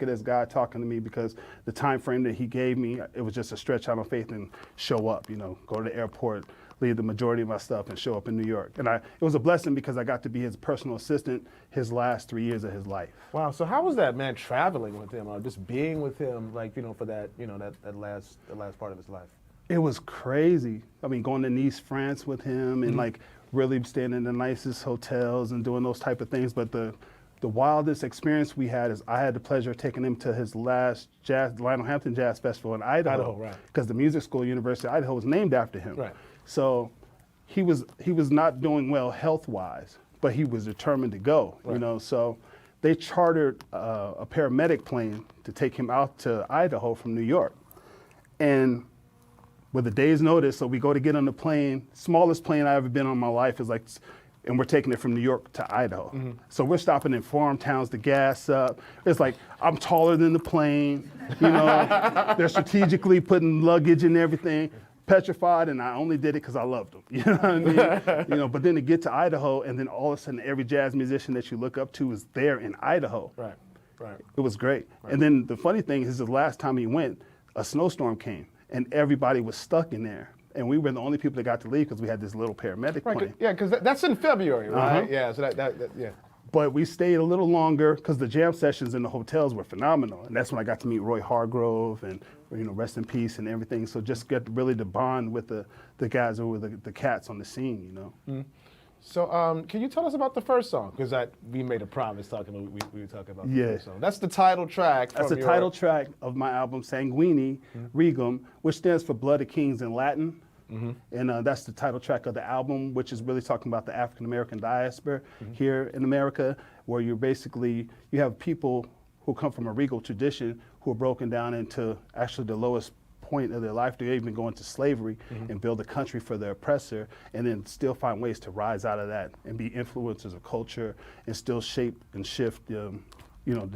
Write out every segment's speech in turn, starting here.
it as God talking to me because the time frame that he gave me, it was just a stretch out of faith and show up, go to the airport, leave the majority of my stuff and show up in New York. And it was a blessing because I got to be his personal assistant his last 3 years of his life. Wow. So how was that, man, traveling with him or just being with him, like, for that, that last part of his life? It was crazy. I mean, going to Nice, France with him and like really staying in the nicest hotels and doing those type of things. But the wildest experience we had is I had the pleasure of taking him to his last Lionel Hampton Jazz Festival in Idaho. Right. Because the music school, University of Idaho, was named after him. Right. So he was not doing well health-wise, but he was determined to go, right. So they chartered a paramedic plane to take him out to Idaho from New York. And with a day's notice, so we go to get on the plane, smallest plane I ever been on in my life is and we're taking it from New York to Idaho. So we're stopping in farm towns to gas up. It's like, I'm taller than the plane, they're strategically putting luggage and everything, petrified, and I only did it because I loved them, you know what I mean? But then to get to Idaho, and then all of a sudden every jazz musician that you look up to is there in Idaho. Right, right. It was great. Right. And then the funny thing is the last time he went, a snowstorm came, and everybody was stuck in there. And we were the only people that got to leave because we had this little paramedic plane. Yeah, because that's in February, right? Yeah, so yeah. But we stayed a little longer because the jam sessions in the hotels were phenomenal. And that's when I got to meet Roy Hargrove and, rest in peace and everything. So just get really to bond with the guys who were the cats on the scene, So can you tell us about the first song? Because we made a promise we were talking about the first song. That's the title track. That's the title track of my album, Sanguini Regum, which stands for Blood of Kings in Latin. And that's the title track of the album, which is really talking about the African-American diaspora here in America, where you have people who come from a regal tradition who are broken down into actually the lowest point of their life. They even go into slavery and build a country for their oppressor, and then still find ways to rise out of that and be influencers of culture and still shape and shift the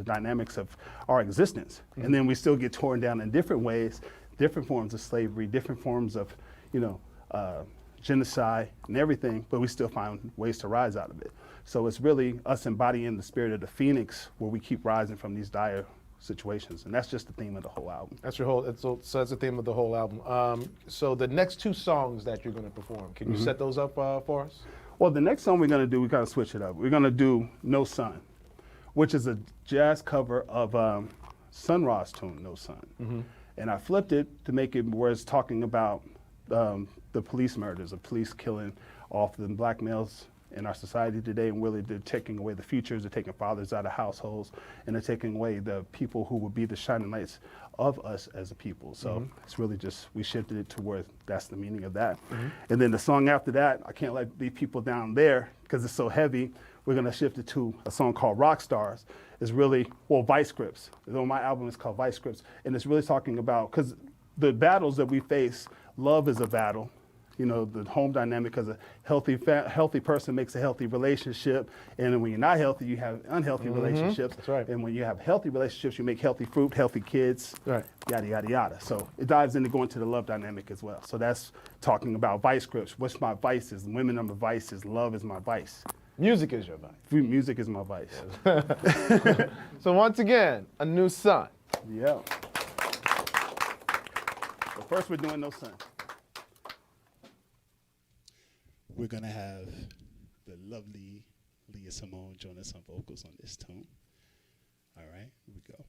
dynamics of our existence. And then we still get torn down in different ways, different forms of slavery, different forms of genocide and everything, but we still find ways to rise out of it. So it's really us embodying the spirit of the phoenix where we keep rising from these dire situations. And that's just the theme of the whole album. That's that's the theme of the whole album. So the next two songs that you're going to perform, can you set those up for us? Well, the next song we're going to do, we kind of switch it up. We're going to do No Sun, which is a jazz cover of Sun Ra's tune, No Sun. And I flipped it to make it where it's talking about the police murders, of police killing off the black males in our society today, and really they're taking away the futures, they're taking fathers out of households, and they're taking away the people who would be the shining lights of us as a people. So it's really just, we shifted it to where that's the meaning of that. And then the song after that, I can't let leave people down there because it's so heavy. We're gonna shift it to a song called Rock Stars. It's really, Vice Scripts. My album is called Vice Scripts, and it's really talking about, because the battles that we face, love is a battle. The home dynamic, because a healthy person makes a healthy relationship, and then when you're not healthy, you have unhealthy relationships. That's right. And when you have healthy relationships, you make healthy fruit, healthy kids, right. Yada, yada, yada. So it dives into going to the love dynamic as well. So that's talking about vice scripts. What's my vices? Women are my vices. Love is my vice. Music is your vice. Music is my vice. So once again, a new sun. Yeah. But first we're doing No Sun. We're going to have the lovely Leah Simone join us on vocals on this tune. All right, here we go.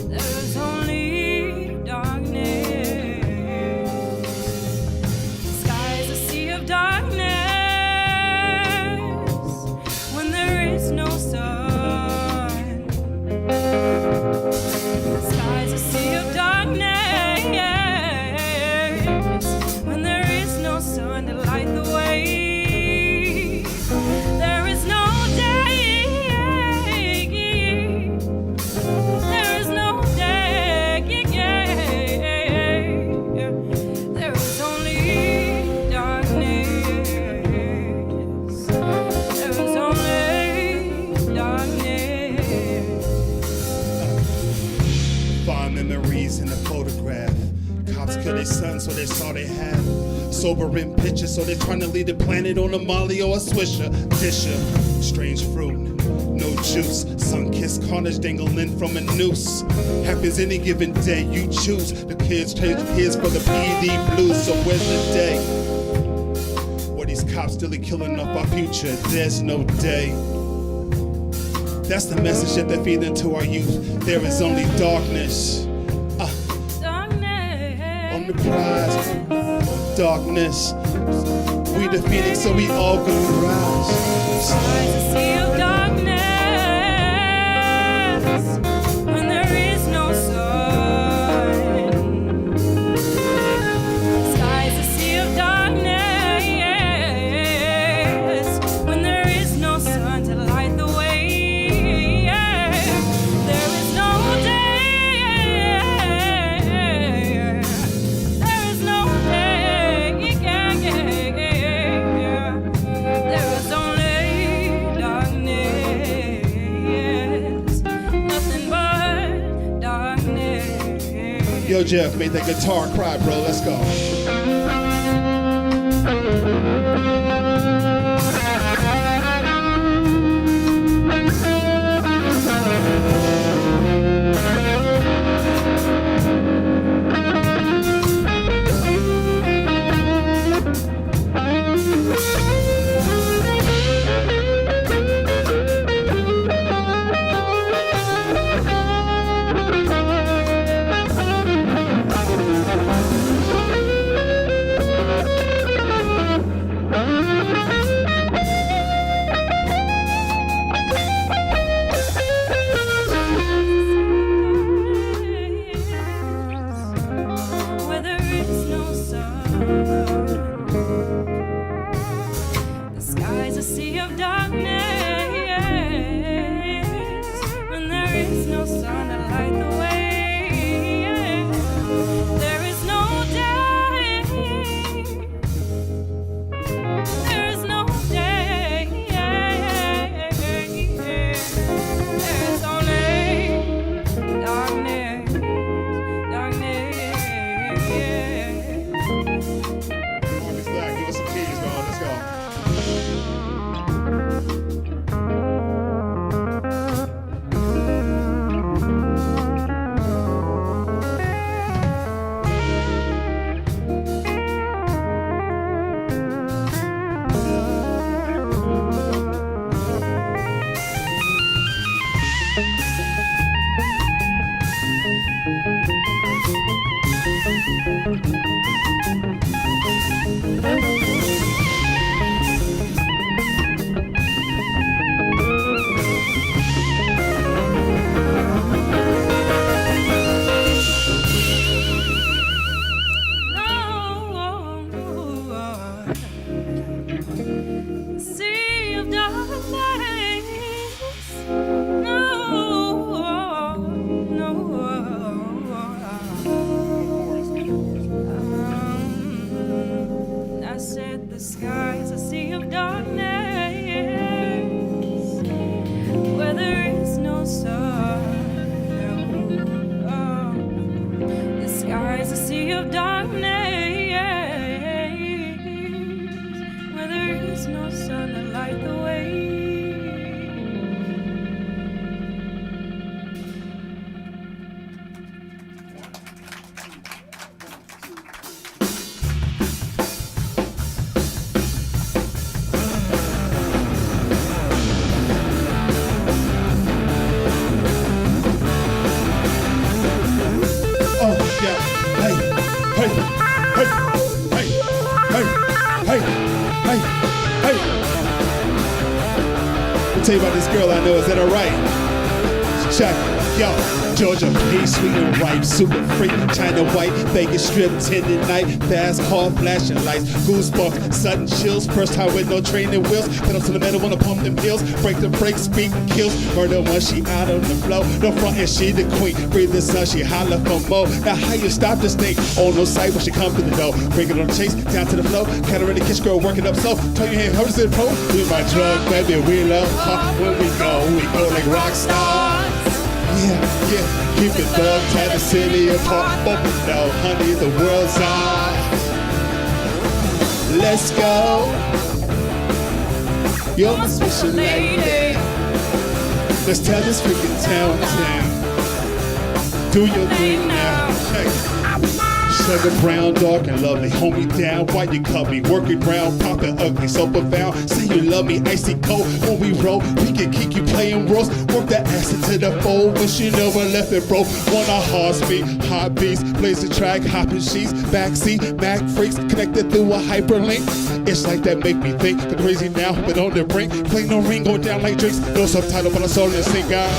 There's only freeze in a photograph. Cops kill their son, so that's all they have. Sobering pictures, so they're trying to lead the planet on a Molly or a Swisher. Disher, strange fruit, no juice. Sun-kissed carnage dangling from a noose. Happens any given day, you choose. The kids change kids for the PD blues, so where's the day? Where these cops still killing off our future, there's no day. That's the message that they're feeding to our youth. There is only darkness. On the prize, darkness. We the phoenix, so we all gonna rise. Skies a sea of darkness when there is no sun. Skies a sea of darkness when there is no sun to light the way. There is no day. There is no day. There is only darkness. Nothing but darkness. Yo, Jeff, make that guitar cry, bro. Let's go. Where there is no sun, the sky's a sea of darkness. When there is no sun to light the way, there is no day. There is no day. There is only darkness. Marcus Black, give us some keys, bro. Let's go. Sea of darkness. I said the sky's a sea of darkness where there is no sun. The sky's a sea of darkness where there is no sun to light the way. Oh, yeah. Hey, hey, hey, hey, hey, hey, hey, hey. I'll tell you about this girl I know. Is that all right? Check. Yo, Georgia, peach, sweet and ripe, super freak, China white, Vegas strip, tendon night, fast car, flashing lights, goosebumps, sudden chills, first time with no training wheels, pedal to the metal, wanna pump them pills, break the brakes, speak kills, murder once she out on the flow, no front and she the queen, breathe the sun, she holler for more, now how you stop this thing, on no sight when she come through the door, bring it on the chase, down to the flow, cat her in the kitchen, girl, work it up slow, turn your hand, hers in pro, we my drug, baby, we love her, when we go like rock stars. Yeah, keep the thug, tear the city apart. But no, honey, the world's ours. Let's go. You're my special lady. Let's tear this freaking town down. Do your thing now. Check. Sugar brown, dark and lovely, hold me down. Why you cut me? Work it round, pop it ugly, so profound. Say you love me, icy cold. When we roll, we can keep you playing roles. Work that ass into the fold, but she never left it broke. Want a hard speed, hot beats, blaze the track, hopping sheets, backseat, Mac freaks, connected through a hyperlink. It's like that make me think. The crazy now, but on the brink. Play no ring, go down like drinks. No subtitle, but I saw it and sing out.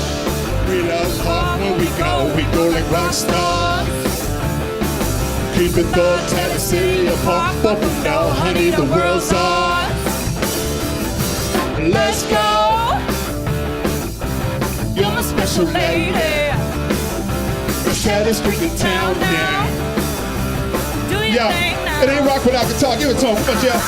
We love hard when we go like rock stars. Keep it thug, tear the city apart. But now, honey, the world's ours. Let's go. You're my special lady. Let's tear this freaking town down. Yeah, it ain't rock without guitar. Give it to him, come on, Jeff.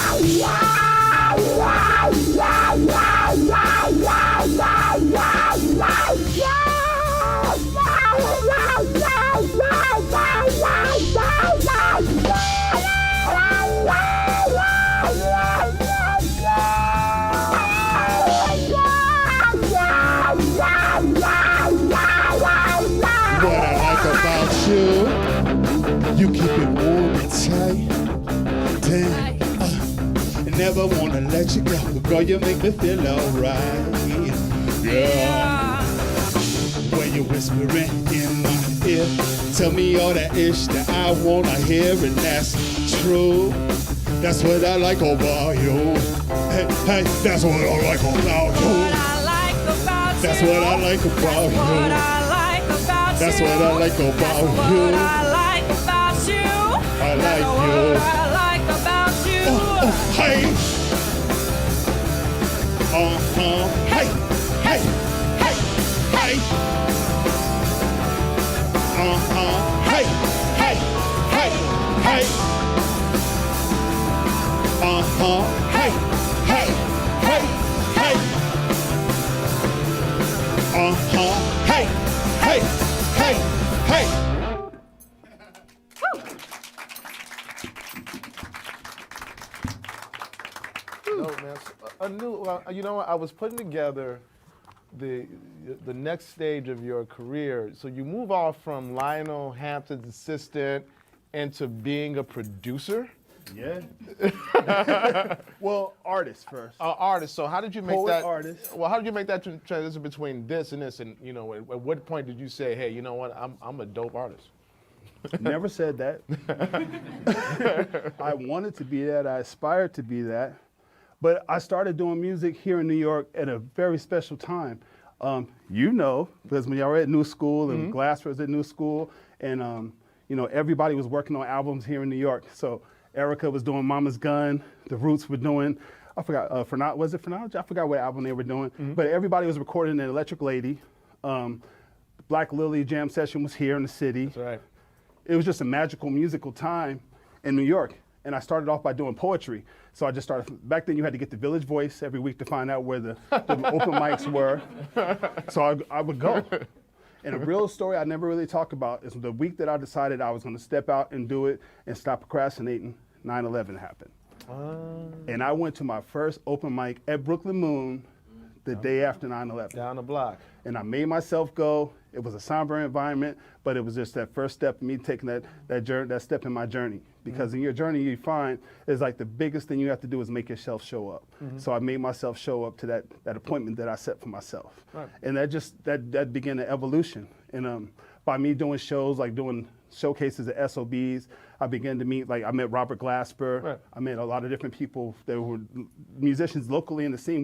What I like about you, you keep it warm and tight. Damn, never wanna let you go. Girl, you make me feel alright. Yeah. When you're whispering in my ear, tell me all that ish that I wanna hear, and that's true. That's what I like about you. Hey, hey, that's what I like about you. That's what I like about you. That's what I like about you. I like you. Hey. Hey. Hey. Hey. Hey. Hey. Hey. Hey. Hey. Hey. Hey. Hey. Hey. Hey. Hey. Hey. Hey. Dope, man. You know what? I was putting together the next stage of your career. So you move off from Lionel Hampton's assistant into being a producer. Yeah. Well, artist first. Artist. So how did you make Poet, that? artist. Well, how did you make that transition between this and this? And at what point did you say, hey, you know what? I'm a dope artist. Never said that. I wanted to be that. I aspired to be that. But I started doing music here in New York at a very special time. Because when y'all were at New School and Glass was at New School, and everybody was working on albums here in New York. So Erica was doing Mama's Gun. The Roots were doing, I forgot, was it Phrenology? I forgot what album they were doing. But everybody was recording an Electric Lady. Black Lily Jam Session was here in the city. That's right. It was just a magical musical time in New York. And I started off by doing poetry. So I just started, back then you had to get the Village Voice every week to find out where the open mics were. So I would go. And a real story I never really talk about is the week that I decided I was gonna step out and do it and stop procrastinating, 9/11 happened. And I went to my first open mic at Brooklyn Moon the day after 9/11. Down the block. And I made myself go. It was a somber environment, but it was just that first step, me taking that step in my journey. Because in your journey, you find is like the biggest thing you have to do is make yourself show up. So I made myself show up to that appointment that I set for myself. Right. And that began the evolution. And by me doing shows, like doing showcases at SOBs, I began to meet, I met Robert Glasper. Right. I met a lot of different people that were musicians locally in the scene.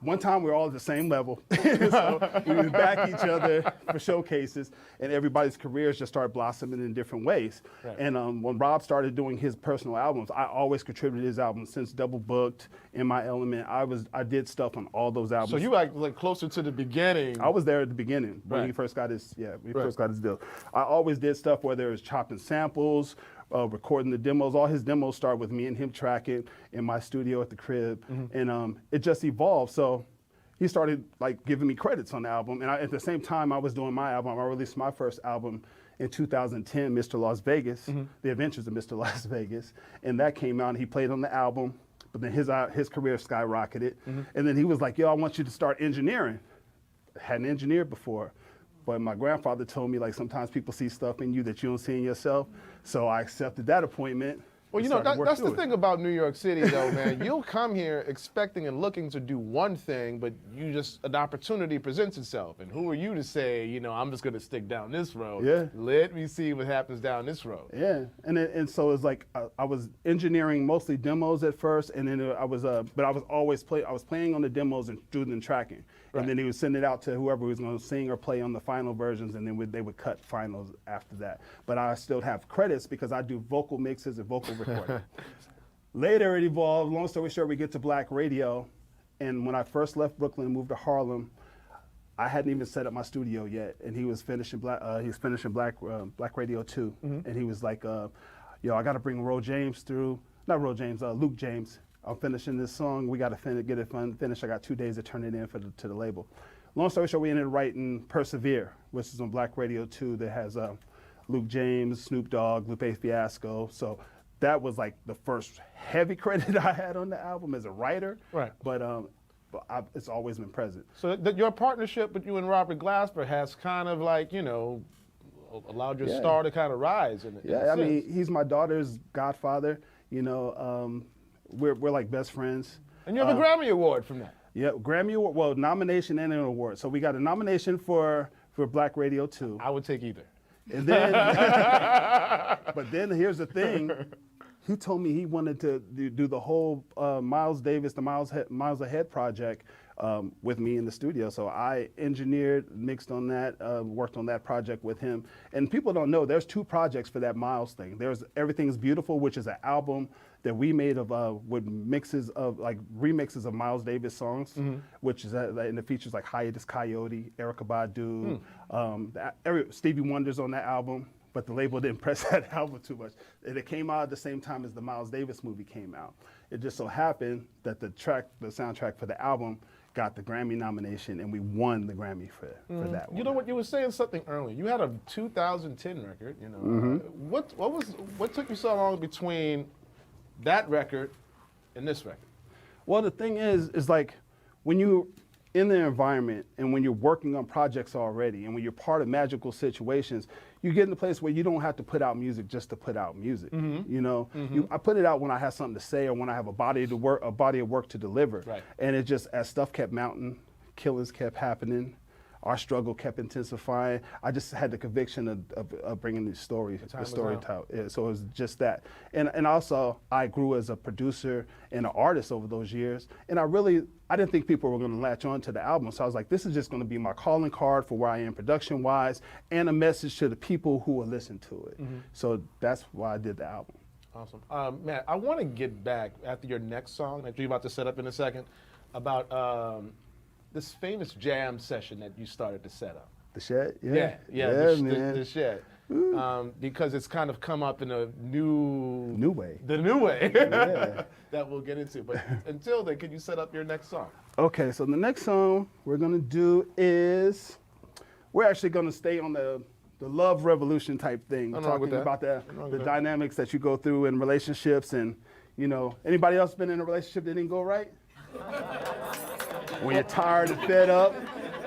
One time we were all at the same level. So we would back each other for showcases, and everybody's careers just started blossoming in different ways. Right. And when Rob started doing his personal albums, I always contributed his albums. Since Double Booked, In My Element, I did stuff on all those albums. So you like closer to the beginning. I was there at the beginning when he first got his first got his deal. I always did stuff whether it was chopping samples, recording the demos. All his demos start with me and him tracking in my studio at the crib, and it just evolved. So, he started like giving me credits on the album. And at the same time I was doing my album, I released my first album in 2010, Mr. Las Vegas, The Adventures of Mr. Las Vegas. And that came out and he played on the album, but then his career skyrocketed. And then he was like, yo, I want you to start engineering. Hadn't engineered before. But my grandfather told me like sometimes people see stuff in you that you don't see in yourself. So I accepted that appointment. Well, you know, that's the thing about New York City, though, man. You'll come here expecting and looking to do one thing, but an opportunity presents itself. And who are you to say, you know, I'm just going to stick down this road? Yeah. Let me see what happens down this road. Yeah, and so it's like I was engineering mostly demos at first, and then I was playing on the demos and doing the tracking, and then he would send it out to whoever was going to sing or play on the final versions, and then they would cut finals after that. But I still have credits because I do vocal mixes and vocal recording. Later it evolved. Long story short, we get to Black Radio, and when I first left Brooklyn and moved to Harlem, I hadn't even set up my studio yet, and he was finishing Black Radio 2, and he was like, "Yo, I got to bring Luke James. I'm finishing this song. We got to get it finished. I got 2 days to turn it in to the label." Long story short, we ended up writing Persevere, which is on Black Radio 2 that has Luke James, Snoop Dogg, Lupe Fiasco. So that was like the first heavy credit I had on the album as a writer. Right. But it's always been present. So your partnership with you and Robert Glasper has kind of like, you know, allowed your star to kind of rise. In I mean, he's my daughter's godfather. You know, we're like best friends. And you have a Grammy Award from that. Yeah, Grammy Award, well, nomination and an award. So we got a nomination for Black Radio 2. I would take either. And then, but then here's the thing. He told me he wanted to do the whole Miles Davis, the Miles Ahead project with me in the studio. So I engineered, mixed on that, worked on that project with him. And people don't know, there's 2 projects for that Miles thing. There's Everything's Beautiful, which is an album that we made of with mixes of like remixes of Miles Davis songs, which is and it features like Hiatus Coyote, Erykah Badu, Stevie Wonder's on that album. But the label didn't press that album too much. And it came out at the same time as the Miles Davis movie came out. It just so happened that the soundtrack for the album got the Grammy nomination, and we won the Grammy for that one. You know what, you were saying something earlier. You had a 2010 record, you know. What took you so long between that record and this record? Well, the thing is like when you in the environment and when you're working on projects already and when you're part of magical situations, you get in a place where you don't have to put out music just to put out music. You know, I put it out when I have something to say or when I have a body of work to deliver. Right. And it just, as stuff kept mounting, killings kept happening, our struggle kept intensifying. I just had the conviction of bringing the story tell. Yeah, so it was just that. And also, I grew as a producer and an artist over those years. And I didn't think people were going to latch on to the album. So I was like, this is just going to be my calling card for where I am production-wise and a message to the people who will listen to it. So that's why I did the album. Awesome. Matt, I want to get back after your next song that you're about to set up in a second about this famous jam session that you started to set up. The Shed? Yeah, man. the Shed. Because it's kind of come up in a new way. The new way Yeah. that we'll get into. But until then, can you set up your next song? Okay, so the next song we're gonna do is, we're actually gonna stay on the love revolution type thing, talking about the dynamics that you go through in relationships. And, you know, anybody else been in a relationship that didn't go right? When you're tired and fed up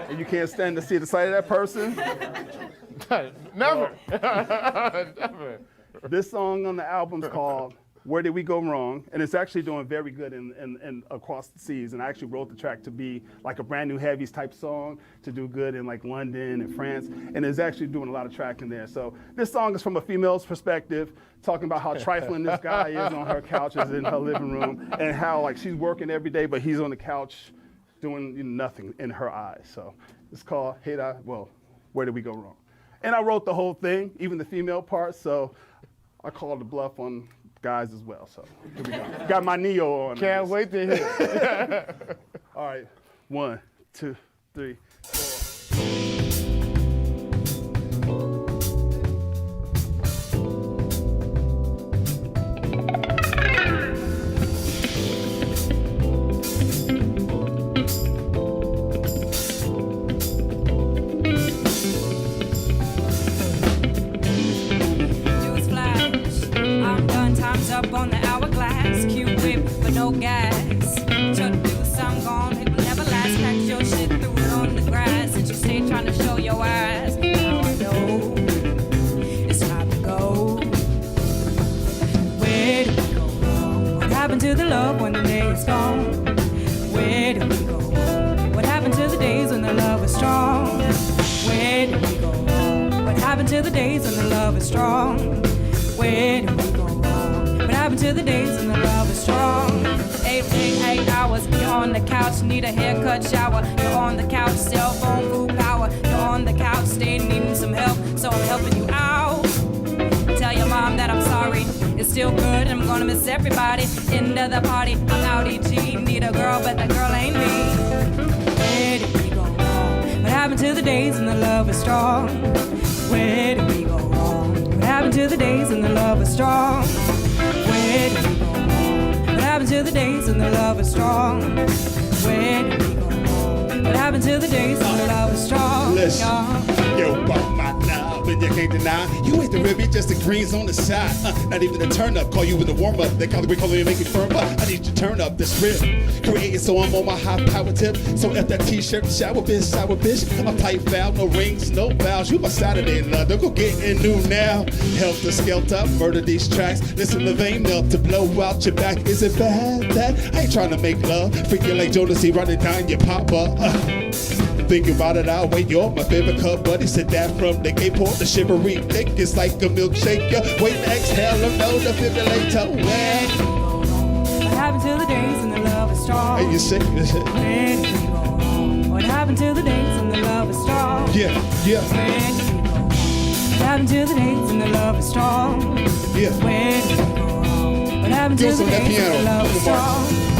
and you can't stand to see the sight of that person? Never. Never. This song on the album's called Where Did We Go Wrong? And it's actually doing very good in across the seas. And I actually wrote the track to be like a brand new Heavies type song to do good in like London and France. And it's actually doing a lot of tracking there. So this song is from a female's perspective, talking about how trifling this guy is on her couches in her living room and how like she's working every day, but he's on the couch doing nothing in her eyes. So it's called Where Did We Go Wrong? And I wrote the whole thing, even the female part, so I called the bluff on guys as well. So here we go. Got my Neo on. Can't wait to hear. All right, 1, 2, 3, 4. Time's up on the hourglass. Cute whip, but no gas. Try to do some gone, it will never last. Pack your shit, threw it on the grass. And you stay trying to show your ass. Now I know it's time to go. Where did we go wrong? What happened to the love when the day is gone? Where did we go wrong? What happened to the days when the love was strong? Where did we go wrong? What happened to the days when the love was strong? Where did we go wrong? What happened to the days when the love was strong? 8 hours, you're on the couch, need a haircut, shower. You're on the couch, cell phone, food, power. You're on the couch, stay needing some help, so I'm helping you out. Tell your mom that I'm sorry, it's still good, I'm gonna miss everybody. End of the party, I'm out EG, need a girl, but that girl ain't me. Where did we go wrong? What happened to the days when the love was strong? Where did we go wrong? What happened to the days when the love was strong? Where did we go wrong? What happened to the days when the love was strong? Where did we go wrong? What happened to the days when the love was strong? Listen, yo, bought my knob and you can't deny. You ain't the ribby, just the greens on the side. Not even the turn up, call you with the warm up. They call you and make it firm up. I need you to turn up this rib. Creating so I'm on my high power tip. So F that t-shirt, shower bitch. I'm tight foul, no rings, no vows. You my Saturday love, don't go getting new now. Helter skelter, murder these tracks. Listen to vein up to blow out your back. Is it bad that I ain't trying to make love? Freaking like Jodeci running down your papa. Think about it, I'll wait. You're my favorite cup buddy. Said that from the gay port, the shivery thick. It's like a milkshake. Wait to exhale, no defibrillator. What happened to the days when the love was strong? Hey, you sick? Where did we go wrong? What happened to the days when the love was strong? Yeah. Where did we go wrong? What happened to the days when the love was strong? Yeah. Where did we go wrong? What happened to the on that days when the piano. love was Come on. strong?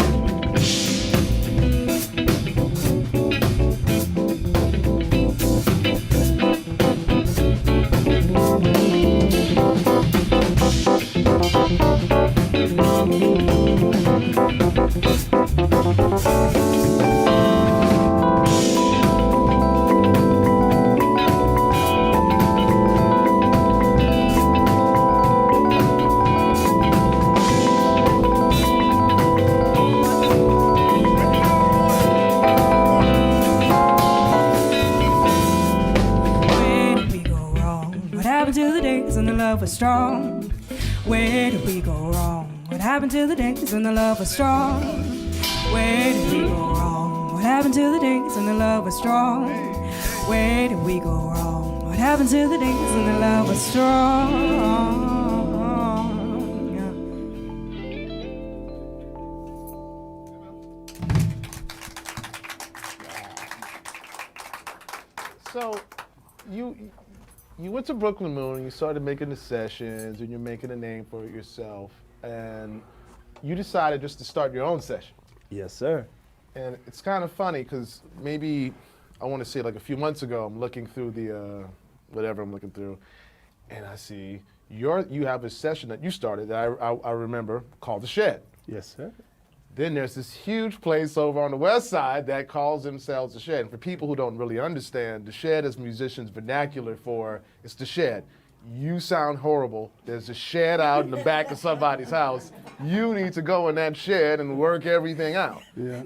Was strong. Where did we go wrong? What happened to the days when the love was strong? Where did we go wrong? What happened to the days when the love was strong? Where did we go wrong? What happened to the days when the love was strong? So, you went to Brooklyn Moon and you started making the sessions and you're making a name for yourself, and you decided just to start your own session. Yes, sir. And it's kind of funny because maybe, I want to say like a few months ago, I'm looking through the, whatever I'm looking through, and I see you have a session that you started that I remember called The Shed. Yes, sir. Then there's this huge place over on the west side that calls themselves The Shed. And for people who don't really understand, The Shed is musicians' vernacular for, it's The Shed. You sound horrible. There's a shed out in the back of somebody's house. You need to go in that shed and work everything out. Yeah.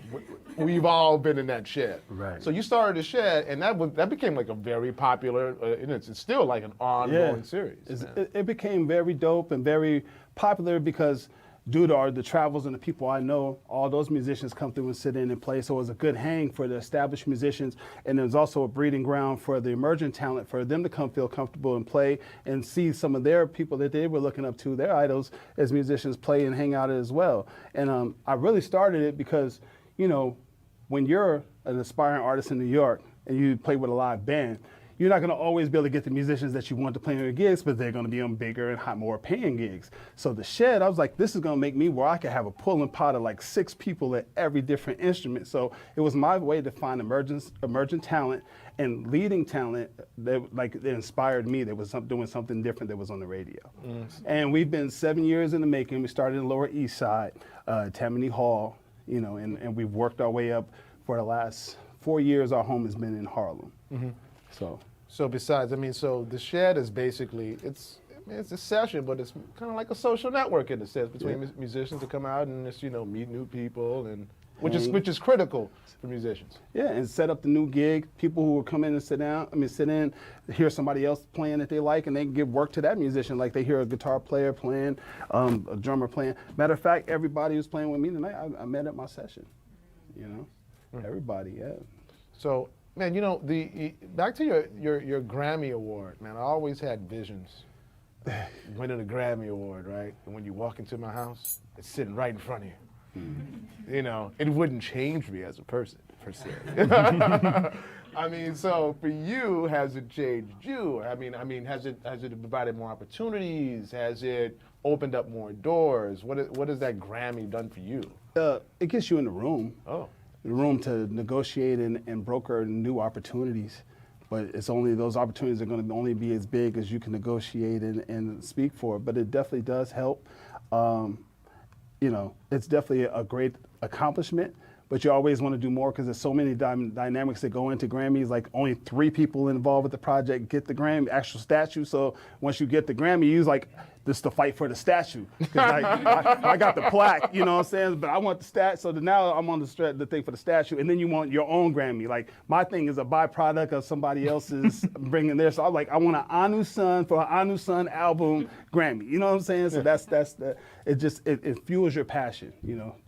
We've all been in that shed. Right. So you started The Shed, and that became like a very popular, and it's still like an ongoing series. It became very dope and very popular because due to the travels and the people I know, all those musicians come through and sit in and play. So it was a good hang for the established musicians. And it was also a breeding ground for the emerging talent, for them to come feel comfortable and play and see some of their people that they were looking up to, their idols as musicians, play and hang out as well. And I really started it because, you know, when you're an aspiring artist in New York and you play with a live band, you're not going to always be able to get the musicians that you want to play on your gigs, but they're going to be on bigger and more paying gigs. So The Shed, I was like, this is going to make me where I could have a pulling pot of like 6 people at every different instrument. So it was my way to find emerging talent and leading talent that inspired me. That was doing something different that was on the radio. And we've been 7 years in the making. We started in the Lower East Side, Tammany Hall, you know, and we've worked our way up. For the last 4 years, our home has been in Harlem. So besides, I mean, so The Shed is basically, I mean, it's a session, but it's kind of like a social network in a sense between musicians to come out and just, meet new people, and which is critical for musicians. Yeah, and set up the new gig. People who will come in and sit in, hear somebody else playing that they like, and they can give work to that musician. Like they hear a guitar player playing, a drummer playing. Matter of fact, everybody who's playing with me tonight, I met at my session. Everybody, yeah. So, man, back to your Grammy Award, man. I always had visions winning a Grammy Award, right? And when you walk into my house, it's sitting right in front of you. It wouldn't change me as a person, per se. I mean, so for you, has it changed you? I mean, has it provided more opportunities? Has it opened up more doors? What has that Grammy done for you? It gets you in the room. Oh. The room to negotiate and broker new opportunities. But it's only those opportunities are going to only be as big as you can negotiate and speak for. But it definitely does help. It's definitely a great accomplishment, but you always want to do more because there's so many dynamics that go into Grammys. Like only 3 people involved with the project get the Grammy, actual statue. So once you get the Grammy, you use like this to fight for the statue. 'Cause I got the plaque, you know what I'm saying? But I want the so now I'm on the thing for the statue, and then you want your own Grammy. Like my thing is a byproduct of somebody else's bringing there. So I'm like, I want an Anu Sun for an Anu Sun album Grammy. You know what I'm saying? So that's it fuels your passion,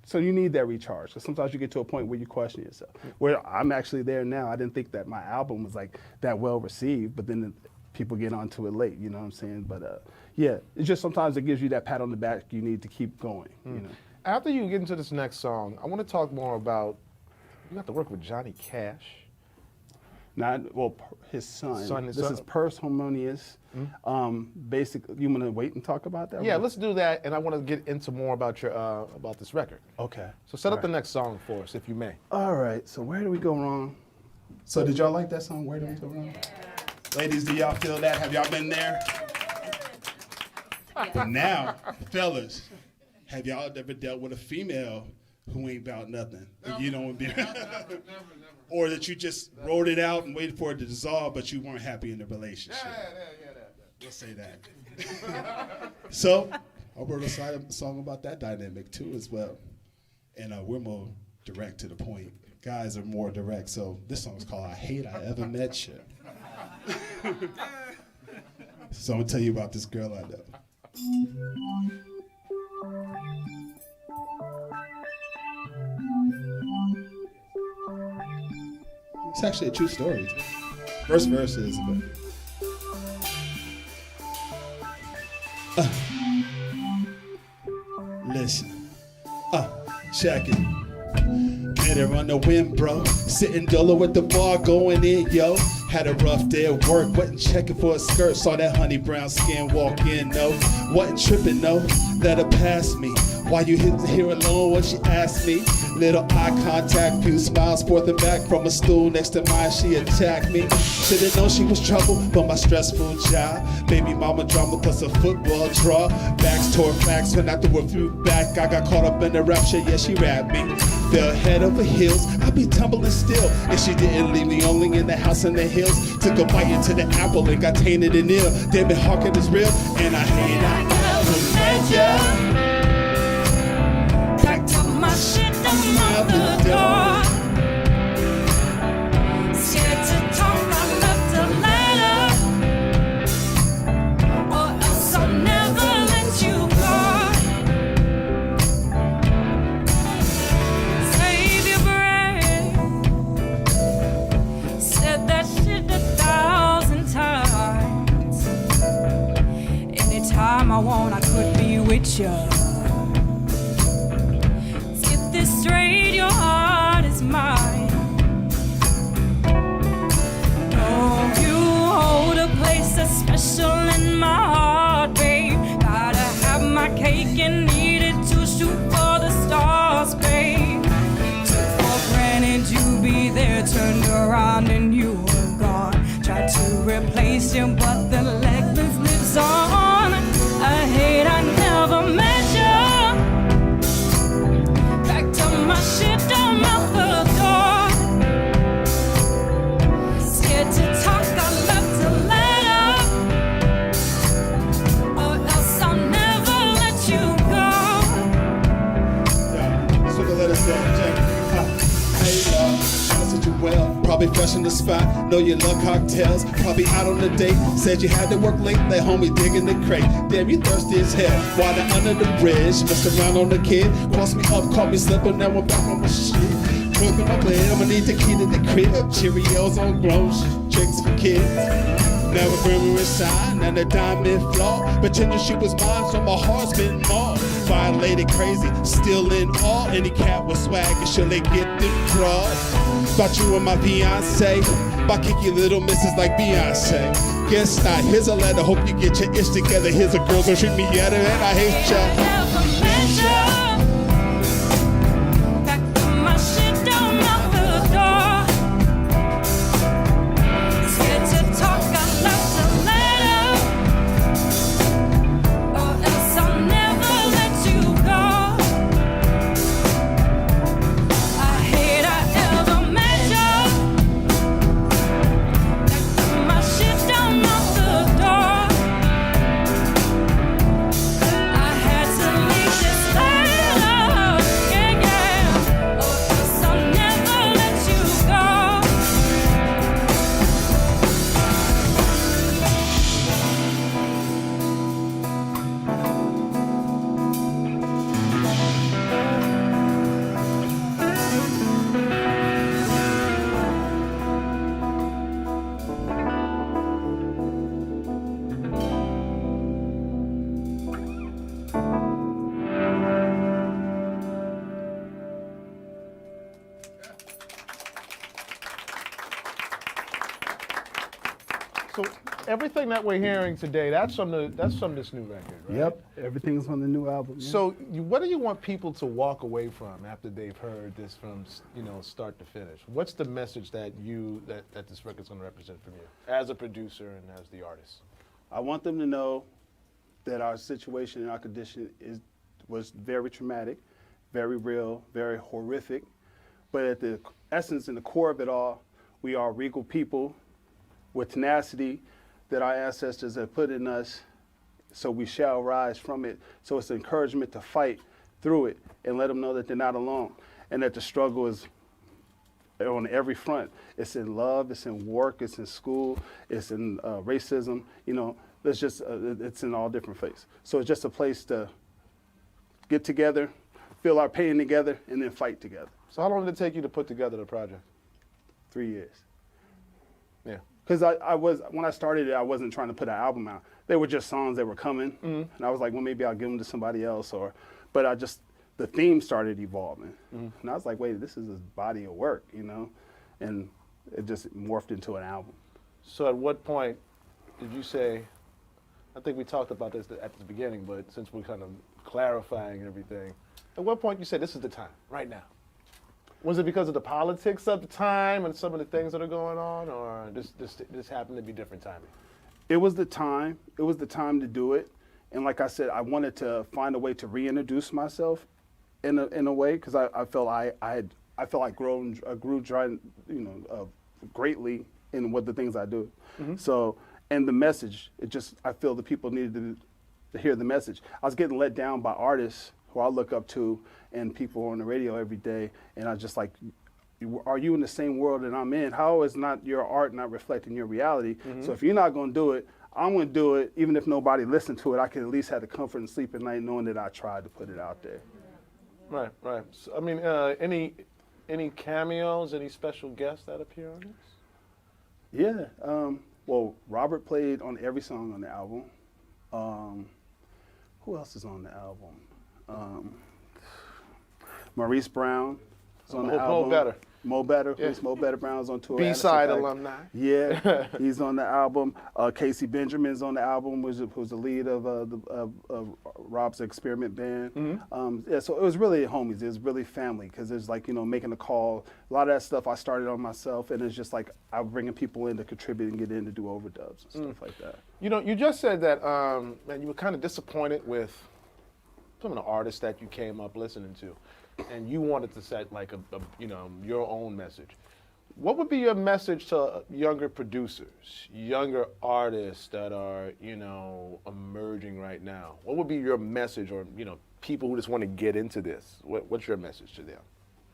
So you need that recharge. So sometimes you get to a point where you question yourself. Where I'm actually there now. I didn't think that my album was like that well received, but then people get onto it late, you know what I'm saying? But yeah, it's just sometimes it gives you that pat on the back you need to keep going, After you get into this next song, I want to talk more about, you got to work with Johnny Cash. His son. His This son. is Purse Harmonious. Basically, you want to wait and talk about that? Yeah, let's do that, and I want to get into more about your about this record. Okay. So set up the next song for us, if you may. All right, so where do we go wrong? So did y'all like that song, Where Do We Go Wrong? Ladies, do y'all feel that? Have y'all been there? Now, fellas, have y'all ever dealt with a female who ain't about nothing? And you don't be or that you just wrote it out and waited for it to dissolve, but you weren't happy in the relationship? We'll say that. So I wrote a song about that dynamic too as well. And we're more direct to the point. Guys are more direct. So this song's called I Hate I Ever Met You. So I'm gonna tell you about this girl I know. It's actually a true story. First verse is listen, check it. Met her on the wind, bro. Sitting dolo at the bar, going in, yo. Had a rough day at work, wasn't checking for a skirt. Saw that honey brown skin walk in, no. Wasn't tripping, no. Let her pass me. Why you here alone when she asked me? Little eye contact, few smiles forth and back from a stool next to mine. She attacked me. Should've known she was trouble for my stressful job. Baby mama drama plus a football draw. Backs toward facts when I threw a few back. I got caught up in the rapture, yeah, she rapped me. Fell head over heels, I be tumbling still. And she didn't leave me only in the house in the hills. Took a bite into the apple and got tainted and ill. Damn it, Hawking is real, and I hate I never met ya. Back to my shit, I'm the door. Scared to talk, I left a letter, or else I'll never let you go. Save your breath. Said that shit 1,000 times. Anytime I want, I could be with you. Straight, your heart is mine. Oh, you hold a place that's special in my heart, babe. Gotta have my cake and eat it to shoot for the stars, babe. Took for granted you'd be there, turned around and you were gone. Tried to replace you, but the legend lives on. I hate I never met you. My shit don't out the door. Scared to talk, I left a letter, Probably fresh in the spot, know you love cocktails. Probably out on a date, said you had to work late, let homie dig in the crate. Damn, you thirsty as hell. Water under the bridge, messed around on the kid. Crossed me up, caught me slipping, now I'm back on my shit. Cooking my bed, I'ma need the key to the crib. Cheerios on grown, tricks for kids. Never grimmer inside, and the diamond flaw. Pretending she was mine, so my heart's been mauled. Violated crazy, still in awe. Any cat with swag, and surely get them draws. Thought you were my fiance. My kinky little missus like Beyonce. Guess not, here's a letter, hope you get your ish together. Here's a girl, don't treat me better, and I hate ya. So everything that we're hearing today, that's from this new record, right? Yep, everything's on the new album. Yeah. So what do you want people to walk away from after they've heard this from start to finish? What's the message that that this record's going to represent from you as a producer and as the artist? I want them to know that our situation and our condition was very traumatic, very real, very horrific. But at the essence and the core of it all, we are regal people with tenacity that our ancestors have put in us, so we shall rise from it. So it's an encouragement to fight through it and let them know that they're not alone and that the struggle is on every front. It's in love, it's in work, it's in school, it's in racism. It's in all different places. So it's just a place to get together, feel our pain together, and then fight together. So how long did it take you to put together the project? 3 years. Yeah. Because when I started it, I wasn't trying to put an album out. They were just songs that were coming, and I was like, well, maybe I'll give them to somebody else, but the theme started evolving, and I was like, wait, this is a body of work, and it just morphed into an album. So at what point did you say? I think we talked about this at the beginning, but since we're kind of clarifying everything, at what point you said this is the time, right now? Was it because of the politics of the time and some of the things that are going on, or this happened to be different timing? It was the time. It was the time to do it. And like I said, I wanted to find a way to reintroduce myself in a way, because I felt I grew greatly in what the things I do. So, and the message, I feel the people needed to hear the message. I was getting let down by artists who I look up to and people on the radio every day, and I was just like, are you in the same world that I'm in? How is not your art not reflecting your reality? So if you're not gonna do it, I'm gonna do it. Even if nobody listened to it, I can at least have the comfort and sleep at night knowing that I tried to put it out there. Right, right. So, I mean, any cameos, any special guests that appear on this? Yeah, well, Robert played on every song on the album. Who else is on the album? Maurice Brown is on the album. Mo Better. Mo Better. Yeah. Mo Better Brown's on tour. B-side alumni. Yeah, he's on the album. Casey Benjamin's on the album, who's the lead of Rob's Experiment Band. Yeah, so it was really homies. It was really family, because it's like, making a call. A lot of that stuff I started on myself, and it's just like I'm bringing people in to contribute and get in to do overdubs and stuff like that. You just said that, man, you were kind of disappointed with some of the artists that you came up listening to, and you wanted to set like your own message. What would be your message to younger producers, younger artists that are, emerging right now? What would be your message, or, people who just want to get into this? What's your message to them?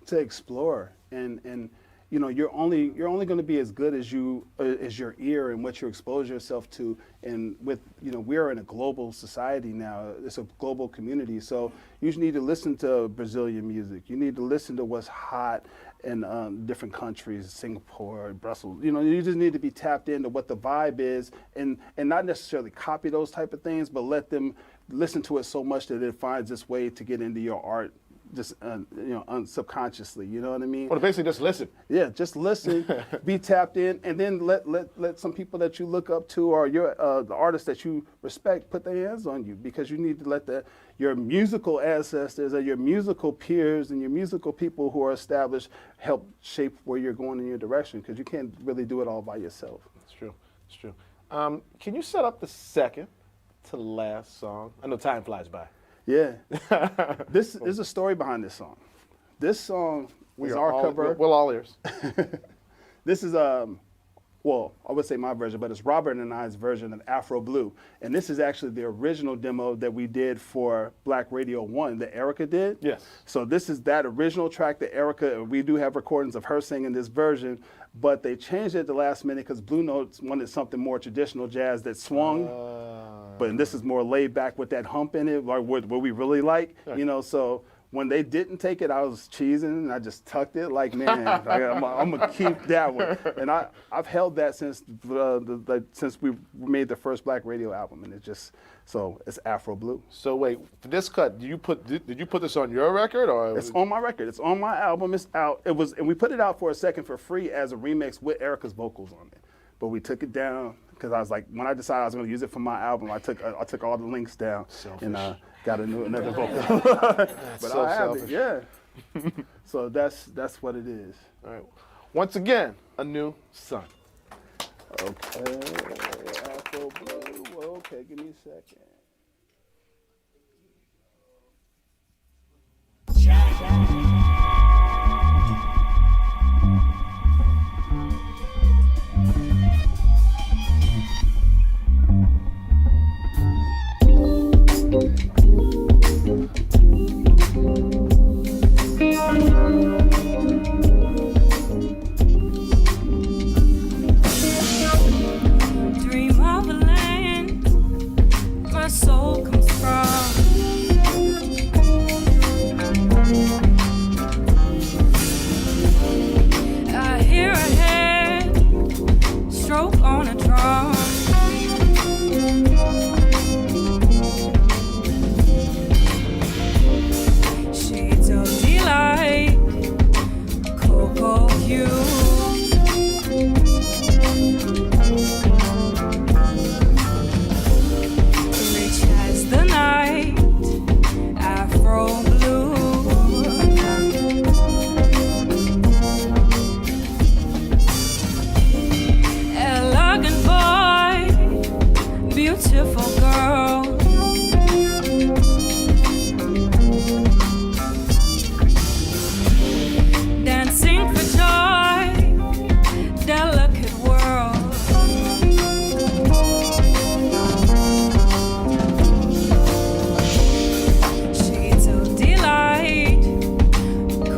To explore and you know, you're only going to be as good as as your ear and what you expose yourself to. And with, you know, we're in a global society now. It's a global community. So you need to listen to Brazilian music. You need to listen to what's hot in different countries, Singapore, Brussels. You know, you just need to be tapped into what the vibe is, and not necessarily copy those type of things, but let them listen to it so much that it finds its way to get into your art, just you know, subconsciously. You know what I mean? Well, basically just listen. Yeah, just listen, be tapped in, and then let some people that you look up to or the artists that you respect put their hands on you, because you need to let your musical ancestors or your musical peers and your musical people who are established help shape where you're going in your direction, because you can't really do it all by yourself. It's true. It's true. Can you set up the second to last song? I know time flies by. Yeah. This is a story behind this song. This song is our cover. We're all ears. This is well, I would say my version, but it's Robert and I's version of Afro Blue. And this is actually the original demo that we did for Black Radio 1 that Erica did. Yes. So this is that original track that Erica, we do have recordings of her singing this version, but they changed it at the last minute because Blue Notes wanted something more traditional jazz that swung. But this is more laid back with that hump in it, like what we really like, you know. So when they didn't take it, I was cheesing and I just tucked it like, man, I'm gonna keep that one. And I've held that since since we made the first Black Radio album, and it's Afro Blue. So wait, for this cut, did you put this on your record, or it's on my record? It's on my album. It's out. And we put it out for a second for free as a remix with Erica's vocals on it, but we took it down because I was like, when I decided I was going to use it for my album, I took all the links down. Selfish. And got another vocal. But so I have selfish. it, yeah. So that's what it is. All right. Once again, A New Sun. Okay, Afro Blue. Well, okay, give me a second. Dream of a land my soul comes from. I hear a head stroke on a drum. Shades of delight, cocoa hue. Rich as the night, Afro blue. Elegant boy, beautiful girl. Dancing for joy, delicate world. Shades of delight,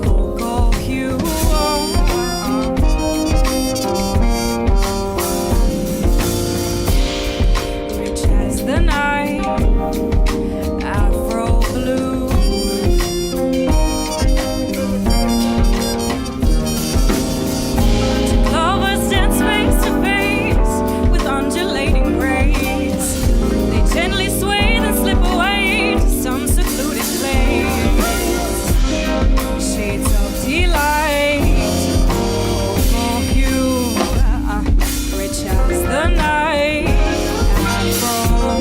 cocoa hue. Rich as the night, Afro blue. Lovers dance face to face with undulating grace. They gently sway then slip away to some secluded place. Shades of delight, cocoa hue, rich as the night, Afro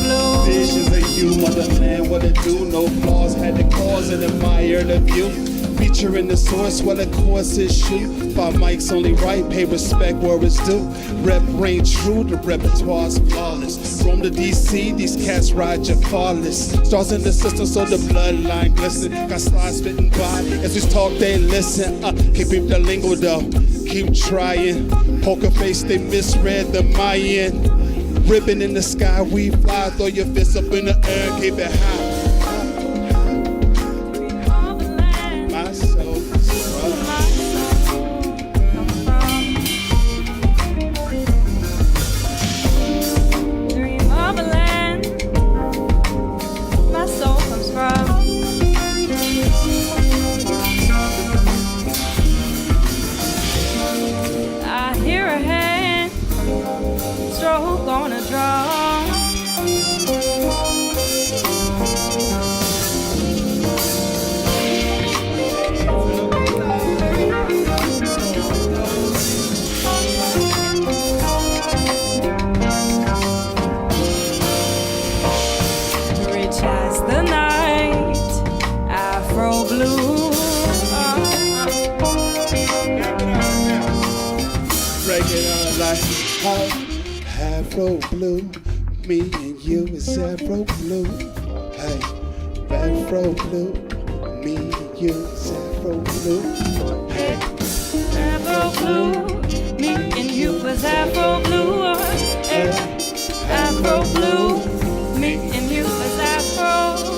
blue. Visions of you, motherland, what it do? No flaws, had the cause and admire the view. Featuring the source, what a course is shoot. Five mics only right, pay respect where it's due. Rep reign true, the repertoire's flawless. From the DC, these cats ride your flawless. Stars in the system, so the bloodline glisten. Got slides spitting by, as we talk, they listen. Keep the lingo though, keep trying. Poker face, they misread the Mayan. Ribbon in the sky, we fly. Throw your fists up in the air, keep it high. My soul is I have Afro blue. Me and you is Afro blue. Hey, Afro blue. Me and you is Afro blue. Hey, Afro blue, me and you was Afro blue. Afro blue, me and you was Afro.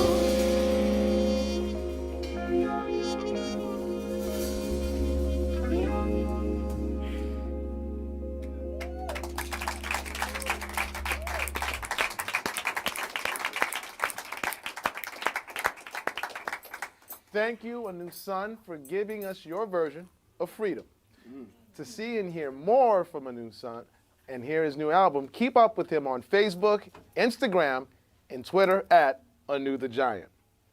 Thank you, A New Sun, for giving us your version of Freedom. To see and hear more from A New Sun and hear his new album, keep up with him on Facebook, Instagram, and Twitter at Anu the Giant.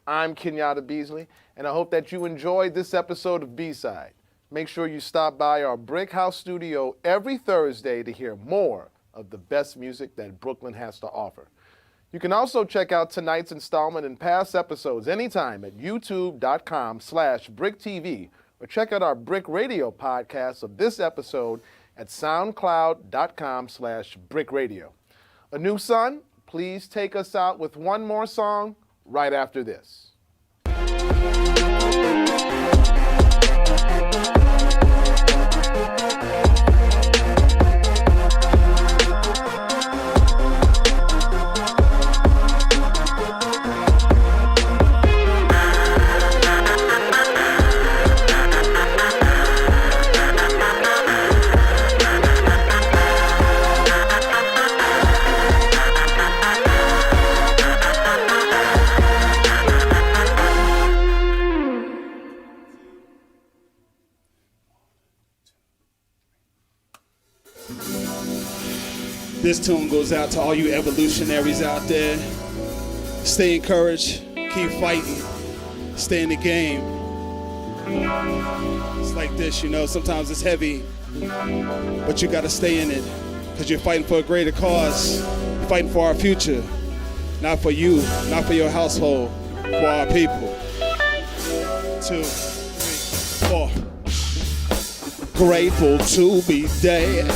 I'm Kenyatta Beasley, and I hope that you enjoyed this episode of B-Side. Make sure you stop by our Brick House studio every Thursday to hear more of the best music that Brooklyn has to offer. You can also check out tonight's installment and past episodes anytime at youtube.com/Bric Tv, or check out our Brick Radio podcast of this episode at soundcloud.com/Brick Radio. A New Sun, please take us out with one more song right after this. This tune goes out to all you evolutionaries out there. Stay encouraged, keep fighting, stay in the game. It's like this, you know, sometimes it's heavy, but you gotta stay in it, because you're fighting for a greater cause. You're fighting for our future, not for you, not for your household, for our people. 2, 3, 4. Grateful to be dead.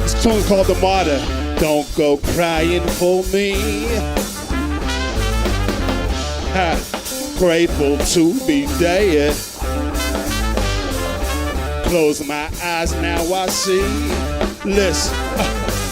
This tune called The Martyr. Don't go crying for me. Ha. Grateful to be dead. Close my eyes, now I see. Listen,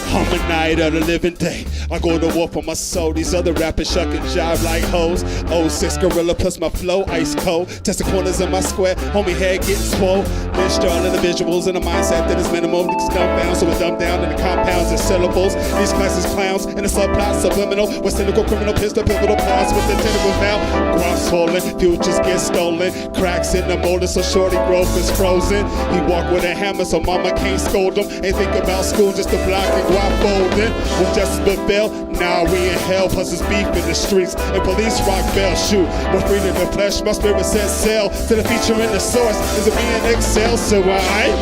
I'm a night of the living day. I go to war for my soul. These other rappers shuck and jive like hoes. 06 gorilla plus my flow ice cold. Test the corners of my square, homie head getting swole. Mixture all of the visuals and a mindset that is minimal. Niggas dumbfound, so we dumb down in the compounds and syllables. These classes clowns and the subplot subliminal. With cynical criminal pistol pivotal pause with the tentacles now. Guap's falling, futures get stolen. Cracks in the molding, so shorty growth is frozen. He walk with a hammer, so mama can't scold him. Ain't think about school, just to block and guap folding. With justice but fail. Now we in hell, plus it's beef in the streets. And police rock bell, shoot. We're free in the flesh, my spirit says sail. To the feature in the source is a being excel. So I'm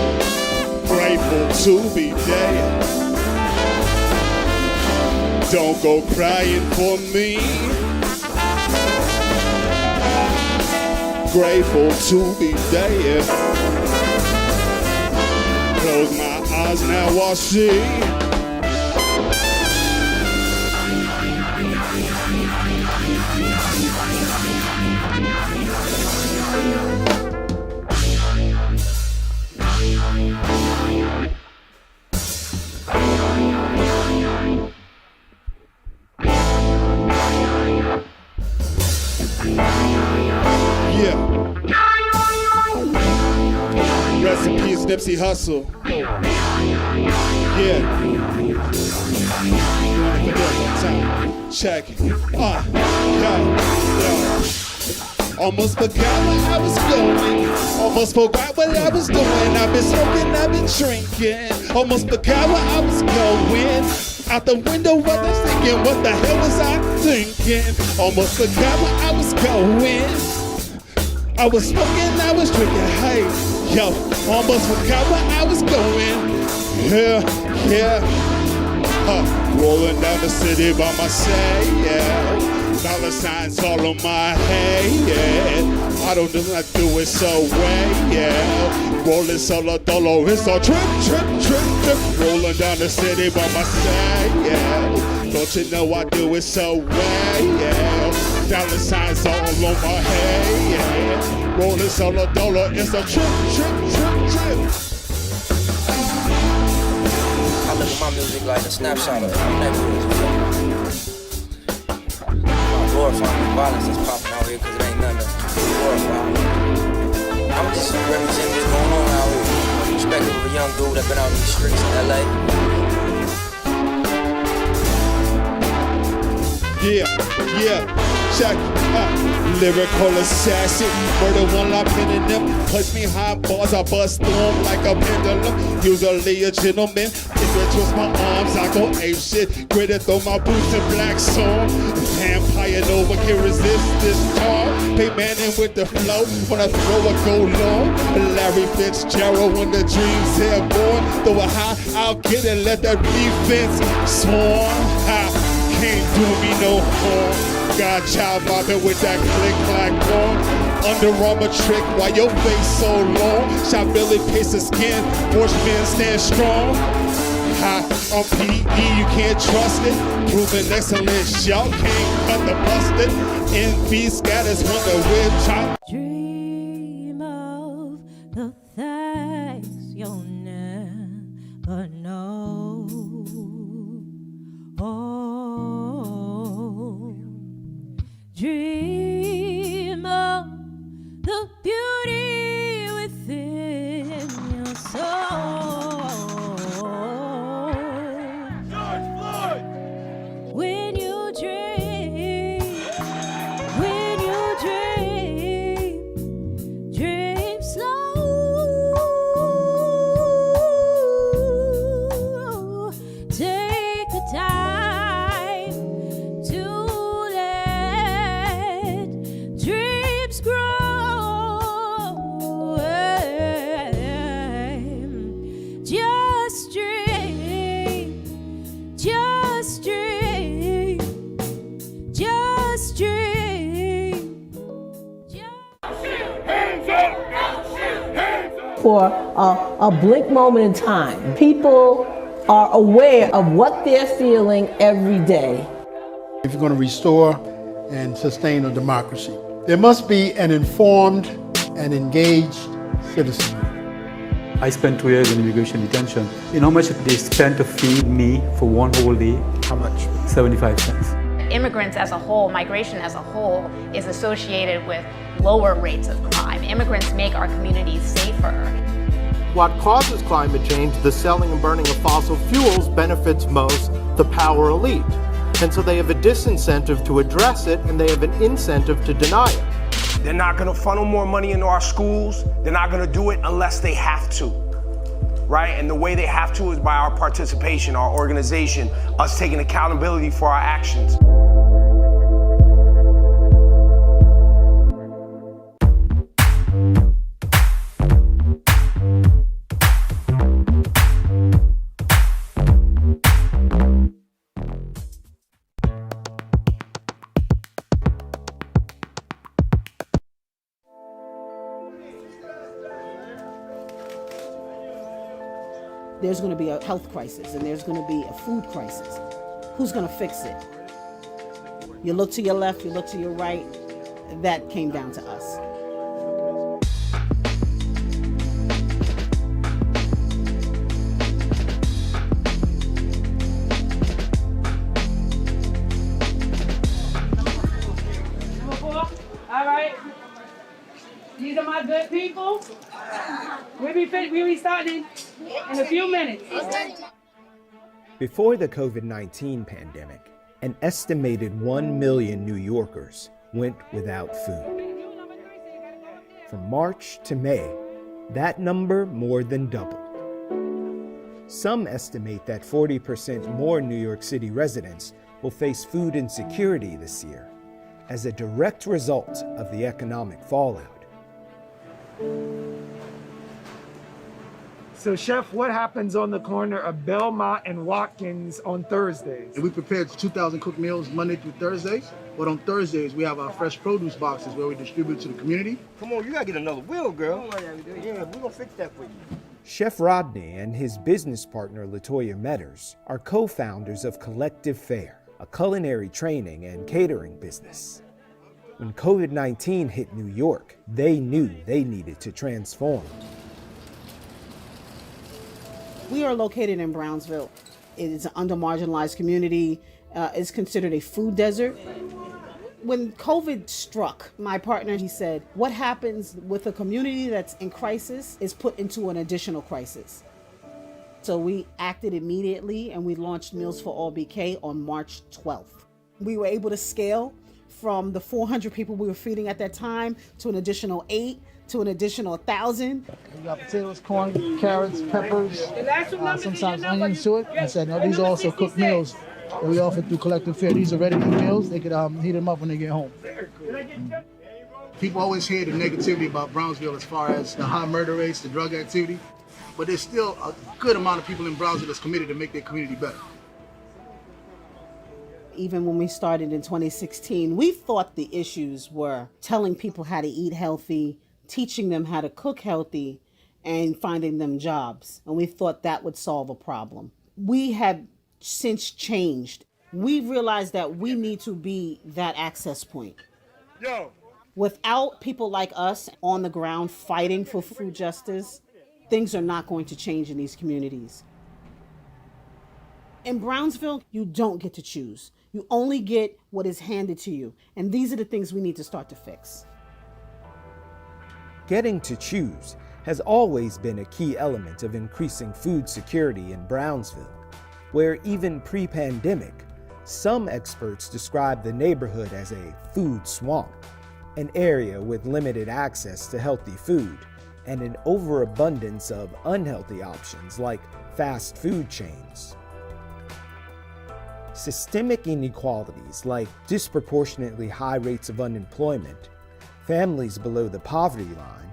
grateful to be dead. Don't go crying for me. Grateful to be dead. Close my eyes, now I see. Yeah. Rest in peace, Nipsey Hussle. Yeah. Check. Almost forgot where I was going. Almost forgot what I was doing. I've been smoking, I've been drinking. Almost forgot where I was going. Out the window, what I was thinking. What the hell was I thinking? Almost forgot where I was going. I was smoking, I was drinking. Hey, yo, almost forgot where I was going. Yeah. Rolling down the city by myself, yeah. Dollar signs all on my head. I don't know how to do it so well, yeah. Rolling solo dolo, it's all trip. Rolling down the city by my side, yeah. Don't you know I do it so well, yeah. Dollar signs all on my head, yeah. Rolling solo dollar, it's a trip. I look at my music like a snapshot of my neighborhood. Glorifying the violence that's popping out here because it ain't nothing to glorify. I'm just representing what's going on out here. Perspective of a young dude that's been out in these streets in LA. Yeah, check lyrical assassin, murder one I'm pinning them. Punch me high bars, I bust through like a pendulum. Usually a gentleman, if I twist my arms, I go ape shit. Gritted throw my boots in black song. Vampire Nova can resist this charm. Pay Manning with the flow when I throw a go long. Larry Fitzgerald when the dreams airborne. Throw it high, I'll get it, let that defense swarm. Can't do me no harm. Got child bopping with that click-clack warm. Under Armour trick, why your face so long? Shot Billy Pace the skin, Bushman stand strong. On PE, you can't trust it. Proven excellence, y'all can't cut the busted. Envy scatters, wonder where chop. Dream of the things you'll never know. Oh, dream of the beauty within your soul. George Floyd! When you dream, dream slow. Take the time to let dreams grow. Just dream, just dream, just dream. For a blink moment in time, people are aware of what they're feeling every day. If you're going to restore and sustain a democracy, there must be an informed and engaged citizen. I spent 2 years in immigration detention. You know how much they spent to feed me for one whole day? How much? 75 cents. Immigrants as a whole, migration as a whole, is associated with lower rates of crime. Immigrants make our communities safer. What causes climate change, the selling and burning of fossil fuels, benefits most the power elite. And so they have a disincentive to address it, and they have an incentive to deny it. They're not gonna funnel more money into our schools. They're not gonna do it unless they have to, right? And the way they have to is by our participation, our organization, us taking accountability for our actions. There's going to be a health crisis and there's going to be a food crisis. Who's going to fix it? You look to your left, you look to your right. That came down to us. All right. These are my good people. We'll be starting in a few minutes. Before the COVID-19 pandemic, an estimated 1 million New Yorkers went without food. From March to May, that number more than doubled. Some estimate that 40% more New York City residents will face food insecurity this year as a direct result of the economic fallout. So, Chef, what happens on the corner of Belmont and Watkins on Thursdays? And we prepared 2,000 cooked meals Monday through Thursday. But on Thursdays, we have our fresh produce boxes where we distribute to the community. Come on, you gotta get another wheel, girl. Yeah, we're gonna fix that for you. Chef Rodney and his business partner LaToya Metters are co-founders of Collective Fare, a culinary training and catering business. When COVID-19 hit New York, they knew they needed to transform. We are located in Brownsville. It is an under-marginalized community. It's considered a food desert. When COVID struck, my partner, he said, what happens with a community that's in crisis is put into an additional crisis. So we acted immediately and we launched Meals for All BK on March 12th. We were able to scale from the 400 people we were feeding at that time to an additional 8, to an additional 1,000. We got potatoes, corn, carrots, peppers, sometimes onions to it. I said, no, these are also cooked meals that we offer through Collective Fare. These are ready-to-eat meals. They could heat them up when they get home. People always hear the negativity about Brownsville as far as the high murder rates, the drug activity, but there's still a good amount of people in Brownsville that's committed to make their community better. Even when we started in 2016, we thought the issues were telling people how to eat healthy, teaching them how to cook healthy, and finding them jobs. And we thought that would solve a problem. We have since changed. We realized that we need to be that access point. Without people like us on the ground fighting for food justice, things are not going to change in these communities. In Brownsville, you don't get to choose. You only get what is handed to you. And these are the things we need to start to fix. Getting to choose has always been a key element of increasing food security in Brownsville, where even pre-pandemic, some experts describe the neighborhood as a food swamp, an area with limited access to healthy food and an overabundance of unhealthy options like fast food chains. Systemic inequalities like disproportionately high rates of unemployment, families below the poverty line,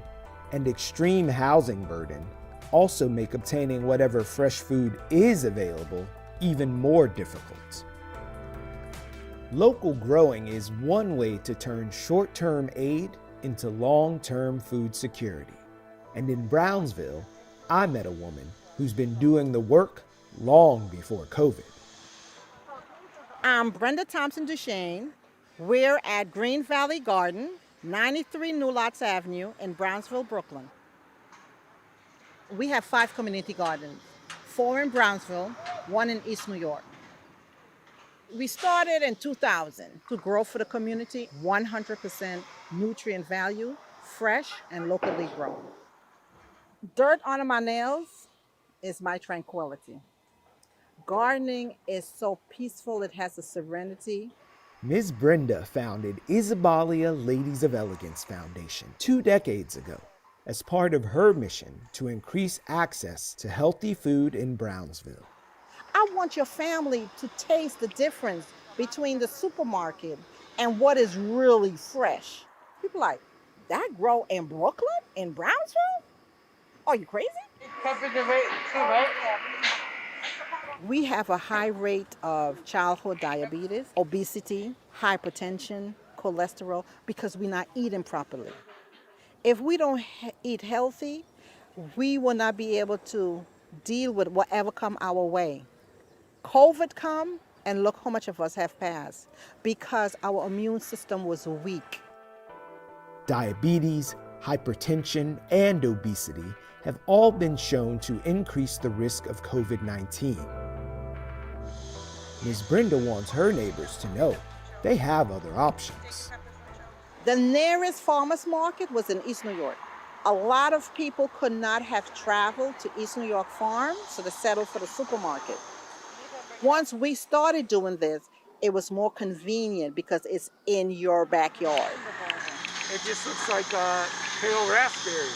and extreme housing burden also make obtaining whatever fresh food is available even more difficult. Local growing is one way to turn short-term aid into long-term food security. And in Brownsville, I met a woman who's been doing the work long before COVID. I'm Brenda Thompson Duchesne. We're at Green Valley Garden, 93 New Lots Avenue in Brownsville, Brooklyn. We have 5 community gardens, 4 in Brownsville, 1 in East New York. We started in 2000 to grow for the community, 100% nutrient value, fresh and locally grown. Dirt under my nails is my tranquility. Gardening is so peaceful, it has a serenity. Ms. Brenda founded Isabalia Ladies of Elegance Foundation 2 decades ago as part of her mission to increase access to healthy food in Brownsville. I want your family to taste the difference between the supermarket and what is really fresh. People are like, that grow in Brooklyn, in Brownsville? Are you crazy? Peppers and rate too, right? We have a high rate of childhood diabetes, obesity, hypertension, cholesterol, because we're not eating properly. If we don't eat healthy, we will not be able to deal with whatever come our way. COVID come, and look how much of us have passed because our immune system was weak. Diabetes, hypertension, and obesity have all been shown to increase the risk of COVID-19. Ms. Brenda wants her neighbors to know they have other options. The nearest farmers market was in East New York. A lot of people could not have traveled to East New York Farm, so they settled for the supermarket. Once we started doing this, it was more convenient because it's in your backyard. It just looks like pale raspberry.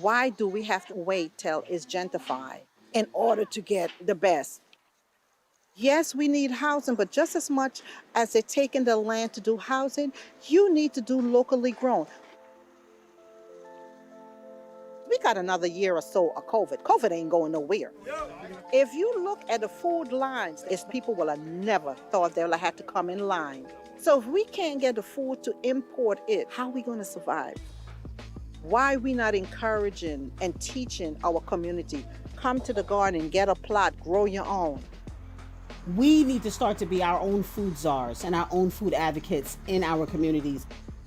Why do we have to wait till it's gentrified in order to get the best? Yes, we need housing, but just as much as they're taking the land to do housing, you need to do locally grown. We got another year or so of COVID. COVID ain't going nowhere. If you look at the food lines, it's people will have never thought they'll have to come in line. So if we can't get the food to import it, how are we going to survive? Why are we not encouraging and teaching our community? Come to the garden, get a plot, grow your own. We need to start to be our own food czars and our own food advocates in our communities.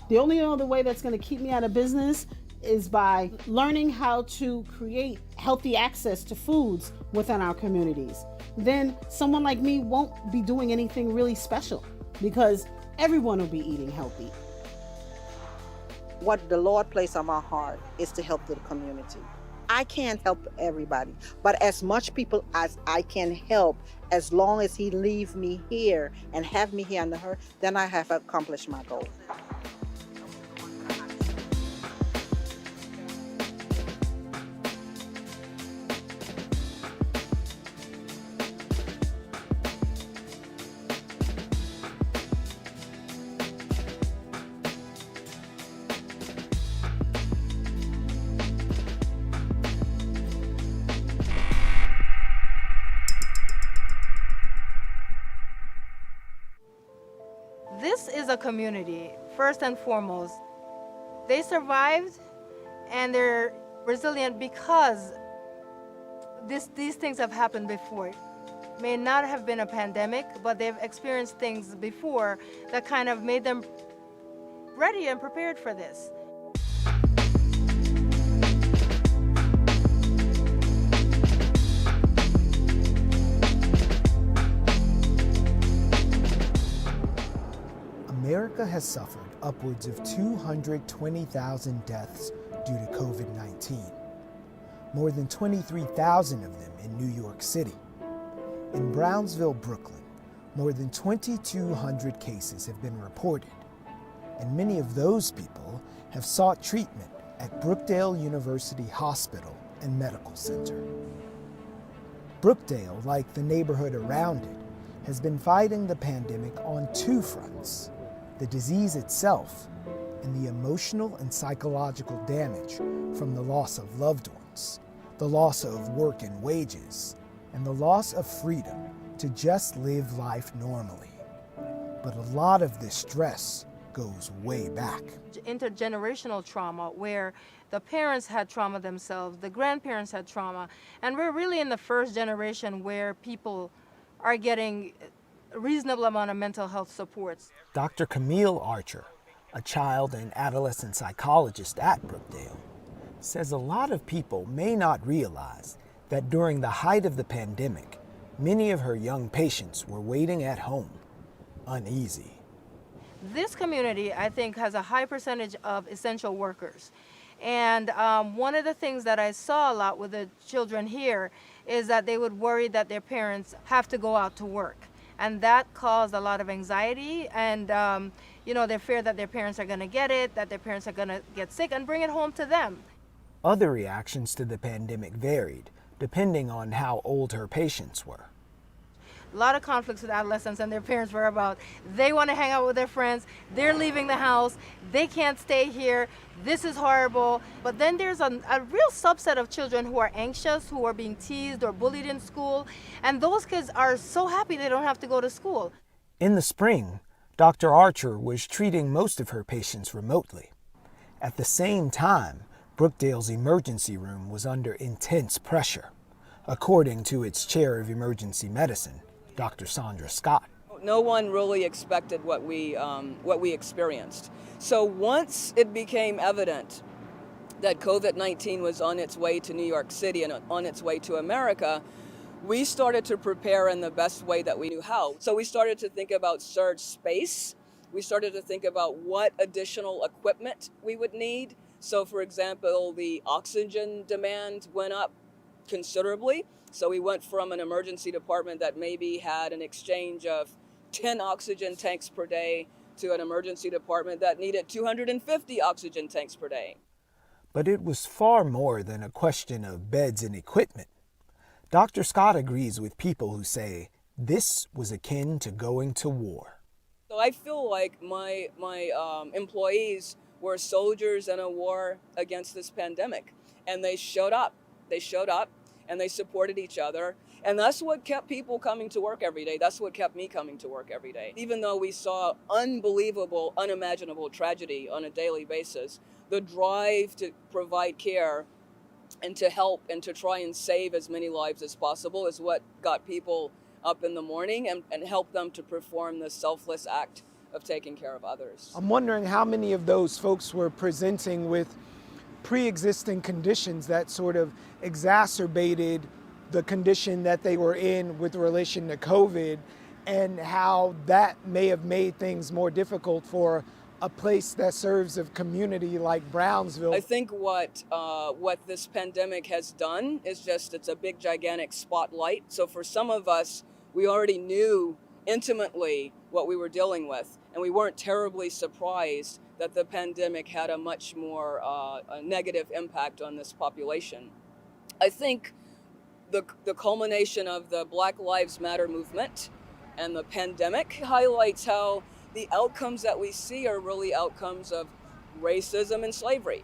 The only other way that's going to keep me out of business is by learning how to create healthy access to foods within our communities. Then someone like me won't be doing anything really special because everyone will be eating healthy. What the Lord placed on my heart is to help the community. I can't help everybody, but as much people as I can help, as long as He leave me here and have me here on the earth, then I have accomplished my goal. This is a community, first and foremost. They survived and they're resilient because these things have happened before. It may not have been a pandemic, but they've experienced things before that kind of made them ready and prepared for this. America has suffered upwards of 220,000 deaths due to COVID-19, more than 23,000 of them in New York City. In Brownsville, Brooklyn, more than 2,200 cases have been reported, and many of those people have sought treatment at Brookdale University Hospital and Medical Center. Brookdale, like the neighborhood around it, has been fighting the pandemic on two fronts: the disease itself and the emotional and psychological damage from the loss of loved ones, the loss of work and wages, and the loss of freedom to just live life normally. But a lot of this stress goes way back. Intergenerational trauma, where the parents had trauma themselves, the grandparents had trauma, and we're really in the first generation where people are getting a reasonable amount of mental health supports. Dr. Camille Archer, a child and adolescent psychologist at Brookdale, says a lot of people may not realize that during the height of the pandemic, many of her young patients were waiting at home, uneasy. This community, I think, has a high percentage of essential workers. And one of the things that I saw a lot with the children here is that they would worry that their parents have to go out to work. And that caused a lot of anxiety and, their fear that their parents are going to get it, that their parents are going to get sick and bring it home to them. Other reactions to the pandemic varied, depending on how old her patients were. A lot of conflicts with adolescents and their parents were about, they want to hang out with their friends, they're leaving the house, they can't stay here, this is horrible. But then there's a real subset of children who are anxious, who are being teased or bullied in school, and those kids are so happy they don't have to go to school. In the spring, Dr. Archer was treating most of her patients remotely. At the same time, Brookdale's emergency room was under intense pressure, according to its chair of emergency medicine, Dr. Sandra Scott. No one really expected what we experienced. So once it became evident that COVID-19 was on its way to New York City and on its way to America, we started to prepare in the best way that we knew how. So we started to think about surge space. We started to think about what additional equipment we would need. So for example, the oxygen demand went up considerably. So we went from an emergency department that maybe had an exchange of 10 oxygen tanks per day to an emergency department that needed 250 oxygen tanks per day. But it was far more than a question of beds and equipment. Dr. Scott agrees with people who say this was akin to going to war. So I feel like my employees were soldiers in a war against this pandemic, and they showed up. They showed up and they supported each other. And that's what kept people coming to work every day. That's what kept me coming to work every day. Even though we saw unbelievable, unimaginable tragedy on a daily basis, the drive to provide care and to help and to try and save as many lives as possible is what got people up in the morning and helped them to perform the selfless act of taking care of others. I'm wondering how many of those folks were presenting with pre-existing conditions that sort of exacerbated the condition that they were in with relation to COVID, and how that may have made things more difficult for a place that serves a community like Brownsville. I think what this pandemic has done is it's a big, gigantic spotlight. So for some of us, we already knew intimately what we were dealing with, and we weren't terribly surprised that the pandemic had a much more a negative impact on this population. I think the culmination of the Black Lives Matter movement and the pandemic highlights how the outcomes that we see are really outcomes of racism and slavery.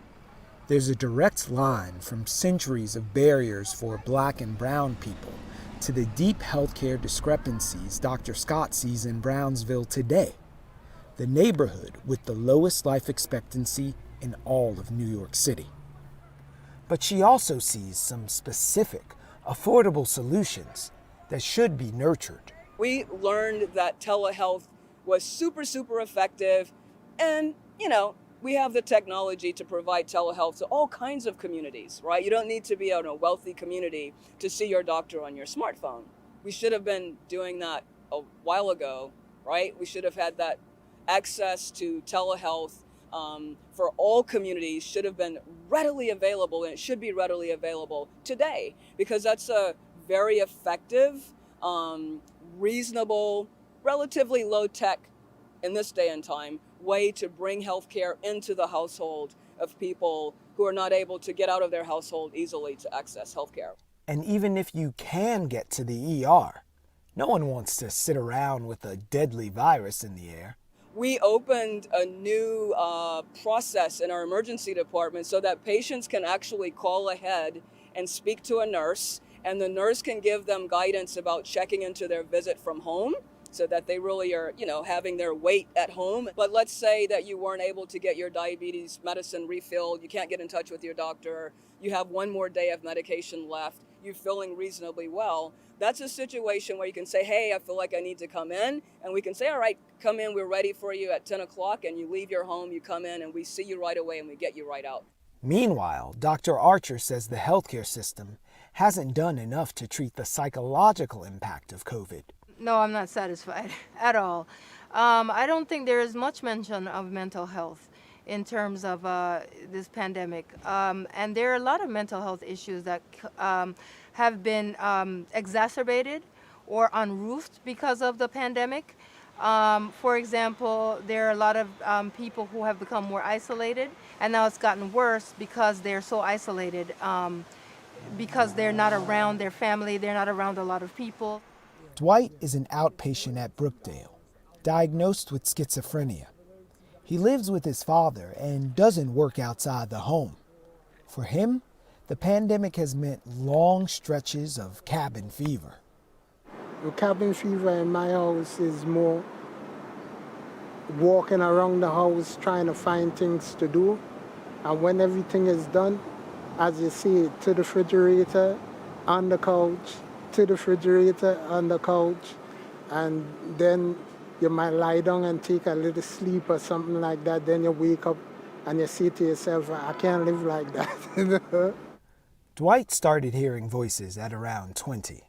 There's a direct line from centuries of barriers for Black and brown people to the deep healthcare discrepancies Dr. Scott sees in Brownsville today, the neighborhood with the lowest life expectancy in all of New York City. But she also sees some specific, affordable solutions that should be nurtured. We learned that telehealth was super, super effective, and we have the technology to provide telehealth to all kinds of communities, right? You don't need to be in a wealthy community to see your doctor on your smartphone. We should have been doing that a while ago, right? We should have had that access to telehealth for all communities should have been readily available, and it should be readily available today, because that's a very effective, reasonable, relatively low tech in this day and time way to bring healthcare into the household of people who are not able to get out of their household easily to access healthcare. And even if you can get to the ER, no one wants to sit around with a deadly virus in the air. We opened a new process in our emergency department so that patients can actually call ahead and speak to a nurse, and the nurse can give them guidance about checking into their visit from home so that they really are, having their weight at home. But let's say that you weren't able to get your diabetes medicine refilled, you can't get in touch with your doctor, you have one more day of medication left, you're feeling reasonably well. That's a situation where you can say, hey, I feel like I need to come in. And we can say, all right, come in, we're ready for you at 10 o'clock. And you leave your home, you come in, and we see you right away and we get you right out. Meanwhile, Dr. Archer says the healthcare system hasn't done enough to treat the psychological impact of COVID. No, I'm not satisfied at all. I don't think there is much mention of mental health in terms of this pandemic. And there are a lot of mental health issues that have been exacerbated or unroofed because of the pandemic. For example, there are a lot of people who have become more isolated, and now it's gotten worse because they're so isolated, because they're not around their family, they're not around a lot of people. Dwight is an outpatient at Brookdale, diagnosed with schizophrenia. He lives with his father and doesn't work outside the home. For him, the pandemic has meant long stretches of cabin fever. The cabin fever in my house is more walking around the house trying to find things to do. And when everything is done, as you see, to the refrigerator, on the couch, to the refrigerator, on the couch, and then you might lie down and take a little sleep or something like that. Then you wake up and you say to yourself, I can't live like that. Dwight started hearing voices at around 20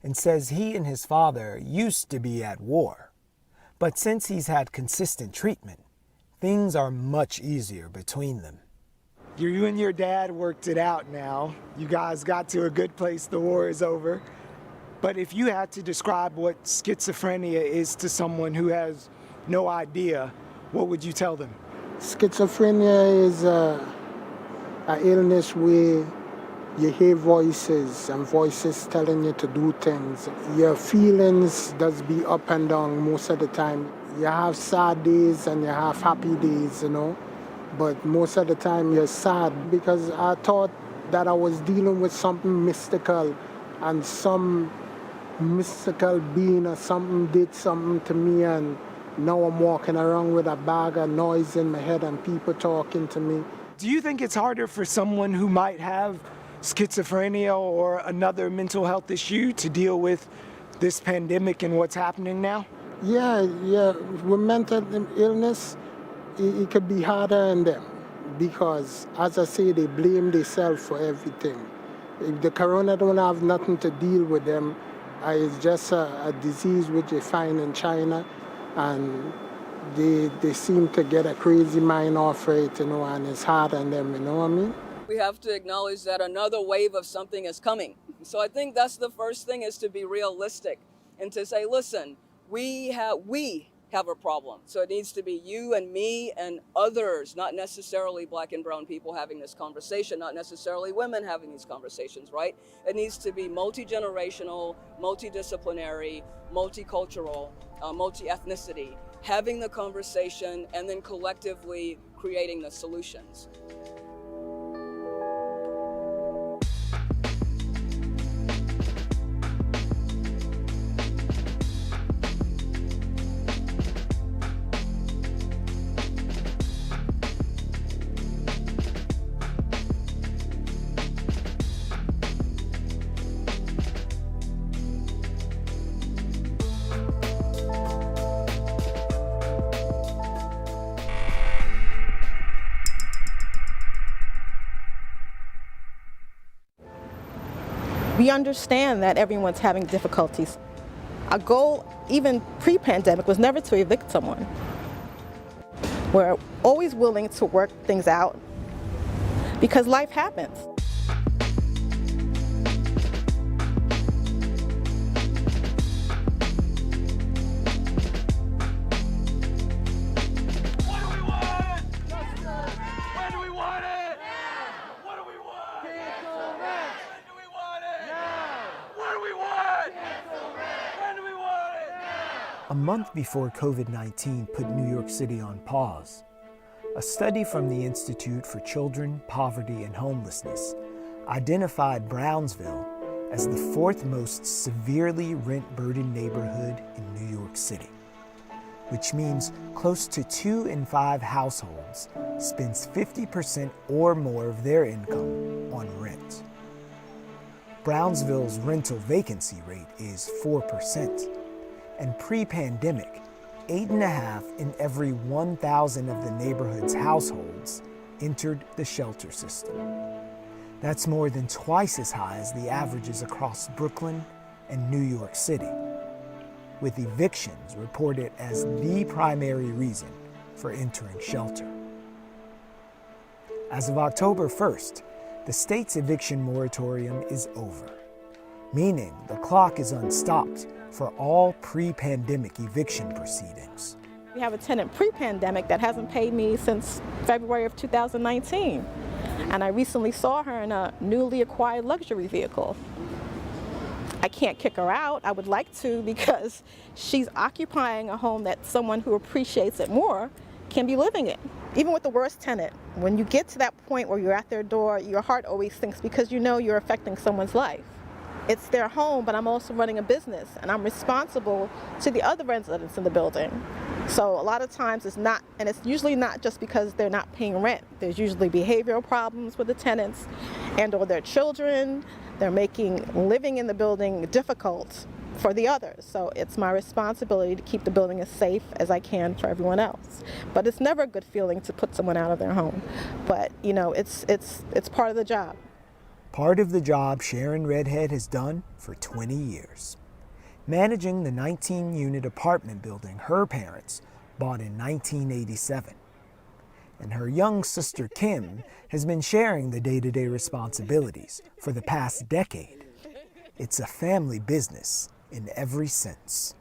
and says he and his father used to be at war. But since he's had consistent treatment, things are much easier between them. You and your dad worked it out now. You guys got to a good place, the war is over. But if you had to describe what schizophrenia is to someone who has no idea, what would you tell them? Schizophrenia is an illness where you hear voices and voices telling you to do things. Your feelings does be up and down most of the time. You have sad days and you have happy days, But most of the time you're sad because I thought that I was dealing with something mystical and some mystical being or something did something to me, and now I'm walking around with a bag of noise in my head and people talking to me. Do you think it's harder for someone who might have schizophrenia or another mental health issue to deal with this pandemic and what's happening now? Yeah. With mental illness, it could be harder on them because, as I say, they blame themselves for everything. If the corona don't have nothing to deal with them, it's just a disease which they find in China, and they seem to get a crazy mind off it, and it's hard on them, you know what I mean? We have to acknowledge that another wave of something is coming. So I think that's the first thing, is to be realistic and to say, listen, we have a problem. So it needs to be you and me and others, not necessarily Black and brown people having this conversation, not necessarily women having these conversations, right? It needs to be multi-generational, multidisciplinary, multicultural, multi-ethnicity, having the conversation and then collectively creating the solutions. We understand that everyone's having difficulties. Our goal, even pre-pandemic, was never to evict someone. We're always willing to work things out because life happens. A month before COVID-19 put New York City on pause, a study from the Institute for Children, Poverty, and Homelessness identified Brownsville as the fourth most severely rent-burdened neighborhood in New York City, which means close to 2 in 5 households spends 50% or more of their income on rent. Brownsville's rental vacancy rate is 4%. And pre-pandemic, 8.5 in every 1,000 of the neighborhood's households entered the shelter system. That's more than twice as high as the averages across Brooklyn and New York City, with evictions reported as the primary reason for entering shelter. As of October 1st, the state's eviction moratorium is over, meaning the clock is unstopped for all pre-pandemic eviction proceedings. We have a tenant pre-pandemic that hasn't paid me since February of 2019. And I recently saw her in a newly acquired luxury vehicle. I can't kick her out. I would like to, because she's occupying a home that someone who appreciates it more can be living in. Even with the worst tenant, when you get to that point where you're at their door, your heart always sinks because you know you're affecting someone's life. It's their home, but I'm also running a business, and I'm responsible to the other residents in the building. So a lot of times it's not, and it's usually not just because they're not paying rent. There's usually behavioral problems with the tenants and or their children. They're making living in the building difficult for the others. So it's my responsibility to keep the building as safe as I can for everyone else. But it's never a good feeling to put someone out of their home. But you know, it's part of the job. Part of the job Sharon Redhead has done for 20 years, managing the 19-unit apartment building her parents bought in 1987. And her young sister Kim has been sharing the day-to-day responsibilities for the past decade. It's a family business in every sense.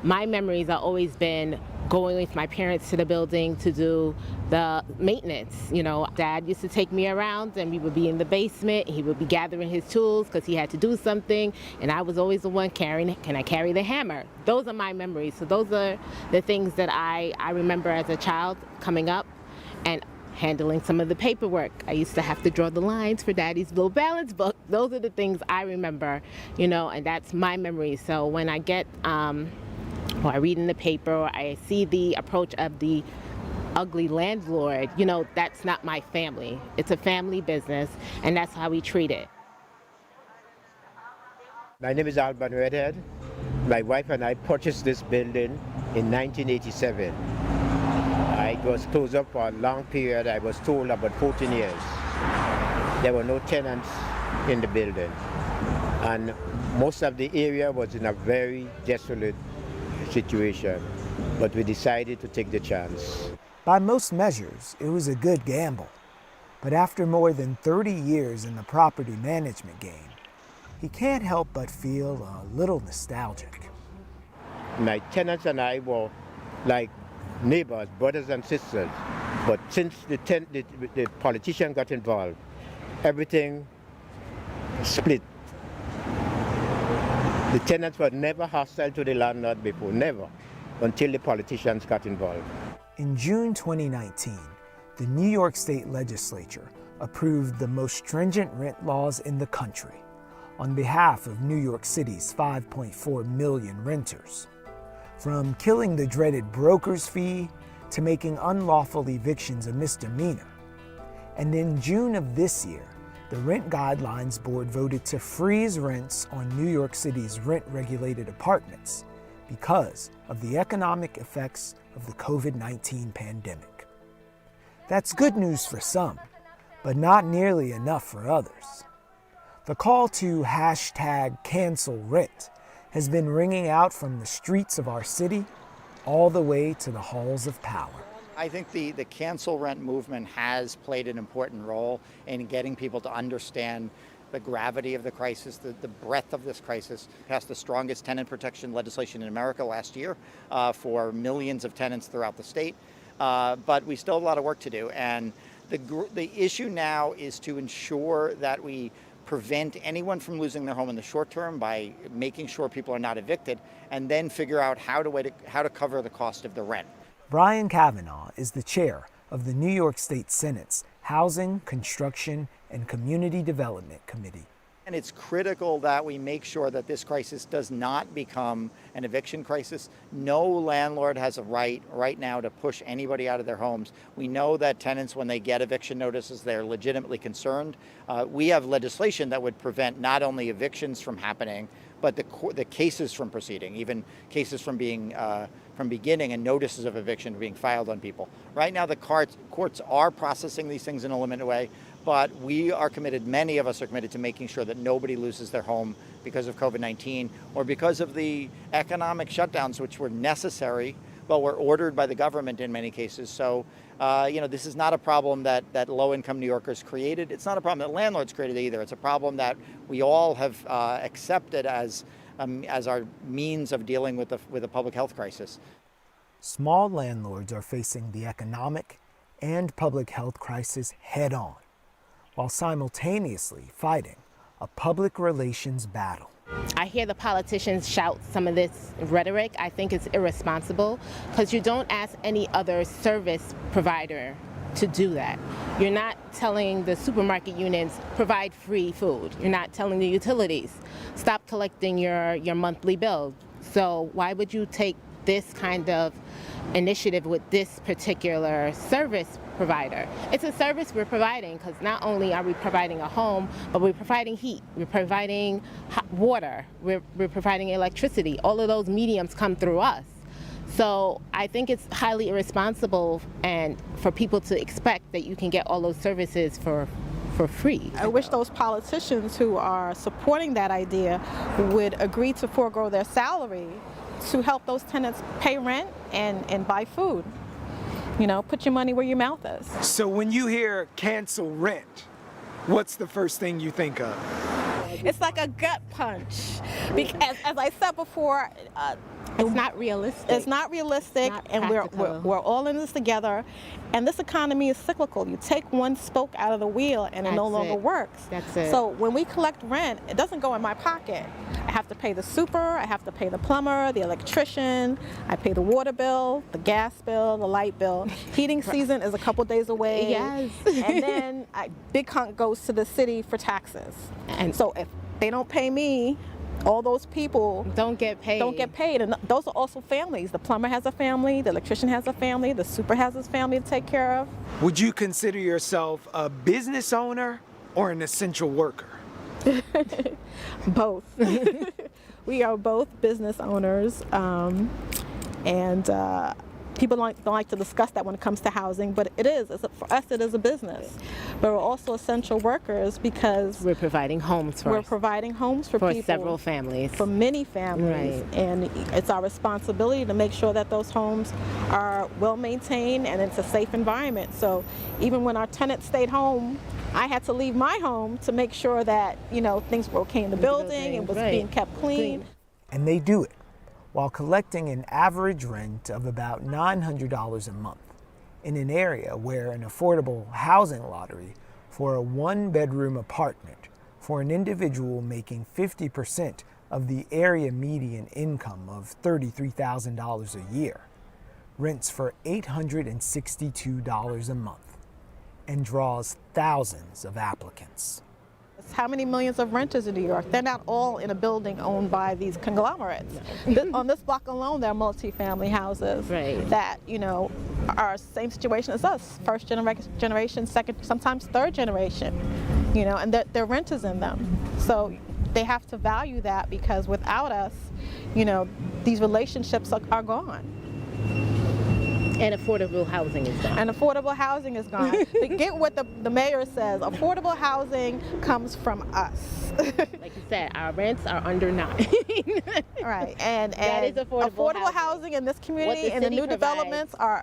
My memories have always been going with my parents to the building to do the maintenance. You know, Dad used to take me around and we would be in the basement. He would be gathering his tools because he had to do something. And I was always the one carrying, can I carry the hammer? Those are my memories. So those are the things that I remember as a child coming up. And handling some of the paperwork. I used to have to draw the lines for Daddy's little balance book. Those are the things I remember, you know, and that's my memory. So when I get, or I read in the paper, or I see the approach of the ugly landlord, you know, that's not my family. It's a family business, and that's how we treat it. My name is Alban Redhead. My wife and I purchased this building in 1987. It was closed up for a long period. I was told about 14 years. There were no tenants in the building. And most of the area was in a very desolate situation. But we decided to take the chance. By most measures, it was a good gamble. But after more than 30 years in the property management game, he can't help but feel a little nostalgic. My tenants and I were like neighbors, brothers and sisters. But since the politician got involved, everything split. The tenants were never hostile to the landlord before, never, until the politicians got involved. In June 2019, the New York State Legislature approved the most stringent rent laws in the country on behalf of New York City's 5.4 million renters. From killing the dreaded broker's fee to making unlawful evictions a misdemeanor. And in June of this year, the Rent Guidelines Board voted to freeze rents on New York City's rent-regulated apartments because of the economic effects of the COVID-19 pandemic. That's good news for some, but not nearly enough for others. The call to #CancelRent has been ringing out from the streets of our city all the way to the halls of power. I think the cancel rent movement has played an important role in getting people to understand the gravity of the crisis, the breadth of this crisis. Passed the strongest tenant protection legislation in America last year for millions of tenants throughout the state. But we still have a lot of work to do. And the issue now is to ensure that we prevent anyone from losing their home in the short term by making sure people are not evicted, and then figure out how to cover the cost of the rent. Brian Kavanaugh is the chair of the New York State Senate's Housing, Construction, and Community Development Committee. And it's critical that we make sure that this crisis does not become an eviction crisis. No landlord has a right now to push anybody out of their homes. We know that tenants, when they get eviction notices, they're legitimately concerned. We have legislation that would prevent not only evictions from happening, but the cases from proceeding, even cases from beginning and notices of eviction being filed on people. Right now, the courts are processing these things in a limited way. But we are committed, many of us are committed to making sure that nobody loses their home because of COVID-19 or because of the economic shutdowns, which were necessary, but were ordered by the government in many cases. So, this is not a problem that low-income New Yorkers created. It's not a problem that landlords created either. It's a problem that we all have accepted as our means of dealing with the public health crisis. Small landlords are facing the economic and public health crisis head-on, while simultaneously fighting a public relations battle. I hear the politicians shout some of this rhetoric. I think it's irresponsible because you don't ask any other service provider to do that. You're not telling the supermarket units, provide free food. You're not telling the utilities, stop collecting your monthly bill. So why would you take this kind of initiative with this particular service provider? It's a service we're providing because not only are we providing a home, but we're providing heat, we're providing hot water, we're providing electricity. All of those mediums come through us. So I think it's highly irresponsible and for people to expect that you can get all those services for free. I wish those politicians who are supporting that idea would agree to forego their salary to help those tenants pay rent and buy food. Put your money where your mouth is. So when you hear cancel rent, what's the first thing you think of? It's like a gut punch. Because, as I said before, It's not realistic. It's not realistic, Not and practical. we're all in this together. And this economy is cyclical. You take one spoke out of the wheel, and it no That's longer it. works. That's it. So when we collect rent, it doesn't go in my pocket. I have to pay the super, I have to pay the plumber, the electrician, I pay the water bill, the gas bill, the light bill. Heating season is a couple days away. Yes. And then big hunk goes to the city for taxes. And so if they don't pay me, all those people don't get paid. And those are also families. The plumber has a family, the electrician has a family, the super has his family to take care of. Would you consider yourself a business owner or an essential worker? Both. We are both business owners, and people don't like to discuss that when it comes to housing, but it is. For us, it is a business. But we're also essential workers because we're providing homes for people. Several families. For many families. Right. And it's our responsibility to make sure that those homes are well maintained and it's a safe environment. So even when our tenants stayed home, I had to leave my home to make sure that, things were okay in the building, it was being kept clean. And they do it while collecting an average rent of about $900 a month in an area where an affordable housing lottery for a one-bedroom apartment for an individual making 50% of the area median income of $33,000 a year rents for $862 a month and draws thousands of applicants. How many millions of renters in New York? They're not all in a building owned by these conglomerates. On this block alone, there are multi-family houses that, are same situation as us. First generation, second, sometimes third generation, and they're renters in them. So they have to value that because without us, these relationships are gone. And affordable housing is gone. And affordable housing is gone. Forget what the mayor says. Affordable housing comes from us. Like you said, our rents are under 9. Right. And that is affordable housing in this community and the new developments are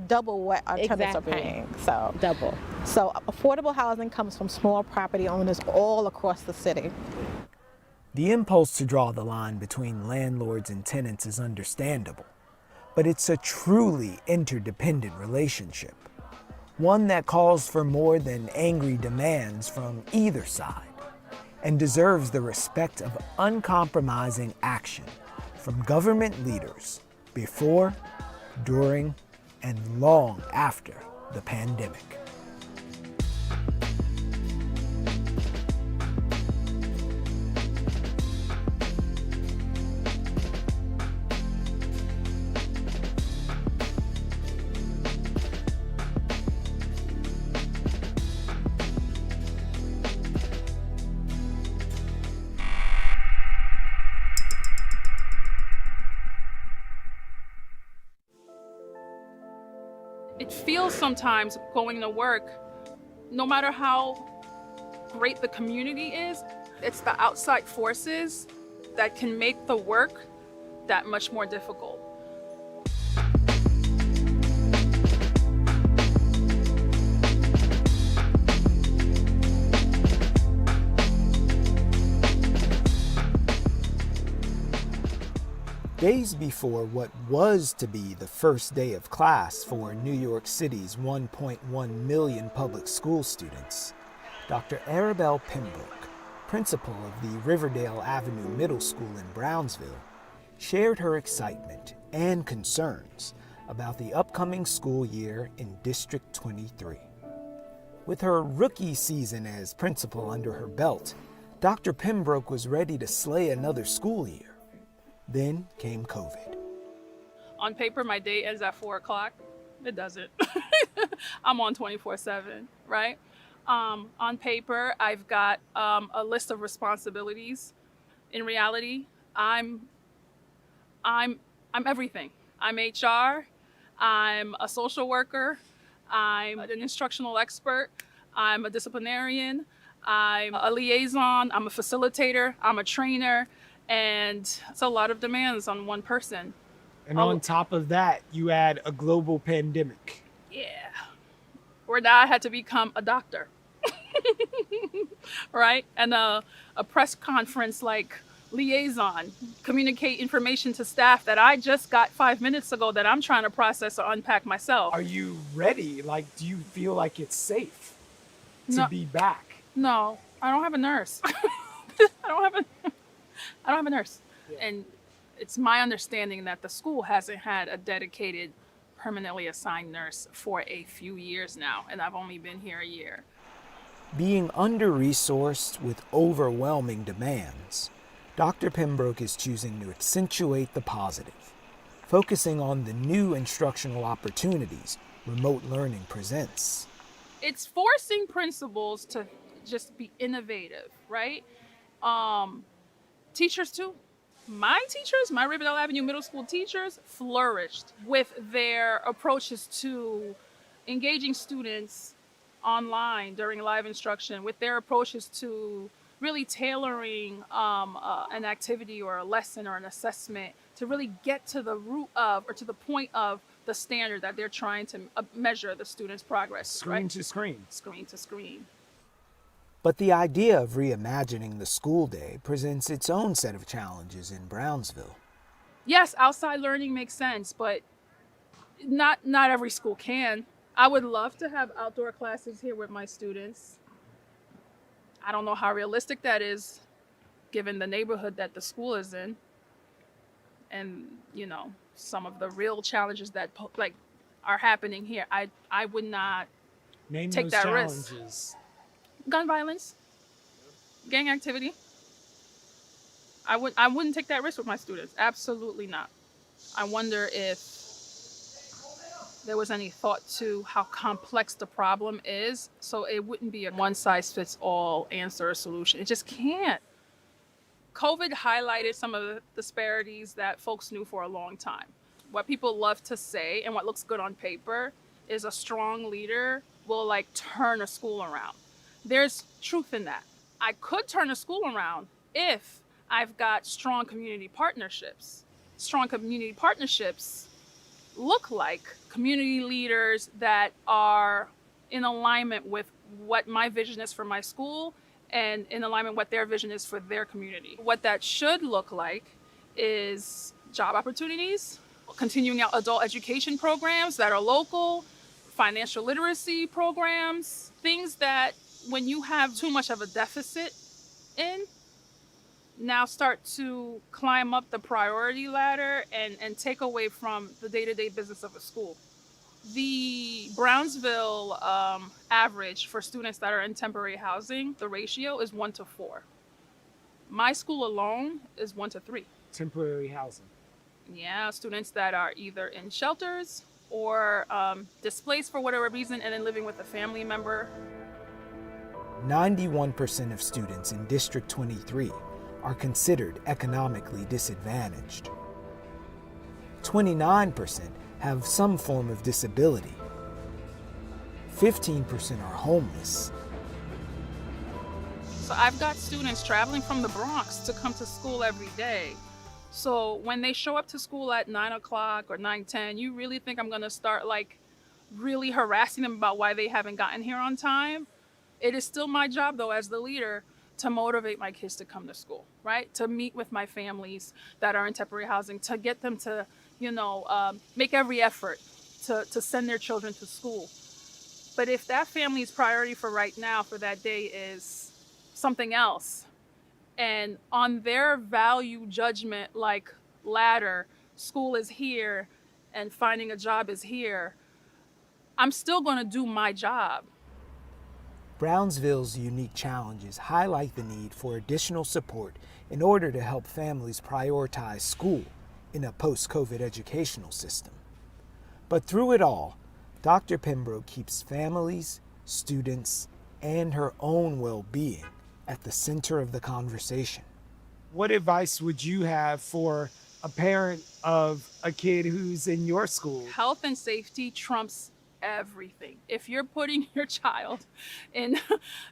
double what our tenants are paying. So double. So affordable housing comes from small property owners all across the city. The impulse to draw the line between landlords and tenants is understandable. But it's a truly interdependent relationship, one that calls for more than angry demands from either side, and deserves the respect of uncompromising action from government leaders before, during, and long after the pandemic. It feels sometimes going to work, no matter how great the community is, it's the outside forces that can make the work that much more difficult. Days before what was to be the first day of class for New York City's 1.1 million public school students, Dr. Arabelle Pembroke, principal of the Riverdale Avenue Middle School in Brownsville, shared her excitement and concerns about the upcoming school year in District 23. With her rookie season as principal under her belt, Dr. Pembroke was ready to slay another school year. Then came COVID. On paper, my day ends at 4 o'clock. It doesn't. I'm on 24/7, right? On paper, I've got a list of responsibilities. In reality, I'm everything. I'm HR. I'm a social worker. I'm an instructional expert. I'm a disciplinarian. I'm a liaison. I'm a facilitator. I'm a trainer. And it's a lot of demands on one person. And on top of that, you add a global pandemic. Yeah. Where now I had to become a doctor. Right? And a press conference like liaison, communicate information to staff that I just got 5 minutes ago that I'm trying to process or unpack myself. Are you ready? Like, do you feel like it's safe to be back? No, I don't have a nurse. I don't have a nurse. Yeah. And it's my understanding that the school hasn't had a dedicated, permanently assigned nurse for a few years now, and I've only been here a year. Being under-resourced with overwhelming demands, Dr. Pembroke is choosing to accentuate the positive, focusing on the new instructional opportunities remote learning presents. It's forcing principals to just be innovative, right? Teachers too. My teachers, my Riverdale Avenue Middle School teachers, flourished with their approaches to engaging students online during live instruction, with their approaches to really tailoring an activity or a lesson or an assessment to really get to the root of, or to the point of, the standard that they're trying to measure the student's progress. Screen to screen. Screen to screen. But the idea of reimagining the school day presents its own set of challenges in Brownsville. Yes, outside learning makes sense, but not every school can. I would love to have outdoor classes here with my students. I don't know how realistic that is, given the neighborhood that the school is in. And, you know, some of the real challenges that are happening here. I would not take that risk. Gun violence, gang activity. I wouldn't take that risk with my students. Absolutely not. I wonder if there was any thought to how complex the problem is, so it wouldn't be a one-size-fits-all answer or solution. It just can't. COVID highlighted some of the disparities that folks knew for a long time. What people love to say and what looks good on paper is a strong leader will turn a school around. There's truth in that. I could turn a school around if I've got strong community partnerships. Strong community partnerships look like community leaders that are in alignment with what my vision is for my school and in alignment with what their vision is for their community. What that should look like is job opportunities, continuing out adult education programs that are local, financial literacy programs, things that when you have too much of a deficit now start to climb up the priority ladder and take away from the day-to-day business of a school. The Brownsville average for students that are in temporary housing, the ratio is 1 to 4. My school alone is 1 to 3. Temporary housing. Yeah, students that are either in shelters or displaced for whatever reason and then living with a family member. 91% of students in District 23 are considered economically disadvantaged. 29% have some form of disability. 15% are homeless. So I've got students traveling from the Bronx to come to school every day. So when they show up to school at 9 o'clock or 9:10, you really think I'm gonna start really harassing them about why they haven't gotten here on time? It is still my job, though, as the leader, to motivate my kids to come to school, right? To meet with my families that are in temporary housing, to get them to, make every effort to send their children to school. But if that family's priority for right now, for that day, is something else, and on their value judgment, ladder, school is here and finding a job is here, I'm still going to do my job. Brownsville's unique challenges highlight the need for additional support in order to help families prioritize school in a post-COVID educational system. But through it all, Dr. Pembroke keeps families, students, and her own well-being at the center of the conversation. What advice would you have for a parent of a kid who's in your school? Health and safety trumps everything. If you're putting your child in,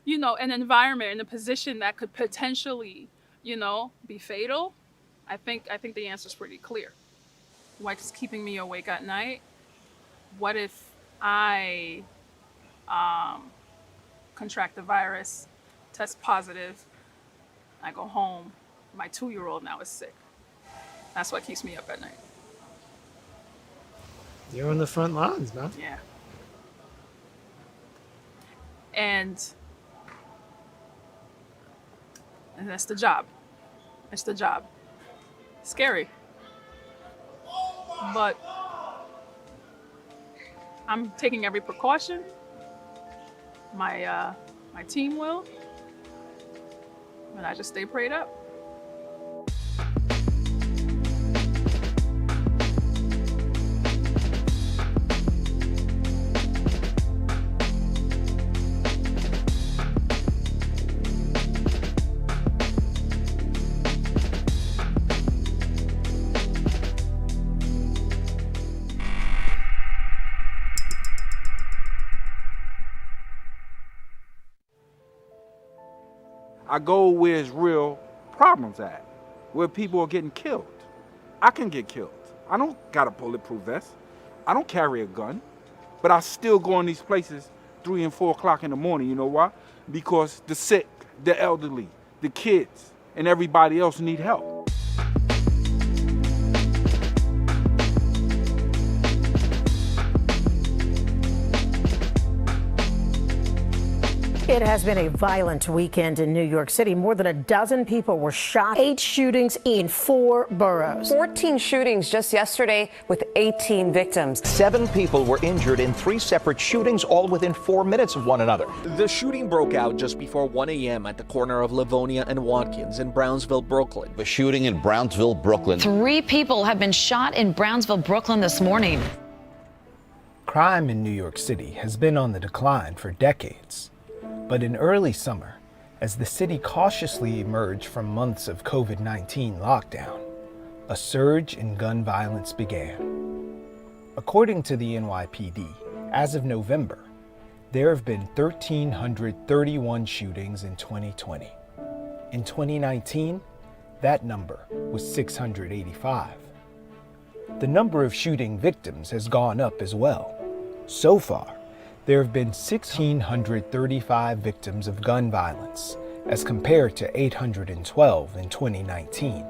an environment, in a position that could potentially, be fatal, I think the answer is pretty clear. What's keeping me awake at night? What if I contract the virus, test positive, I go home, my 2-year-old now is sick. That's what keeps me up at night. You're on the front lines, man. Yeah. And that's the job. It's the job. Scary. But I'm taking every precaution. My team will. And I just stay prayed up. I go where it's real problems at, where people are getting killed. I can get killed. I don't got a bulletproof vest. I don't carry a gun, but I still go in these places 3 and 4 o'clock in the morning. You know why? Because the sick, the elderly, the kids, and everybody else need help. It has been a violent weekend in New York City. More than a dozen people were shot. 8 shootings in 4 boroughs. 14 shootings just yesterday with 18 victims. 7 people were injured in 3 separate shootings, all within 4 minutes of one another. The shooting broke out just before 1 a.m. at the corner of Livonia and Watkins in Brownsville, Brooklyn. A shooting in Brownsville, Brooklyn. 3 people have been shot in Brownsville, Brooklyn this morning. Crime in New York City has been on the decline for decades. But in early summer, as the city cautiously emerged from months of COVID-19 lockdown, a surge in gun violence began. According to the NYPD, as of November, there have been 1,331 shootings in 2020. In 2019, that number was 685. The number of shooting victims has gone up as well. So far, there have been 1,635 victims of gun violence, as compared to 812 in 2019.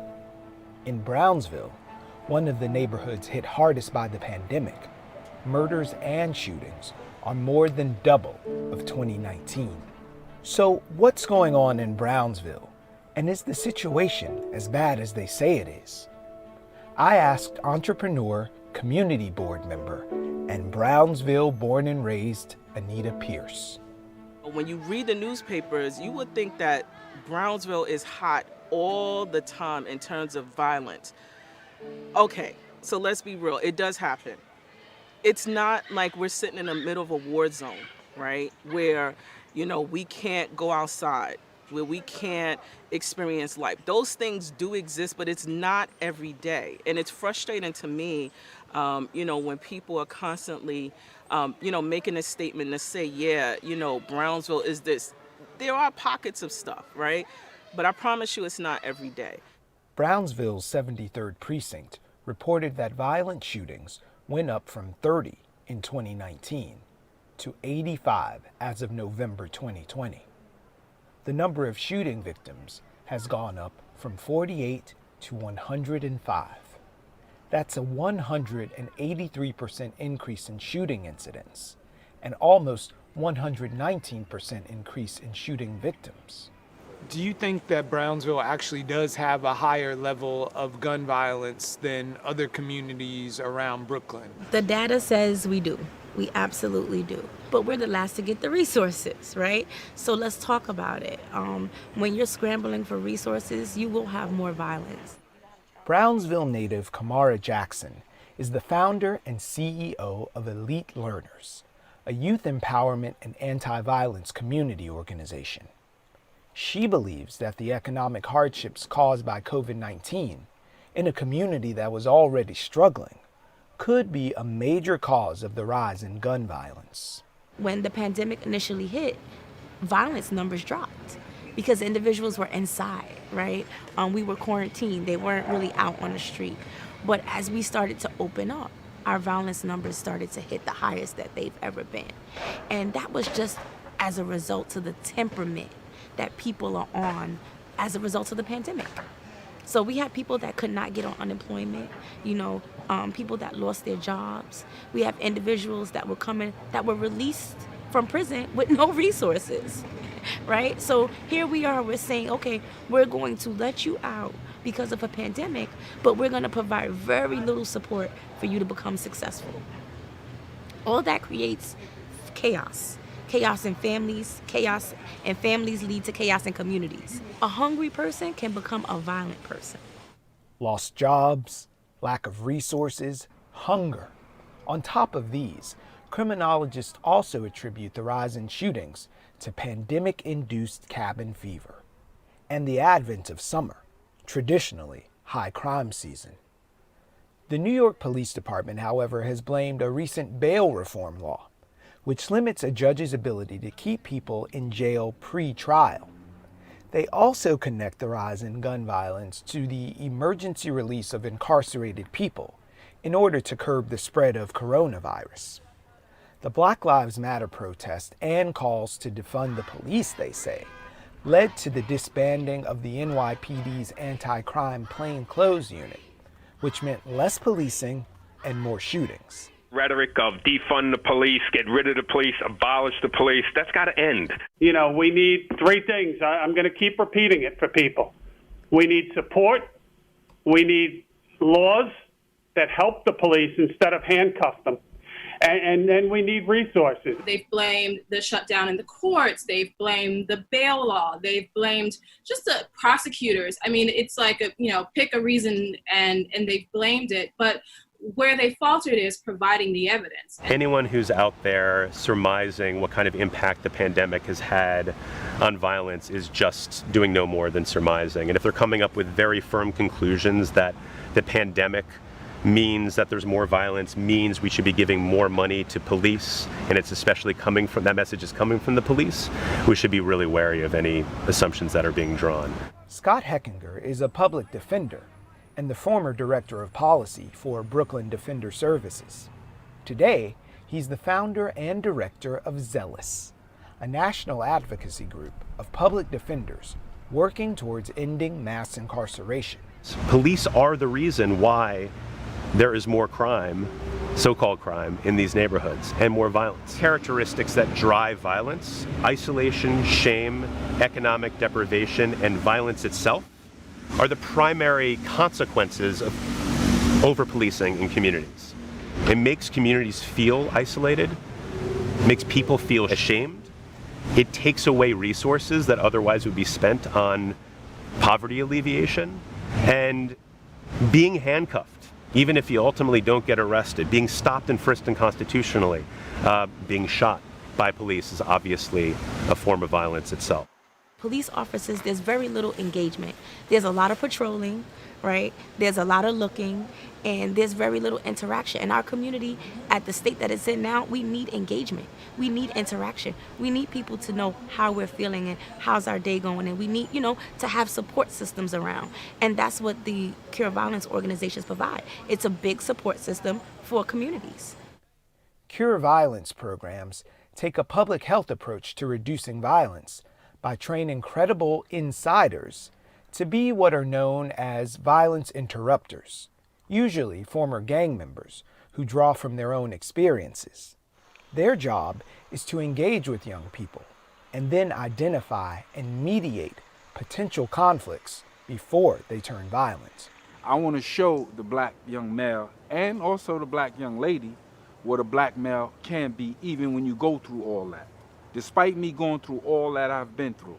In Brownsville, one of the neighborhoods hit hardest by the pandemic, murders and shootings are more than double of 2019. So what's going on in Brownsville? And is the situation as bad as they say it is? I asked entrepreneur, community board member, and Brownsville born and raised Anita Pierce. When you read the newspapers, you would think that Brownsville is hot all the time in terms of violence. Okay, so let's be real, it does happen. It's not like we're sitting in the middle of a war zone, right? Where, we can't go outside, where we can't experience life. Those things do exist, but it's not every day. And it's frustrating to me, when people are constantly, making a statement to say, Brownsville is this. There are pockets of stuff, right? But I promise you it's not every day. Brownsville's 73rd Precinct reported that violent shootings went up from 30 in 2019 to 85 as of November 2020. The number of shooting victims has gone up from 48 to 105. That's a 183% increase in shooting incidents and almost 119% increase in shooting victims. Do you think that Brownsville actually does have a higher level of gun violence than other communities around Brooklyn? The data says we do. We absolutely do. But we're the last to get the resources, right? So let's talk about it. When you're scrambling for resources, you will have more violence. Brownsville native Kamara Jackson is the founder and CEO of Elite Learners, a youth empowerment and anti-violence community organization. She believes that the economic hardships caused by COVID-19 in a community that was already struggling could be a major cause of the rise in gun violence. When the pandemic initially hit, violence numbers dropped because individuals were inside, right? We were quarantined. They weren't really out on the street. But as we started to open up, our violence numbers started to hit the highest that they've ever been. And that was just as a result of the temperament that people are on as a result of the pandemic. So we had people that could not get on unemployment, people that lost their jobs. We have individuals that were released from prison with no resources, right? So here we are, we're saying, okay, we're going to let you out because of a pandemic, but we're going to provide very little support for you to become successful. All that creates chaos. Chaos in families lead to chaos in communities. A hungry person can become a violent person. Lost jobs, lack of resources, hunger. On top of these, criminologists also attribute the rise in shootings to pandemic-induced cabin fever and the advent of summer, traditionally high crime season. The New York Police Department, however, has blamed a recent bail reform law, which limits a judge's ability to keep people in jail pre-trial. They also connect the rise in gun violence to the emergency release of incarcerated people in order to curb the spread of coronavirus. The Black Lives Matter protest and calls to defund the police, they say, led to the disbanding of the NYPD's anti-crime plainclothes unit, which meant less policing and more shootings. Rhetoric of defund the police, get rid of the police, abolish the police, that's got to end. We need three things. I'm going to keep repeating it for people. We need support. We need laws that help the police instead of handcuff them. And then we need resources. They've blamed the shutdown in the courts. They've blamed the bail law. They've blamed just the prosecutors. I mean, it's like, pick a reason and they've blamed it. But where they faltered is providing the evidence. Anyone who's out there surmising what kind of impact the pandemic has had on violence is just doing no more than surmising. And if they're coming up with very firm conclusions that the pandemic means that there's more violence, means we should be giving more money to police, and it's especially that message is coming from the police, we should be really wary of any assumptions that are being drawn. Scott Heckinger is a public defender and the former director of policy for Brooklyn Defender Services. Today, he's the founder and director of Zealous, a national advocacy group of public defenders working towards ending mass incarceration. Police are the reason why there is more crime, so-called crime, in these neighborhoods, and more violence. Characteristics that drive violence: isolation, shame, economic deprivation, and violence itself are the primary consequences of over-policing in communities. It makes communities feel isolated, makes people feel ashamed. It takes away resources that otherwise would be spent on poverty alleviation, and being handcuffed, even if you ultimately don't get arrested, being stopped and frisked unconstitutionally, being shot by police is obviously a form of violence itself. Police officers, there's very little engagement. There's a lot of patrolling, right? There's a lot of looking, and there's very little interaction. In our community, at the state that it's in now, we need engagement. We need interaction. We need people to know how we're feeling and how's our day going, and we need, to have support systems around. And that's what the Cure Violence organizations provide. It's a big support system for communities. Cure Violence programs take a public health approach to reducing violence by training credible insiders to be what are known as violence interrupters, usually former gang members who draw from their own experiences. Their job is to engage with young people and then identify and mediate potential conflicts before they turn violent. I want to show the black young male and also the black young lady what a black male can be, even when you go through all that. Despite me going through all that I've been through,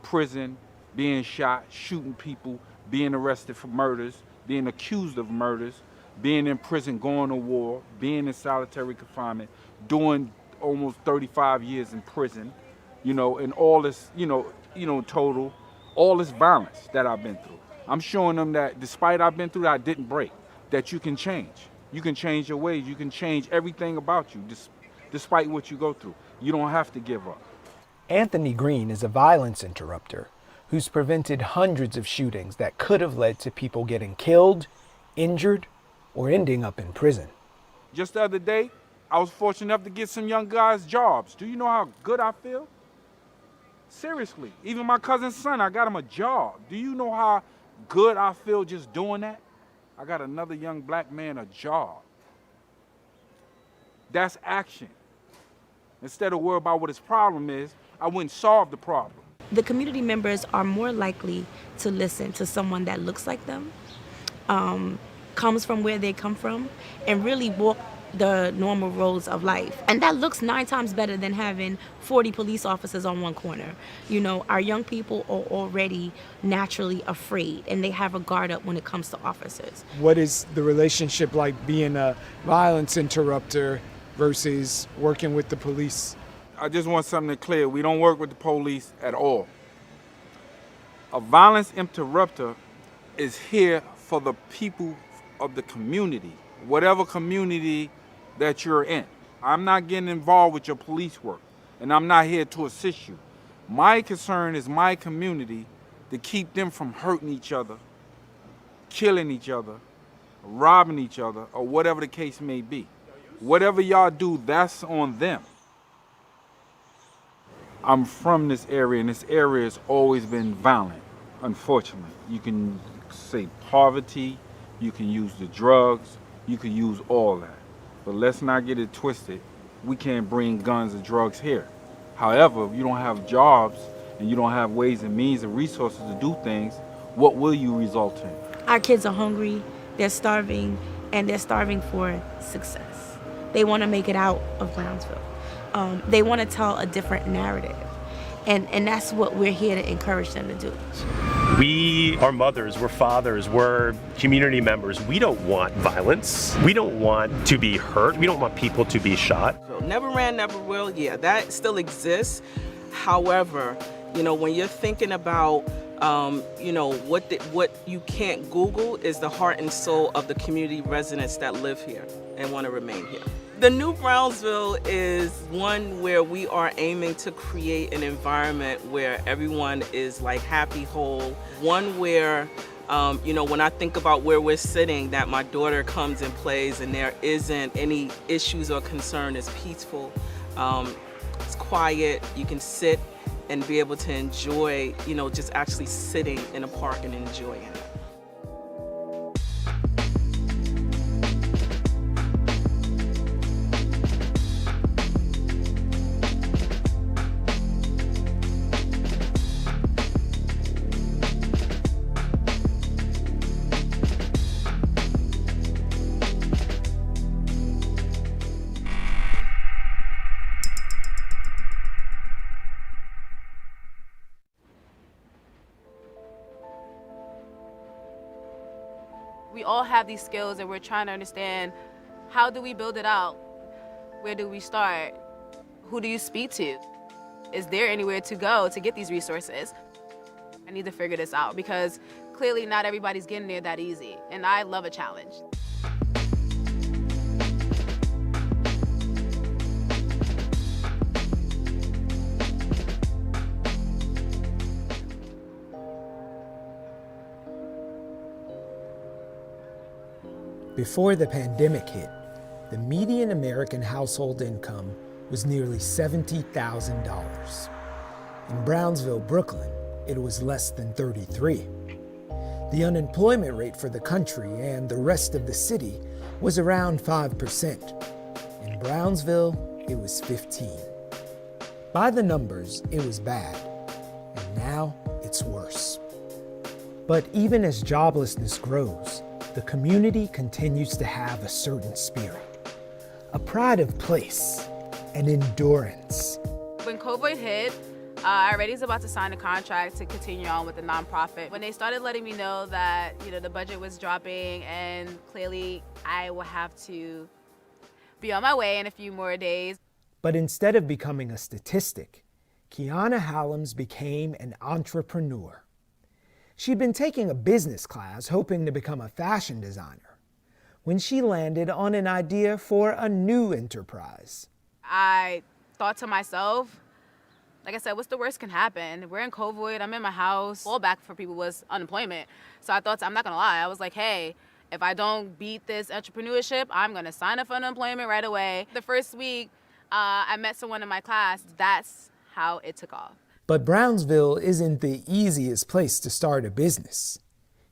prison, being shot, shooting people, being arrested for murders, being accused of murders, being in prison, going to war, being in solitary confinement, doing almost 35 years in prison, and all this, total, all this violence that I've been through. I'm showing them that despite I've been through that, I didn't break, that you can change. You can change your ways. You can change everything about you, despite what you go through. You don't have to give up. Anthony Green is a violence interrupter who's prevented hundreds of shootings that could have led to people getting killed, injured, or ending up in prison. Just the other day, I was fortunate enough to get some young guys jobs. Do you know how good I feel? Seriously, even my cousin's son, I got him a job. Do you know how good I feel just doing that, I got another young black man a job. That's action. Instead of worrying about what his problem is, I wouldn't solve the problem. The community members are more likely to listen to someone that looks like them, comes from where they come from, and really walk the normal roads of life. And that looks 9 times better than having 40 police officers on one corner. You know, our young people are already naturally afraid, and they have a guard up when it comes to officers. What is the relationship like being a violence interrupter versus working with the police? I just want something clear. We don't work with the police at all. A violence interrupter is here for the people of the community, whatever community that you're in. I'm not getting involved with your police work, and I'm not here to assist you. My concern is my community, to keep them from hurting each other, killing each other, robbing each other, or whatever the case may be. Whatever y'all do, that's on them. I'm from this area, and this area has always been violent, unfortunately. You can say poverty, you can use the drugs, you can use all that. But let's not get it twisted. We can't bring guns and drugs here. However, if you don't have jobs and you don't have ways and means and resources to do things, what will you result in? Our kids are hungry, they're starving, and they're starving for success. They want to make it out of Brownsville. They want to tell a different narrative. And that's what we're here to encourage them to do. We are mothers, we're fathers, we're community members. We don't want violence. We don't want to be hurt. We don't want people to be shot. So never ran, never will. Yeah, that still exists. However, you know, when you're thinking about you know, what you can't Google is the heart and soul of the community residents that live here and want to remain here. The new Brownsville is one where we are aiming to create an environment where everyone is like happy, whole. One where, you know, when I think about where we're sitting, that my daughter comes and plays and there isn't any issues or concern. It's peaceful, it's quiet, you can sit and be able to enjoy, you know, just actually sitting in a park and enjoying it. We all have these skills and we're trying to understand, how do we build it out? Where do we start? Who do you speak to? Is there anywhere to go to get these resources? I need to figure this out because clearly not everybody's getting there that easy, and I love a challenge. Before the pandemic hit, the median American household income was nearly $70,000. In Brownsville, Brooklyn, it was less than 33. The unemployment rate for the country and the rest of the city was around 5%. In Brownsville, it was 15. By the numbers, it was bad, and now it's worse. But even as joblessness grows, the community continues to have a certain spirit, a pride of place, an endurance. When COVID hit, I already was about to sign a contract to continue on with the nonprofit. When they started letting me know that, you know, the budget was dropping and clearly I will have to be on my way in a few more days. But instead of becoming a statistic, Kiana Hallams became an entrepreneur. She'd been taking a business class hoping to become a fashion designer when she landed on an idea for a new enterprise. I thought to myself, like I said, what's the worst can happen? We're in COVID, I'm in my house. Fallback for people was unemployment. So I thought, I'm not gonna lie, I was like, hey, if I don't beat this entrepreneurship, I'm gonna sign up for unemployment right away. The first week, I met someone in my class. That's how it took off. But Brownsville isn't the easiest place to start a business.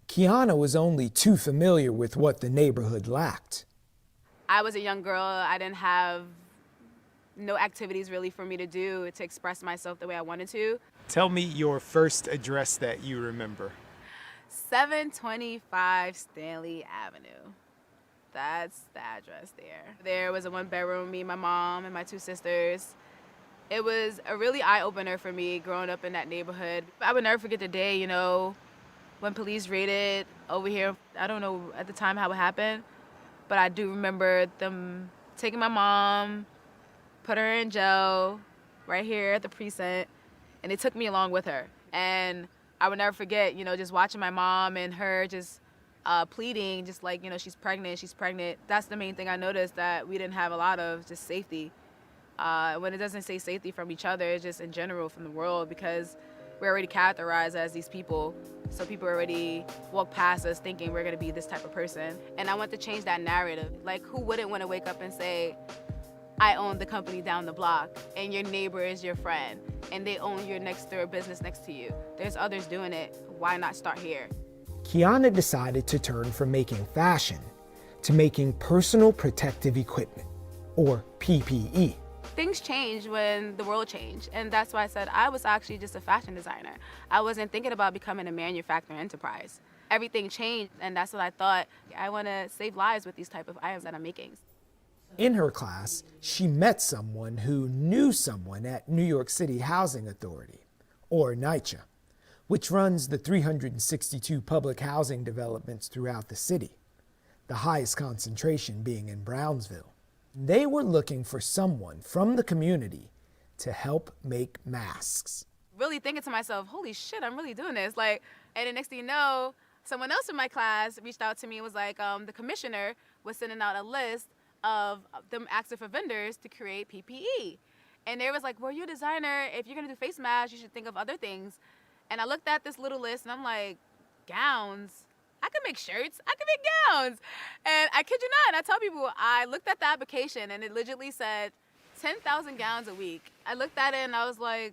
Kiana was only too familiar with what the neighborhood lacked. I was a young girl. I didn't have no activities really for me to do to express myself the way I wanted to. Tell me your first address that you remember. 725 Stanley Avenue. That's the address there. There was a one-bedroom, me, my mom, and my two sisters. It was a really eye-opener for me growing up in that neighborhood. I would never forget the day, you know, when police raided over here. I don't know at the time how it happened, but I do remember them taking my mom, put her in jail right here at the precinct, and they took me along with her. And I would never forget, you know, just watching my mom and her just pleading, just like, you know, she's pregnant. That's the main thing I noticed that we didn't have a lot of, just safety. When it doesn't say safety from each other, it's just in general from the world, because we're already characterized as these people. So people already walk past us thinking we're gonna be this type of person. And I want to change that narrative. Like, who wouldn't want to wake up and say, I own the company down the block, and your neighbor is your friend, and they own your next door business next to you. There's others doing it. Why not start here? Kiana decided to turn from making fashion to making personal protective equipment, or PPE. Things change when the world changed, and that's why I said I was actually just a fashion designer. I wasn't thinking about becoming a manufacturing enterprise. Everything changed, and that's what I thought. I want to save lives with these type of items that I'm making. In her class, she met someone who knew someone at New York City Housing Authority, or NYCHA, which runs the 362 public housing developments throughout the city, the highest concentration being in Brownsville. They were looking for someone from the community to help make masks. Really thinking to myself, holy shit, I'm really doing this. Like, and the next thing you know, someone else in my class reached out to me and was like, the commissioner was sending out a list of them asking for vendors to create PPE. And they was like, well, you're a designer. If you're gonna do face masks, you should think of other things. And I looked at this little list and I'm like, gowns? I could make shirts, I could make gowns. And I kid you not, and I tell people, I looked at the application and it legitimately said 10,000 gowns a week. I looked at it and I was like,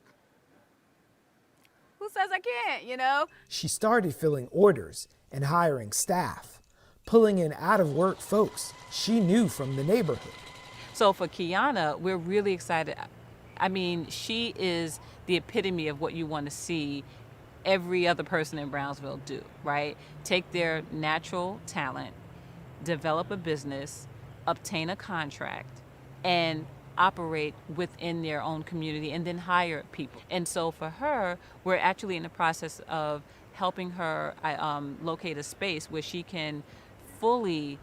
who says I can't, you know? She started filling orders and hiring staff, pulling in out-of-work folks she knew from the neighborhood. So for Kiana, we're really excited. I mean, she is the epitome of what you want to see every other person in Brownsville do, right? Take their natural talent, develop a business, obtain a contract, and operate within their own community, and then hire people. And so for her, we're actually in the process of helping her locate a space where she can fully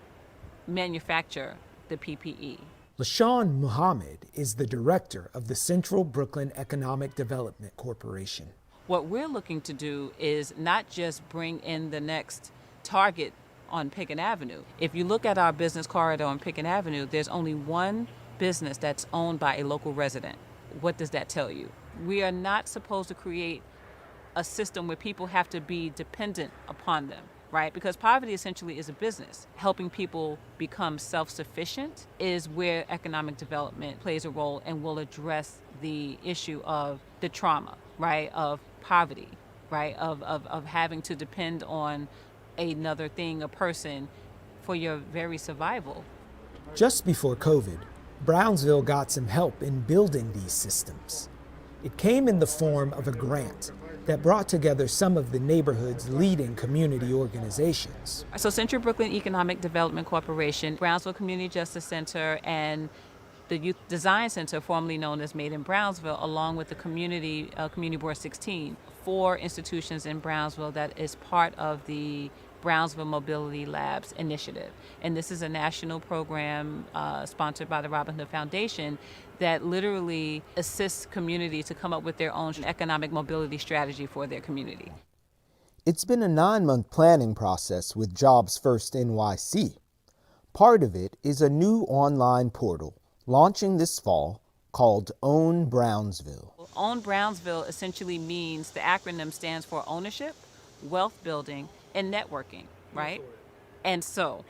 manufacture the PPE. LaShawn Muhammad is the director of the Central Brooklyn Economic Development Corporation. What we're looking to do is not just bring in the next Target on Pickett Avenue. If you look at our business corridor on Pickett Avenue, there's only one business that's owned by a local resident. What does that tell you? We are not supposed to create a system where people have to be dependent upon them, right? Because poverty essentially is a business. Helping people become self-sufficient is where economic development plays a role and will address the issue of the trauma, right, of poverty, right, of having to depend on another thing, a person, for your very survival. Just before COVID, Brownsville got some help in building these systems. It came in the form of a grant that brought together some of the neighborhood's leading community organizations. So Central Brooklyn Economic Development Corporation, Brownsville Community Justice Center, and the Youth Design Center, formerly known as Made in Brownsville, along with the Community Board 16, 4 institutions in Brownsville that is part of the Brownsville Mobility Labs initiative. And this is a national program sponsored by the Robin Hood Foundation that literally assists communities to come up with their own economic mobility strategy for their community. It's been a 9-month planning process with Jobs First NYC. Part of it is a new online portal launching this fall called Own Brownsville. Own Brownsville essentially means, the acronym stands for ownership, wealth building, and networking, right? And so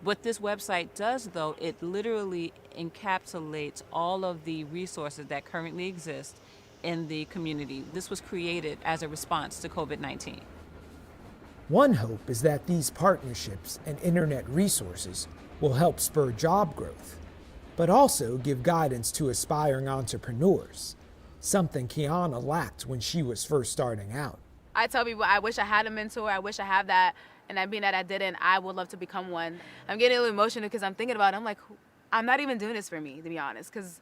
what this website does, though, it literally encapsulates all of the resources that currently exist in the community. This was created as a response to COVID-19. One hope is that these partnerships and internet resources will help spur job growth, but also give guidance to aspiring entrepreneurs, something Kiana lacked when she was first starting out. I tell people I wish I had a mentor, I wish I had that, and I mean that I didn't, I would love to become one. I'm getting a little emotional because I'm thinking about it. I'm like, I'm not even doing this for me, to be honest, because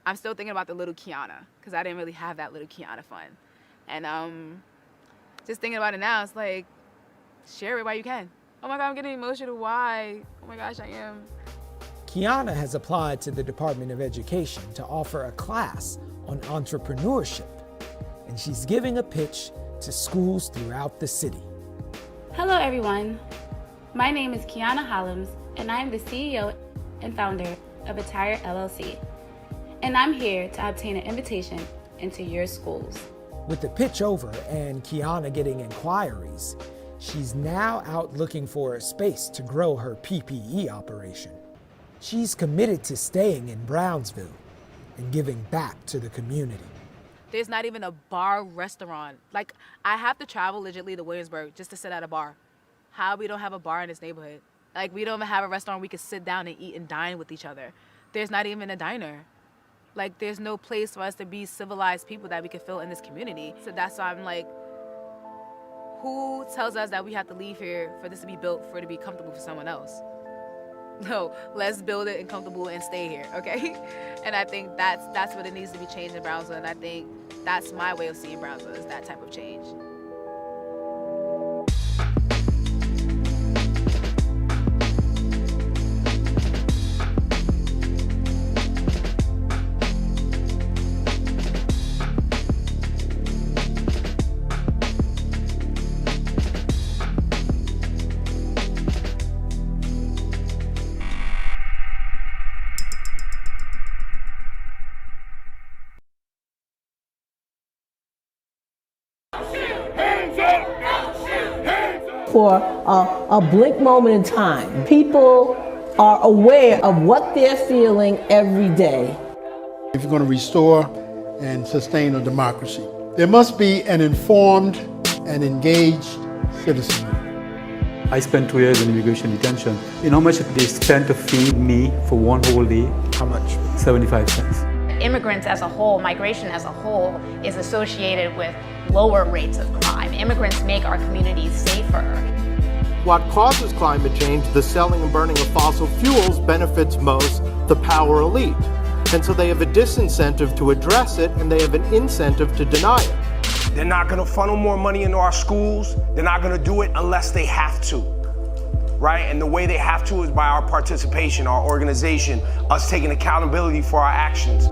I'm still thinking about the little Kiana, because I didn't really have that little Kiana fun. And just thinking about it now, it's like, share it while you can. Oh my God, I'm getting emotional, why? Oh my gosh, I am. Kiana has applied to the Department of Education to offer a class on entrepreneurship, and she's giving a pitch to schools throughout the city. Hello everyone, my name is Kiana Hollums, and I am the CEO and founder of Attire LLC, and I'm here to obtain an invitation into your schools. With the pitch over and Kiana getting inquiries, she's now out looking for a space to grow her PPE operation. She's committed to staying in Brownsville and giving back to the community. There's not even a bar restaurant. Like, I have to travel legitimately to Williamsburg just to sit at a bar. How we don't have a bar in this neighborhood? Like, we don't even have a restaurant we could sit down and eat and dine with each other. There's not even a diner. Like, there's no place for us to be civilized people that we can feel in this community. So that's why I'm like, who tells us that we have to leave here for this to be built for it to be comfortable for someone else? No, let's build it and comfortable and stay here, okay? And I think that's what it needs to be changed in Brownsville, and I think that's my way of seeing Brownsville, is that type of change. For a blink moment in time, people are aware of what they're feeling every day. If you're going to restore and sustain a democracy, there must be an informed and engaged citizenry. I spent 2 years in immigration detention. You know how much they spent to feed me for one whole day? How much? 75 cents. Immigrants as a whole, migration as a whole, is associated with lower rates of crime. Immigrants make our communities safer. What causes climate change, the selling and burning of fossil fuels, benefits most the power elite. And so they have a disincentive to address it, and they have an incentive to deny it. They're not going to funnel more money into our schools. They're not going to do it unless they have to, right? And the way they have to is by our participation, our organization, us taking accountability for our actions.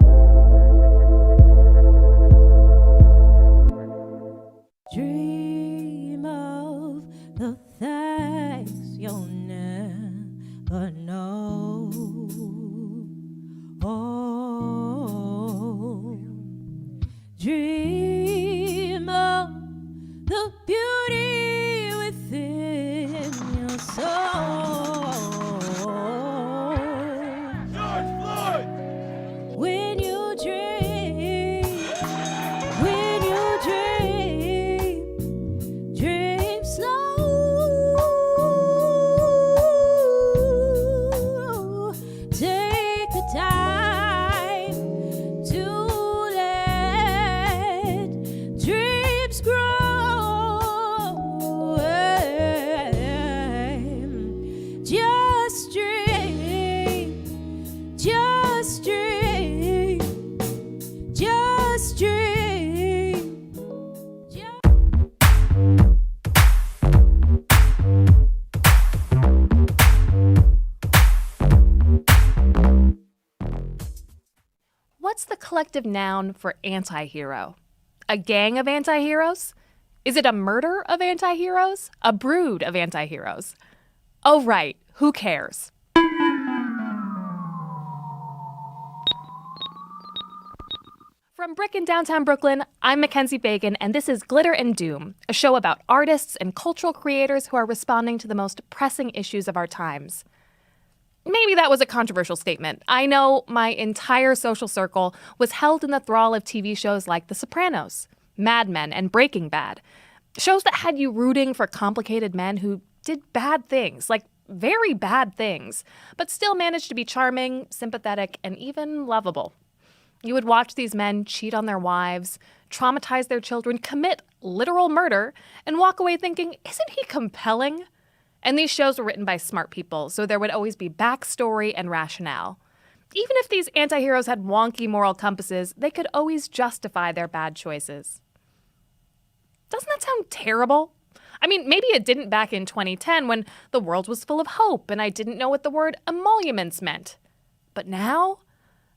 Dream of the things you'll never know. Oh, dream of the beauty within your soul. George Floyd! When you dream, dream slow. Take the time to let dreams grow. Just dream, just dream, just dream. What's the collective noun for anti-hero? A gang of anti-heroes? Is it a murder of anti-heroes? A brood of anti-heroes? Oh, right. Who cares? From Bric in downtown Brooklyn, I'm Mackenzie Bacon, and this is Glitter and Doom, a show about artists and cultural creators who are responding to the most pressing issues of our times. Maybe that was a controversial statement. I know my entire social circle was held in the thrall of TV shows like The Sopranos, Mad Men, and Breaking Bad. Shows that had you rooting for complicated men who did bad things, like very bad things, but still managed to be charming, sympathetic, and even lovable. You would watch these men cheat on their wives, traumatize their children, commit literal murder, and walk away thinking, isn't he compelling? And these shows were written by smart people, so there would always be backstory and rationale. Even if these anti-heroes had wonky moral compasses, they could always justify their bad choices. Doesn't that sound terrible? I mean, maybe it didn't back in 2010 when the world was full of hope and I didn't know what the word emoluments meant. But now,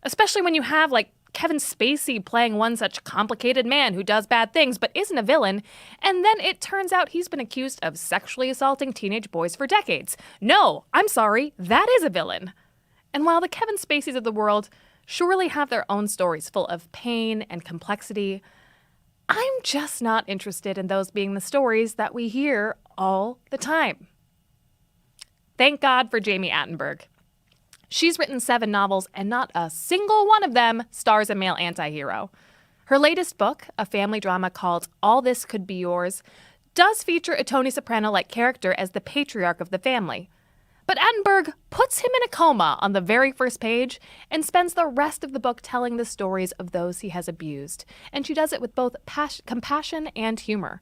especially when you have, like, Kevin Spacey playing one such complicated man who does bad things but isn't a villain, and then it turns out he's been accused of sexually assaulting teenage boys for decades. No, I'm sorry, that is a villain. And while the Kevin Spaceys of the world surely have their own stories full of pain and complexity, I'm just not interested in those being the stories that we hear all the time. Thank God for Jamie Attenberg. She's written 7 novels, and not a single one of them stars a male antihero. Her latest book, a family drama called All This Could Be Yours, does feature a Tony Soprano-like character as the patriarch of the family. But Attenberg puts him in a coma on the very first page and spends the rest of the book telling the stories of those he has abused. And she does it with both compassion and humor.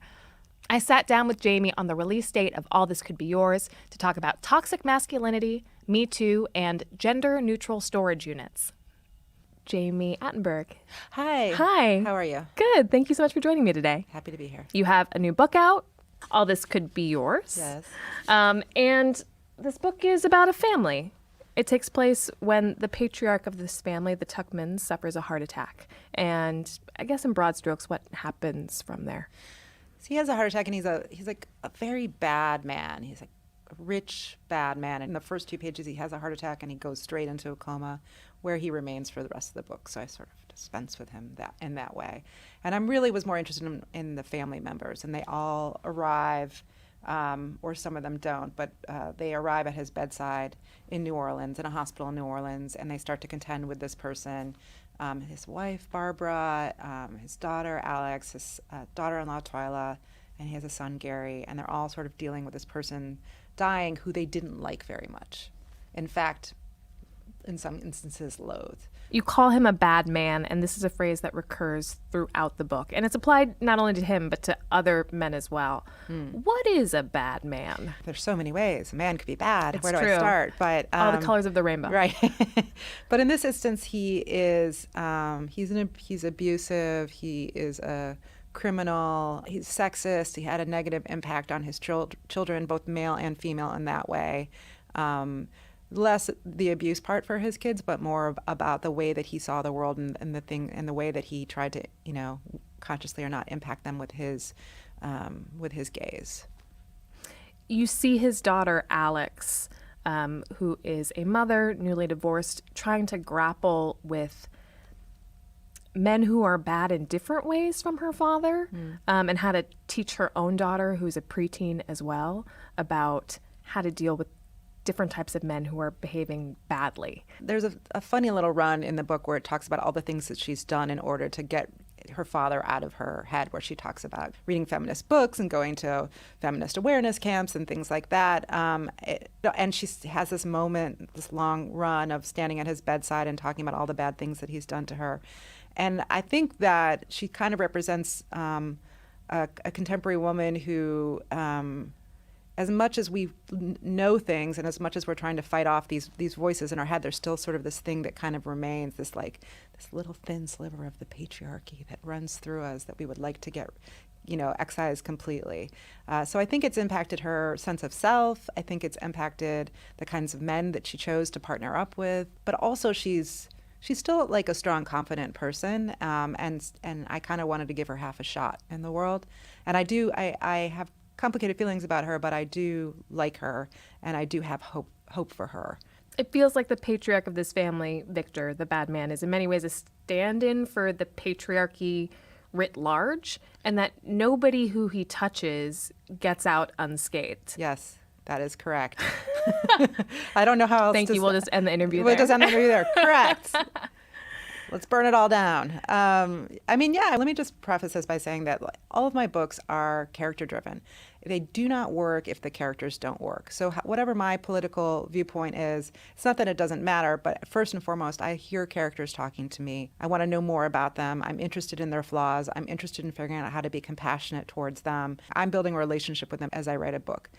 I sat down with Jamie on the release date of All This Could Be Yours to talk about toxic masculinity, Me Too, and gender-neutral storage units. Jamie Attenberg. Hi. Hi. How are you? Good. Thank you so much for joining me today. Happy to be here. You have a new book out, All This Could Be Yours. Yes. And this book is about a family. It takes place when the patriarch of this family, the Tuckmans, suffers a heart attack. And I guess in broad strokes, what happens from there? So he has a heart attack, and he's like a very bad man. He's like a rich, bad man. And in the first 2 pages, he has a heart attack, and he goes straight into a coma, where he remains for the rest of the book. So I sort of dispense with him in that way. And I really was more interested in the family members, and they all arrive, or some of them don't, but they arrive at his bedside in New Orleans, in a hospital in New Orleans, and they start to contend with this person. His wife, Barbara, his daughter, Alex, his daughter-in-law, Twyla, and he has a son, Gary, and they're all sort of dealing with this person dying who they didn't like very much. In fact, in some instances, loathe. You call him a bad man, and this is a phrase that recurs throughout the book. And it's applied not only to him, but to other men as well. What is a bad man? There's so many ways. A man could be bad. It's Where do true. I start? But all the colors of the rainbow. Right. But in this instance, he is, he's abusive. He is a criminal. He's sexist. He had a negative impact on his children, both male and female, in that way. Less the abuse part for his kids, but more about the way that he saw the world and the way that he tried to, consciously or not, impact them with his gaze. You see his daughter, Alex, who is a mother, newly divorced, trying to grapple with men who are bad in different ways from her father, and how to teach her own daughter, who's a preteen as well, about how to deal with different types of men who are behaving badly. There's a funny little run in the book where it talks about all the things that she's done in order to get her father out of her head, where she talks about reading feminist books and going to feminist awareness camps and things like that. And she has this moment, this long run of standing at his bedside and talking about all the bad things that he's done to her. And I think that she kind of represents a contemporary woman who, as much as we know things and as much as we're trying to fight off these voices in our head, there's still sort of this thing that kind of remains, this little thin sliver of the patriarchy that runs through us that we would like to get, excised completely. So I think it's impacted her sense of self. I think it's impacted the kinds of men that she chose to partner up with. But also she's still like a strong, confident person, and I kind of wanted to give her half a shot in the world. And I have complicated feelings about her, but I do like her, and I do have hope for her. It feels like the patriarch of this family, Victor, the bad man, is in many ways a stand-in for the patriarchy writ large, and that nobody who he touches gets out unscathed. Yes, that is correct. I don't know how else Thank you. We'll just end the interview there. We'll just end the interview there. Correct. Let's burn it all down. I mean, yeah, let me just preface this by saying that all of my books are character driven. They do not work if the characters don't work. So whatever my political viewpoint is, it's not that it doesn't matter, but first and foremost, I hear characters talking to me. I want to know more about them. I'm interested in their flaws. I'm interested in figuring out how to be compassionate towards them. I'm building a relationship with them as I write a book.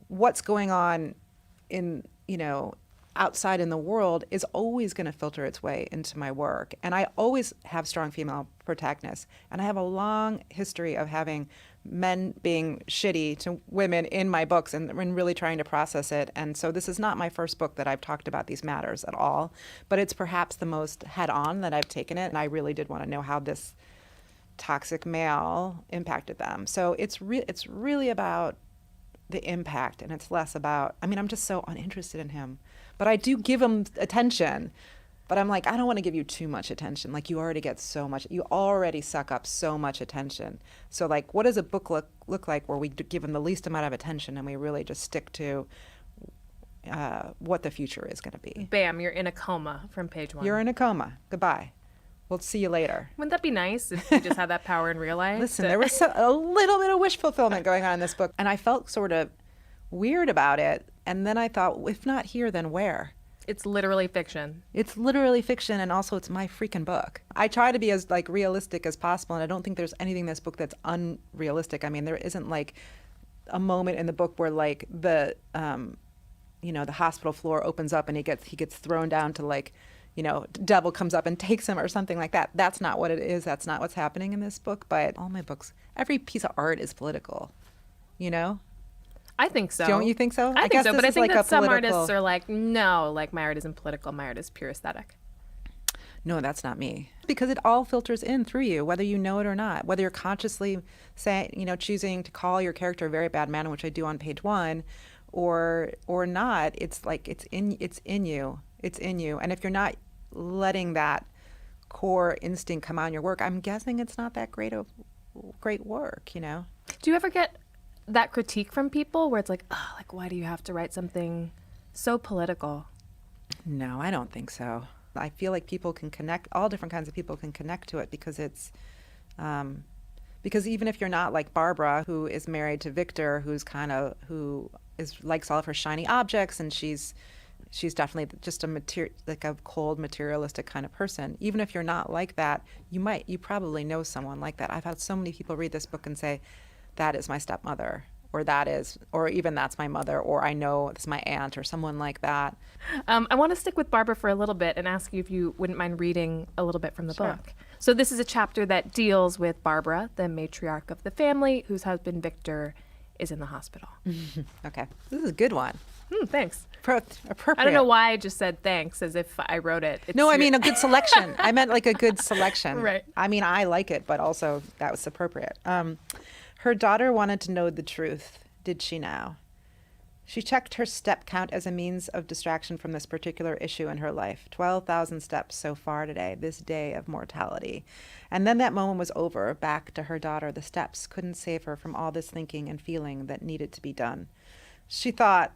What's going on in, outside in the world is always going to filter its way into my work. And I always have strong female protagonists. And I have a long history of having men being shitty to women in my books and really trying to process it. And so this is not my first book that I've talked about these matters at all, but it's perhaps the most head-on that I've taken it. And I really did want to know how this toxic male impacted them. So it's really about the impact, and it's less about, I'm just so uninterested in him. But I do give him attention. But I'm like, I don't want to give you too much attention. Like, you already get so much. You already suck up so much attention. So, like, what does a book look like where we give him the least amount of attention and we really just stick to what the future is going to be? Bam, you're in a coma from page 1. You're in a coma. Goodbye. We'll see you later. Wouldn't that be nice if you just had that power in real life? Listen, there was a little bit of wish fulfillment going on in this book. And I felt sort of weird about it. And then I thought, if not here, then where? It's literally fiction. It's literally fiction, and also it's my freaking book. I try to be as realistic as possible, and I don't think there's anything in this book that's unrealistic. There isn't a moment in the book where the hospital floor opens up and he gets thrown down to devil comes up and takes him or something like that. That's not what it is. That's not what's happening in this book. But all my books, every piece of art is political, I think so. Don't you think so? I think so, but I think that some political... artists are like, no, my art isn't political, my art is pure aesthetic. No, that's not me. Because it all filters in through you, whether you know it or not. Whether you're consciously choosing to call your character a very bad man, which I do on page 1, or not, it's in you. It's in you. And if you're not letting that core instinct come out in your work, I'm guessing it's not that great work, Do you ever get that critique from people where it's why do you have to write something so political? No, I don't think so. I feel like people can connect, all different kinds of people can connect to it because it's, because even if you're not like Barbara, who is married to Victor, who likes all of her shiny objects, and she's definitely just a cold materialistic kind of person. Even if you're not like that, you probably know someone like that. I've had so many people read this book and say, that is my stepmother, or even that's my mother, or I know it's my aunt, or someone like that. I want to stick with Barbara for a little bit and ask you if you wouldn't mind reading a little bit from the book. So this is a chapter that deals with Barbara, the matriarch of the family, whose husband Victor is in the hospital. Okay, this is a good one. Thanks. Appropriate. I don't know why I just said thanks as if I wrote it. No, I mean a good selection. I meant a good selection. Right. I like it, but also that was appropriate. Her daughter wanted to know the truth. Did she now? She checked her step count as a means of distraction from this particular issue in her life. 12,000 steps so far today, this day of mortality. And then that moment was over. Back to her daughter. The steps couldn't save her from all this thinking and feeling that needed to be done. She thought,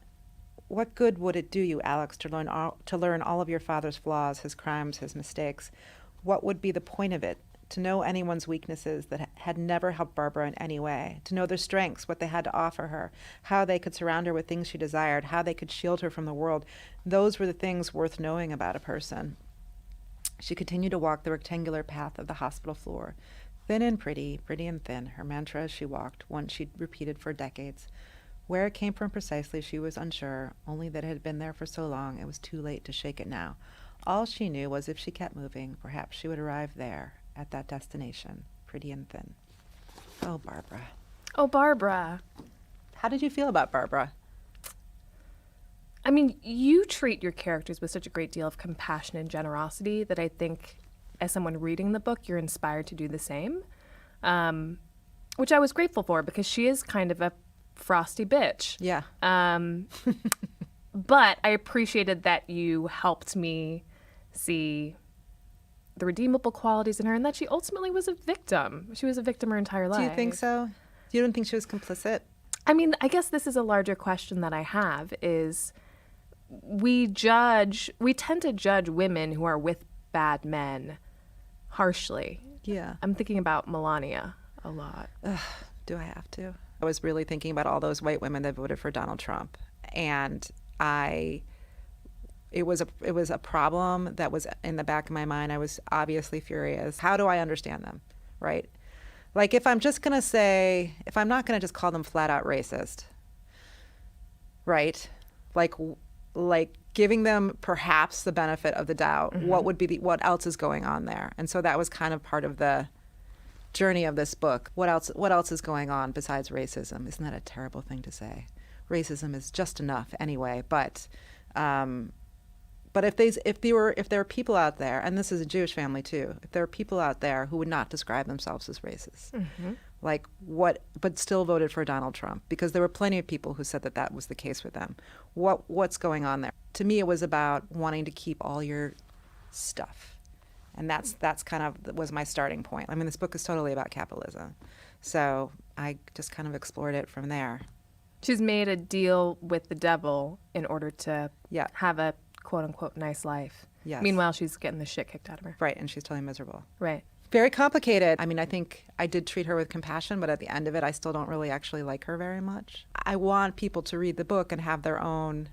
what good would it do you, Alex, to learn all of your father's flaws, his crimes, his mistakes? What would be the point of it? To know anyone's weaknesses that had never helped Barbara in any way, to know their strengths, what they had to offer her, how they could surround her with things she desired, how they could shield her from the world. Those were the things worth knowing about a person. She continued to walk the rectangular path of the hospital floor, thin and pretty and thin, her mantra as she walked, one she'd repeated for decades. Where it came from precisely, she was unsure, only that it had been there for so long it was too late to shake it now. All she knew was if she kept moving, perhaps she would arrive there, at that destination, pretty and thin. Oh, Barbara. Oh, Barbara. How did you feel about Barbara? You treat your characters with such a great deal of compassion and generosity that I think, as someone reading the book, you're inspired to do the same, which I was grateful for because she is kind of a frosty bitch. Yeah. But I appreciated that you helped me see the redeemable qualities in her, and that she ultimately was a victim. She was a victim her entire life. Do you think so? You don't think she was complicit? I guess this is a larger question that I have, is we tend to judge women who are with bad men harshly. Yeah. I'm thinking about Melania a lot. Do I have to? I was really thinking about all those white women that voted for Donald Trump, and it was a problem that was in the back of my mind. I was obviously furious. How do I understand them, right? Like if I'm not going to just call them flat out racist, right? Like giving them perhaps the benefit of the doubt. Mm-hmm. What else is going on there? And so that was kind of part of the journey of this book. What else is going on besides racism? Isn't that a terrible thing to say? Racism is just enough anyway, but if there are people out there, and this is a Jewish family too, if there are people out there who would not describe themselves as racist, but still voted for Donald Trump, because there were plenty of people who said that was the case with them. What's going on there? To me, it was about wanting to keep all your stuff. And that's kind of was my starting point. I mean, this book is totally about capitalism. So I just kind of explored it from there. She's made a deal with the devil in order to have a quote-unquote nice life. Yes. Meanwhile, she's getting the shit kicked out of her. Right, and she's totally miserable. Right. Very complicated. I mean, I think I did treat her with compassion, but at the end of it, I still don't really actually like her very much. I want people to read the book and have their own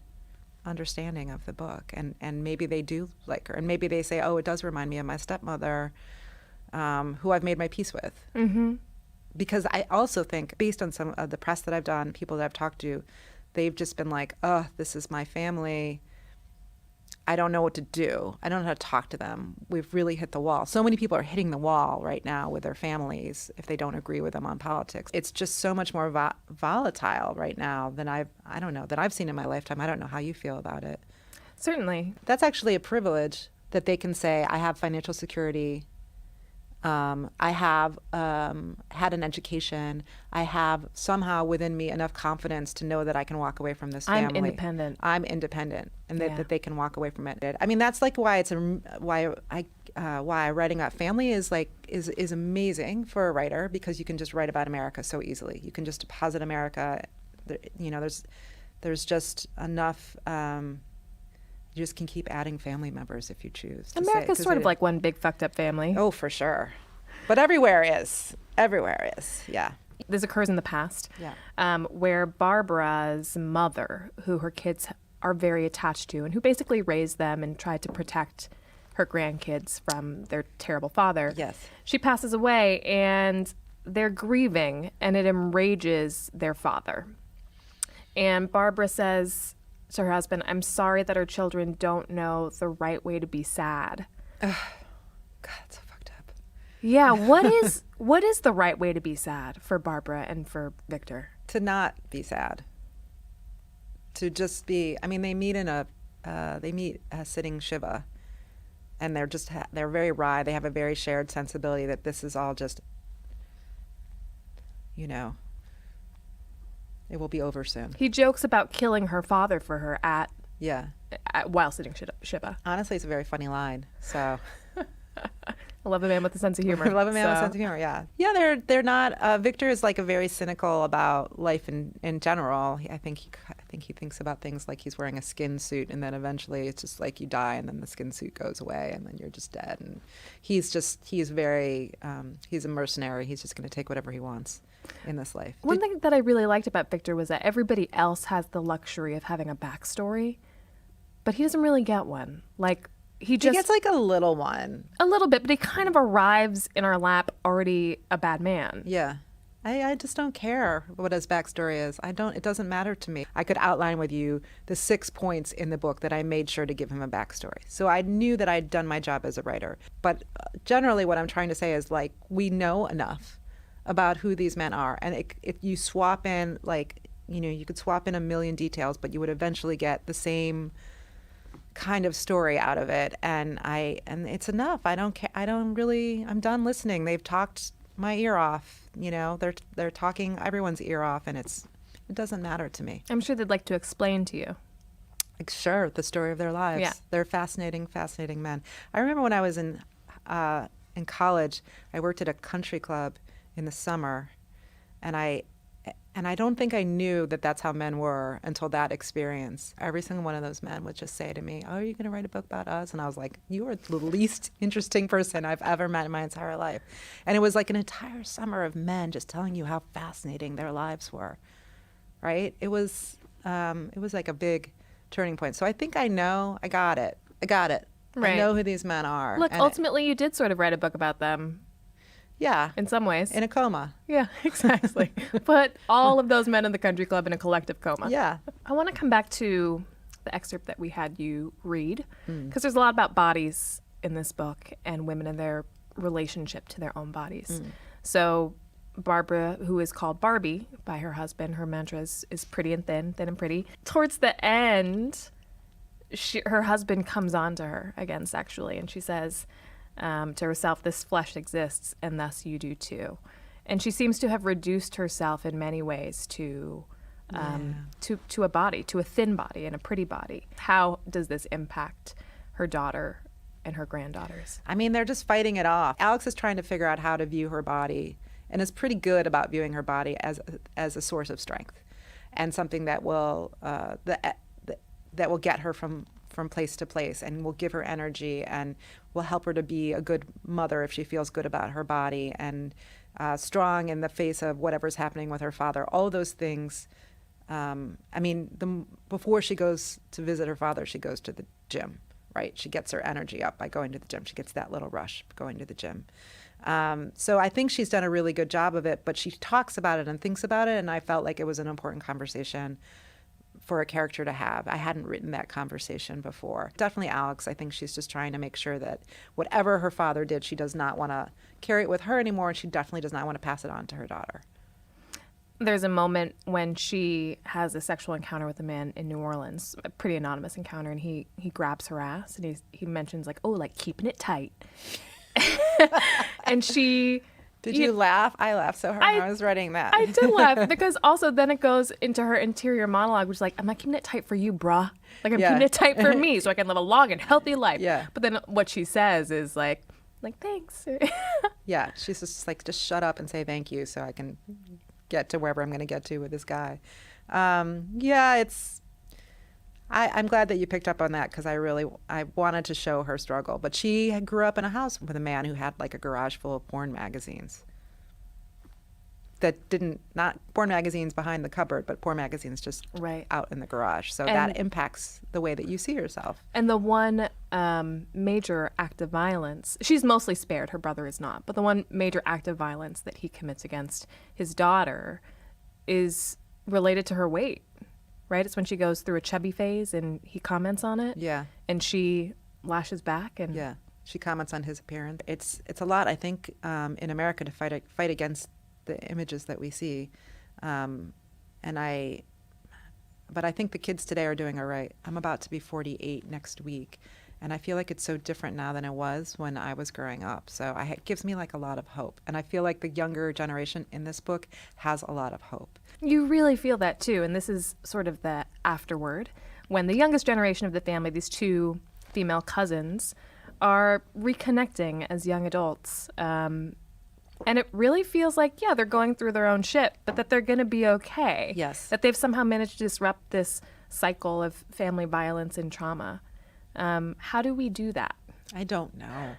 understanding of the book, and maybe they do like her, and maybe they say, oh, it does remind me of my stepmother, who I've made my peace with. Mm-hmm. Because I also think, based on some of the press that I've done, people that I've talked to, they've just been like, oh, this is my family. I don't know what to do. I don't know how to talk to them. We've really hit the wall. So many people are hitting the wall right now with their families if they don't agree with them on politics. It's just so much more volatile right now than I've seen in my lifetime. I don't know how you feel about it. Certainly. That's actually a privilege that they can say, I have financial security. I have had an education. I have somehow within me enough confidence to know that I can walk away from this family. I'm independent, and that they can walk away from it. I mean, that's like why why writing about family is amazing for a writer, because you can just write about America so easily. You can just deposit America. There's just enough. You just can keep adding family members if you choose. America's sort of like one big fucked up family. Oh, for sure. But everywhere is. Yeah. This occurs in the past, where Barbara's mother, who her kids are very attached to and who basically raised them and tried to protect her grandkids from their terrible father. Yes. She passes away and they're grieving, and it enrages their father. And Barbara says to her husband, I'm sorry that our children don't know the right way to be sad. God, that's so fucked up. Yeah, what is the right way to be sad for Barbara and for Victor? To not be sad. To just be, I mean, they meet sitting Shiva, and they're very wry. They have a very shared sensibility that this is all just, it will be over soon. He jokes about killing her father for her while sitting Shiva. Honestly, it's a very funny line. So I love a man with a sense of humor. I love a man with a sense of humor, yeah. Yeah, they're not, Victor is like a very cynical about life in general. I think he thinks about things like he's wearing a skin suit, and then eventually it's just like you die and then the skin suit goes away and then you're just dead. And he's a mercenary. He's just going to take whatever he wants in this life. One thing that I really liked about Victor was that everybody else has the luxury of having a backstory, but he doesn't really get one. He gets like a little one. A little bit, but he kind of arrives in our lap already a bad man. Yeah. I just don't care what his backstory is. It doesn't matter to me. I could outline with you the 6 points in the book that I made sure to give him a backstory. So I knew that I'd done my job as a writer. But generally what I'm trying to say is we know enough about who these men are. And if you swap in you could swap in a million details, but you would eventually get the same kind of story out of it, and it's enough. I don't care. I'm done listening. They've talked my ear off. They're talking everyone's ear off, and it doesn't matter to me. I'm sure they'd like to explain to you. Sure, the story of their lives. Yeah. They're fascinating men. I remember when I was in college, I worked at a country club in the summer, and And I don't think I knew that that's how men were until that experience. Every single one of those men would just say to me, "Oh, are you going to write a book about us?" And I was like, "You are the least interesting person I've ever met in my entire life." And it was like an entire summer of men just telling you how fascinating their lives were, right? It was like a big turning point. So I think I know. I got it. Right. I know who these men are. Look, And ultimately, you did sort of write a book about them. Yeah. In some ways. In a coma. Yeah, exactly. Put all of those men in the country club in a collective coma. Yeah. I want to come back to the excerpt that we had you read, because there's a lot about bodies in this book and women and their relationship to their own bodies. So Barbara, who is called Barbie by her husband, her mantra is pretty and thin and pretty. Towards the end, her husband comes on to her again sexually, and she says to herself, "This flesh exists, and thus you do too." And she seems to have reduced herself in many ways to a body, to a thin body and a pretty body. How does this impact her daughter and her granddaughters? I mean, they're just fighting it off. Alex is trying to figure out how to view her body, and is pretty good about viewing her body as a source of strength, and something that will that will get her from place to place, and will give her energy, and will help her to be a good mother if she feels good about her body, and strong in the face of whatever's happening with her father. All of those things. Before she goes to visit her father, she goes to the gym, right? She gets her energy up by going to the gym. She gets that little rush going to the gym. So I think she's done a really good job of it, but she talks about it and thinks about it, and I felt like it was an important conversation for a character to have. I hadn't written that conversation before. Definitely Alex, I think she's just trying to make sure that whatever her father did, she does not want to carry it with her anymore, and she definitely does not want to pass it on to her daughter. There's a moment when she has a sexual encounter with a man in New Orleans, a pretty anonymous encounter, and he grabs her ass, and he mentions like keeping it tight. And she... Did you laugh? I laughed so hard when I was writing that. I did laugh, because also then it goes into her interior monologue, which is like, "I'm not keeping it tight for you, bruh. Like, I'm keeping it tight for me so I can live a long and healthy life." Yeah. But then what she says is like thanks. Yeah, she's just like, just shut up and say thank you so I can get to wherever I'm going to get to with this guy. I'm glad that you picked up on that, because I wanted to show her struggle. But she grew up in a house with a man who had like a garage full of porn magazines. Not porn magazines behind the cupboard, but porn magazines just out in the garage. So that impacts the way that you see yourself. And the one major act of violence, she's mostly spared, her brother is not, but the one major act of violence that he commits against his daughter is related to her weight. Right? It's when she goes through a chubby phase and he comments on it. Yeah. And she lashes back. And yeah, she comments on his appearance. It's a lot, I think, in America to fight against the images that we see. But I think the kids today are doing all right. I'm about to be 48 next week, and I feel like it's so different now than it was when I was growing up. So it gives me like a lot of hope. And I feel like the younger generation in this book has a lot of hope. You really feel that too, and this is sort of the afterword, when the youngest generation of the family, these two female cousins, are reconnecting as young adults. And it really feels like, they're going through their own shit, but that they're going to be okay. Yes. That they've somehow managed to disrupt this cycle of family violence and trauma. How do we do that? I don't know.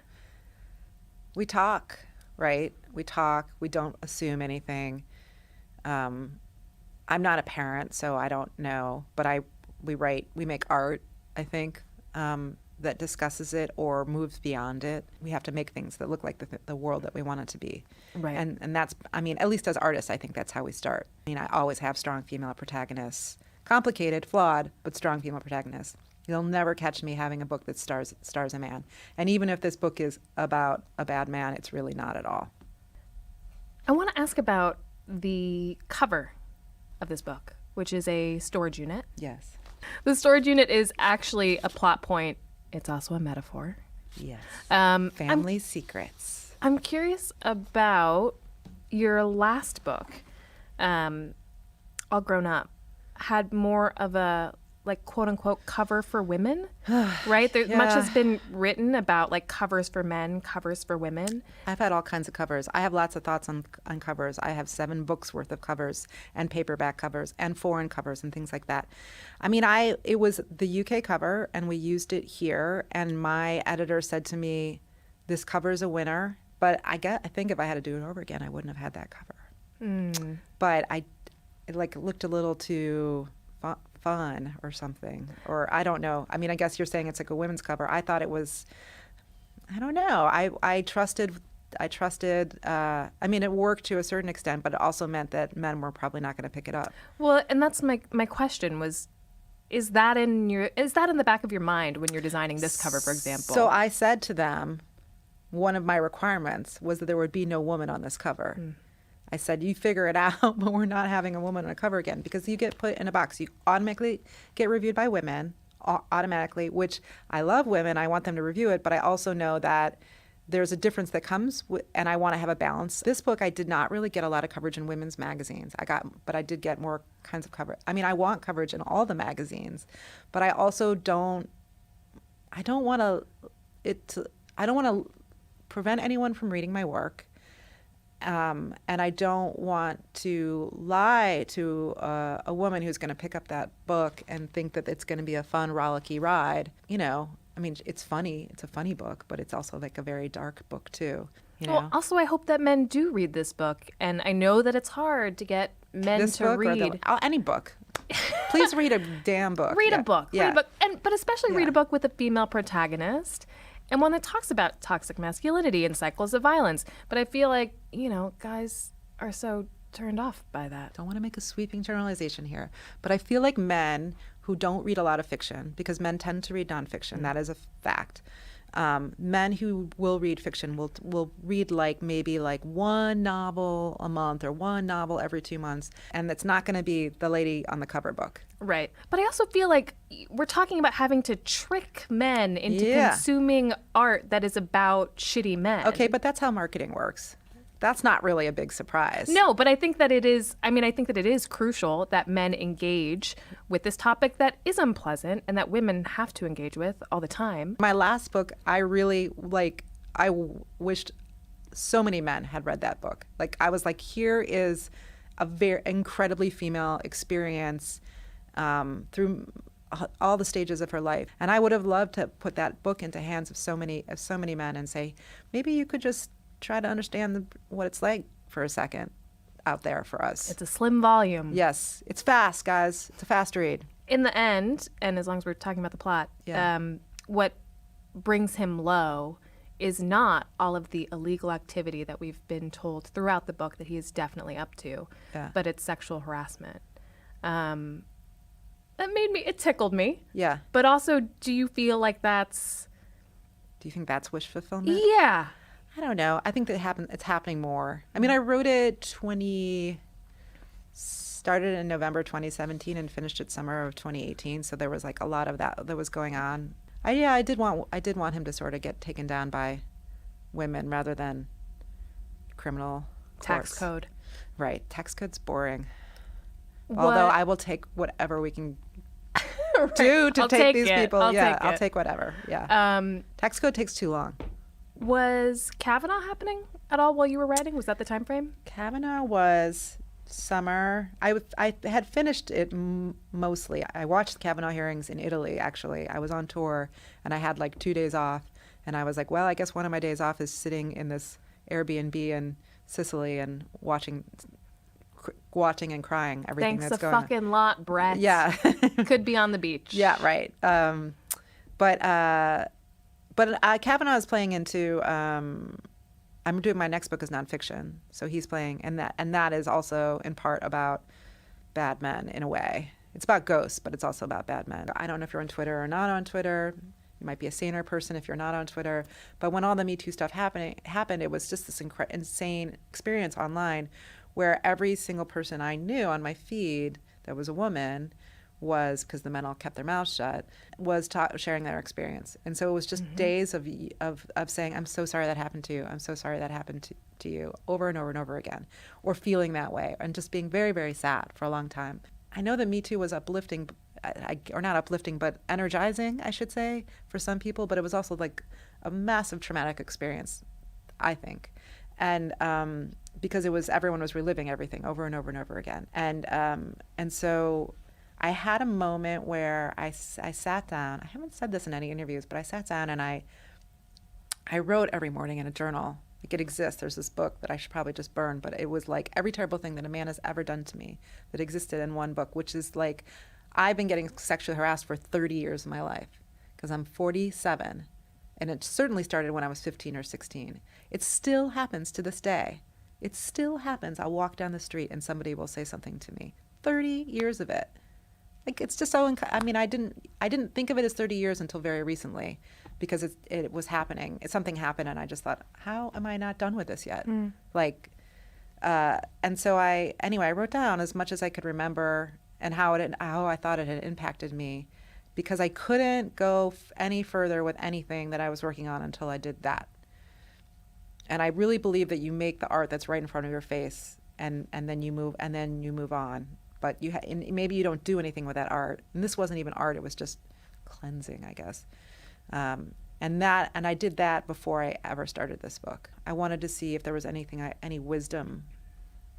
We talk, right? We talk. We don't assume anything. I'm not a parent, so I don't know. But we make art, I think, that discusses it or moves beyond it. We have to make things that look like the world that we want it to be. Right. And that's, at least as artists, I think that's how we start. I always have strong female protagonists. Complicated, flawed, but strong female protagonists. You'll never catch me having a book that stars a man. And even if this book is about a bad man, it's really not at all. I want to ask about the cover of this book, which is a storage unit. Yes. The storage unit is actually a plot point. It's also a metaphor. Yes. Family secrets. I'm curious about your last book, All Grown Up, had more of a like quote unquote cover for women, right? Much has been written about like covers for men, covers for women. I've had all kinds of covers. I have lots of thoughts on covers. I have 7 books worth of covers and paperback covers and foreign covers and things like that. I mean, it was the UK cover and we used it here, and my editor said to me, this cover is a winner, but I think if I had to do it over again, I wouldn't have had that cover. But it like looked a little too fun or something, or I don't know. I mean, I guess you're saying it's like a women's cover. I thought it was, I don't know. I trusted, I mean, it worked to a certain extent, but it also meant that men were probably not going to pick it up. Well, and that's my question was, is that in the back of your mind when you're designing this cover, for example? So I said to them, one of my requirements was that there would be no woman on this cover. I said, you figure it out, but we're not having a woman on a cover again, because you get put in a box. You automatically get reviewed by women, automatically, which I love women. I want them to review it, but I also know that there's a difference that comes with, and I want to have a balance. This book, I did not really get a lot of coverage in women's magazines. but I did get more kinds of coverage. I mean, I want coverage in all the magazines, but I also don't want to prevent anyone from reading my work. And I don't want to lie to a woman who's going to pick up that book and think that it's going to be a fun, rollicky ride. You know, I mean, it's funny. It's a funny book, but it's also like a very dark book too. You know? Well, also, I hope that men do read this book. And I know that it's hard to get men this to book read. Any book. Please read a damn book. Read a book. Yeah. Read a book. But especially read a book with a female protagonist. And one that talks about toxic masculinity and cycles of violence. But I feel like, guys are so turned off by that. Don't want to make a sweeping generalization here, but I feel like men who don't read a lot of fiction, because men tend to read nonfiction, that is a fact. Men who will read fiction will read maybe one novel a month or one novel every 2 months, and it's not going to be the lady on the cover book. Right. But I also feel like we're talking about having to trick men into consuming art that is about shitty men. Okay, but that's how marketing works. That's not really a big surprise. No, but I think that it is, I think that it is crucial that men engage with this topic that is unpleasant and that women have to engage with all the time. My last book, I wished so many men had read that book. I was like, here is a very incredibly female experience through all the stages of her life. And I would have loved to put that book into hands of so many men and say, maybe you could just try to understand what it's like for a second out there for us. It's a slim volume. Yes. It's fast, guys. It's a fast read. In the end, and as long as we're talking about the plot, what brings him low is not all of the illegal activity that we've been told throughout the book that he is definitely up to, but it's sexual harassment. It tickled me. Yeah. But also, do you feel like that's... Do you think that's wish fulfillment? Yeah. I don't know. I think that it's happening more. I mean, I wrote it started in November 2017 and finished it summer of 2018. So there was a lot of that was going on. I did want him to sort of get taken down by women rather than criminal tax courts. Code. Right. Tax code's boring. Although I will take whatever we can do to take these people. I'll take whatever. Yeah. Tax code takes too long. Was Kavanaugh happening at all while you were writing? Was that the time frame? Kavanaugh was summer. I had finished it mostly. I watched the Kavanaugh hearings in Italy, actually. I was on tour, and I had 2 days off. And I was like, well, I guess one of my days off is sitting in this Airbnb in Sicily and watching and crying everything Thanks that's going on. Thanks a fucking lot, Brett. Yeah. Could be on the beach. Yeah, right. But Kavanaugh is playing into. I'm doing my next book is nonfiction, so he's playing, and that is also in part about bad men in a way. It's about ghosts, but it's also about bad men. I don't know if you're on Twitter or not on Twitter. You might be a saner person if you're not on Twitter. But when all the Me Too stuff happened, it was just this insane experience online, where every single person I knew on my feed that was a woman was, because the men all kept their mouths shut, was sharing their experience. And so it was just days of saying, I'm so sorry that happened to you. I'm so sorry that happened to you, over and over and over again, or feeling that way, and just being very, very sad for a long time. I know that Me Too was uplifting or not uplifting, but energizing, I should say, for some people. But it was also like a massive traumatic experience, I think. And because everyone was reliving everything over and over and over again. And so I had a moment where I sat down. I haven't said this in any interviews, but I sat down and I wrote every morning in a journal. Like, it exists. There's this book that I should probably just burn, but it was like every terrible thing that a man has ever done to me that existed in one book, which is like, I've been getting sexually harassed for 30 years of my life because I'm 47. And it certainly started when I was 15 or 16. It still happens to this day. It still happens. I'll walk down the street and somebody will say something to me. 30 years of it. Like, it's just so, I didn't think of it as 30 years until very recently, because it was happening. Something happened and I just thought, how am I not done with this yet? And so I wrote down as much as I could remember and how I thought it had impacted me, because I couldn't go any further with anything that I was working on until I did that. And I really believe that you make the art that's right in front of your face, and then you move on. But maybe you don't do anything with that art. And this wasn't even art; it was just cleansing, I guess. And I did that before I ever started this book. I wanted to see if there was any wisdom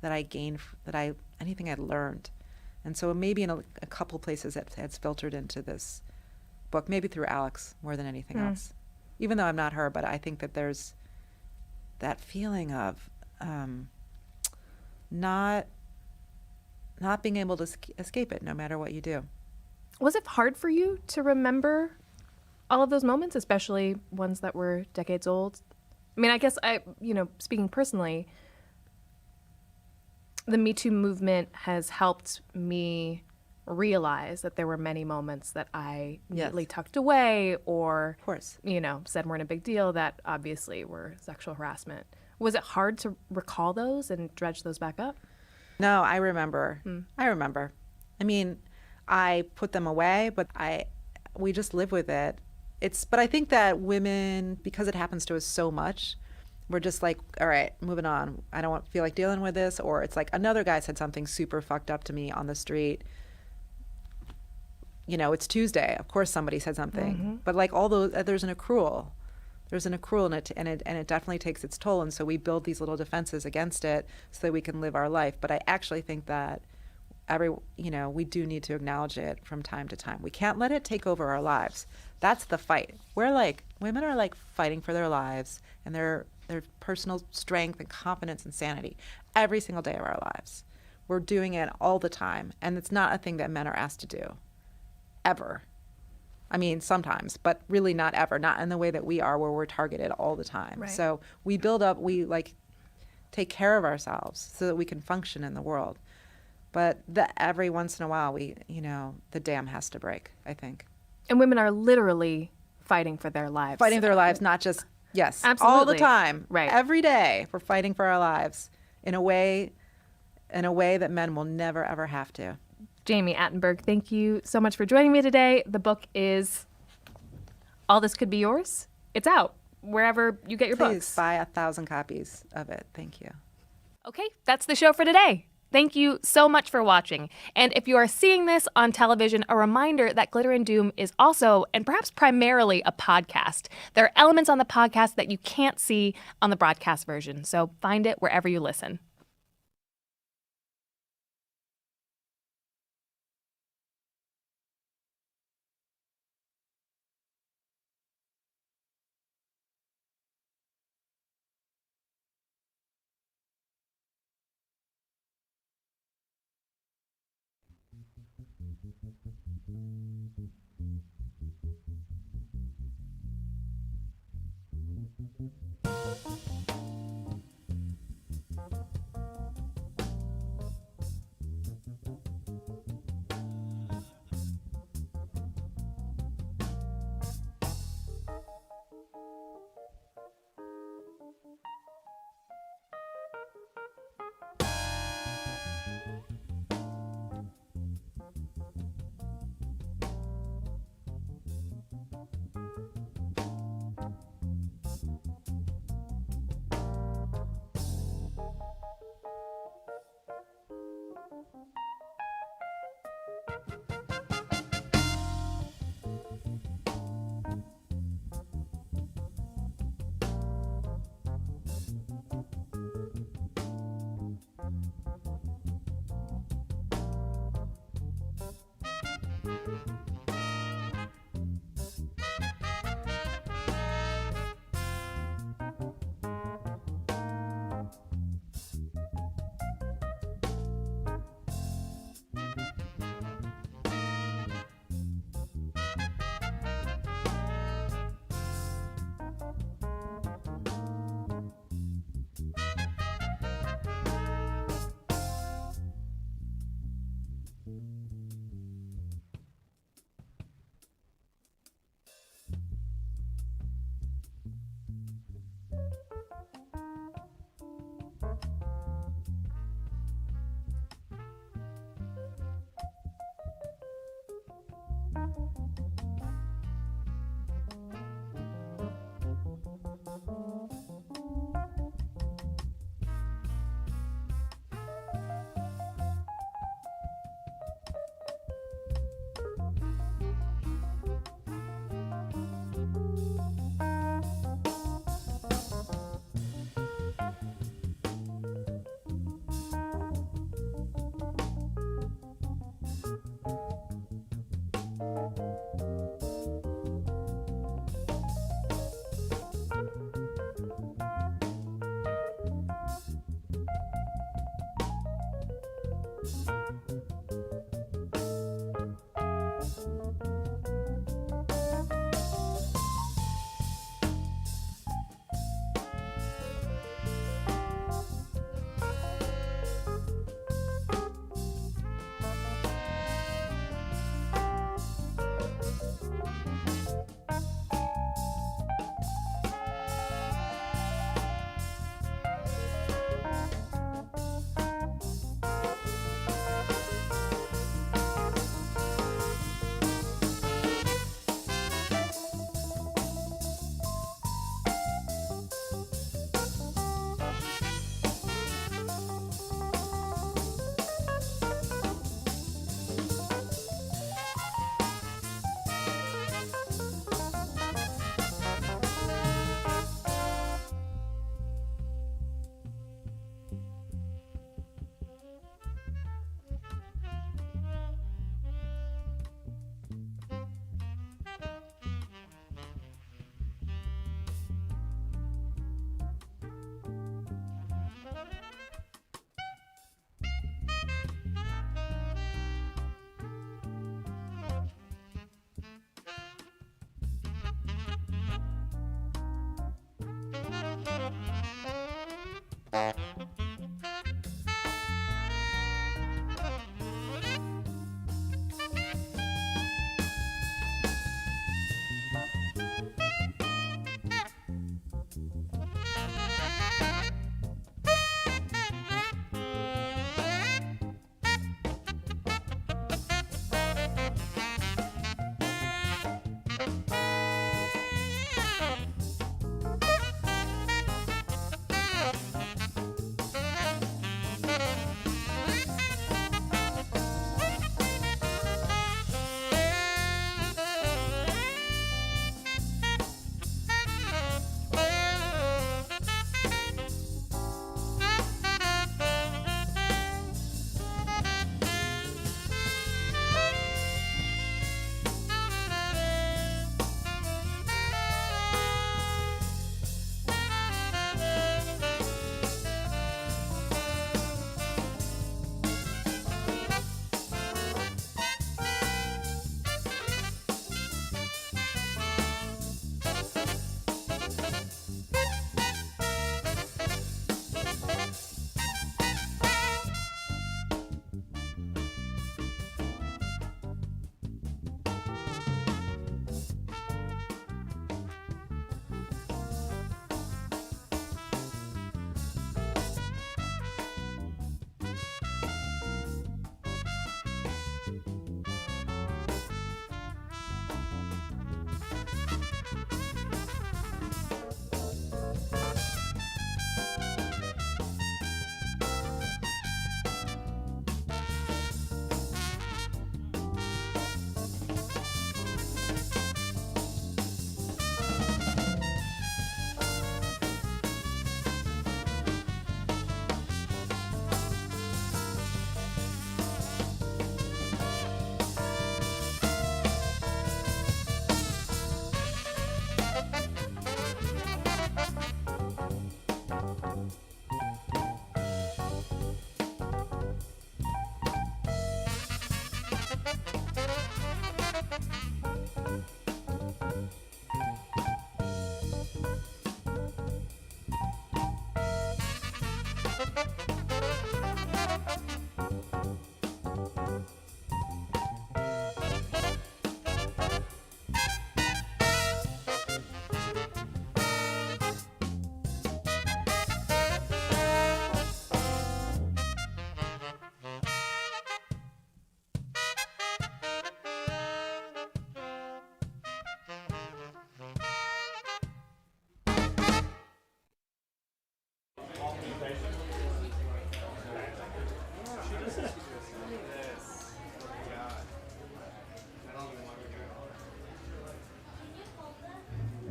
that I gained, anything I'd learned. And so maybe in a couple places it has filtered into this book, maybe through Alex more than anything else. Even though I'm not her, but I think that there's that feeling of not being able to escape it no matter what you do. Was it hard for you to remember all of those moments, especially ones that were decades old? I mean, I guess speaking personally, the Me Too movement has helped me realize that there were many moments that I immediately tucked away or, of course, said weren't a big deal that obviously were sexual harassment. Was it hard to recall those and dredge those back up? No, I remember. I remember. I mean, I put them away, but we just live with it. But I think that women, because it happens to us so much, we're just like, all right, moving on. I don't feel like dealing with this. Or it's like another guy said something super fucked up to me on the street. It's Tuesday. Of course somebody said something. But like all those, there's an accrual. There's an accrual and it definitely takes its toll. And so we build these little defenses against it so that we can live our life. But I actually think that we do need to acknowledge it from time to time. We can't let it take over our lives. That's the fight. Women are like fighting for their lives and their personal strength and confidence and sanity every single day of our lives. We're doing it all the time. And it's not a thing that men are asked to do, ever. I mean, sometimes, but really not ever, not in the way that we are, where we're targeted all the time. Right. So we build up, take care of ourselves so that we can function in the world. But every once in a while, the dam has to break, I think. And women are literally fighting for their lives. Fighting for their lives, not just, yes, absolutely, all the time. Right. Every day, we're fighting for our lives in a way that men will never, ever have to. Jamie Attenberg, thank you so much for joining me today. The book is All This Could Be Yours. It's out wherever you get your Please books. Buy 1,000 copies of it. Thank you. Okay, that's the show for today. Thank you so much for watching. And if you are seeing this on television, a reminder that Glitter and Doom is also, and perhaps primarily, a podcast. There are elements on the podcast that you can't see on the broadcast version, so find it wherever you listen.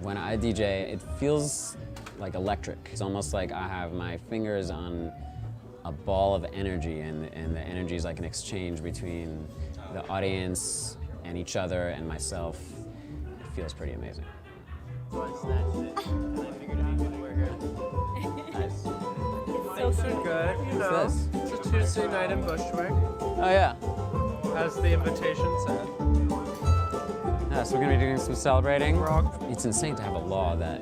When I DJ, it feels like electric. It's almost like I have my fingers on a ball of energy, and the energy is like an exchange between the audience and each other and myself. It feels pretty amazing. So I snatched it, and I figured it'd be good to wear here. Nice. Things are good, you know. What's It's a Tuesday night in Bushwick, Oh yeah. as the invitation said. Yeah, so we're gonna be doing some celebrating. It's insane to have a law that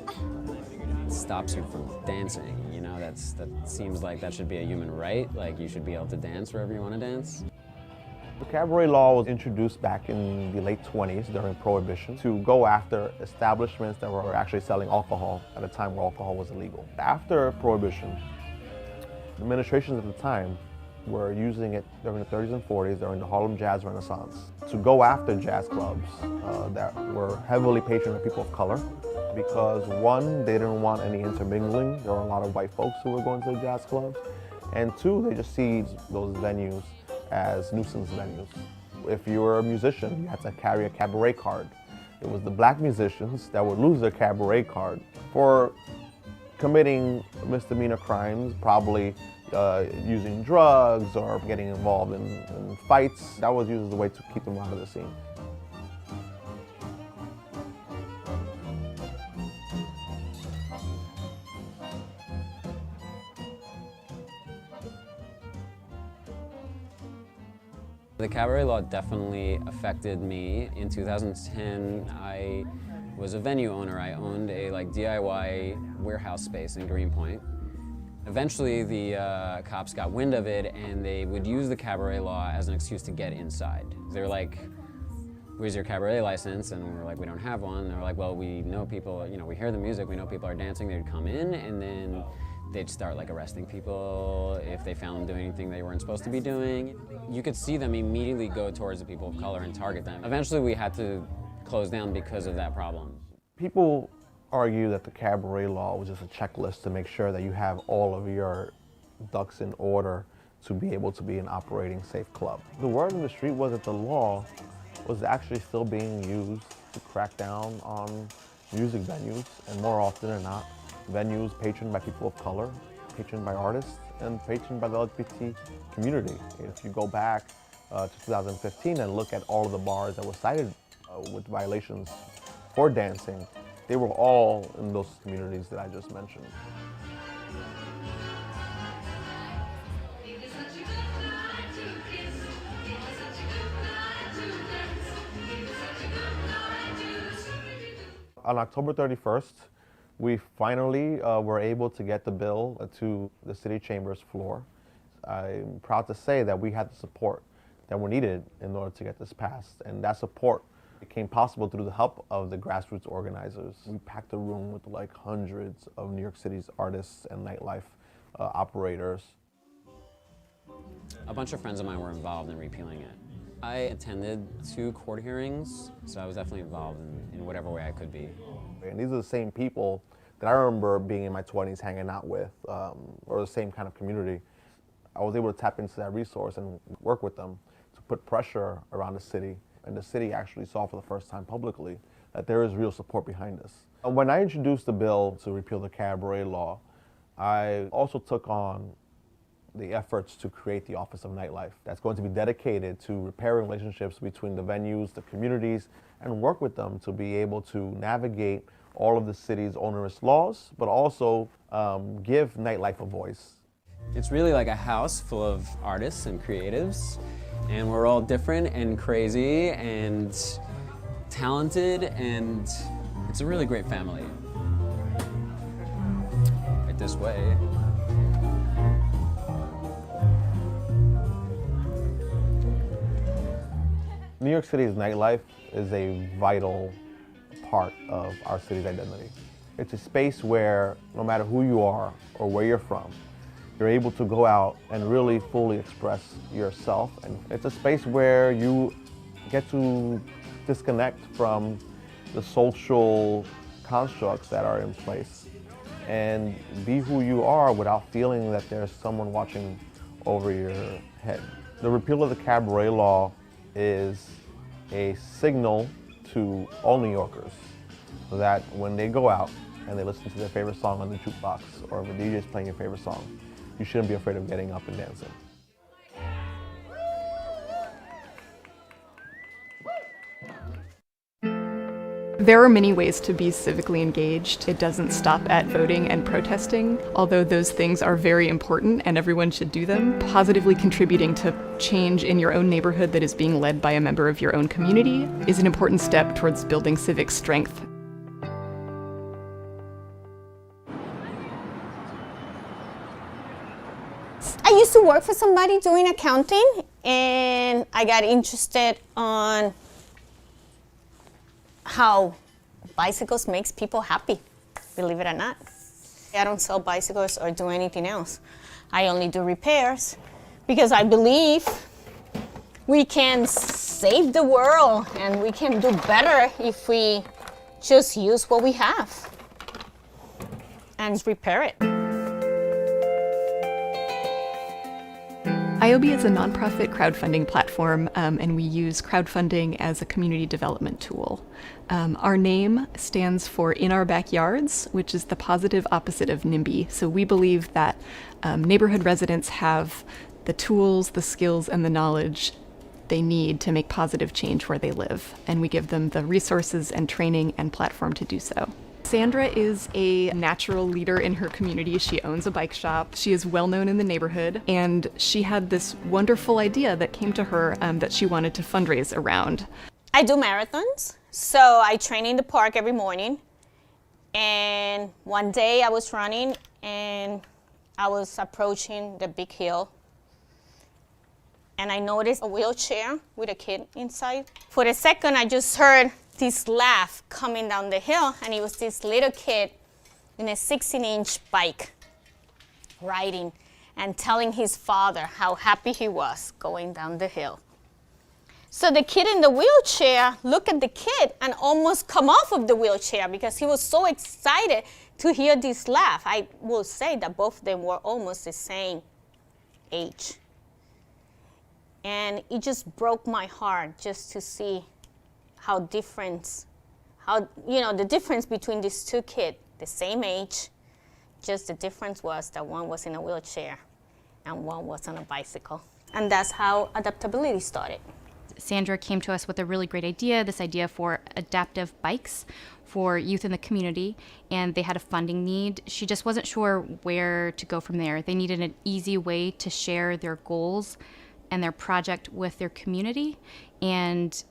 stops you from dancing. You know, that seems like that should be a human right. Like you should be able to dance wherever you want to dance. The cabaret law was introduced back in the late 20s during Prohibition to go after establishments that were actually selling alcohol at a time where alcohol was illegal. After Prohibition, administrations at the time were using it during the 30s and 40s during the Harlem Jazz Renaissance to go after jazz clubs that were heavily patroned by people of color because one, they didn't want any intermingling. There were a lot of white folks who were going to the jazz clubs. And two, they just see those venues as nuisance venues. If you were a musician, you had to carry a cabaret card. It was the black musicians that would lose their cabaret card for committing misdemeanor crimes, probably using drugs or getting involved in fights. That was used as a way to keep them out of the scene. The cabaret law definitely affected me. In 2010, I was a venue owner. I owned a DIY warehouse space in Greenpoint. Eventually, the cops got wind of it, and they would use the cabaret law as an excuse to get inside. They were like, "Where's your cabaret license?" And we were like, "We don't have one." And they were like, "Well, we know people. You know, we hear the music. We know people are dancing." They'd come in, and then they'd start arresting people if they found them doing anything they weren't supposed to be doing. You could see them immediately go towards the people of color and target them. Eventually, we had to close down because of that problem. People argue that the cabaret law was just a checklist to make sure that you have all of your ducks in order to be able to be an operating safe club. The word in the street was that the law was actually still being used to crack down on music venues, and more often than not, venues patroned by people of color, patroned by artists, and patroned by the LGBT community. If you go back to 2015 and look at all of the bars that were cited with violations for dancing, they were all in those communities that I just mentioned. On October 31st, we finally were able to get the bill to the city chamber's floor. I'm proud to say that we had the support that were needed in order to get this passed, and that support became possible through the help of the grassroots organizers. We packed a room with hundreds of New York City's artists and nightlife operators. A bunch of friends of mine were involved in repealing it. I attended 2 court hearings, so I was definitely involved in whatever way I could be. And these are the same people that I remember being in my 20s hanging out with, or the same kind of community. I was able to tap into that resource and work with them to put pressure around the city. And the city actually saw for the first time publicly that there is real support behind us. When I introduced the bill to repeal the cabaret law, I also took on the efforts to create the Office of Nightlife that's going to be dedicated to repairing relationships between the venues, the communities, and work with them to be able to navigate all of the city's onerous laws, but also give nightlife a voice. It's really like a house full of artists and creatives, and we're all different and crazy and talented, and it's a really great family. Right this way. New York City's nightlife is a vital part of our city's identity. It's a space where no matter who you are or where you're from, you're able to go out and really fully express yourself. And it's a space where you get to disconnect from the social constructs that are in place and be who you are without feeling that there's someone watching over your head. The repeal of the cabaret law is a signal to all New Yorkers that when they go out and they listen to their favorite song on the jukebox, or if a DJ is playing your favorite song, you shouldn't be afraid of getting up and dancing. There are many ways to be civically engaged. It doesn't stop at voting and protesting, although those things are very important and everyone should do them. Positively contributing to change in your own neighborhood that is being led by a member of your own community is an important step towards building civic strength. I used to work for somebody doing accounting, and I got interested on how bicycles makes people happy, believe it or not. I don't sell bicycles or do anything else. I only do repairs because I believe we can save the world and we can do better if we just use what we have and repair it. IOB is a nonprofit crowdfunding platform, and we use crowdfunding as a community development tool. Our name stands for In Our Backyards, which is the positive opposite of NIMBY. So we believe that neighborhood residents have the tools, the skills, and the knowledge they need to make positive change where they live, and we give them the resources and training and platform to do so. Sandra is a natural leader in her community. She owns a bike shop. She is well known in the neighborhood, and she had this wonderful idea that came to her that she wanted to fundraise around. I do marathons, so I train in the park every morning. And one day I was running and I was approaching the big hill, and I noticed a wheelchair with a kid inside. For a second, I just heard this laugh coming down the hill, and it was this little kid in a 16-inch bike riding and telling his father how happy he was going down the hill. So the kid in the wheelchair looked at the kid and almost come off of the wheelchair because he was so excited to hear this laugh. I will say that both of them were almost the same age. And it just broke my heart just to see the difference between these two kids, the same age, just the difference was that one was in a wheelchair and one was on a bicycle. And that's how adaptability started. Sandra came to us with a really great idea, this idea for adaptive bikes for youth in the community, and they had a funding need. She just wasn't sure where to go from there. They needed an easy way to share their goals and their project with their community, and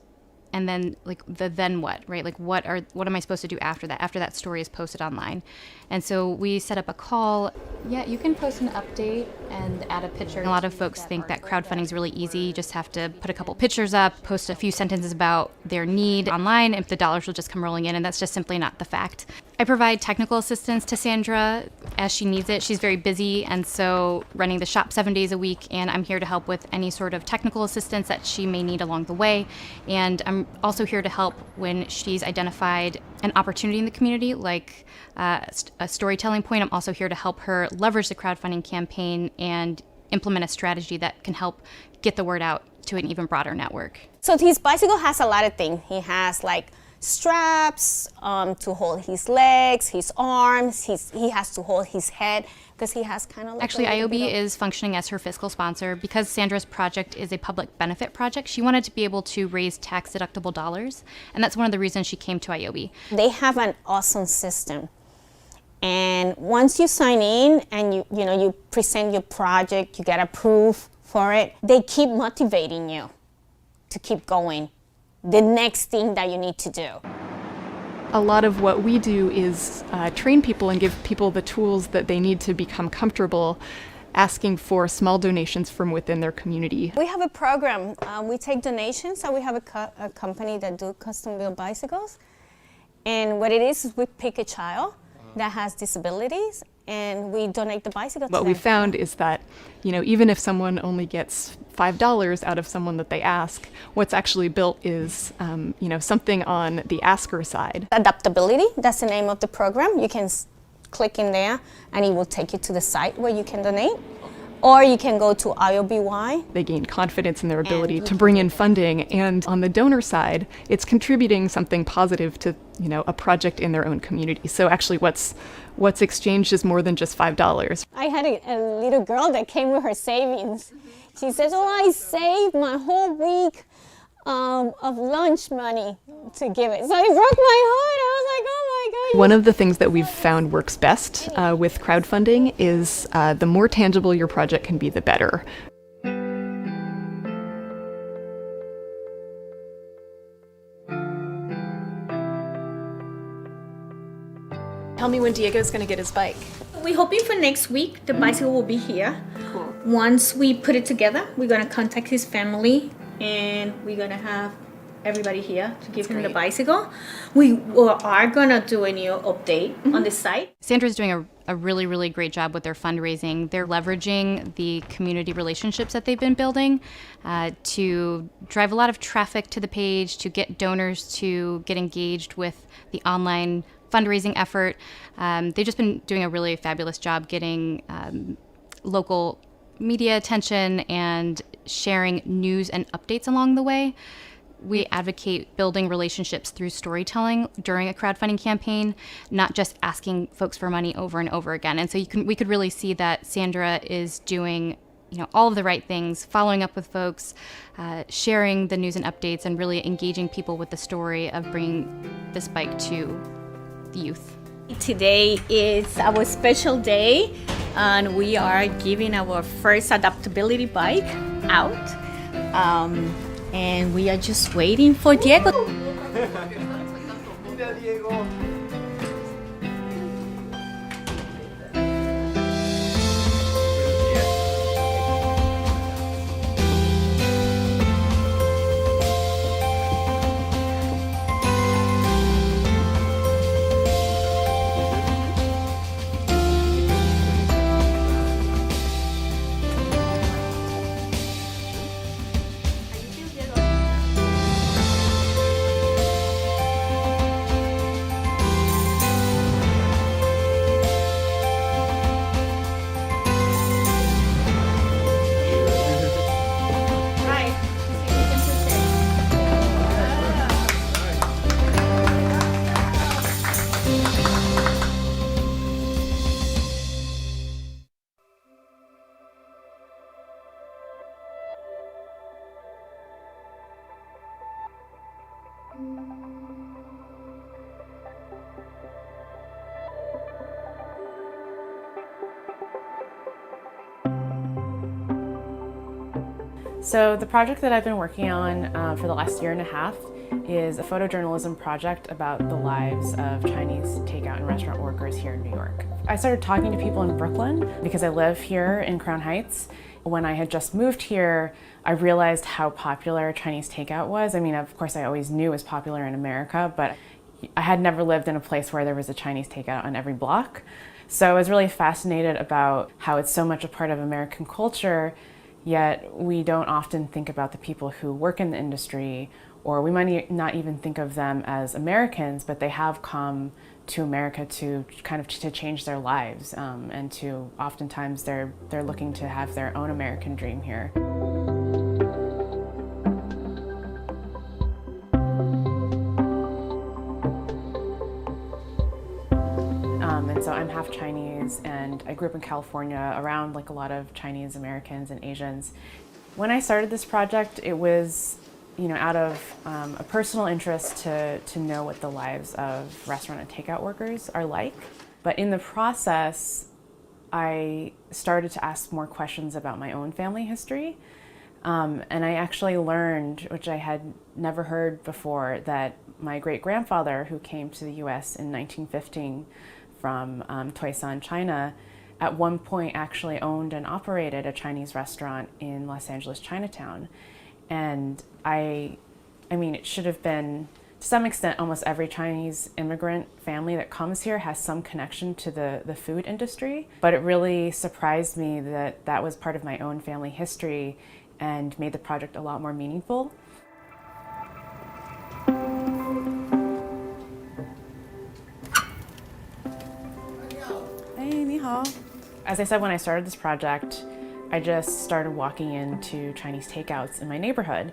then then what, right? Like what am I supposed to do after that story is posted online? And so we set up a call. Yeah, you can post an update and add a picture. A lot of folks think that crowdfunding is really easy. You just have to put a couple pictures up, post a few sentences about their need online, and the dollars will just come rolling in, and that's just simply not the fact. I provide technical assistance to Sandra as she needs it. She's very busy, and so running the shop 7 days a week, and I'm here to help with any sort of technical assistance that she may need along the way. And I'm also here to help when she's identified an opportunity in the community, like a storytelling point. I'm also here to help her leverage the crowdfunding campaign and implement a strategy that can help get the word out to an even broader network. So his bicycle has a lot of things. He has straps to hold his legs, his arms. He has to hold his head because he has kind of Actually, IOB is functioning as her fiscal sponsor. Because Sandra's project is a public benefit project, she wanted to be able to raise tax-deductible dollars, and that's one of the reasons she came to IOB. They have an awesome system. And once you sign in and you present your project, you get approved for it, they keep motivating you to keep going. The next thing that you need to do. A lot of what we do is train people and give people the tools that they need to become comfortable asking for small donations from within their community. We have a program. We take donations, and we have a company that do custom-built bicycles. And what it is we pick a child that has disabilities, and we donate the bicycle to them. What we found is that, even if someone only gets $5 out of someone that they ask, what's actually built is, something on the asker side. Adaptability, that's the name of the program. You can click in there, and it will take you to the site where you can donate. Or you can go to IOBY. They gain confidence in their ability to bring in funding, and on the donor side, it's contributing something positive to, a project in their own community. So actually what's exchanged is more than just $5. I had a little girl that came with her savings. She says, I saved my whole week of lunch money to give it. So it broke my heart. I was like, oh my God. One of the things that we've found works best with crowdfunding is the more tangible your project can be, the better. Tell me when Diego's going to get his bike. We're hoping for next week the bicycle will be here. Cool. Once we put it together, we're going to contact his family and we're going to have everybody here to give him the bicycle. We are going to do a new update on the site. Sandra's doing a really, really great job with their fundraising. They're leveraging the community relationships that they've been building to drive a lot of traffic to the page, to get donors to get engaged with the online fundraising effort. They've just been doing a really fabulous job getting local media attention and sharing news and updates along the way. We advocate building relationships through storytelling during a crowdfunding campaign, not just asking folks for money over and over again. And so we could really see that Sandra is doing, all of the right things, following up with folks, sharing the news and updates, and really engaging people with the story of bringing this bike to the youth. Today is our special day and we are giving our first adaptability bike out. And we are just waiting for Diego. So the project that I've been working on for the last year and a half is a photojournalism project about the lives of Chinese takeout and restaurant workers here in New York. I started talking to people in Brooklyn because I live here in Crown Heights. When I had just moved here, I realized how popular Chinese takeout was. I mean, of course, I always knew it was popular in America, but I had never lived in a place where there was a Chinese takeout on every block. So I was really fascinated about how it's so much a part of American culture, yet we don't often think about the people who work in the industry, or we might not even think of them as Americans, but they have come to America to kind of to change their lives, and to oftentimes they're looking to have their own American dream here. And so I'm half Chinese, and I grew up in California around like a lot of Chinese Americans and Asians. When I started this project, it was out of a personal interest to know what the lives of restaurant and takeout workers are like. But in the process, I started to ask more questions about my own family history. And I actually learned, which I had never heard before, that my great-grandfather, who came to the US in 1915 from Toisan, China, at one point actually owned and operated a Chinese restaurant in Los Angeles, Chinatown. And I mean, it should have been, to some extent, almost every Chinese immigrant family that comes here has some connection to the food industry. But it really surprised me that that was part of my own family history and made the project a lot more meaningful. Hey, ni hao. As I said, when I started this project, I just started walking into Chinese takeouts in my neighborhood.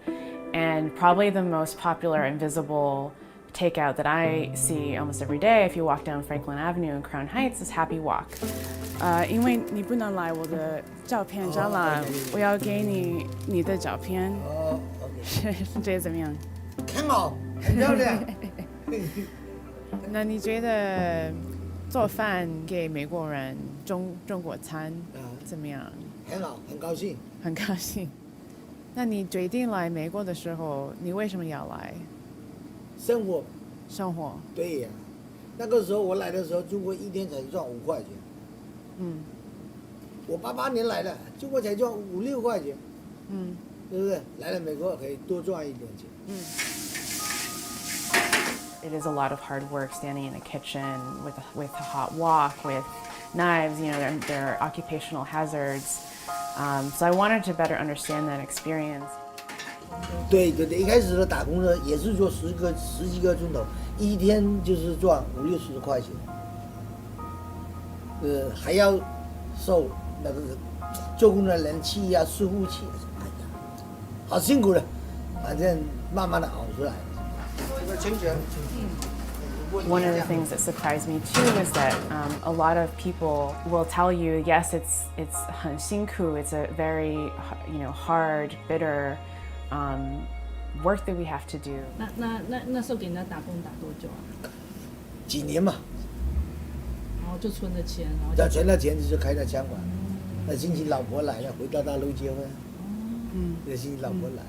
And probably the most popular and visible takeout that I see almost every day if you walk down Franklin Avenue in Crown Heights is Happy Walk. 因为你不能来我的照片展览，我要给你你的照片。觉得怎么样？很好，很漂亮。那你觉得做饭给美国人中国餐怎么样？很好，很高兴。很高兴。那你决定来美国的时候，你为什么要来？生活。生活。对呀，那个时候我来的时候，中国一天才赚5块钱。我88年来的，中国才赚5、6块钱。对不对？来了美国可以多赚一点钱。It is a lot of hard work standing in a kitchen with a hot wok, with knives, you know, they're occupational hazards. So I wanted to better understand that experience. 对，一开始的打工呢，也是做十几个钟头，一天就是赚50、60块钱。还要受那个做工的人气呀、疏忽气，哎呀，好辛苦的，反正慢慢的熬出来。One of the things that surprised me too was that a lot of people will tell you, yes, it's 很辛苦, it's a very hard, bitter work that we have to do. 那时候给人家打工打多久啊？几年嘛。然后就存了钱，存了钱就开了餐馆。那星期老婆来了，回到大陆结婚。那星期老婆来，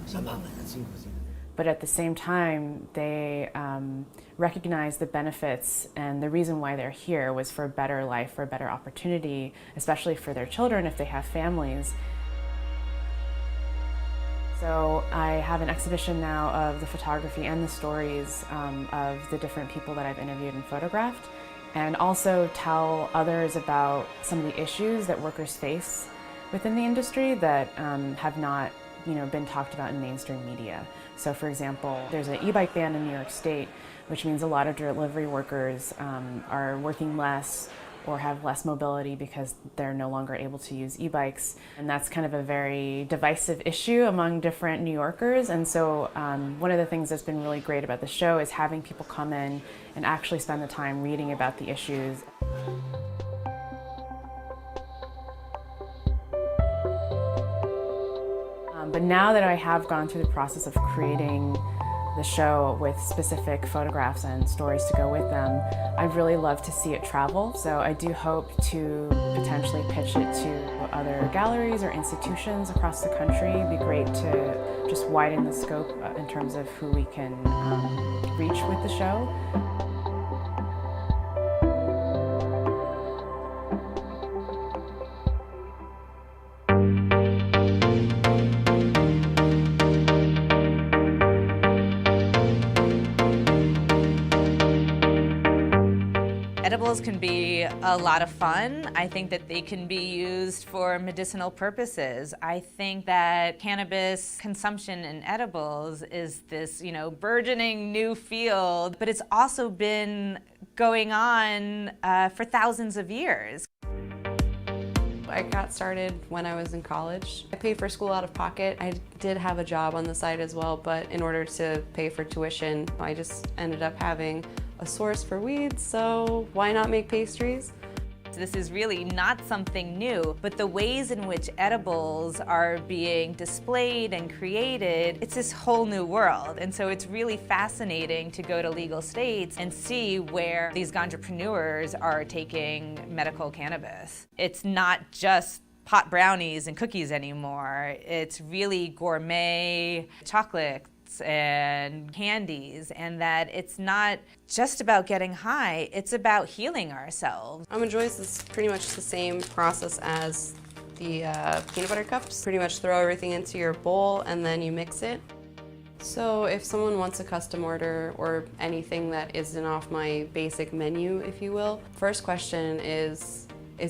上班很辛苦。But at the same time, they recognized the benefits, and the reason why they're here was for a better life, for a better opportunity, especially for their children if they have families. So I have an exhibition now of the photography and the stories of the different people that I've interviewed and photographed, and also tell others about some of the issues that workers face within the industry that have not been talked about in mainstream media. So for example, there's an e-bike ban in New York State, which means a lot of delivery workers are working less or have less mobility because they're no longer able to use e-bikes. And that's kind of a very divisive issue among different New Yorkers. And so one of the things that's been really great about the show is having people come in and actually spend the time reading about the issues. But now that I have gone through the process of creating the show with specific photographs and stories to go with them, I'd really love to see it travel. So I do hope to potentially pitch it to other galleries or institutions across the country. It'd be great to just widen the scope in terms of who we can reach with the show. Edibles can be a lot of fun. I think that they can be used for medicinal purposes. I think that cannabis consumption in edibles is this, burgeoning new field, but it's also been going on for thousands of years. I got started when I was in college. I paid for school out of pocket. I did have a job on the side as well, but in order to pay for tuition, I just ended up having a source for weed, so why not make pastries? This is really not something new, but the ways in which edibles are being displayed and created, it's this whole new world. And so it's really fascinating to go to legal states and see where these ganjapreneurs are taking medical cannabis. It's not just pot brownies and cookies anymore. It's really gourmet chocolate and candies, and that it's not just about getting high, it's about healing ourselves. Joyce is pretty much the same process as the peanut butter cups. Pretty much throw everything into your bowl and then you mix it. So if someone wants a custom order or anything that isn't off my basic menu, if you will, first question is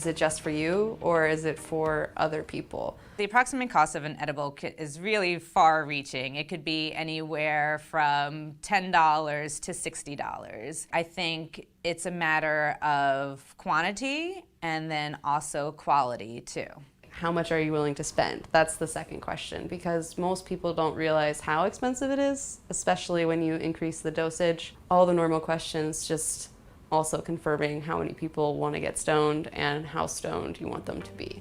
it just for you or is it for other people? The approximate cost of an edible is really far-reaching. It could be anywhere from $10 to $60. I think it's a matter of quantity and then also quality too. How much are you willing to spend? That's the second question, because most people don't realize how expensive it is, especially when you increase the dosage. All the normal questions, just also confirming how many people want to get stoned and how stoned you want them to be.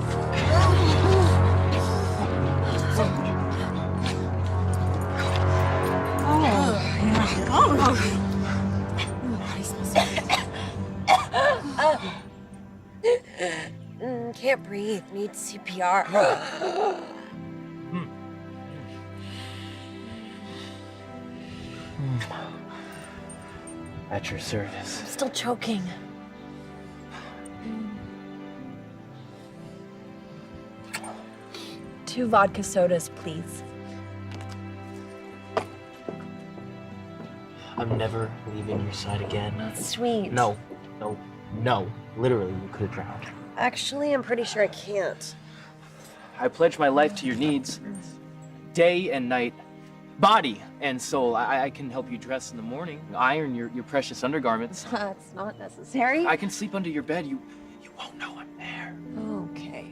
need CPR. At your service. I'm still choking. Two vodka sodas, please. I'm never leaving your side again. That's sweet. No. Literally, you could drown. Actually, I'm pretty sure I can't. I pledge my life to your needs, day and night, body and soul. I can help you dress in the morning, iron your precious undergarments. That's not necessary. I can sleep under your bed. You won't know I'm there. Okay.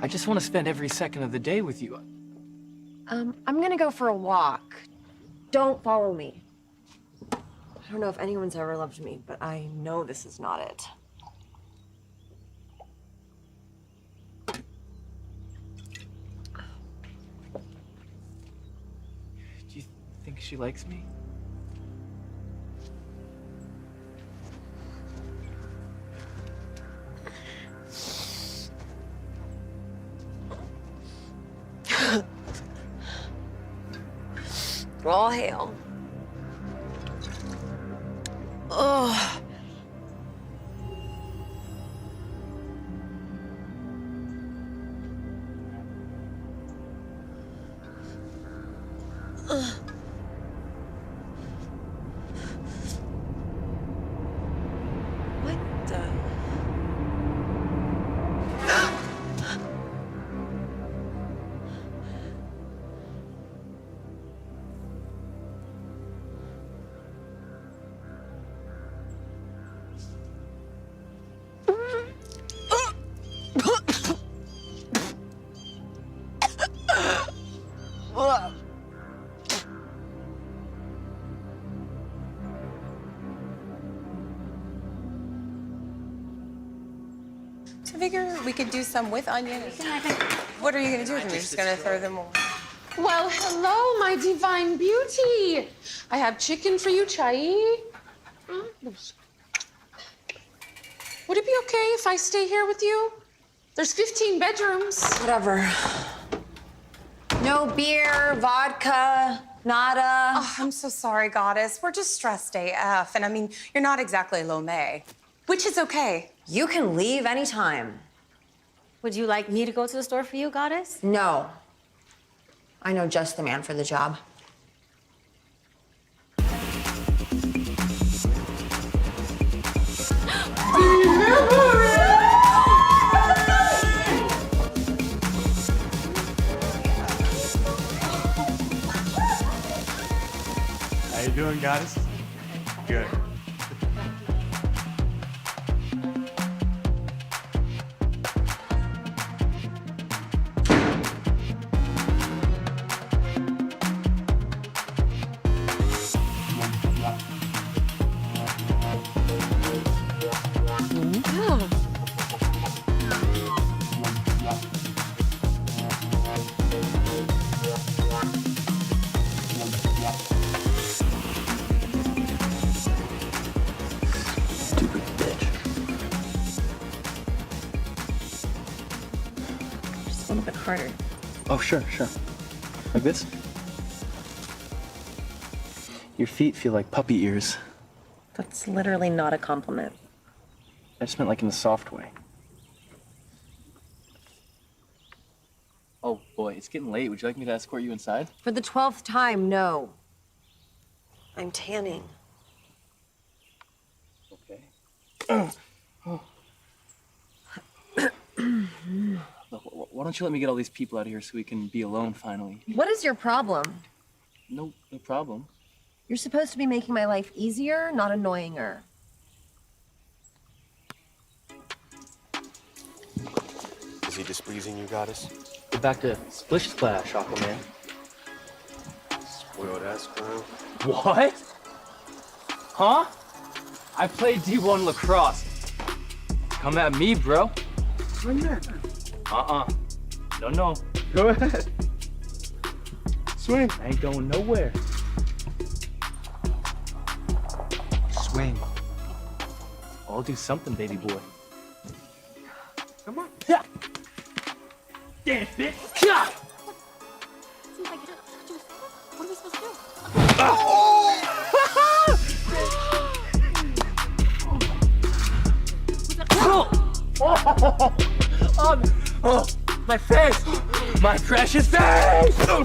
I just want to spend every second of the day with you. I'm gonna go for a walk. Don't follow me. I don't know if anyone's ever loved me, but I know this is not it. Do you think she likes me? All hail. Ugh. What the? I figure we could do some with onion. What are you gonna do with them? You're just gonna throw them away? Well, hello, my divine beauty. I have chicken for you, chai. Would it be okay if I stay here with you? There's 15 bedrooms. Whatever. No beer, vodka, nada. Oh, I'm so sorry, Goddess. We're just stressed AF. And I mean, you're not exactly lo may, which is okay. You can leave anytime. Would you like me to go to the store for you, Goddess? No. I know just the man for the job. How you doing, Goddess? Good. Stupid bitch. Just a little bit harder. Oh, sure. Like this? Your feet feel like puppy ears. That's literally not a compliment. I just meant like in the soft way. Oh boy, it's getting late. Would you like me to escort you inside? For the 12th time, no. I'm tanning. Okay. Look, why don't you let me get all these people out of here so we can be alone finally? What is your problem? No problem. You're supposed to be making my life easier, not annoyinger. Is he displeasing you, Goddess? Go back to Splish Splash, Aquaman. Spoiled ass girl. What? Huh? I played D1 lacrosse. Come at me, bro. Swing there. No. Go ahead. Swing. I ain't going nowhere. Swing. I'll do something, baby boy. Come on. Yeah. dance, bitch. Yeah. Seems like what are we supposed to do? Oh, my face! My precious face! No!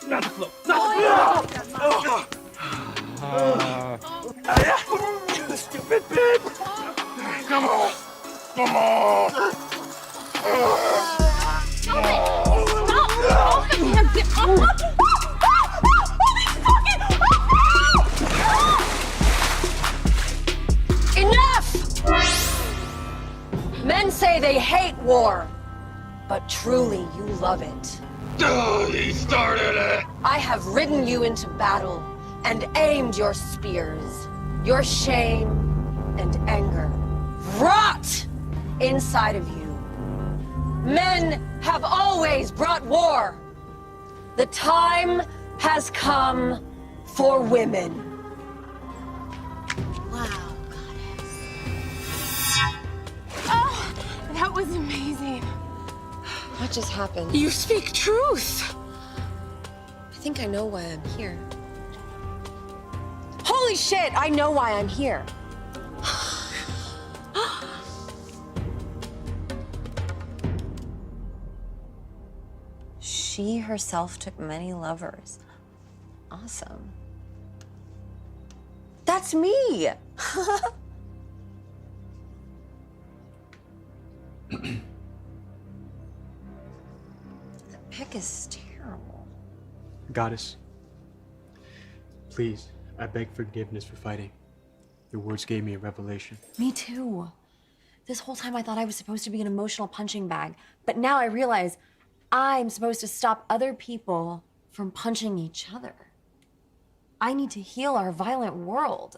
Not the floor! Not the floor! Stupid bitch! Come on! Come on! Stop it! Stop! Open him! Get off! Enough! Men say they hate war, but truly you love it. He started it! I have ridden you into battle and aimed your spears. Your shame and anger rot inside of you. Men have always brought war. The time has come for women. Wow, oh, that was amazing. What just happened? You speak truth. I think I know why I'm here. Holy shit, I know why I'm here. She herself took many lovers. Awesome. That's me! The pic is terrible. Goddess, please, I beg forgiveness for fighting. Your words gave me a revelation. Me too. This whole time I thought I was supposed to be an emotional punching bag, but now I realize I'm supposed to stop other people from punching each other. I need to heal our violent world.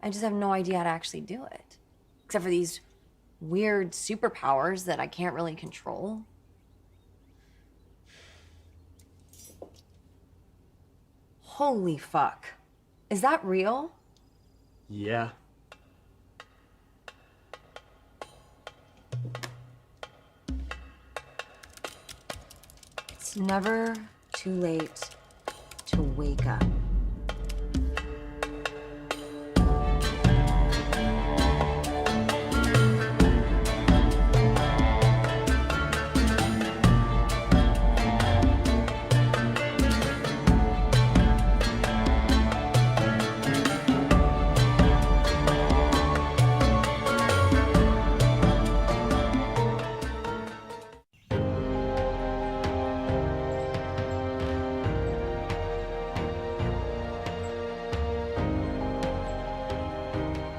I just have no idea how to actually do it, except for these weird superpowers that I can't really control. Holy fuck. Is that real? Yeah. It's never too late to wake up.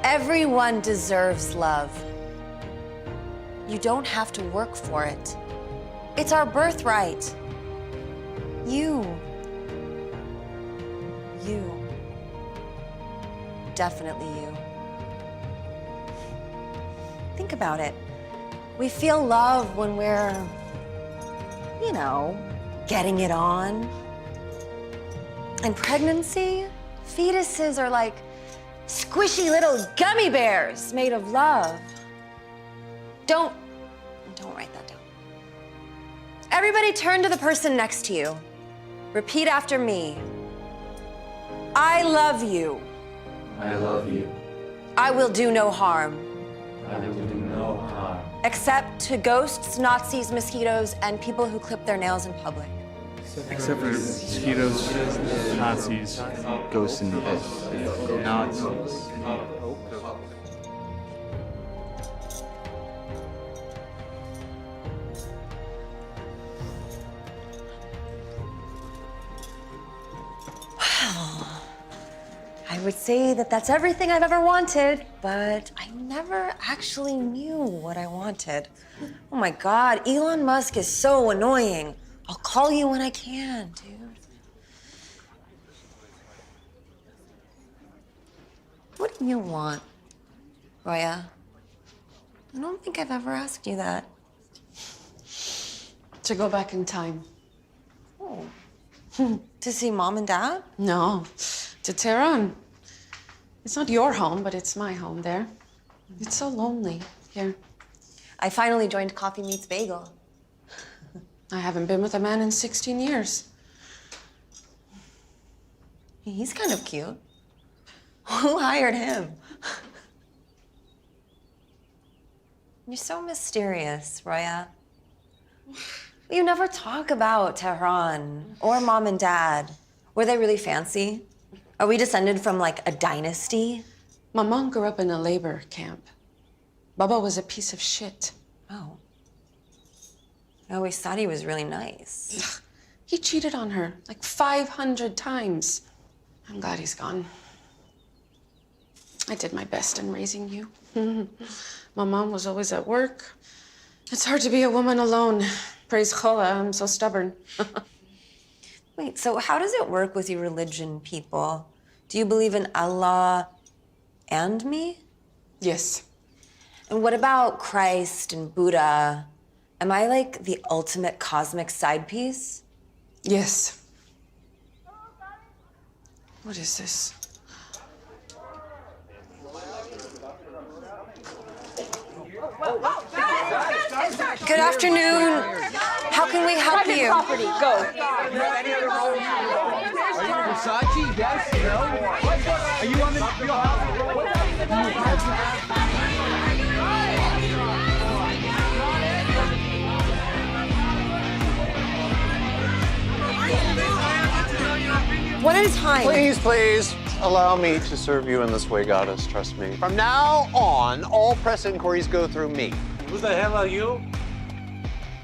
Everyone deserves love. You don't have to work for it. It's our birthright. You. Definitely you. Think about it. We feel love when we're, you know, getting it on. And pregnancy, fetuses are like squishy little gummy bears made of love. Don't write that down. Everybody turn to the person next to you. Repeat after me. I love you. I love you. I will do no harm. I will do no harm. Except to ghosts, Nazis, mosquitoes, and people who clip their nails in public. Except for mosquitoes, Nazis, ghosts, and Nazis. Well, I would say that that's everything I've ever wanted, but I never actually knew what I wanted. Oh my God, Elon Musk is so annoying. I'll call you when I can, dude. What do you want, Roya? I don't think I've ever asked you that. To go back in time. Oh. To see Mom and Dad? No, to Tehran. It's not your home, but it's my home there. It's so lonely here. I finally joined Coffee Meets Bagel. I haven't been with a man in 16 years. He's kind of cute. Who hired him? You're so mysterious, Roya. You never talk about Tehran or mom and dad. Were they really fancy? Are we descended from like a dynasty? My mom grew up in a labor camp. Baba was a piece of shit. Oh. I always thought he was really nice. He cheated on her like 500 times. I'm glad he's gone. I did my best in raising you. My mom was always at work. It's hard to be a woman alone. Praise Chola, I'm so stubborn. Wait, so how does it work with your religion, people? Do you believe in Allah and me? Yes. And what about Christ and Buddha? Am I like the ultimate cosmic side piece? Yes. What is this? Good afternoon. How can we help Private you? property, go. Versace? Yes? No? Are you on the One at a time. Please, allow me to serve you in this way, goddess. Trust me. From now on, all press inquiries go through me. Who the hell are you?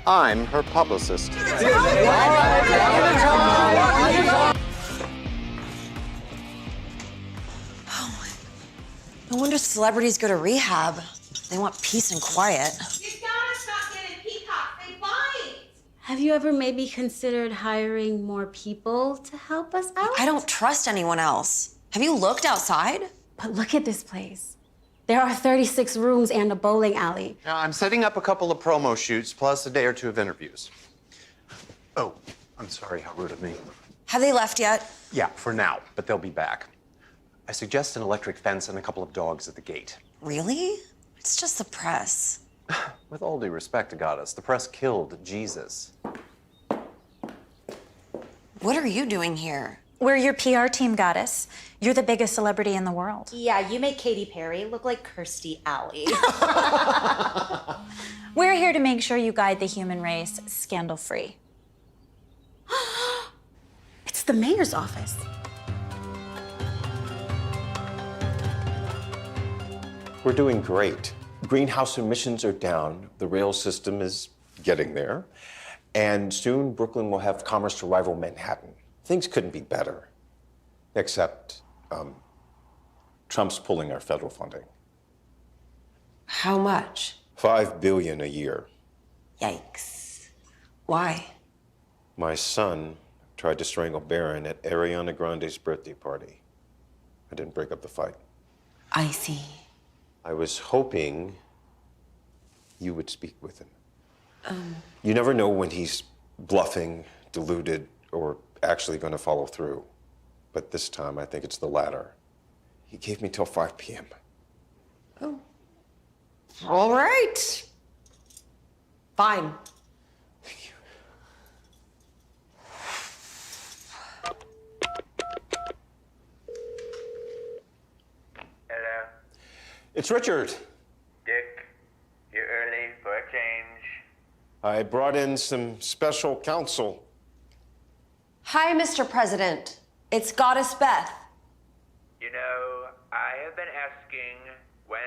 I'm her publicist. No wonder celebrities go to rehab. They want peace and quiet. Have you ever maybe considered hiring more people to help us out? I don't trust anyone else. Have you looked outside? But look at this place. There are 36 rooms and a bowling alley. Now, I'm setting up a couple of promo shoots, plus a day or two of interviews. Oh, I'm sorry, how rude of me. Have they left yet? Yeah, for now, but they'll be back. I suggest an electric fence and a couple of dogs at the gate. Really? It's just the press. With all due respect, goddess, the press killed Jesus. What are you doing here? We're your PR team, goddess. You're the biggest celebrity in the world. Yeah, you make Katy Perry look like Kirstie Alley. We're here to make sure you guide the human race scandal-free. It's the mayor's office. We're doing great. Greenhouse emissions are down. The rail system is getting there. And soon, Brooklyn will have commerce to rival Manhattan. Things couldn't be better. Except, Trump's pulling our federal funding. How much? $5 billion a year. Yikes. Why? My son tried to strangle Barron at Ariana Grande's birthday party. I didn't break up the fight. I see. I was hoping you would speak with him. You never know when he's bluffing, deluded, or actually going to follow through. But this time, I think it's the latter. He gave me till 5 p.m. Oh. All right. Fine. Hello? It's Richard. Dick, you're early for a change. I brought in some special counsel. Hi, Mr. President. It's Goddess Beth. You know, I have been asking, when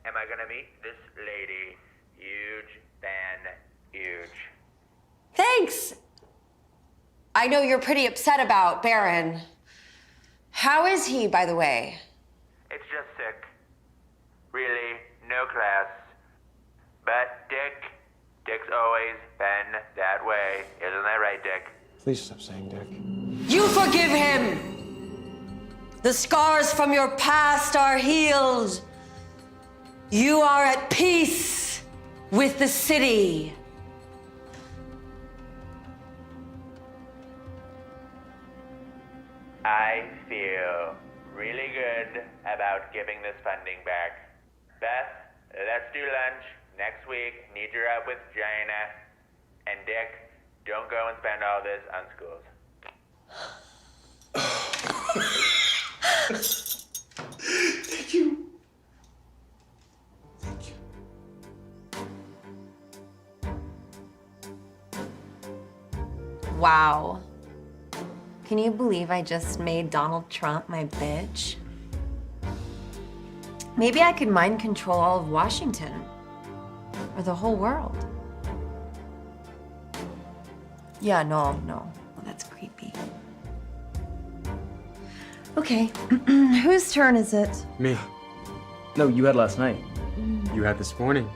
am I gonna meet this lady? Huge fan, huge. Thanks. I know you're pretty upset about Barron. How is he, by the way? It's just sick. Really, no class. But Dick's always been that way. Isn't that right, Dick? Please stop saying Dick. You forgive him. The scars from your past are healed. You are at peace with the city. I feel really good about giving this funding back. Beth, let's do lunch. Next week, need your help with Jaina. And Dick, don't go and spend all this on schools. Thank you. Wow. Can you believe I just made Donald Trump my bitch? Maybe I could mind control all of Washington. Or the whole world. Yeah, no. Well, that's creepy. Okay, whose turn is it? Me. No, you had last night. You had this morning.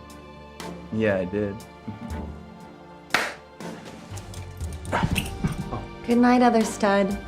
Yeah, I did. Good night, other stud.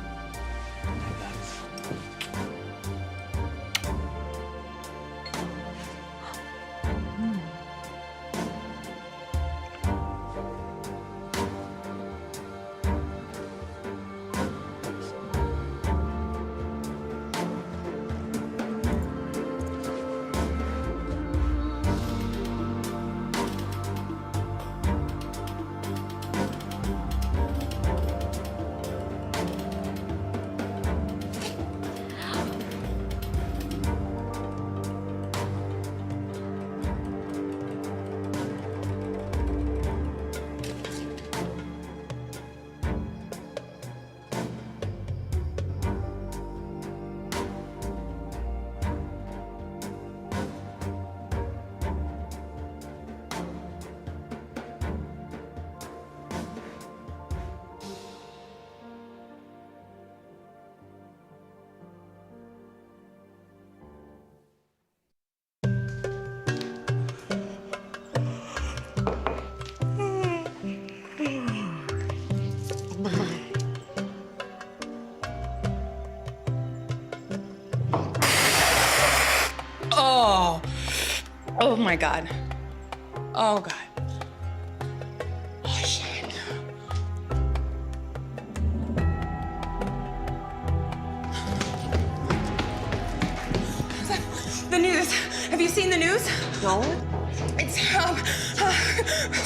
Oh my God. Oh God. Oh shit. The news. Have you seen the news? No. It's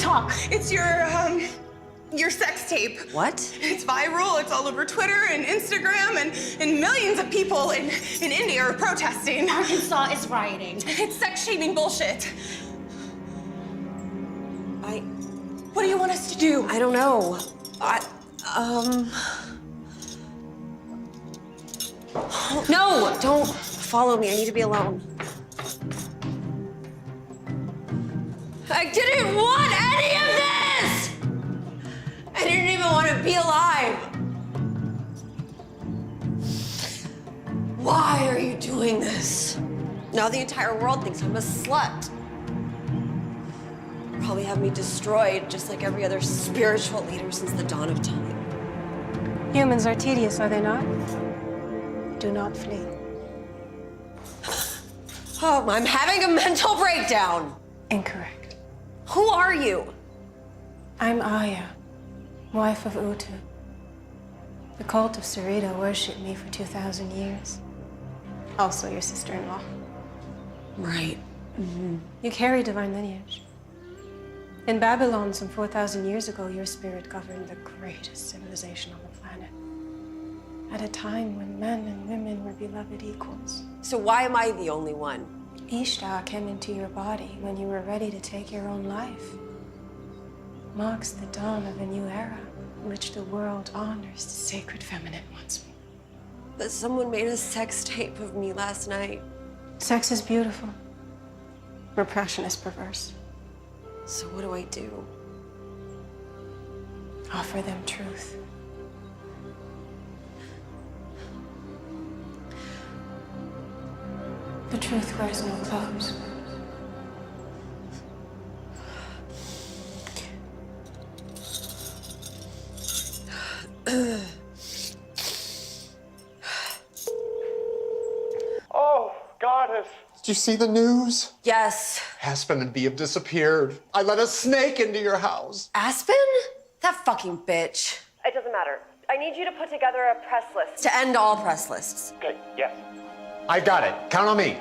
talk. It's your sex tape. What? It's viral. It's all over Twitter and Instagram, and millions of people in India are protesting. Arkansas is rioting. It's sex-shaming bullshit. What do you want us to do? I don't know. No, don't follow me. I need to be alone. I didn't want any of this! I didn't even want to be alive. Why are you doing this? Now the entire world thinks I'm a slut. Probably have me destroyed just like every other spiritual leader since the dawn of time. Humans are tedious, are they not? Do not flee. Oh, I'm having a mental breakdown. Incorrect. Who are you? I'm Aya, wife of Utu. The cult of Sarita worshipped me for 2,000 years. Also your sister-in-law. Right. Mm-hmm. You carry divine lineage. In Babylon, some 4,000 years ago, your spirit governed the greatest civilization on the planet. At a time when men and women were beloved equals. So why am I the only one? Ishtar came into your body when you were ready to take your own life. Marks the dawn of a new era in which the world honors the sacred feminine once more. But someone made a sex tape of me last night. Sex is beautiful. Repression is perverse. So what do I do? Offer them truth. The truth wears no clothes. Oh, goddess. Did you see the news? Yes. Aspen and Bee have disappeared. I let a snake into your house. Aspen? That fucking bitch. It doesn't matter. I need you to put together a press list. To end all press lists. Okay, yes. I got it. Count on me.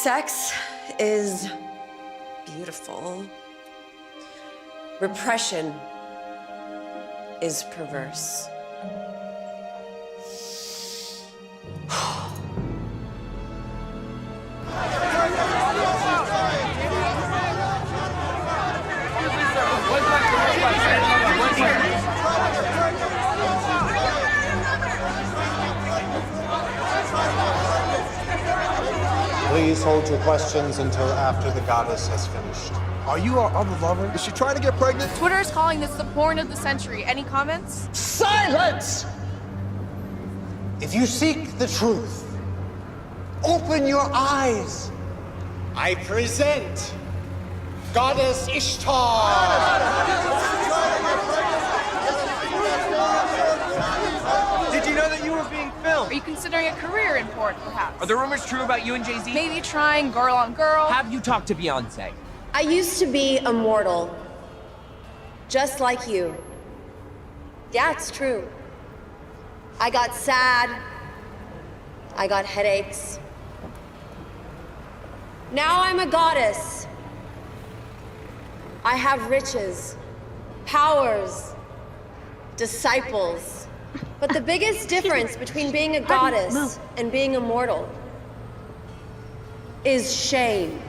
Sex is beautiful. Repression is perverse. Please hold your questions until after the goddess has finished. Are you our other lover? Is she trying to get pregnant? Twitter's calling this the porn of the century. Any comments? Silence! If you seek the truth, open your eyes. I present Goddess Ishtar. Did you know that you were being filmed? Are you considering a career in porn, perhaps? Are the rumors true about you and Jay-Z? Maybe trying girl on girl? Have you talked to Beyonce? I used to be immortal, just like you. Yeah, it's true. I got sad. I got headaches. Now I'm a goddess. I have riches, powers, disciples. But the biggest difference between being a goddess and being immortal is shame.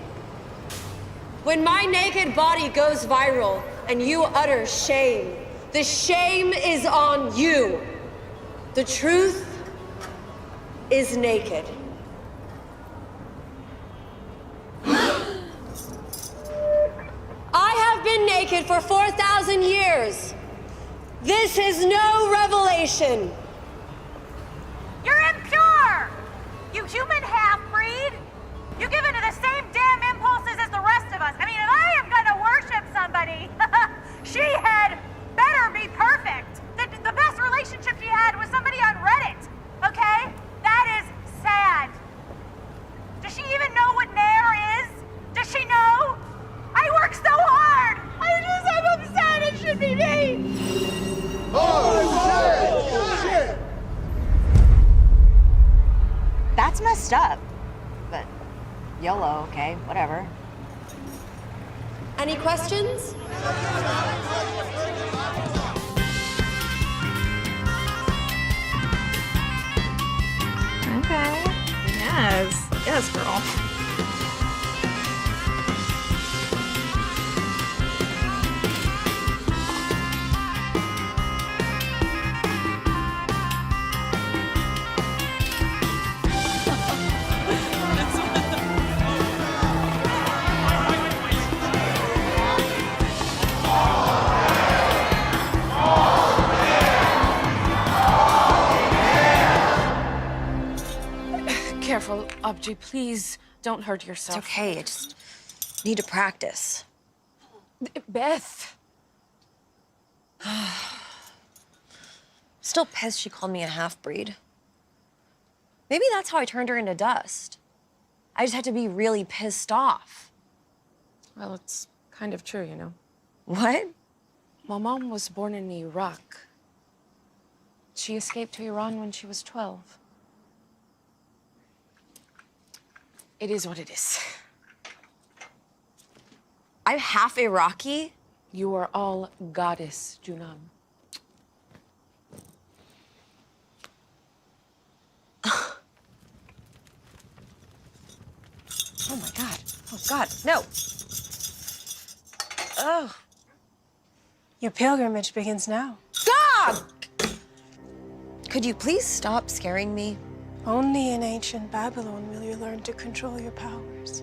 When my naked body goes viral and you utter shame, the shame is on you. The truth is naked. I have been naked for 4,000 years. This is no revelation. You're impure! You human half-breed! You give into the same damn impulses as the rest of us. I mean, if I am gonna worship somebody, she had better be perfect. The best relationship she had was somebody on Reddit, okay? That is sad. Does she even know what Nair is? Does she know? I work so hard! I'm upset, it should be me! Oh, shit! That's messed up. But YOLO, okay, whatever. Any questions? Okay. Yes. Yes, girl. Careful, Abji, please don't hurt yourself. It's okay, I just need to practice. Beth. Still pissed she called me a half-breed. Maybe that's how I turned her into dust. I just had to be really pissed off. Well, it's kind of true, you know. What? My mom was born in Iraq. She escaped to Iran when she was 12. It is what it is. I'm half Iraqi? You are all goddess, Junam. Oh my God. Oh God, no. Oh. Your pilgrimage begins now. Stop! Could you please stop scaring me? Only in ancient Babylon will you learn to control your powers.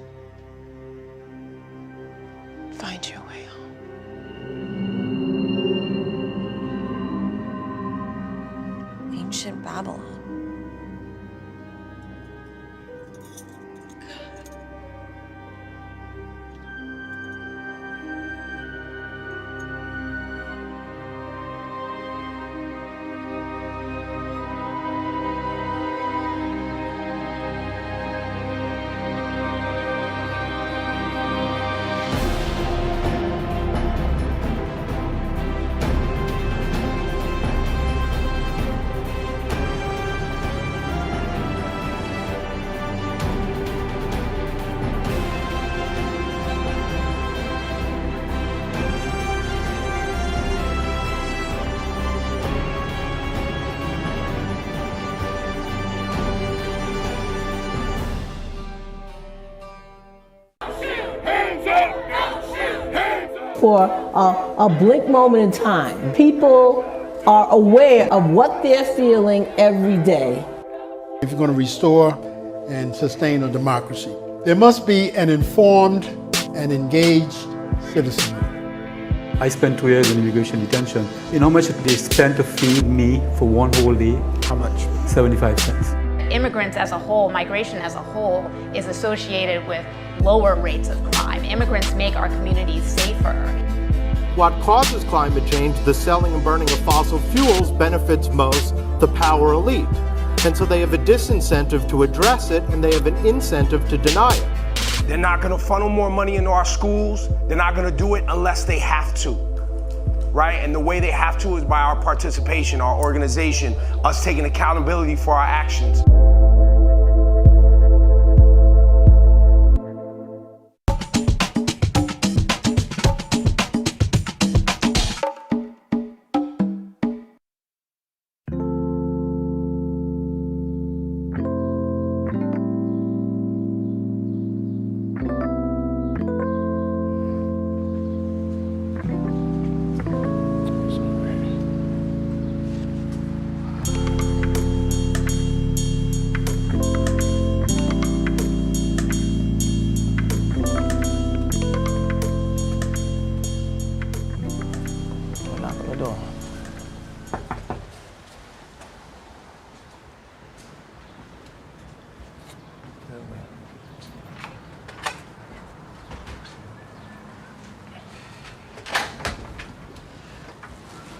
Find your way home. Ancient Babylon. for a blink moment in time. People are aware of what they're feeling every day. If you're going to restore and sustain a democracy, there must be an informed and engaged citizenry. I spent 2 years in immigration detention. You know how much they spent to feed me for one whole day? How much? 75 cents. Immigrants as a whole, migration as a whole, is associated with lower rates of crime. Immigrants make our communities safer. What causes climate change, the selling and burning of fossil fuels, benefits most the power elite. And so they have a disincentive to address it, and they have an incentive to deny it. They're not gonna funnel more money into our schools. They're not gonna do it unless they have to, right? And the way they have to is by our participation, our organization, us taking accountability for our actions.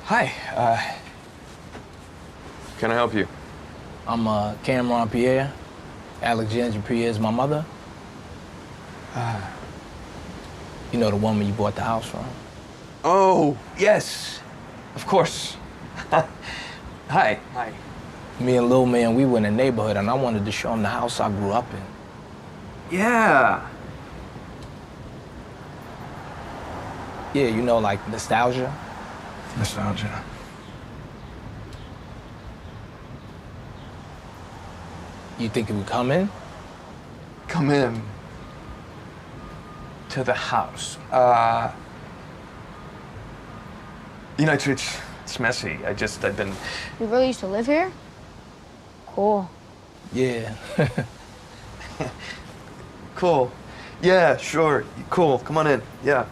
Hi, can I help you? I'm Cameron Pierre. Alexandra Pierre is my mother. You know the woman you bought the house from? Oh, yes, of course. Hi. Hi. Me and Lil Man, we were in the neighborhood and I wanted to show him the house I grew up in. Yeah. Yeah, you know, like nostalgia. Nostalgia. You think it would come in? Come in to the house. You know, it's messy. I've been... You really used to live here? Cool. Yeah. Cool. Yeah, sure. Cool. Come on in. Yeah.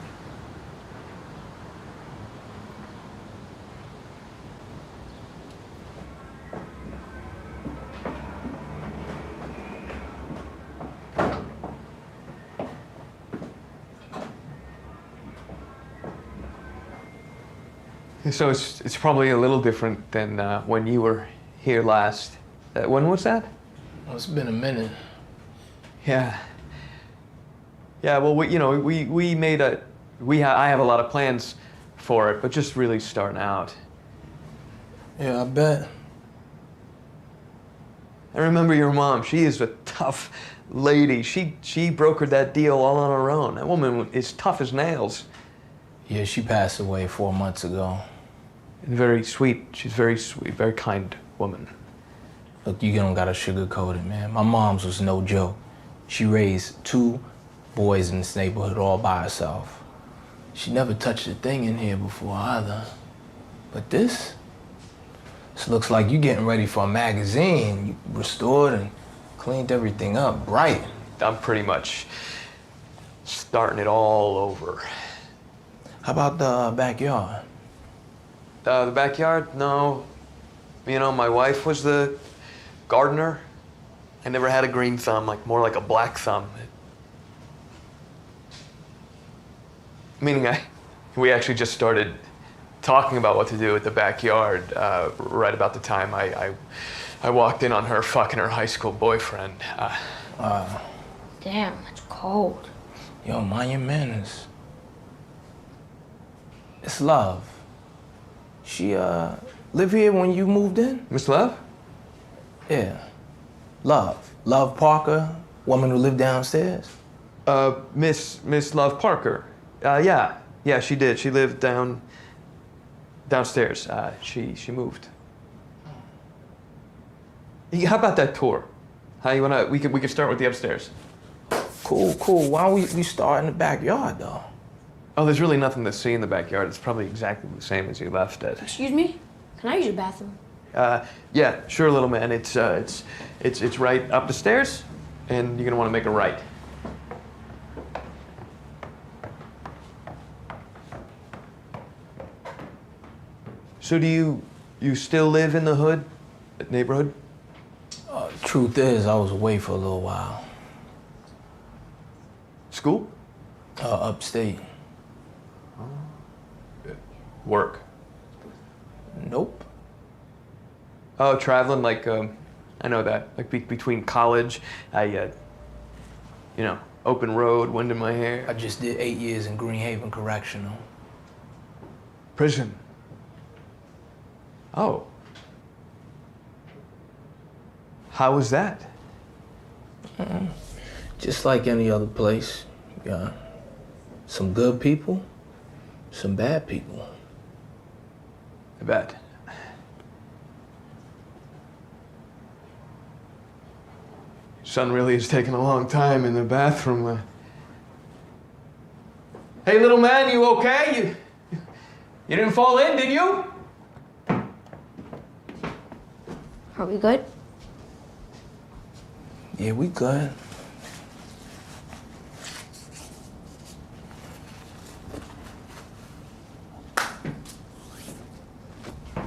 So it's probably a little different than when you were here last. When was that? Well, it's been a minute. Yeah. Yeah. Well, we made a I have a lot of plans for it, but just really starting out. Yeah, I bet. I remember your mom. She is a tough lady. She brokered that deal all on her own. That woman is tough as nails. Yeah, she passed away 4 months ago. And very sweet. She's very sweet, very kind woman. Look, you don't gotta sugarcoat it, man. My mom's was no joke. She raised 2 boys in this neighborhood all by herself. She never touched a thing in here before either. But this looks like you getting ready for a magazine. You restored and cleaned everything up right. I'm pretty much starting it all over. How about the backyard? The backyard? No. You know, my wife was the gardener. I never had a green thumb, more like a black thumb. Meaning we actually just started talking about what to do with the backyard right about the time I walked in on her fucking her high school boyfriend. Damn, it's cold. Yo, mind your manners. It's Love. She live here when you moved in? Miss Love? Yeah. Love. Love Parker, woman who lived downstairs? Miss Love Parker. Yeah, she did. She lived downstairs. She moved. How about that tour? We could start with the upstairs. Cool. Why don't we start in the backyard though? Oh, there's really nothing to see in the backyard. It's probably exactly the same as you left it. Excuse me? Can I use your bathroom? Yeah, sure, little man. It's right up the stairs, and you're gonna want to make a right. So do you still live in the hood, neighborhood? Truth is, I was away for a little while. School? Upstate. Work? Nope. Oh, traveling, like, I know that. Like, between college, you know, open road, wind in my hair. I just did 8 years in Greenhaven Correctional. Prison? Oh. How was that? Just like any other place. You got some good people, some bad people. I bet. Son really is taking a long time in the bathroom. Hey, little man, you okay? You didn't fall in, did you? Are we good? Yeah, we good.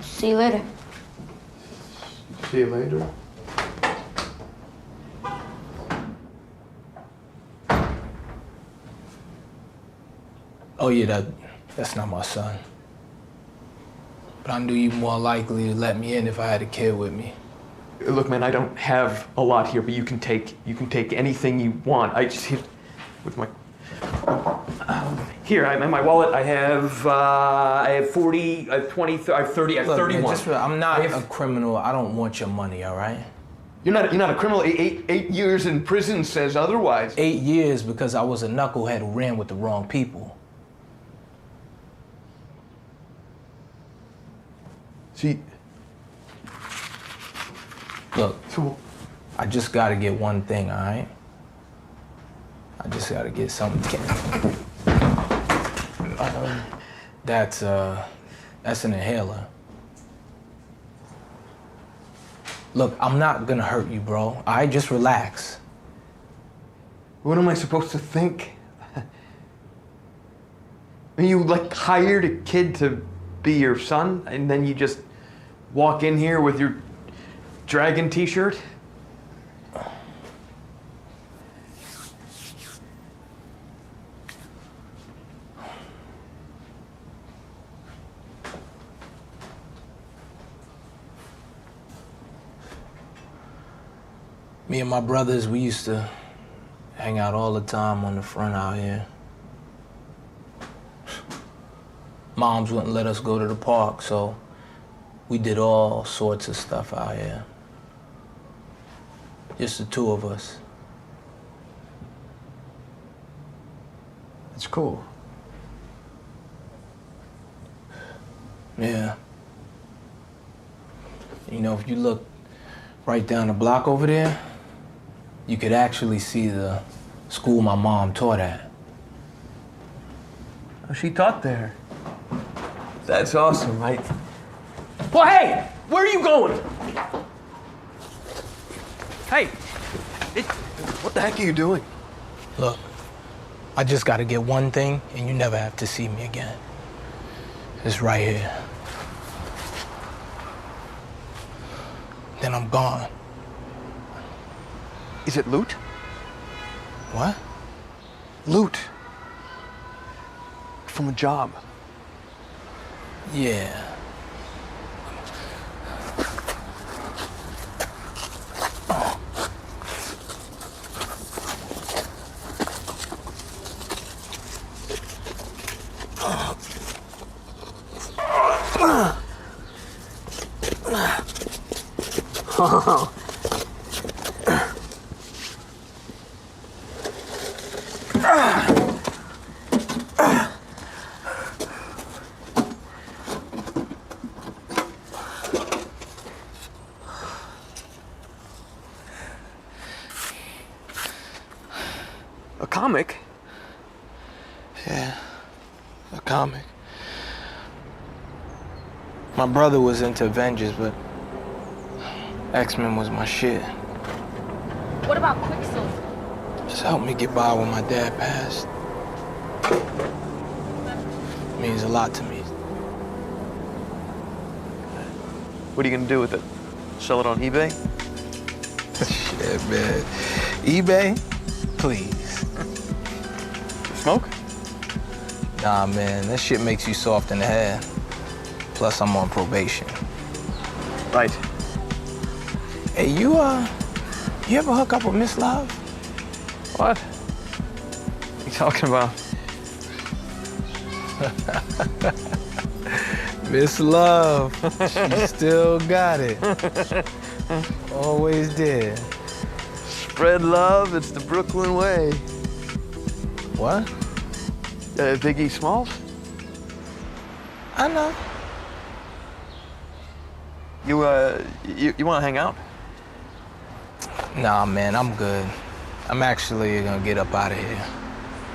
See you later. See you later. Oh yeah, that's not my son. But I knew you more likely to let me in if I had a kid with me. Look, man, I don't have a lot here, but you can take anything you want. I just here with my here. I'm in my wallet. I have 40, I have 20, I have 30, I have 31. Man, I'm not a criminal. I don't want your money. All right. You're not a criminal. Eight years in prison says otherwise. 8 years because I was a knucklehead who ran with the wrong people. See. Look, I just gotta get one thing, all right? I just gotta get something. That's an inhaler. Look, I'm not gonna hurt you, bro. All right, just relax. What am I supposed to think? I mean, you like hired a kid to be your son, and then you just walk in here with your dragon t-shirt? Me and my brothers, we used to hang out all the time on the front out here. Moms wouldn't let us go to the park, so we did all sorts of stuff out here. Just the two of us. It's cool. Yeah. You know, if you look right down the block over there, you could actually see the school my mom taught at. Oh, she taught there. That's awesome, right? Well, hey, where are you going? Hey, what the heck are you doing? Look, I just gotta get one thing, and you never have to see me again. It's right here. Then I'm gone. Is it loot? What? Loot. From a job. Yeah. Oh. A comic? Yeah. comic. My brother was into Avengers, but X-Men was my shit. What about Quicksilver? Just helped me get by when my dad passed. Means a lot to me. What are you gonna do with it? Sell it on eBay? Shit, man. eBay? Please. Smoke? Nah, man, that shit makes you soft in the head. Plus, I'm on probation. Right. Hey, you ever hook up with Miss Love? What? What are you talking about? Miss Love, she still got it. Always did. Spread love, it's the Brooklyn way. What? Biggie Smalls? I know. You wanna hang out? Nah, man, I'm good. I'm actually gonna get up out of here.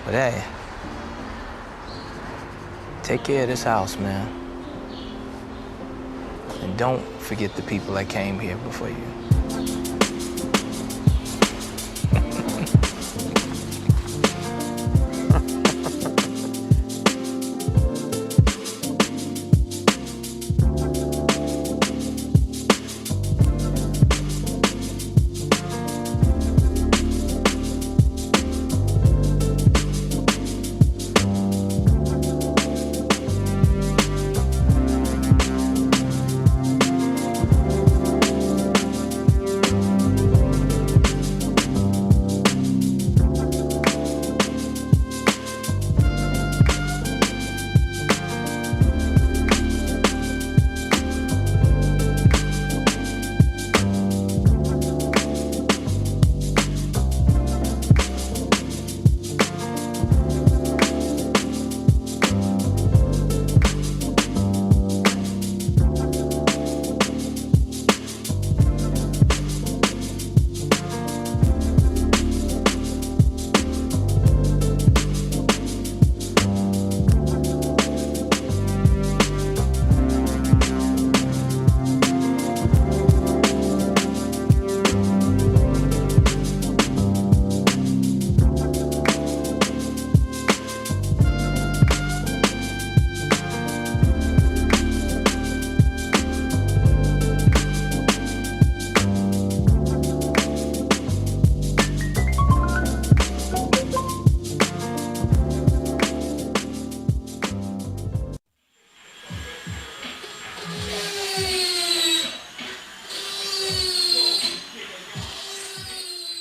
But hey, take care of this house, man. And don't forget the people that came here before you.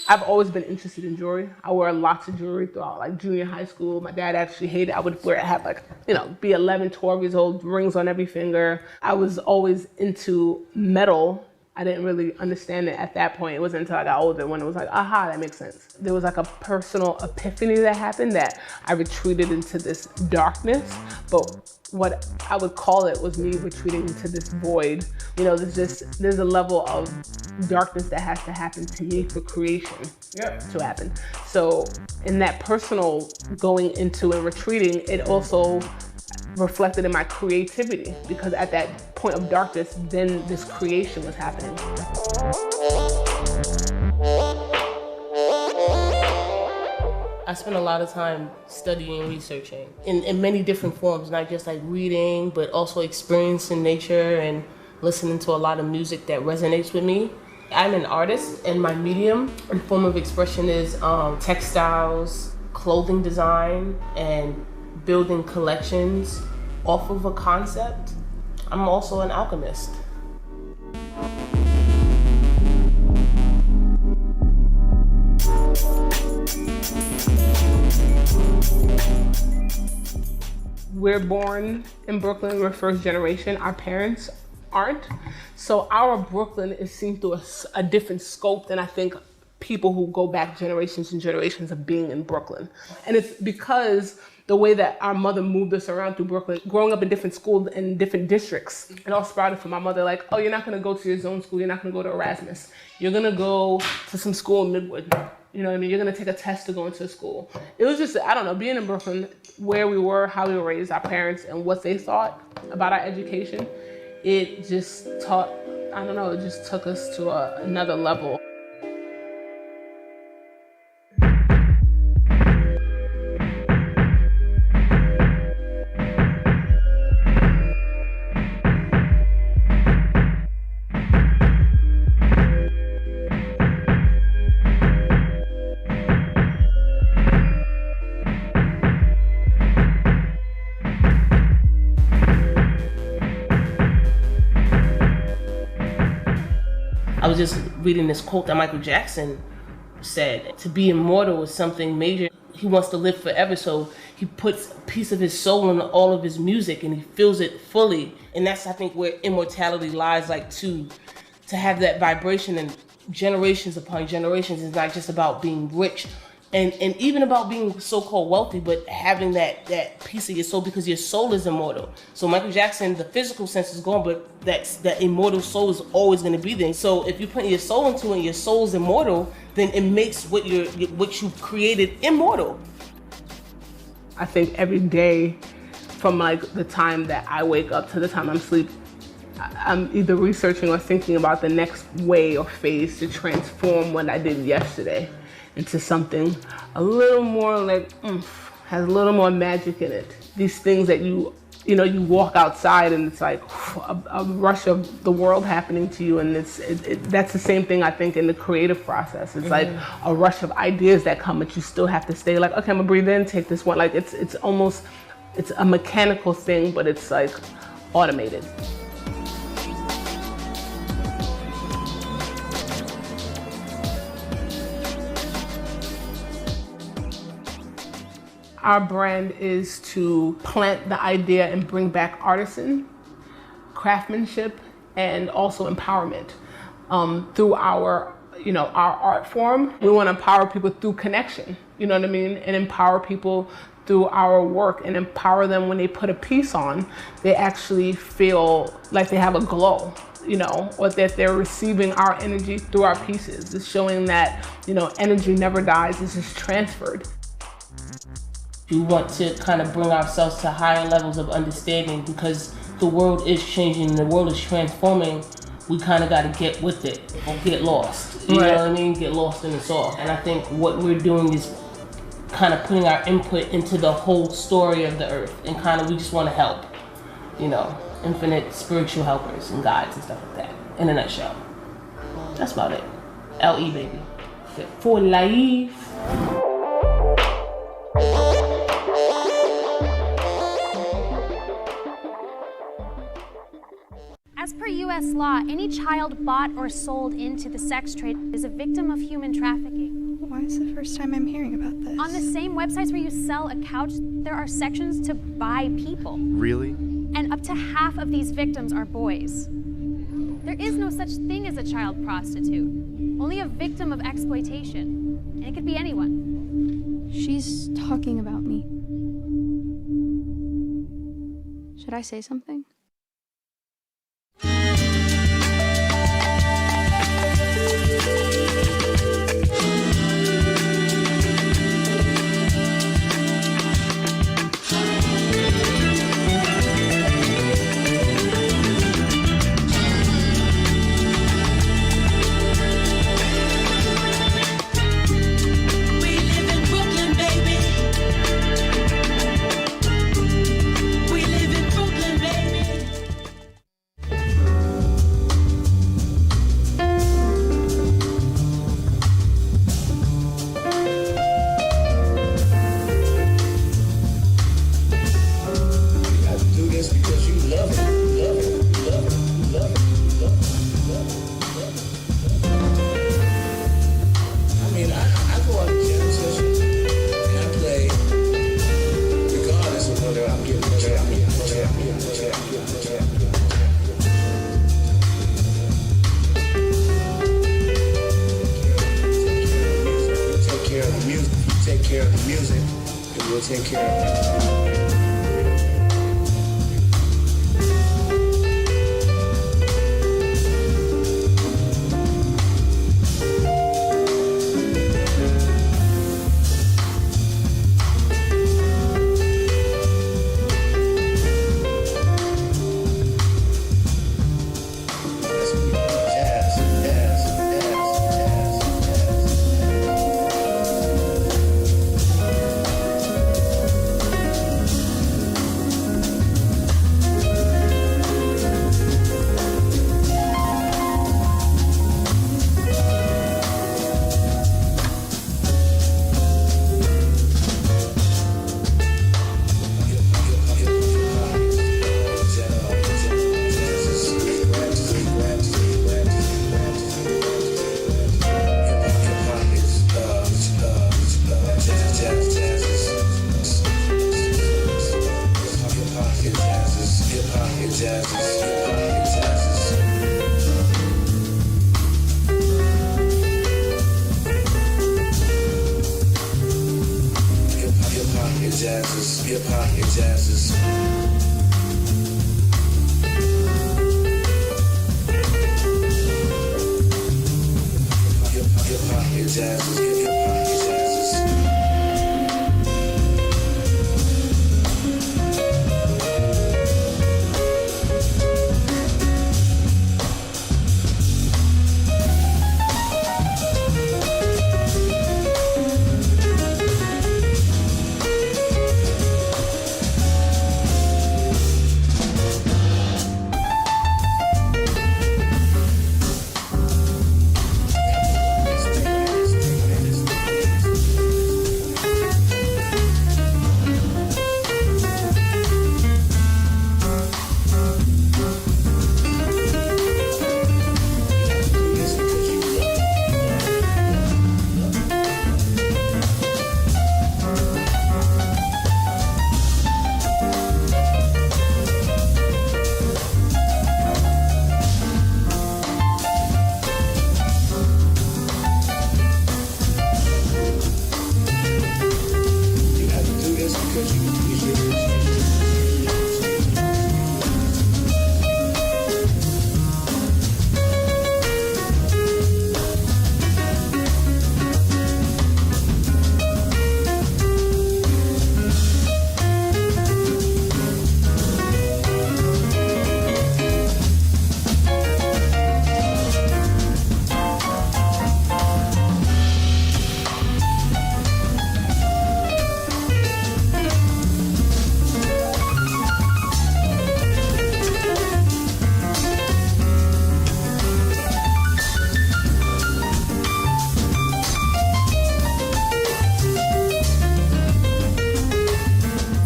I've always been interested in jewelry. I wore lots of jewelry throughout like junior high school. My dad actually hated it. I would wear it, have like, be 11, 12 years old, rings on every finger. I was always into metal. I didn't really understand it at that point. It wasn't until I got older when it was like, aha, that makes sense. There was like a personal epiphany that happened that I retreated into this darkness, but what I would call it was me retreating into this void. There's a level of darkness that has to happen to me for creation to happen. So in that personal going into and retreating, it also reflected in my creativity, because at that point of darkness, then this creation was happening. I spent a lot of time studying and researching in many different forms, not just like reading, but also experiencing nature and listening to a lot of music that resonates with me. I'm an artist, and my medium and form of expression is textiles, clothing design, and building collections off of a concept. I'm also an alchemist. We're born in Brooklyn, we're first generation. Our parents aren't. So our Brooklyn is seen through a different scope than I think people who go back generations and generations of being in Brooklyn. And it's because the way that our mother moved us around through Brooklyn, growing up in different schools in different districts, it all sprouted from my mother, like, oh, you're not gonna go to your zone school, you're not gonna go to Erasmus. You're gonna go to some school in Midwood. You know what I mean? You're gonna take a test to go into school. It was just, I don't know, being in Brooklyn, where we were, how we were raised, our parents, and what they thought about our education, it just taught, I don't know, it just took us to another level. I was just reading this quote that Michael Jackson said, to be immortal is something major. He wants to live forever, so he puts a piece of his soul in all of his music and he feels it fully. And that's, I think, where immortality lies, like to have that vibration and generations upon generations. Is not just about being rich and even about being so-called wealthy, but having that piece of your soul, because your soul is immortal. So Michael Jackson, the physical sense is gone, but that immortal soul is always going to be there. So if you put your soul into it and your soul is immortal, then it makes what you created immortal. I think every day, from like the time that I wake up to the time I'm asleep, I'm either researching or thinking about the next way or phase to transform what I did yesterday into something a little more like has a little more magic in it. These things that you walk outside and it's like a rush of the world happening to you, and that's the same thing I think in the creative process. It's like a rush of ideas that come, but you still have to stay like, okay, I'm gonna breathe in, take this one. Like it's almost a mechanical thing, but it's like automated. Our brand is to plant the idea and bring back artisan, craftsmanship, and also empowerment through our art form. We want to empower people through connection, you know what I mean? And empower people through our work and empower them when they put a piece on, they actually feel like they have a glow, or that they're receiving our energy through our pieces. It's showing that, energy never dies, it's just transferred. We want to kind of bring ourselves to higher levels of understanding, because the world is changing and the world is transforming. We kind of got to get with it or get lost. You know what I mean? Get lost in the sauce. And I think what we're doing is kind of putting our input into the whole story of the earth, and kind of we just want to help, infinite spiritual helpers and guides and stuff like that, in a nutshell. That's about it. LE, baby. Fit for life. As per U.S. law, any child bought or sold into the sex trade is a victim of human trafficking. Why is the first time I'm hearing about this? On the same websites where you sell a couch, there are sections to buy people. Really? And up to half of these victims are boys. There is no such thing as a child prostitute, only a victim of exploitation. And it could be anyone. She's talking about me. Should I say something? his asses, get him on his asses.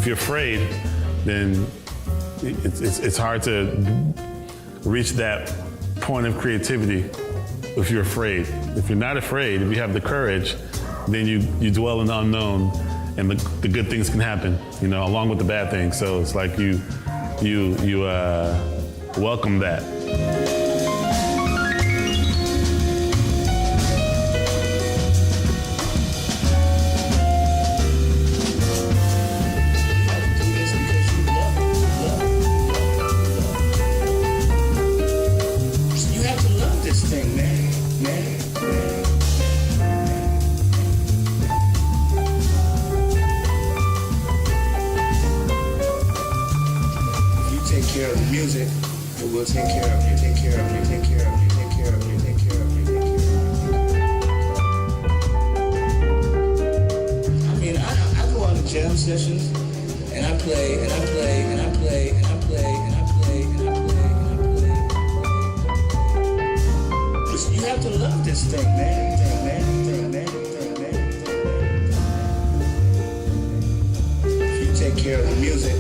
If you're afraid, then it's hard to reach that point of creativity if you're afraid. If you're not afraid, if you have the courage, then you dwell in the unknown, and the good things can happen, along with the bad things. So it's like you welcome that. Music, it will take care of you, take care of you, take care of you, take care of you, take care of you, take care of you. I mean, I go on the jam sessions and I play and I play and I play and I play and I play and I play and I play and I play. Listen, you have to love this thing, man. If you take care of the music,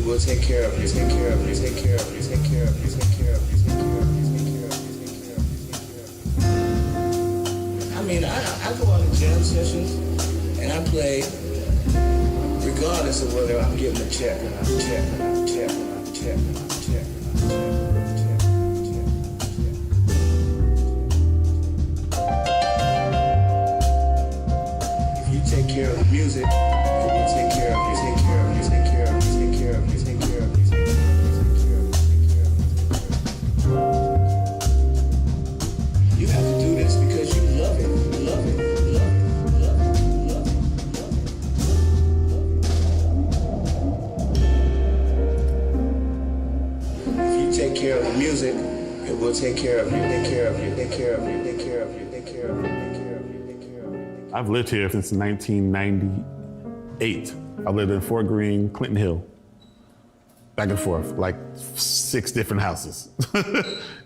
we'll take care of you, take care of you, take care of you, take care of you, take care of you, take care of you, take care of you, take care of you, take care of you. I mean, I go on the jam sessions and I play regardless of whether I'm getting a check or not, check or not, check or not, check or not, check or not, check or not. If you take care of the music, it will take care of you, take care of you, take care of you, take care of you, take care of you, take care of you, take care of you, take care of you, take care of you. You have to do this because you love it, love it, love it, love it, love it, love it. If you take care of the music, it will take care of you, take care of you, take care of you, take care of you, take care of you, take care of you, take care of you. I've lived here since 1998. I lived in Fort Greene, Clinton Hill, back and forth, like 6 different houses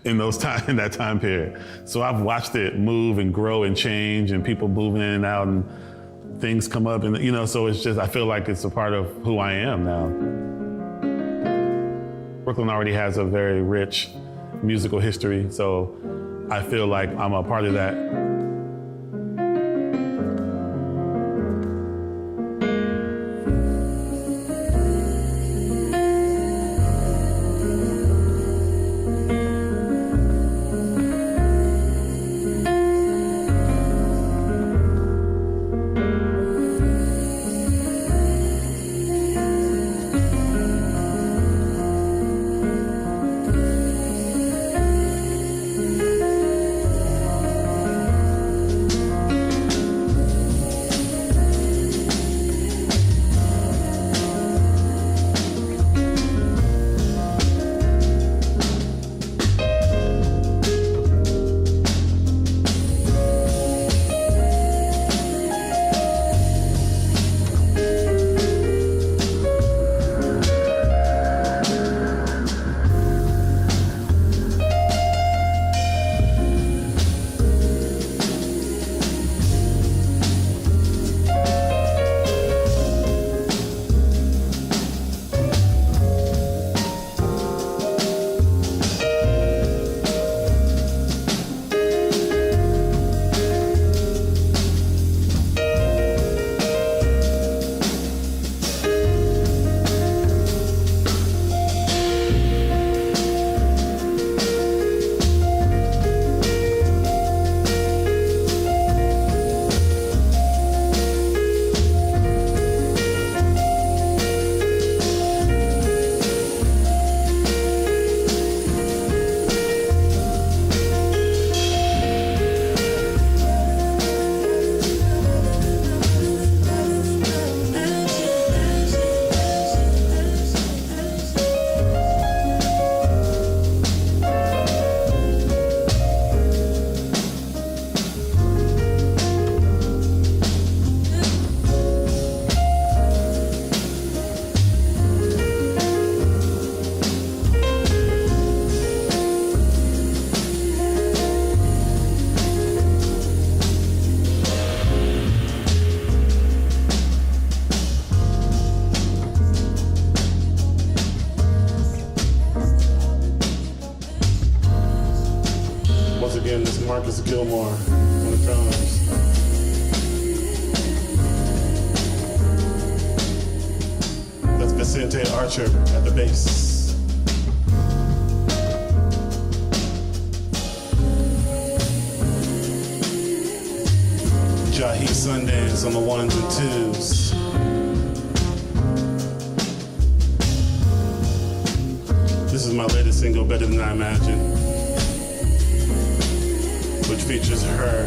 in that time period. So I've watched it move and grow and change, and people moving in and out, and things come up, and so it's just, I feel like it's a part of who I am now. Brooklyn already has a very rich musical history, so I feel like I'm a part of that. Gilmore on the drums. That's Vicente Archer at the bass. Jahi Sundance on the ones and twos. This is my latest single, Better Than I Imagined, which features her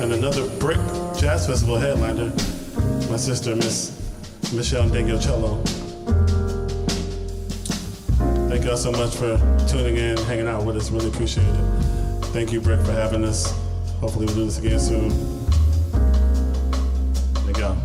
and another Bric Jazz Festival headliner, my sister, Miss Michelle Ndengiocello. Thank y'all so much for tuning in, hanging out with us. Really appreciate it. Thank you, Bric, for having us. Hopefully we'll do this again soon. Thank y'all.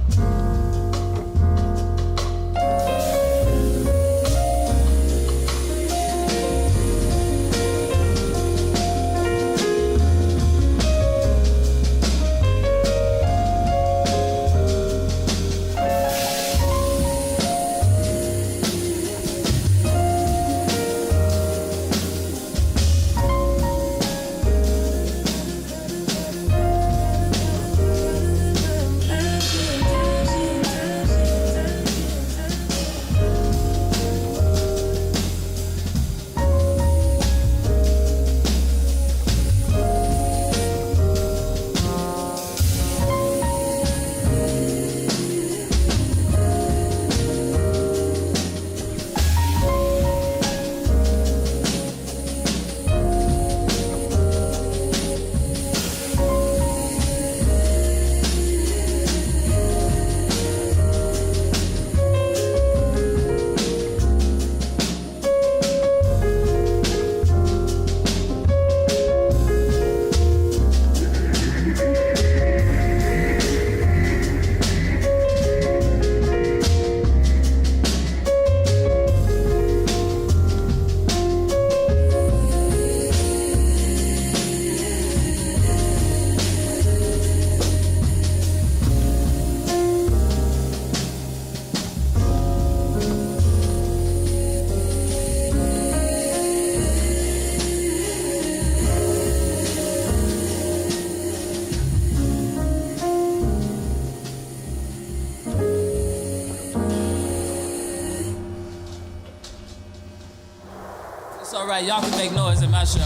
It's all right, y'all can make noise at my show.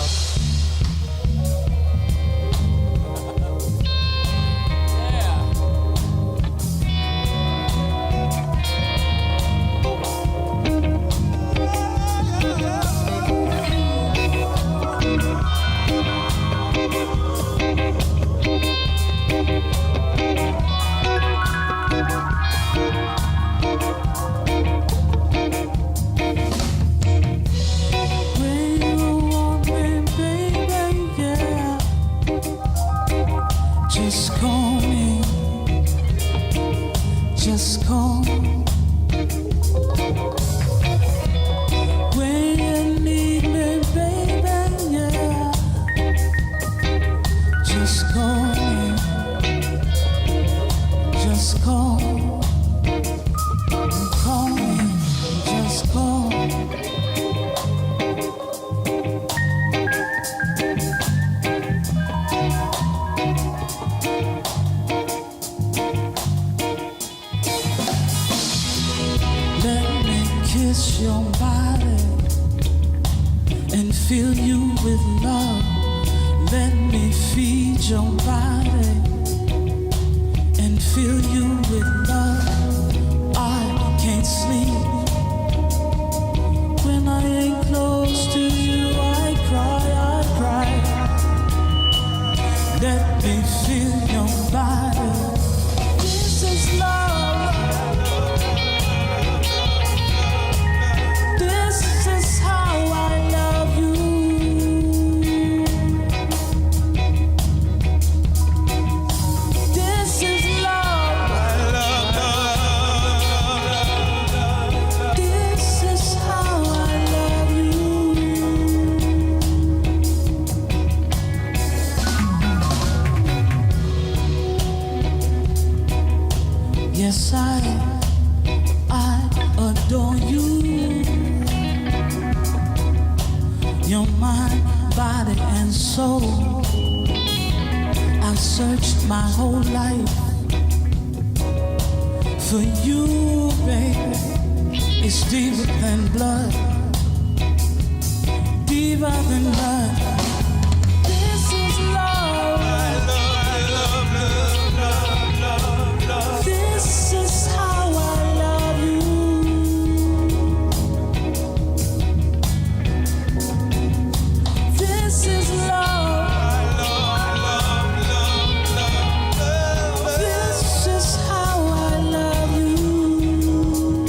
Yes, I adore you. You're my body and soul. searched my whole life for you, baby. It's deeper than blood, deeper than blood. This is love. This is how I love you. This is love. This is how I love you.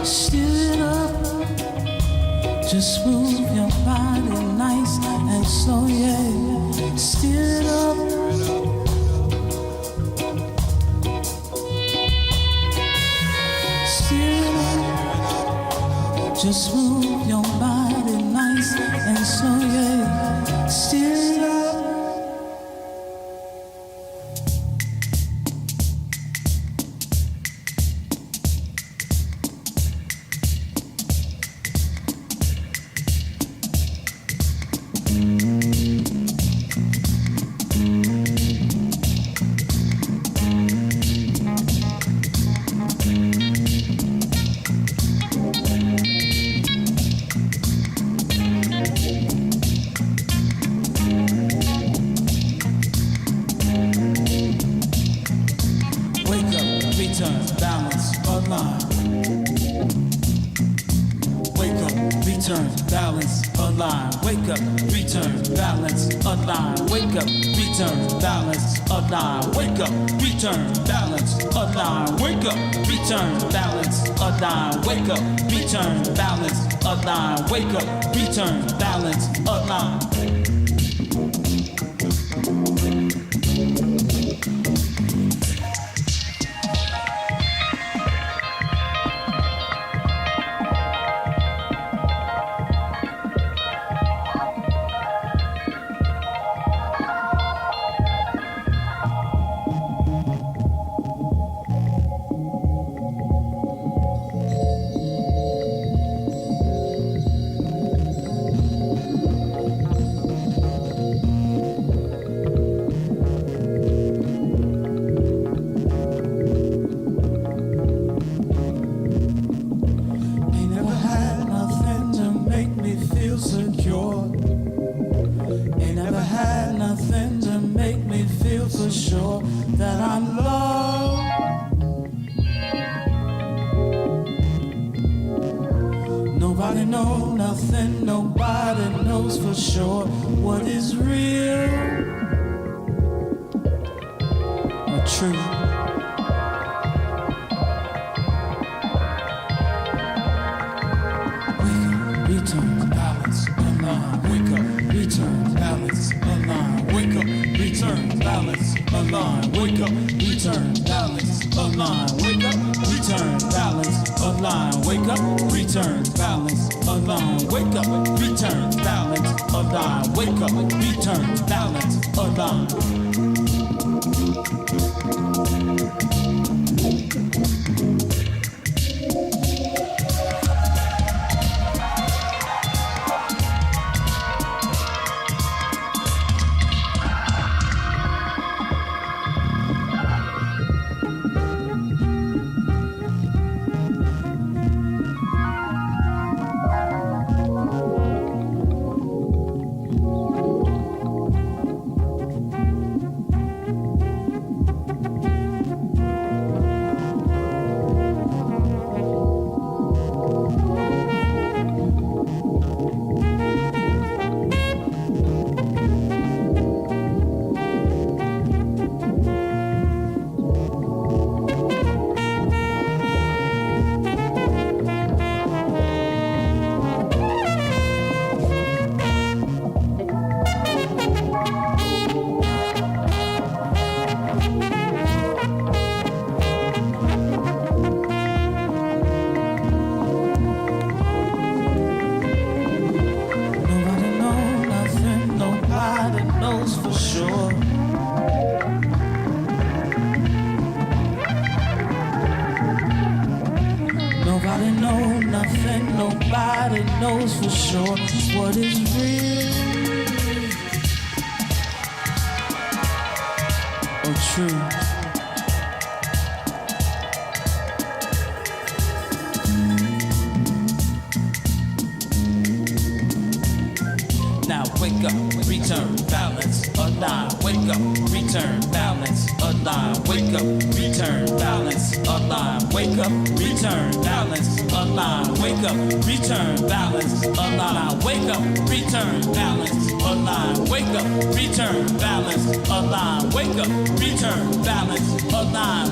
Steer it up, just move your body nice and slow, yeah. Steer it up. Steer it up, just move your body nice and slow, yeah. Steer it up. Wake up, return, balance, align. Wake up, return, balance, align. Wake up, return, balance, align. Wake up, return, balance, align. Wake up, return, balance, align. Wake up, return, balance, align. Wake up, return, balance, align. Wake up, return, balance, align. Ain't never had nothing to make me feel secure. Ain't never had nothing to make me feel for sure that I'm loved. Nobody know nothing, nobody knows for sure what is real or true. Return, balance, align. Wake up, return, balance, align. Wake up, return, balance, align. Wake up, return, balance, align. Wake up, return, balance, align. Wake up, return, balance, align. Wake up, return, balance, align. Wake up, return, balance, align. sure. Nobody knows nothing, nobody knows for sure what is real or true. Now wake up, return, balance, align. Wake up, return, balance, align. Wake up, return, balance, align. Wake up, return, balance, align. Wake up, return, balance, align. Wake up, return, balance, align. Wake up, return, balance, align. Wake up, return, balance, align.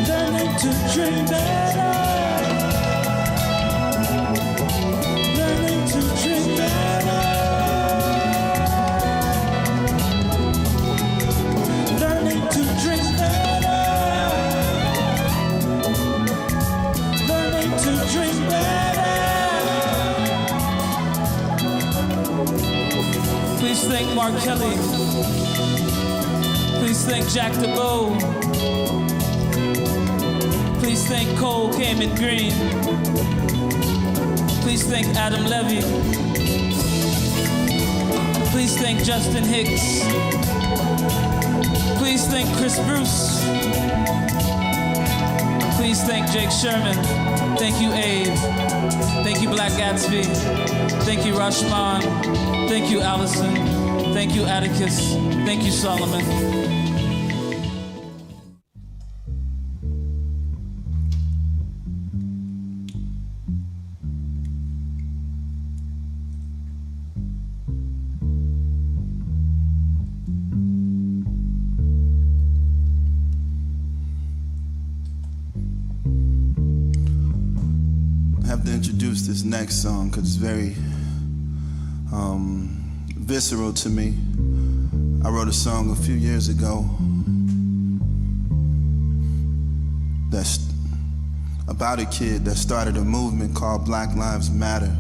Learning to dream better. Learning to dream better. Learning to dream better. Learning to dream better. Please thank Mark Kelly. Please thank Jack DeBow. Please thank Cole Kamen Green. Please thank Adam Levy. Please thank Justin Hicks. Please thank Chris Bruce. Please thank Jake Sherman. Thank you, Abe. Thank you, Black Gatsby. Thank you, Rashman. Thank you, Allison. Thank you, Atticus. Thank you, Solomon. I have to introduce this next song because it's very visceral to me. I wrote a song a few years ago that's about a kid that started a movement called Black Lives Matter.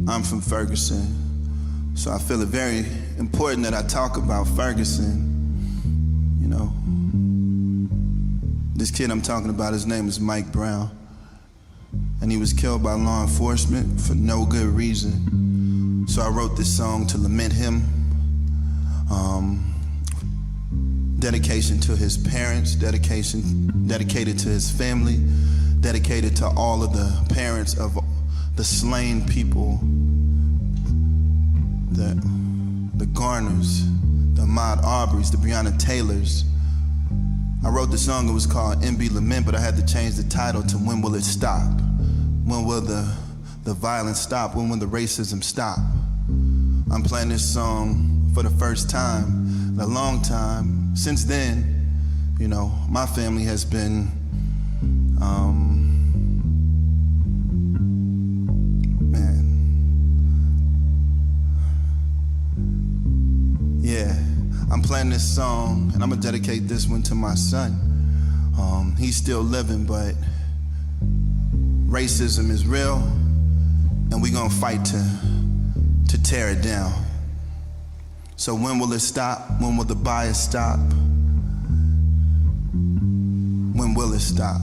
I'm from Ferguson, so I feel it very important that I talk about Ferguson. You know, this kid I'm talking about, his name is Mike Brown. And he was killed by law enforcement for no good reason. So I wrote this song to lament him. Dedication to his parents, dedicated to his family, dedicated to all of the parents of the slain people, the Garners, the Ahmaud Arbery's, the Breonna Taylors. I wrote the song, it was called MB Lament, but I had to change the title to When Will It Stop? When will the violence stop? When will the racism stop? I'm playing this song for the first time in a long time. Since then, you know, my family has been, yeah. I'm playing this song, and I'm gonna dedicate this one to my son. He's still living, but racism is real, and we're gonna fight to tear it down. So when will it stop? When will the bias stop? When will it stop?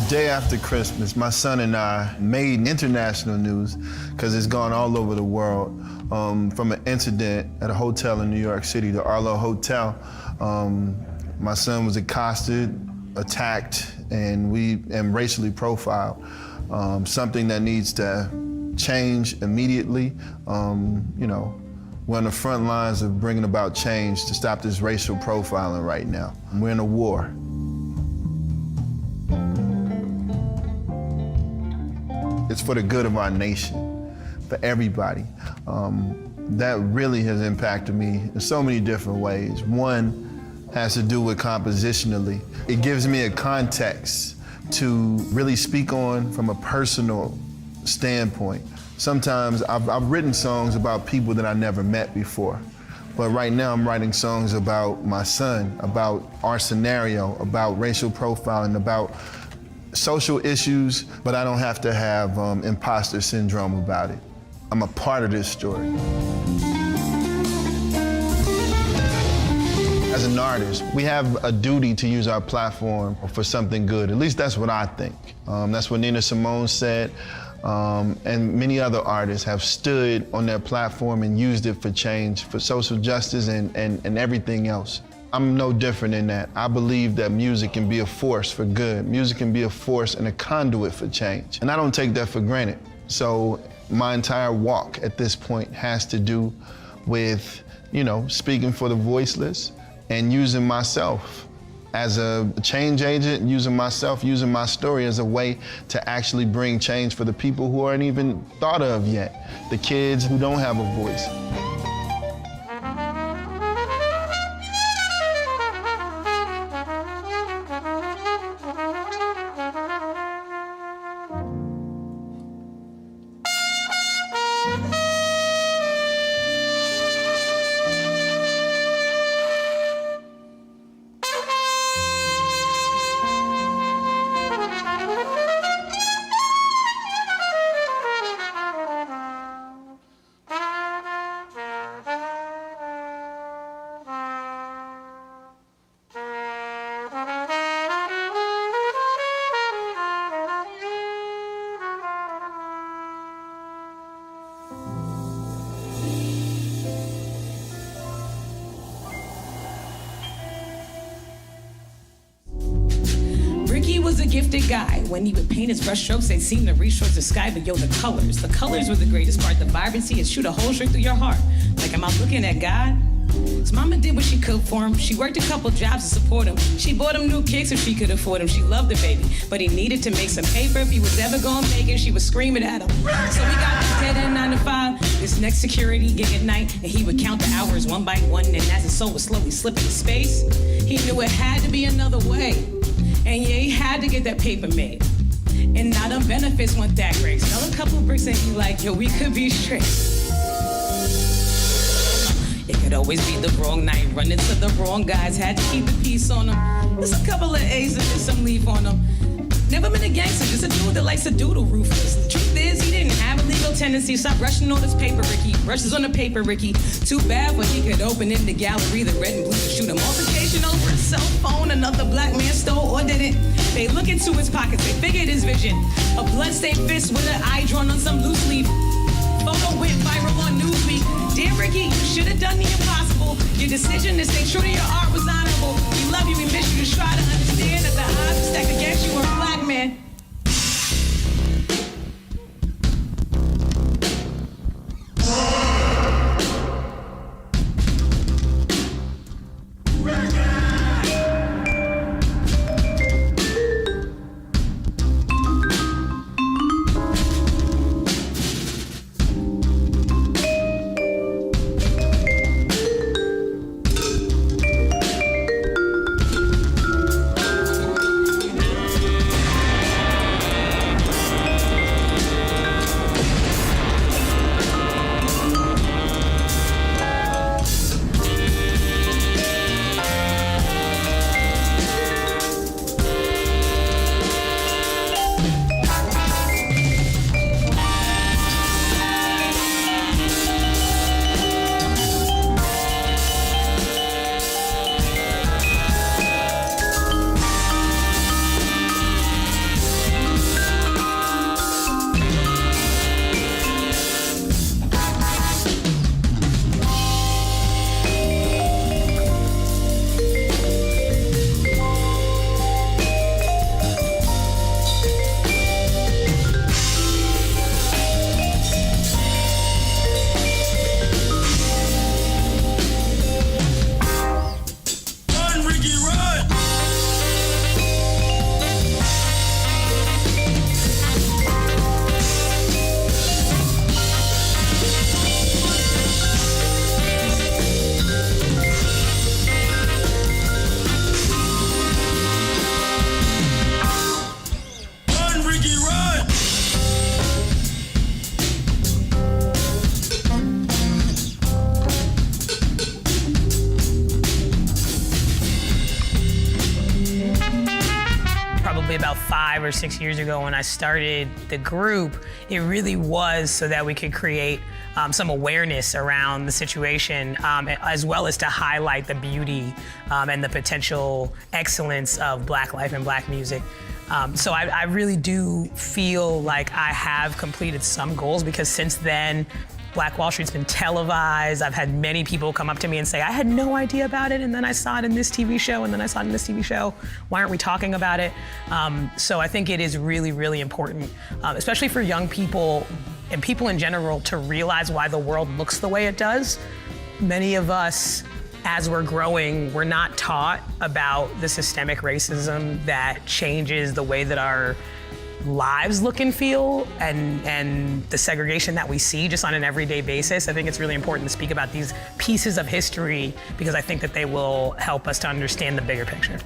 day after Christmas, my son and I made international news because it's gone all over the world. From an incident at a hotel in New York City, the Arlo Hotel. My son was accosted, attacked, and racially profiled. Something that needs to change immediately. You know, we're on the front lines of bringing about change to stop this racial profiling right now. We're in a war. It's for the good of our nation, for everybody. That really has impacted me in so many different ways. One has to do with compositionally. It gives me a context to really speak on from a personal standpoint. Sometimes I've written songs about people that I never met before. But right now I'm writing songs about my son, about our scenario, about racial profiling, about social issues, but I don't have to have imposter syndrome about it. I'm a part of this story. As an artist, we have a duty to use our platform for something good. At least that's what I think. That's what Nina Simone said. And many other artists have stood on their platform and used it for change, for social justice and everything else. I'm no different in that. I believe that music can be a force for good. Music can be a force and a conduit for change. And I don't take that for granted. So my entire walk at this point has to do with, you know, speaking for the voiceless and using myself as a change agent, using myself, using my story as a way to actually bring change for the people who aren't even thought of yet, the kids who don't have a voice. Was a gifted guy. When he would paint his brush strokes, they'd seem to reach towards the sky, but yo, the colors were the greatest part. The vibrancy is shoot a hole straight through your heart. Like, am I looking at God? His mama did what she could for him. She worked a couple jobs to support him. She bought him new kicks if she could afford him. She loved the baby, but he needed to make some paper if he was ever gonna make it. She was screaming at him. So we got this dead end 9 to 5, this next security gig at night, and he would count the hours one by one, and as his soul was slowly slipping to space, he knew it had to be another way. And yeah, he had to get that paper made. And now the benefits weren't that great. Sell a couple bricks and he like, yo, we could be straight. It could always be the wrong night, run into the wrong guys, had to keep the peace on them. There's a couple of A's and there's some leaf on them. Never been a gangster, just a dude that likes to doodle ruthless. The truth is, he didn't have a legal tendency. Stop rushing all this paper, Ricky. Brushes on the paper, Ricky. Too bad, but he could open in the gallery, the red and blue, to shoot a multiplication over his cell phone. Another black man stole or didn't. They look into his pockets, they figured his vision. A bloodstained fist with an eye drawn on some loose leaf. Photo went viral on Newsweek. Damn, Ricky, you should have done the impossible. Your decision to stay true to your art was honorable. We love you, we miss you. Just try to understand that the odds are stacked against you. Are a black man. probably about 5 or 6 years ago when I started the group, it really was so that we could create some awareness around the situation, as well as to highlight the beauty and the potential excellence of Black life and Black music. So I really do feel like I have completed some goals, because since then, Black Wall Street's been televised. I've had many people come up to me and say, I had no idea about it, and then I saw it in this TV show, and then I saw it in this TV show. Why aren't we talking about it? So I think it is really, really important, especially for young people and people in general, to realize why the world looks the way it does. Many of us, as we're growing, we're not taught about the systemic racism that changes the way that our lives look and feel, and the segregation that we see just on an everyday basis. I think it's really important to speak about these pieces of history, because I think that they will help us to understand the bigger picture.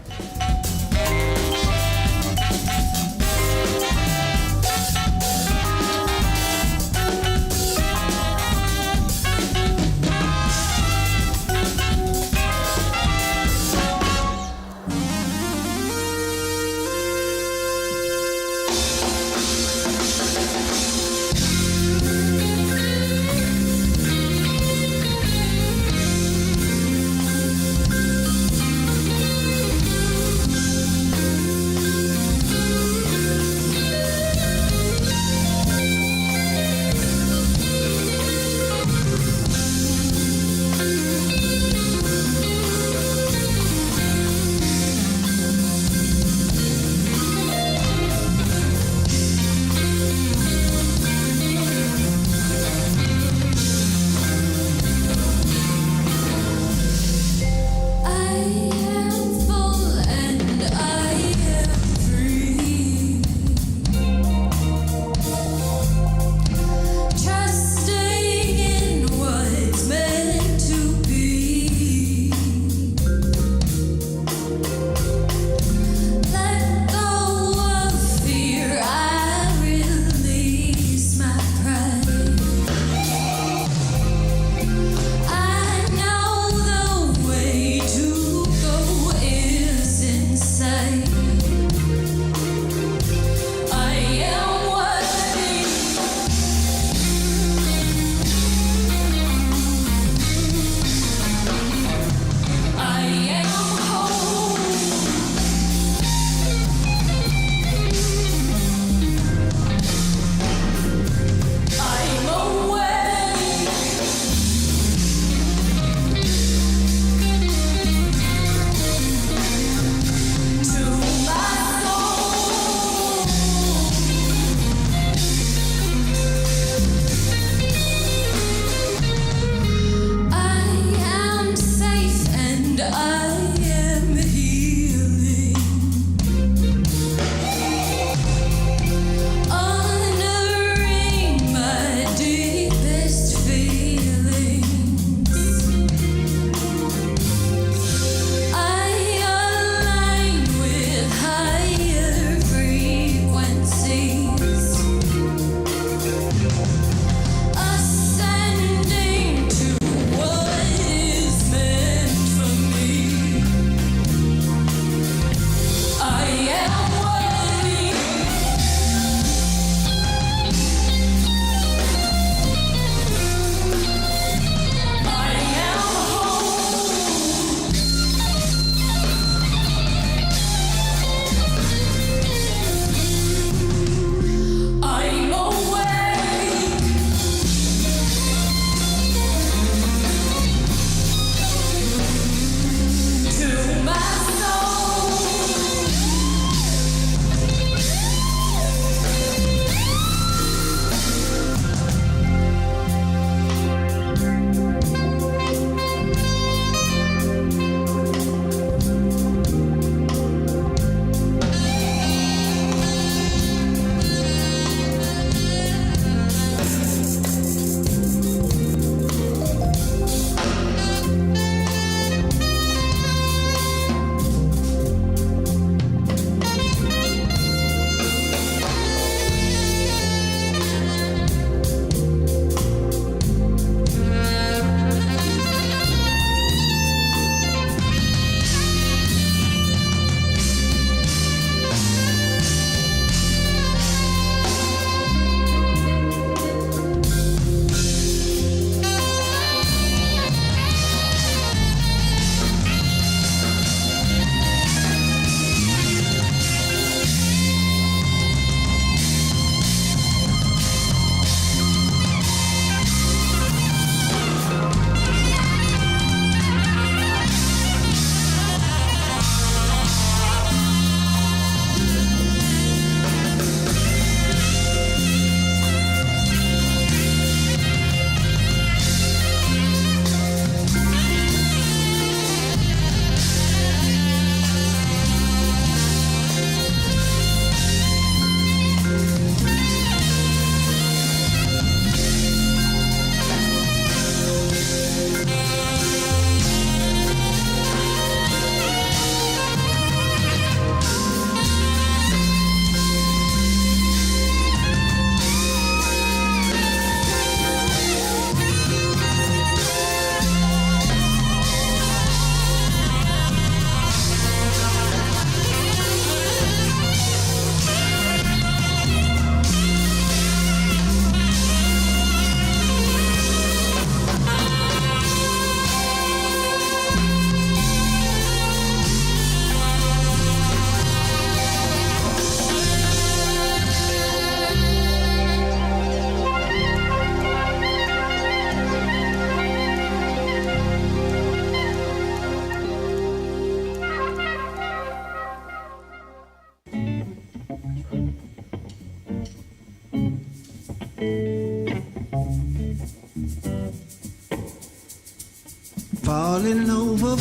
Falling over,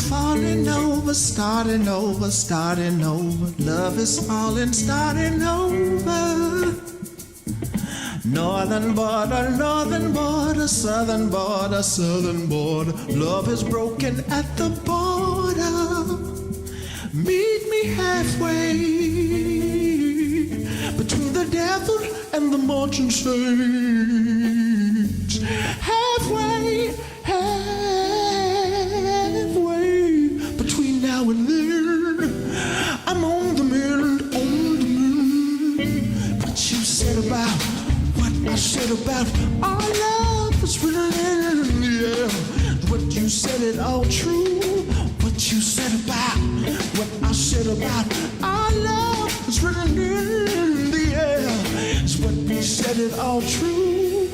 starting over, starting over. Love is falling, starting over. Northern border, southern border, southern border. Love is broken at the border. Meet me halfway between the devil and the marching saints. Halfway, halfway between now and then. I'm on the mend, on the mend. What you said about what I said about our love is written in the air. What you said it all true. What you said about what I said about our love is written in the air. It's what we said it all true.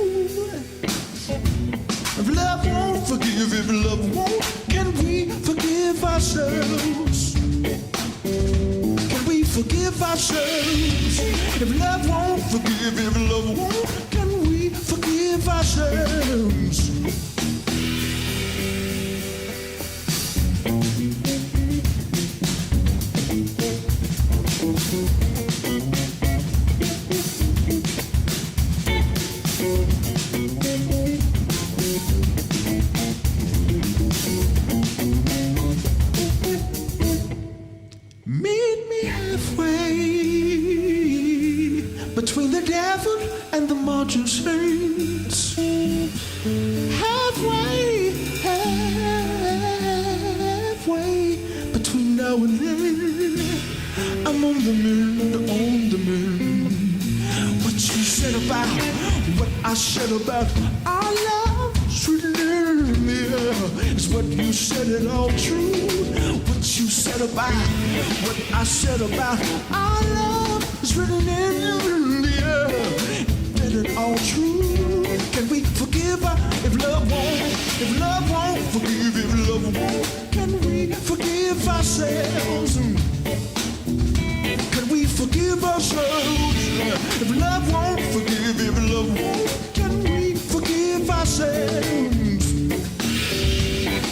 If love won't forgive, if love won't, can we forgive ourselves? Can we forgive ourselves? If love won't forgive, if love won't, can we forgive ourselves? Meet me halfway between the devil and the marching saints. Halfway, halfway between now and then. I'm on the mend, on the mend. What you said about what I said about our love is written in the air. It's what you said it all true. What you said about what I said about our love is written in the air. Is it all true? Can we forgive if love won't? If love won't forgive, if love won't, can we forgive ourselves? Can we forgive ourselves? If love won't forgive, if love won't, can we forgive ourselves?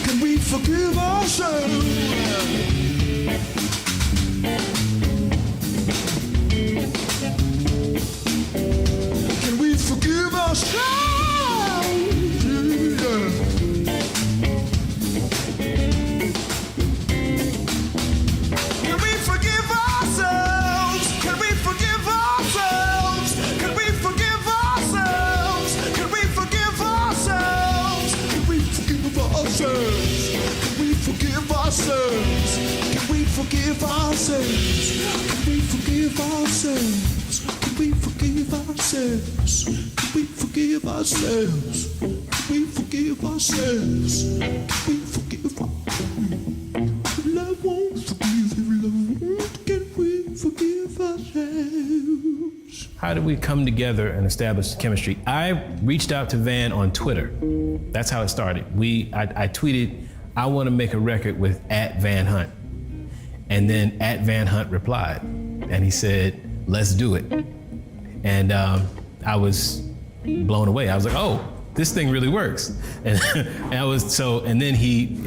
Can we forgive ourselves? Can we forgive ourselves? Can we forgive ourselves? Can we forgive ourselves? Can we forgive ourselves? Can we forgive ourselves? Can we forgive ourselves? Can we forgive ourselves? Can we forgive ourselves? Can we forgive ourselves? Can we forgive ourselves? Can we forgive ourselves? Can we forgive ourselves? Can we forgive ourselves? Love won't forgive, if love won't, can we forgive ourselves? How did we come together and establish chemistry? I reached out to Van on Twitter. That's how it started. I tweeted, I want to make a record with @Van Hunt. And then @Van Hunt replied. And he said, let's do it. And I was blown away. I was like, oh, this thing really works. And and then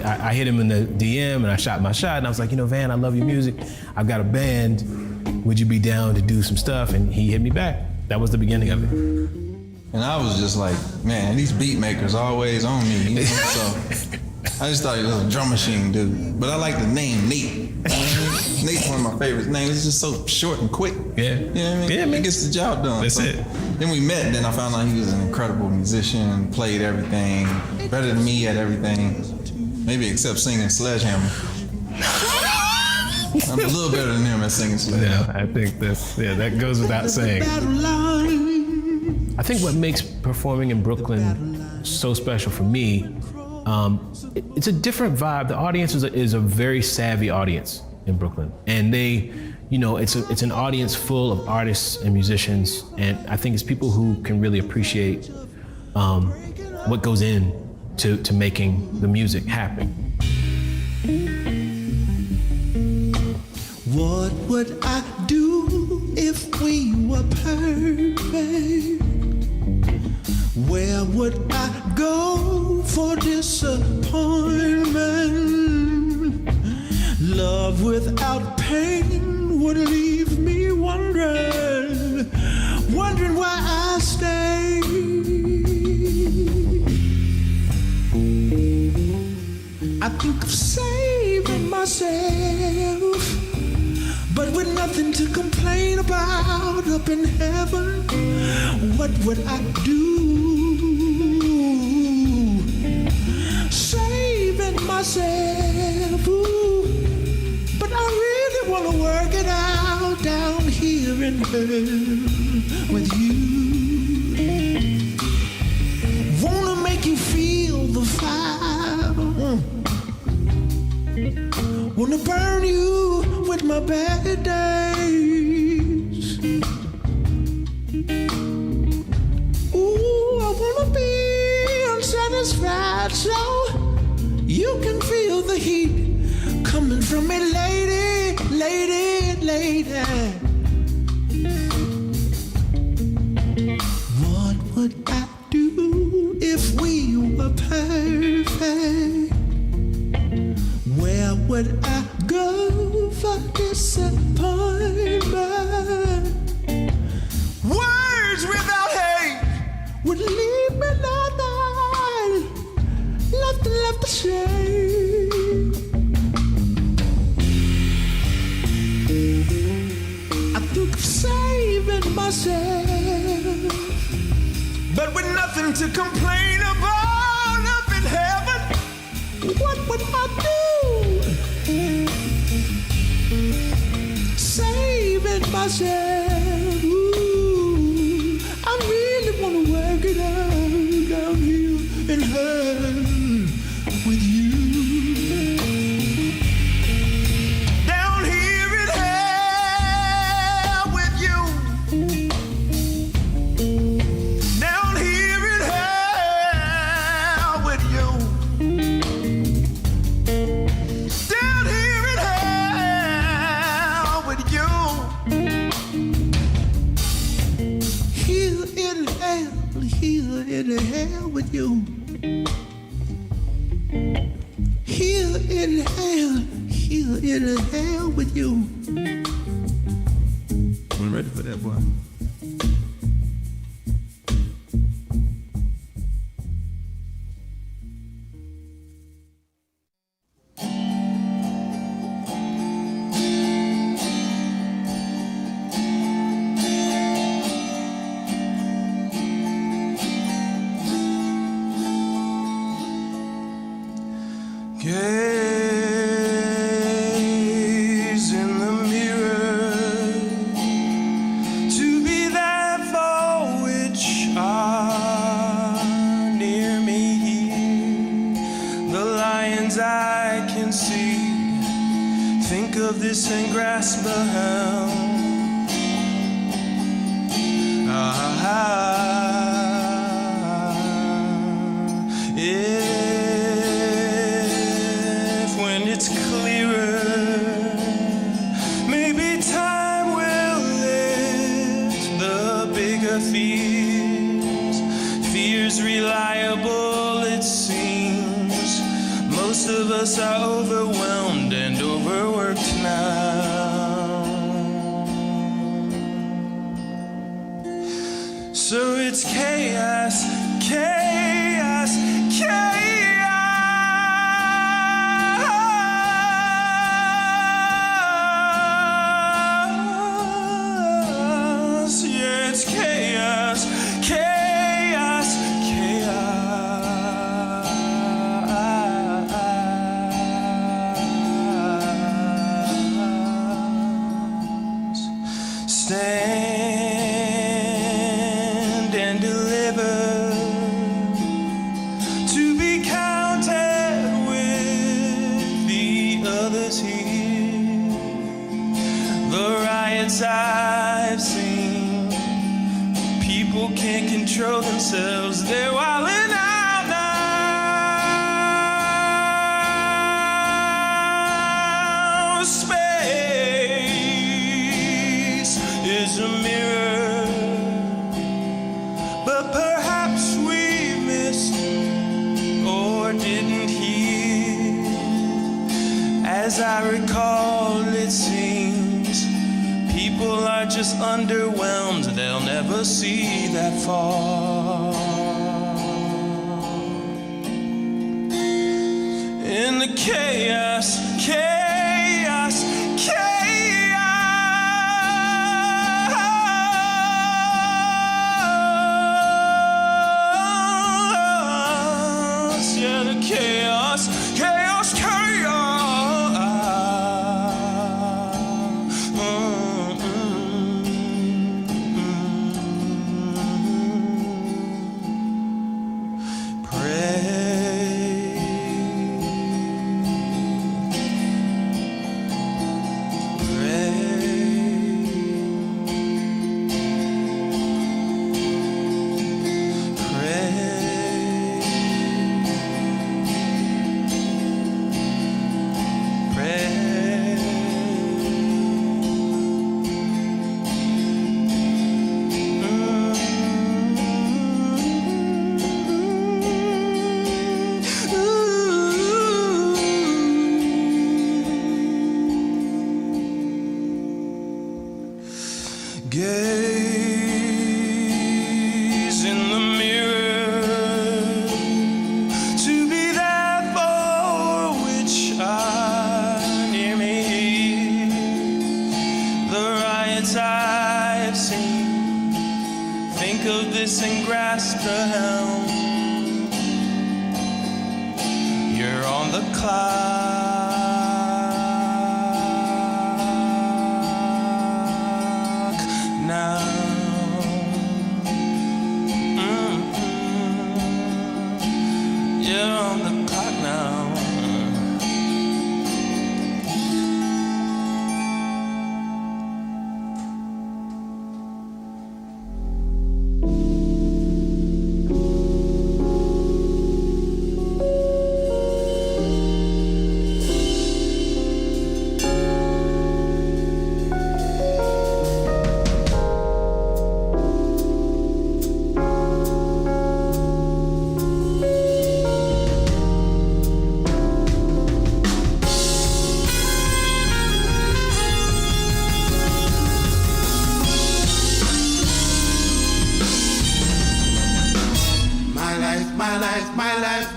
I hit him in the DM and I shot my shot and I was like, Van, I love your music. I've got a band. Would you be down to do some stuff? And he hit me back. That was the beginning of it. And I was just like, man, these beat makers always on me. So I just thought he was a drum machine dude. But I like the name Nate. Nate's one of my favorite names. It's just so short and quick. Yeah. You know what I mean? Yeah, man. It gets the job done. That's it. Then we met, then I found out he was an incredible musician, played everything, better than me at everything. Maybe except singing Sledgehammer. I'm a little better than him at singing Sledgehammer. Yeah, I think that goes without saying. I think what makes performing in Brooklyn so special for me, it's a different vibe. The audience is a very savvy audience in Brooklyn, and they, it's an audience full of artists and musicians, and I think it's people who can really appreciate what goes in to making the music happen. What would I do if we were perfect? Where would I go for disappointment? Love without pain would leave me wondering why I stay. I think of saving myself, but with nothing to complain about up in heaven. What would I do? Saving myself, ooh, but I really want to work it out down here in hell with you. Wanna make you feel the fire, wanna burn you with my bad days. Ooh, I wanna be unsatisfied so you can feel the heat coming from me, lady, lady, lady. What would I do if we were perfect? Where would I go for disappointment? Words without hate would leave me nothing left to say. I think of saving myself, but with nothing to complain about up in heaven. What would I do? Saving myself. Ooh, I really wanna work it out down here in hell with you. Down here in hell with you. Down here in hell with you. Down here in hell with you. Here in hell with you. Here in hell with you. I'm ready for that, boy. Gaze in the mirror to be that for which are near me here. The lions I can see, think of this and grasp a helm. If when it's clearer, maybe time will lift the bigger fears. Fears reliable, it seems. Most of us are overwhelmed and overworked now. So it's chaos, chaos, chaos. Yeah, it's chaos, chaos, chaos. Stand and deliver, to be counted with the others here. The riots I've seen, people can't control themselves, they're wilding out now. Space is a mirror, but perhaps we As I recall, it seems people are just underwhelmed. They'll never see that far. In the chaos, chaos, chaos. Yeah, the chaos, chaos, chaos. Gaze in the mirror to be that for which I near me. The riots I've seen, think of this and grasp the helm. You're on the clock now. You're on the clock now.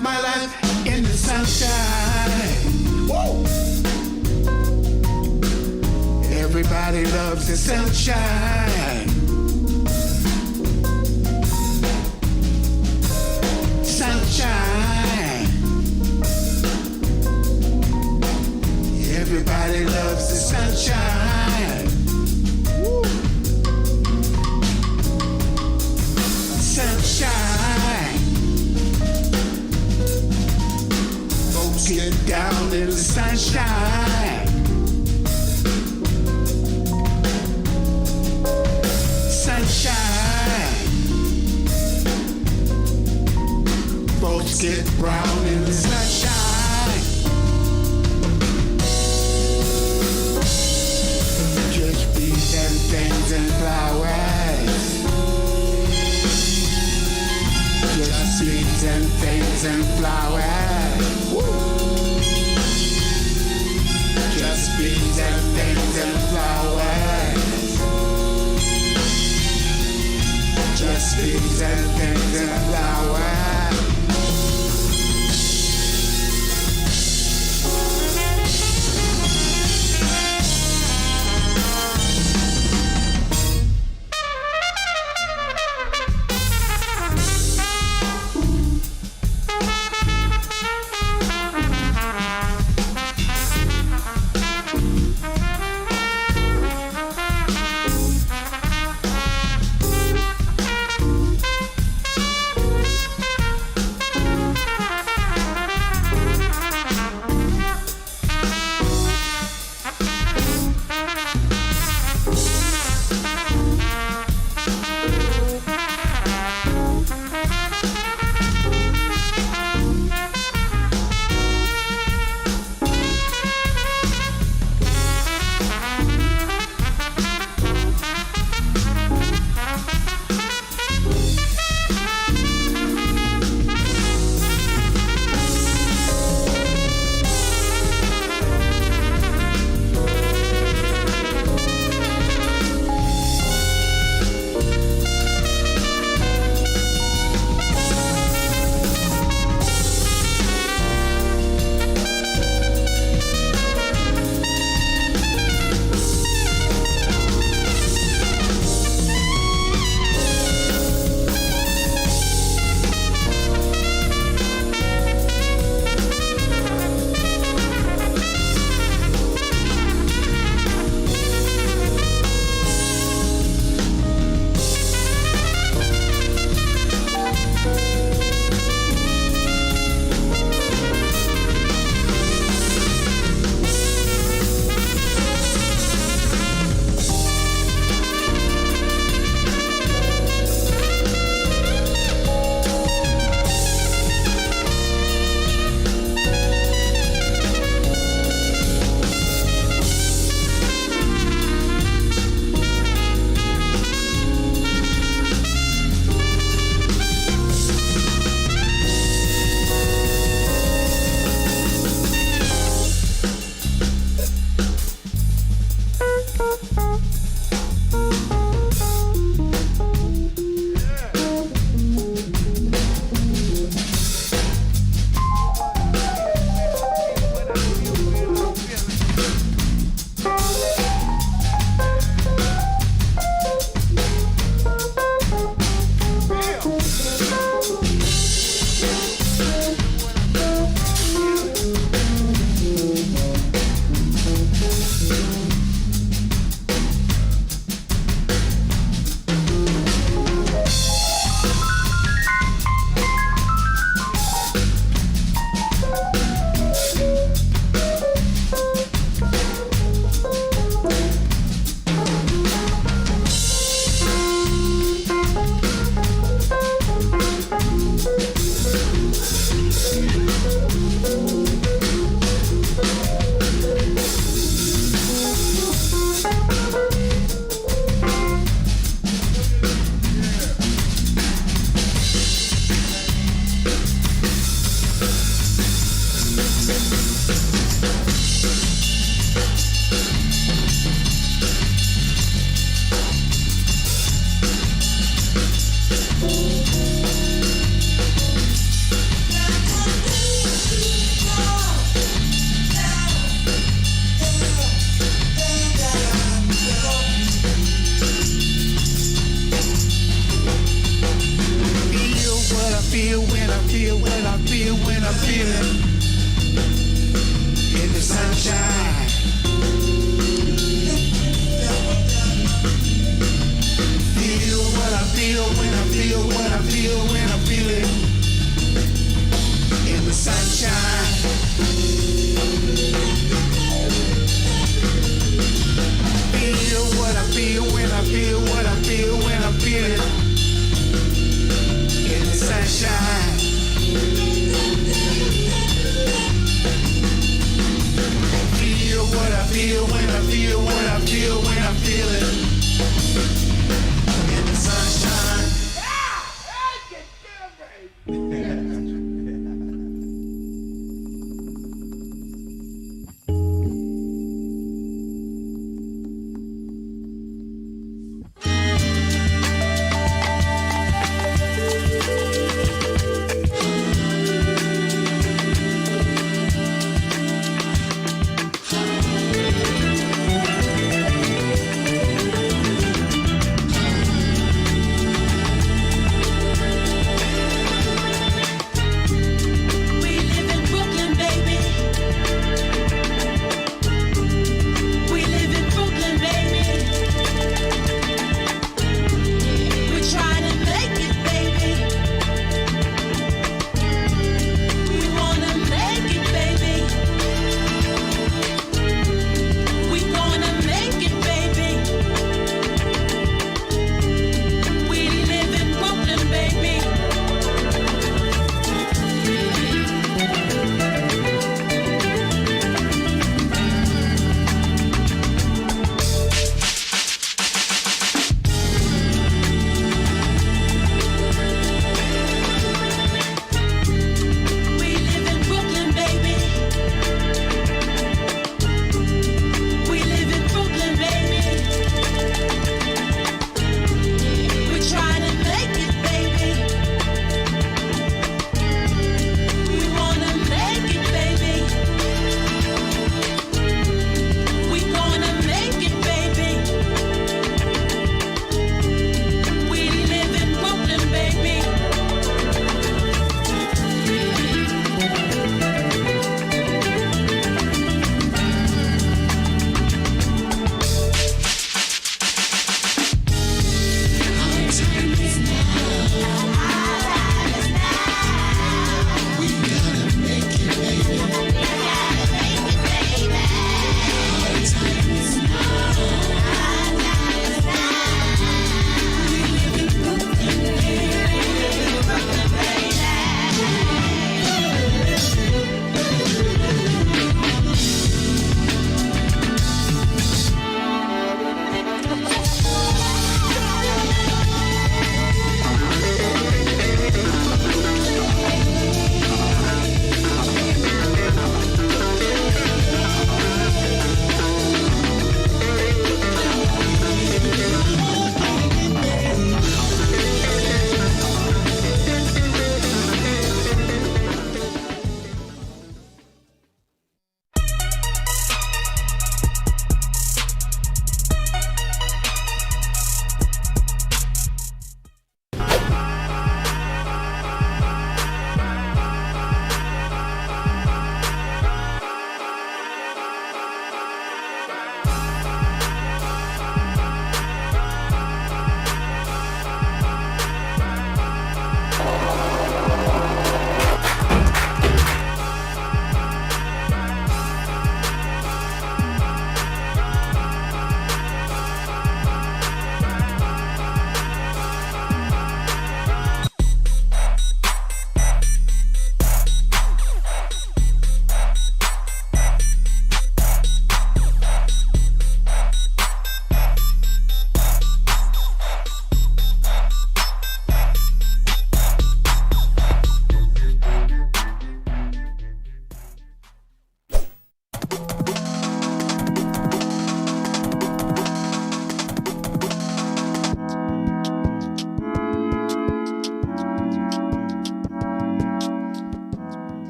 My life in the sunshine. Whoa. Everybody loves the sunshine. Sunshine. Everybody loves the sunshine. Woo. Sunshine. Folks get down in the sunshine. Sunshine. Folks get brown in the sunshine. Just bees and things and flowers. Just bees and things and flowers. Woo. Just bees and things and flowers. Just bees and things and flowers.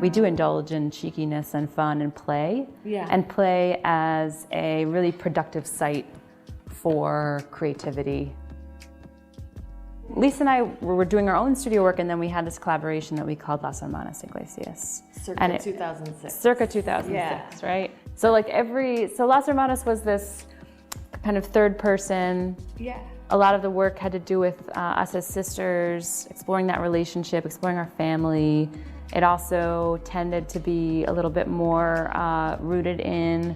We do indulge in cheekiness and fun and play, Yeah. and play as a really productive site for creativity. Lisa and I were doing our own studio work, and then we had this collaboration that we called Las Hermanas Iglesias. Circa 2006. Circa 2006, right? So Las Hermanas was this kind of third person. Yeah. A lot of the work had to do with us as sisters, exploring that relationship, exploring our family. It also tended to be a little bit more rooted in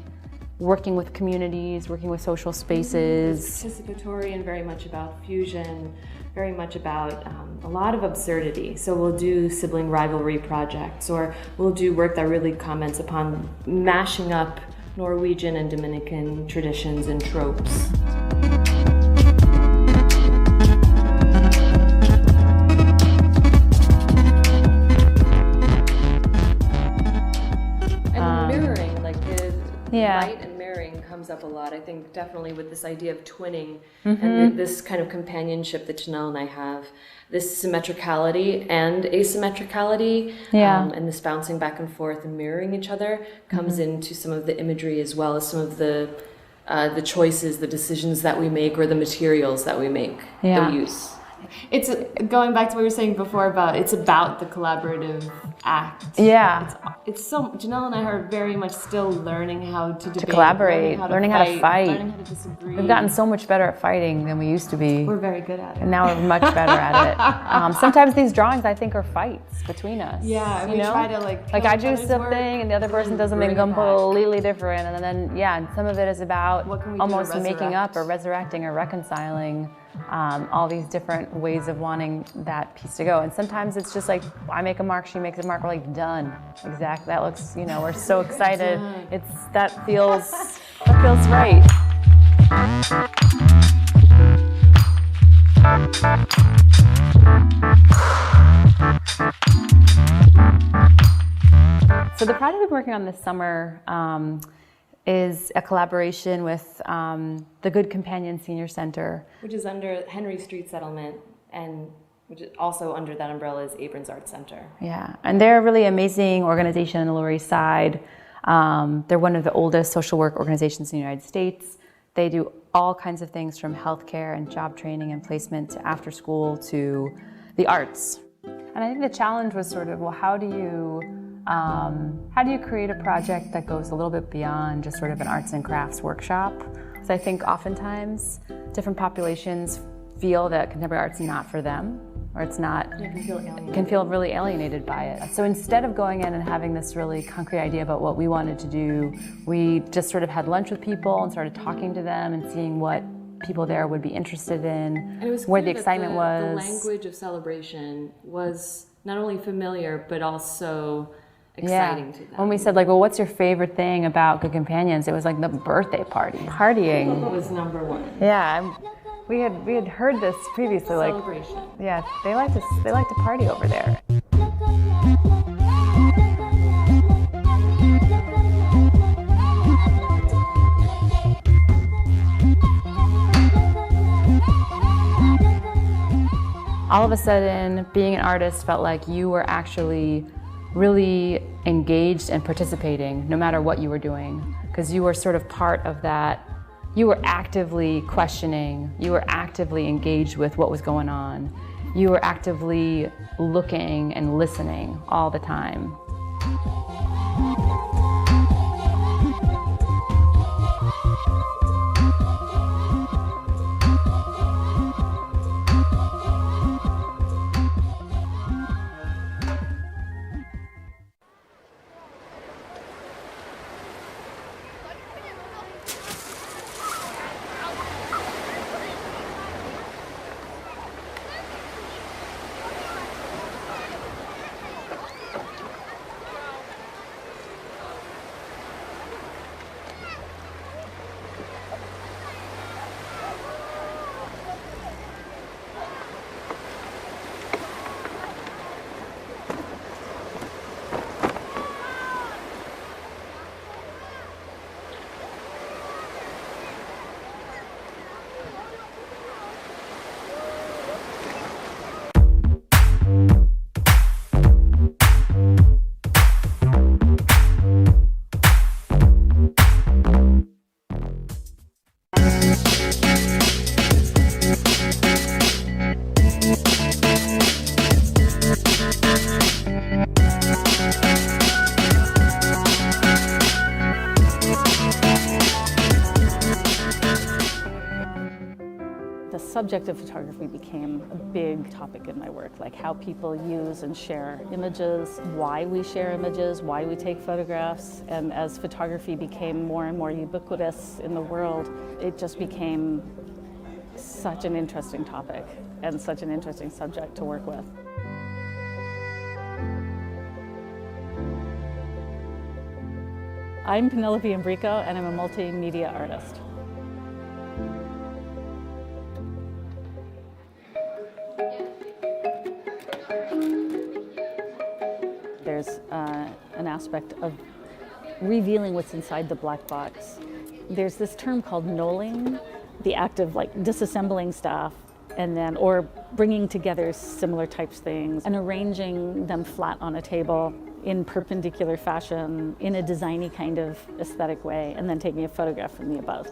working with communities, working with social spaces. It's participatory and very much about fusion, very much about a lot of absurdity. So we'll do sibling rivalry projects, or we'll do work that really comments upon mashing up Norwegian and Dominican traditions and tropes. And mirroring, like light and mirroring comes up a lot. I think definitely with this idea of twinning and this kind of companionship that Janelle and I have, this symmetricality and asymmetricality, and this bouncing back and forth and mirroring each other comes into some of the imagery as well as some of the choices, the decisions that we make, or the materials that we make, that we use. It's going back to what you were saying before about it's about the collaborative act. Yeah. It's so Janelle and I are very much still learning how to debate, collaborate, learning how to fight. learning how to disagree. We've gotten so much better at fighting than we used to be. We're very good at it. And now we're much better at it. Sometimes these drawings I think are fights between us. Yeah, and we try to like I do something and the other person does something completely different, and then and some of it is about almost making up or resurrecting or reconciling all these different ways of wanting that piece to go. And sometimes it's just like I make a mark, she makes a mark, we're like done. Exactly. That looks, we're so excited. That feels right. So the project we're working on this summer is a collaboration with the Good Companion Senior Center, which is under Henry Street Settlement, and which is also under that umbrella is Abrams Art Center. Yeah, and they're a really amazing organization on the Lower East Side. They're one of the oldest social work organizations in the United States. They do all kinds of things from healthcare and job training and placement to after school to the arts. And I think the challenge was sort of, well, how do you create a project that goes a little bit beyond just sort of an arts and crafts workshop? So I think oftentimes different populations feel that contemporary art's not for them, or it's not, can feel really alienated by it. So instead of going in and having this really concrete idea about what we wanted to do, we just sort of had lunch with people and started talking to them and seeing what people there would be interested in, And it was where the clear that excitement was. The language of celebration was not only familiar, but also exciting to them. When we said, like, well, what's your favorite thing about Good Companions? It was like the birthday party. Partying was number one. Yeah, we had heard this previously. Celebration. Like, yeah, they like to party over there. All of a sudden, being an artist felt like you were actually really engaged and participating no matter what you were doing, because you were sort of part of that. You were actively questioning, you were actively engaged with what was going on. You were actively looking and listening all the time. The subject of photography became a big topic in my work, like how people use and share images, why we share images, why we take photographs. And as photography became more and more ubiquitous in the world, it just became such an interesting topic and such an interesting subject to work with. I'm Penelope Imbrico, and I'm a multimedia artist. There's an aspect of revealing what's inside the black box. There's this term called knolling, the act of like disassembling stuff and then, or bringing together similar types of things and arranging them flat on a table in perpendicular fashion, in a designy kind of aesthetic way, and then taking a photograph from the above.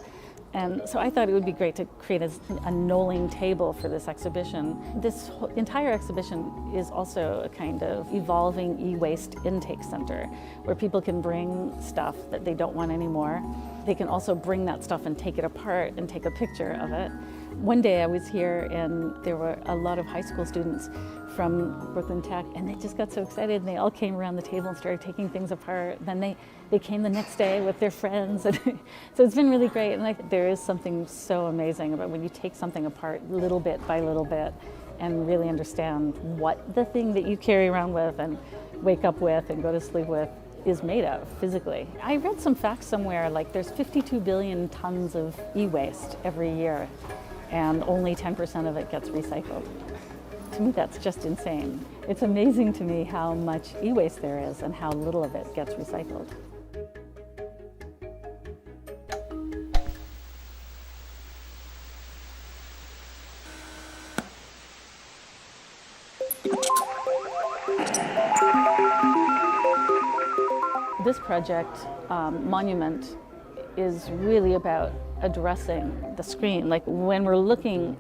And so I thought it would be great to create a knolling table for this exhibition. This entire exhibition is also a kind of evolving e-waste intake center where people can bring stuff that they don't want anymore. They can also bring that stuff and take it apart and take a picture of it. One day I was here and there were a lot of high school students from Brooklyn Tech, and they just got so excited and they all came around the table and started taking things apart. Then they came the next day with their friends. And so it's been really great. And there is something so amazing about when you take something apart little bit by little bit and really understand what the thing that you carry around with and wake up with and go to sleep with is made of physically. I read some facts somewhere, like there's 52 billion tons of e-waste every year and only 10% of it gets recycled. To me, that's just insane. It's amazing to me how much e-waste there is and how little of it gets recycled. This project, Monument, is really about addressing the screen. Like when we're looking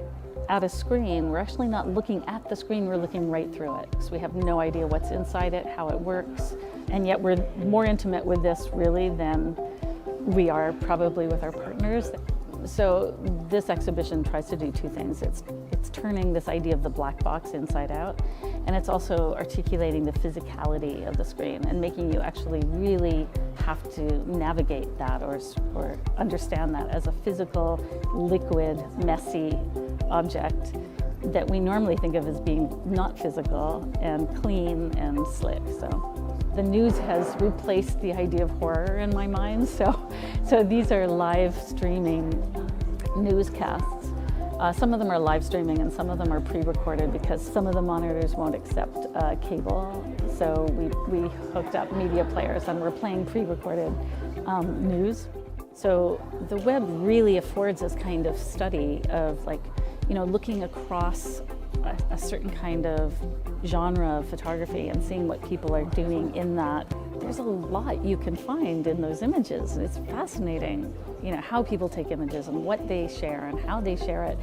at a screen, we're actually not looking at the screen, we're looking right through it. So we have no idea what's inside it, how it works, and yet we're more intimate with this really than we are probably with our partners. So this exhibition tries to do two things. It's turning this idea of the black box inside out, and it's also articulating the physicality of the screen and making you actually really have to navigate that or understand that as a physical, liquid, messy object that we normally think of as being not physical and clean and slick. So the news has replaced the idea of horror in my mind. So these are live streaming newscasts. Some of them are live streaming and some of them are pre-recorded because some of the monitors won't accept cable. So we hooked up media players and we're playing pre-recorded news. So the web really affords this kind of study of looking across a certain kind of genre of photography and seeing what people are doing in that. There's a lot you can find in those images. It's fascinating, how people take images and what they share and how they share it,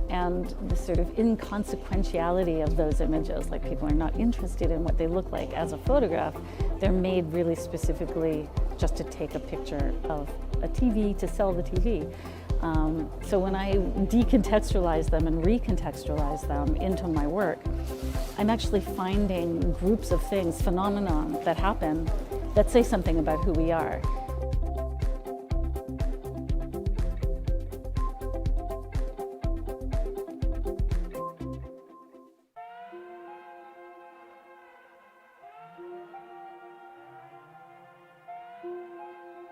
and the sort of inconsequentiality of those images. Like people are not interested in what they look like as a photograph. They're made really specifically just to take a picture of a TV, to sell the TV. So when I decontextualize them and recontextualize them into my work, I'm actually finding groups of things, phenomena that happen that say something about who we are.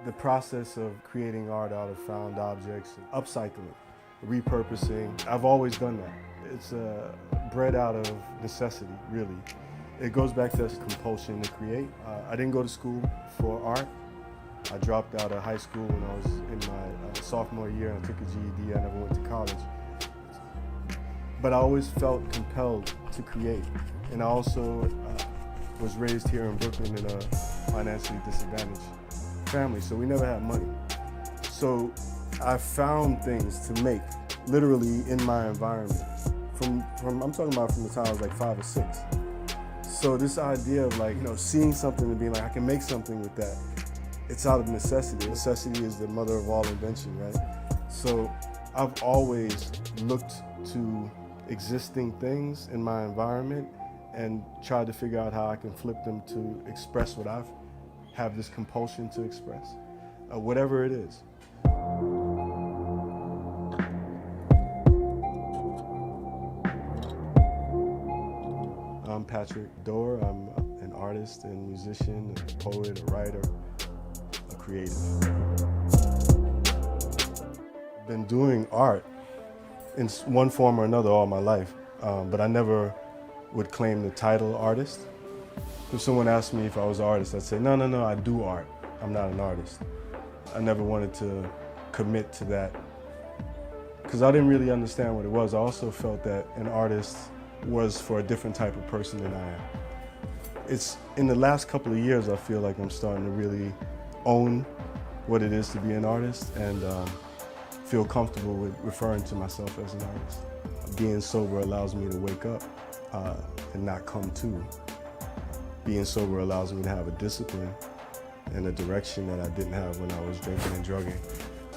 The process of creating art out of found objects, upcycling, repurposing, I've always done that. It's bred out of necessity, really. It goes back to this compulsion to create. I didn't go to school for art. I dropped out of high school when I was in my sophomore year and I took a GED. I never went to college. But I always felt compelled to create. And I also was raised here in Brooklyn in a financially disadvantaged family, so we never had money. So I found things to make, literally in my environment. I'm talking about from the time I was like 5 or 6. So this idea of seeing something and being like, I can make something with that, it's out of necessity. Necessity is the mother of all invention, right? So I've always looked to existing things in my environment and try to figure out how I can flip them to express what I have this compulsion to express, whatever it is. I'm Patrick Dorr. I'm an artist and musician, a poet, a writer, a creative. I've been doing art in one form or another all my life, but I never would claim the title artist. If someone asked me if I was an artist, I'd say, no, I do art. I'm not an artist. I never wanted to commit to that because I didn't really understand what it was. I also felt that an artist was for a different type of person than I am. It's in the last couple of years I feel like I'm starting to really own what it is to be an artist and feel comfortable with referring to myself as an artist. Being sober allows me to wake up and not come to. Being sober allows me to have a discipline and a direction that I didn't have when I was drinking and drugging.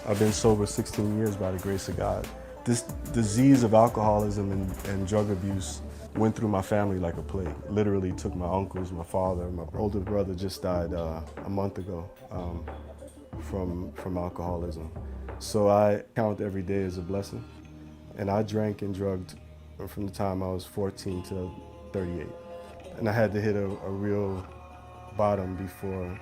I've been sober 16 years by the grace of God. This disease of alcoholism and drug abuse went through my family like a plague. Literally took my uncles, my father, my older brother just died a month ago from alcoholism. So I count every day as a blessing. And I drank and drugged from the time I was 14 to 38. And I had to hit a real bottom before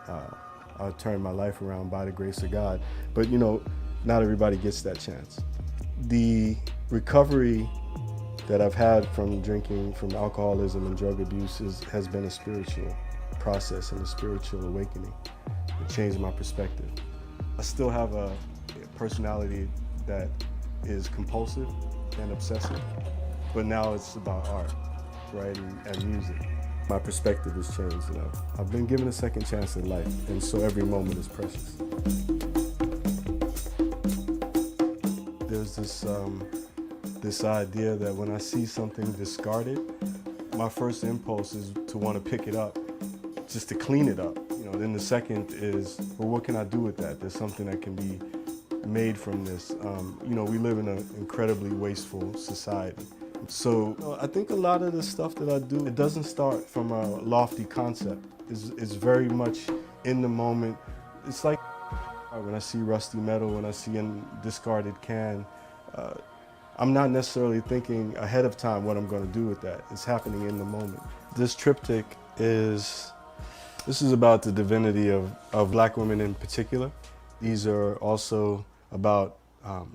I turned my life around by the grace of God. But you know, not everybody gets that chance. The recovery that I've had from drinking, from alcoholism and drug abuse has been a spiritual process and a spiritual awakening. It changed my perspective. I still have a personality that is compulsive and obsessive, but now it's about art, right, and music. My perspective has changed, and I've been given a second chance in life, and so every moment is precious. There's this idea that when I see something discarded, my first impulse is to want to pick it up, just to clean it up. You know, then the second is, well, what can I do with that? There's something that can be made from this. You know, we live in an incredibly wasteful society. So I think a lot of the stuff that I do, it doesn't start from a lofty concept. It's very much in the moment. It's like when I see rusty metal, when I see a discarded can, I'm not necessarily thinking ahead of time what I'm going to do with that. It's happening in the moment. This triptych this is about the divinity of Black women in particular. These are also about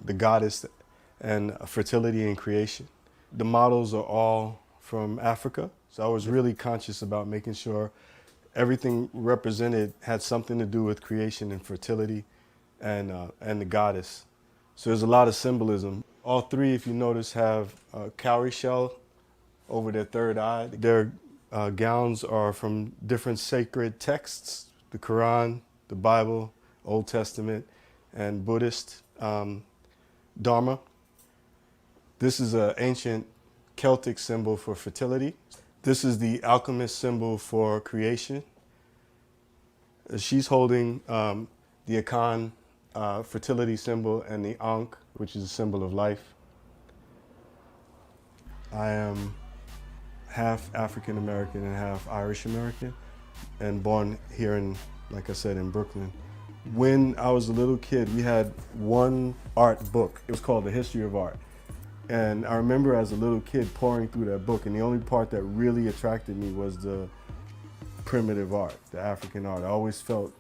the goddess and fertility and creation. The models are all from Africa, so I was really conscious about making sure everything represented had something to do with creation and fertility and the goddess. So there's a lot of symbolism. All three, if you notice, have a cowrie shell over their third eye. Their gowns are from different sacred texts, the Quran, the Bible, Old Testament, and Buddhist Dharma. This is an ancient Celtic symbol for fertility. This is the alchemist symbol for creation. She's holding the Akan fertility symbol and the Ankh, which is a symbol of life. I am half African American and half Irish American, and born here in, like I said, in Brooklyn. When I was a little kid, we had one art book. It was called The History of Art. And I remember as a little kid pouring through that book, and the only part that really attracted me was the primitive art, the African art. I always felt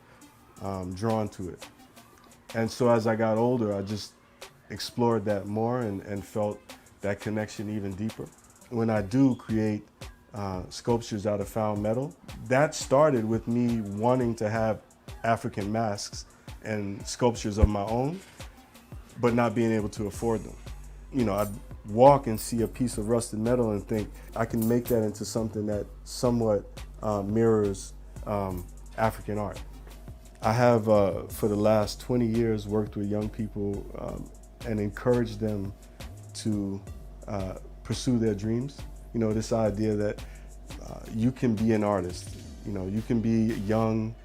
drawn to it. And so as I got older, I just explored that more and felt that connection even deeper. When I do create sculptures out of found metal, that started with me wanting to have African masks and sculptures of my own, but not being able to afford them. You know, I'd walk and see a piece of rusted metal and think, I can make that into something that somewhat mirrors African art. I have, for the last 20 years, worked with young people and encouraged them to pursue their dreams. You know, this idea that you can be an artist. You know, you can be a young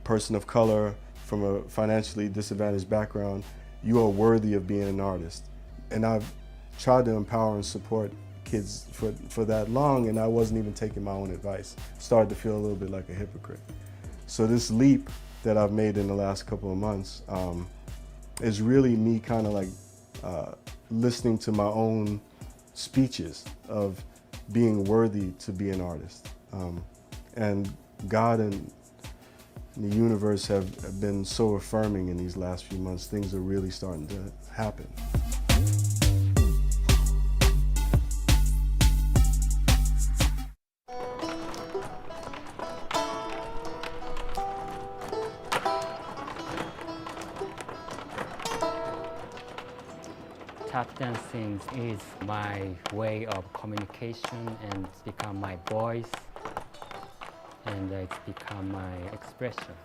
person of color from a financially disadvantaged background. You are worthy of being an artist. And I've tried to empower and support kids for that long, and I wasn't even taking my own advice. Started to feel a little bit like a hypocrite. So this leap that I've made in the last couple of months is really me kind of like listening to my own speeches of being worthy to be an artist. And God and the universe have been so affirming in these last few months. Things are really starting to happen. Tap dancing is my way of communication, and it's become my voice, and it's become my expression.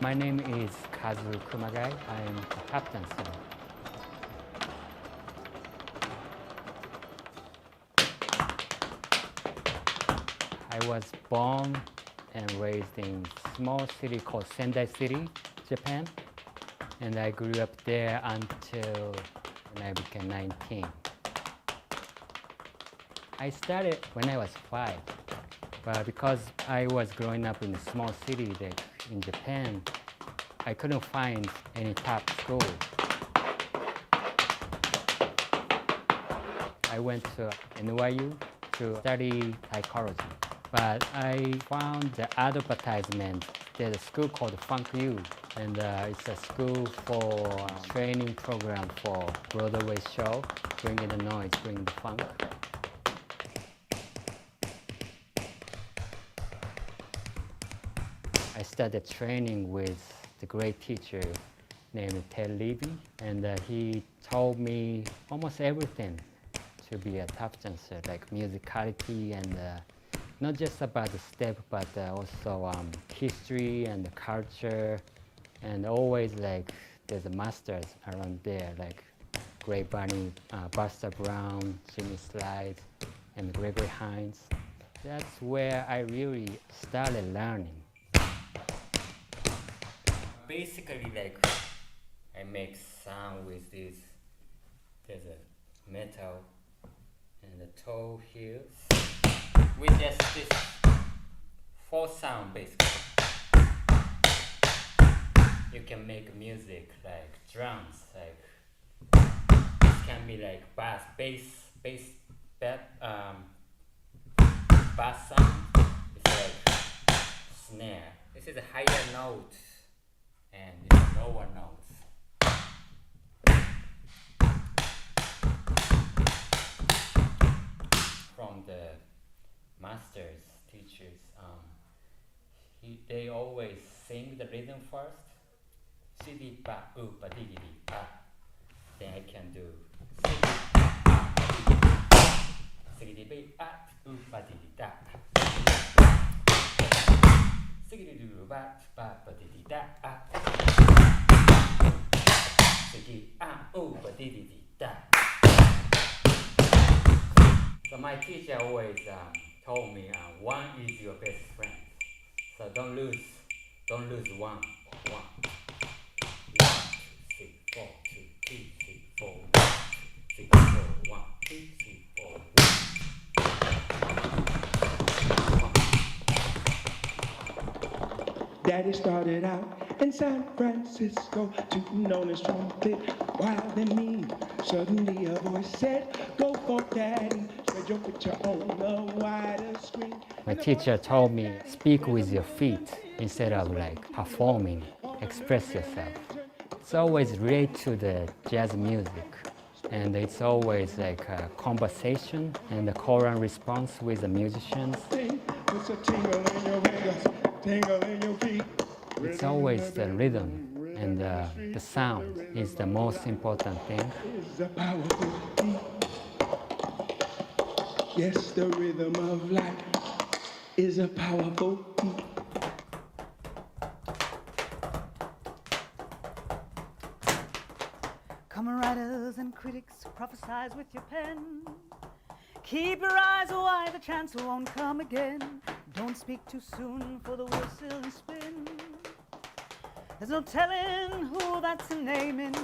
My name is Kazu Kumagai. I am a tap dancer. I was born and raised in a small city called Sendai City, Japan, and I grew up there until when I became 19. I started when I was 5, but because I was growing up in a small city in Japan, I couldn't find any tap school. I went to NYU to study psychology, but I found the advertisement. There's a school called Funk U, and it's a school for training program for Broadway show, bringing the noise, bringing the funk. I started training with the great teacher named Ted Levy, and he told me almost everything to be a tap dancer, like musicality and not just about the step, but also history and the culture, and always like there's a masters around there, like Great Bunny, Buster Brown, Jimmy Slides, and Gregory Hines. That's where I really started learning. Basically, like I make sound with this. There's a metal and the toe here. With just this 4 sound basically. You can make music like drums, like this can be like bass sound. It's like snare. This is a higher note and this is lower notes. From the masters, teachers, they always sing the rhythm first. Cidi ba ba di di ba. Then I can do cidi ba ba di di da. Cidi ba ba di di da. Cidi ba di di da. So my teacher always told me, one is your best friend. So don't lose one. 1, 2, 3, 4, 2, 3, 4, 1, 2, 3, 4, 1, 2, 3, 4, 1. Daddy started out in San Francisco, tooting on his trumpet, wild and mean. Suddenly a voice said, "Go for Daddy, spread your picture on the wider screen." My teacher told me, speak with your feet instead of like performing, express yourself. It's always related to the jazz music, and it's always like a conversation and a call and response with the musicians. It's a tingle in your fingers, tingle in your feet. It's always the rhythm, and the sound is the most important thing. It's a powerful beat. Yes, the rhythm of life is a powerful beat. Come writers and critics, prophesize with your pen. Keep your eyes wide, the chance won't come again. Don't speak too soon, for the wheel still in spin. There's no telling who that's naming.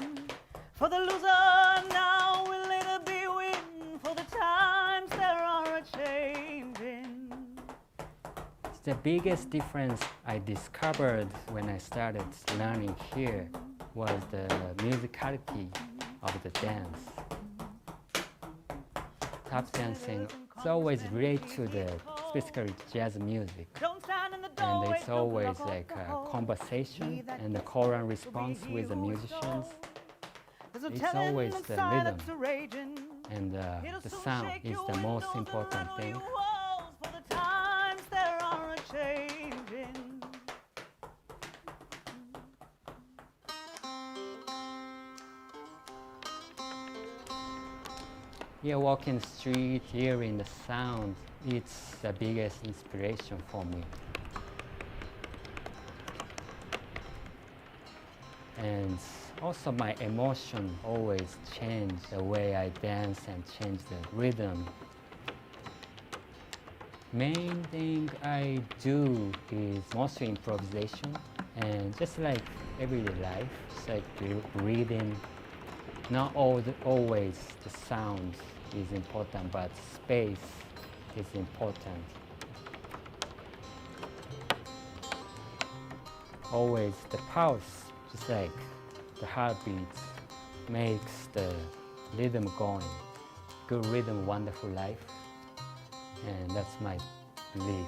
For the loser now will later be win. For the times there are a-changing. The biggest difference I discovered when I started learning here was the musicality of the dance. Tap dancing is always related to the specifically jazz music. And it's always like a conversation and the call and response with the musicians. It's always the rhythm and the sound is the most important thing. Here walking the street, hearing the sound, it's the biggest inspiration for me. And also my emotion always change the way I dance and change the rhythm. Main thing I do is mostly improvisation and just like everyday life, just like reading. Not always the sound is important, but space is important. Always the pulse, just like the heartbeat, makes the rhythm going. Good rhythm, wonderful life, and that's my belief.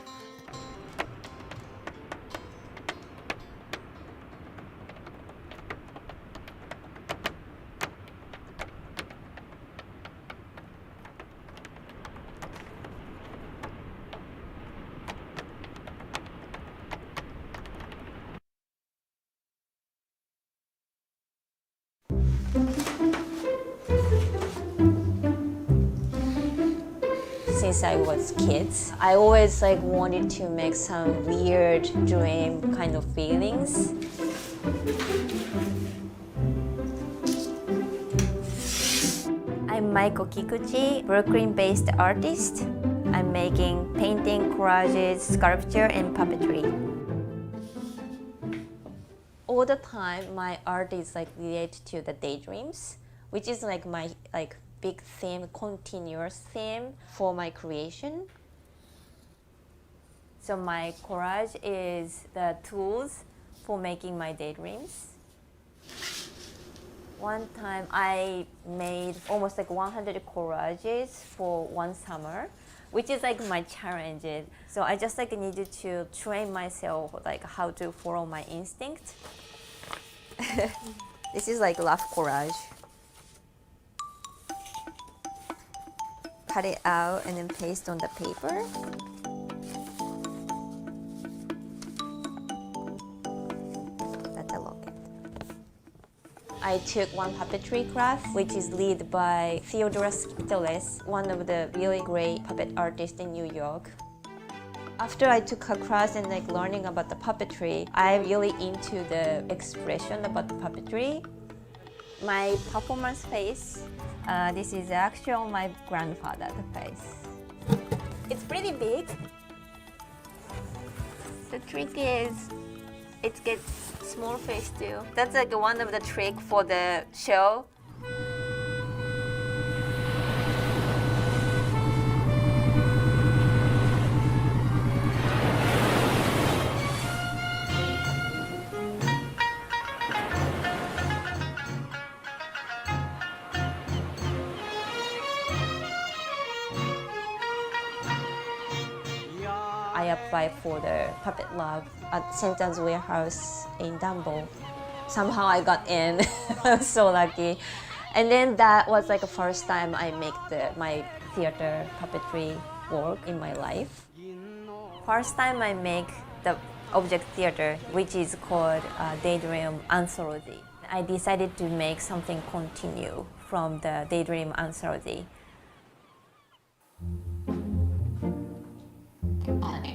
Since I was kids, I always wanted to make some weird dream kind of feelings. I'm Maiko Kikuchi, Brooklyn-based artist. I'm making painting, collages, sculpture, and puppetry. All the time, my art is related to the daydreams, which is my big theme, continuous theme for my creation. So my collage is the tools for making my daydreams. One time I made almost 100 collages for one summer, which is my challenge. So I just needed to train myself how to follow my instinct. This is rough collage. Cut it out and then paste on the paper. That's a locket. I took one puppetry class, which is led by Theodora Skitteles, one of the really great puppet artists in New York. After I took her class and learning about the puppetry, I'm really into the expression about the puppetry. My performance face, this is actually my grandfather's face. It's pretty big. The trick is it gets small face too. That's one of the tricks for the show. I applied for the puppet lab at Sentence Warehouse in Dumbo. Somehow I got in. I was so lucky. And then that was the first time I make my theater puppetry work in my life. First time I make the object theater, which is called Daydream Anthology. I decided to make something continue from the Daydream Anthology.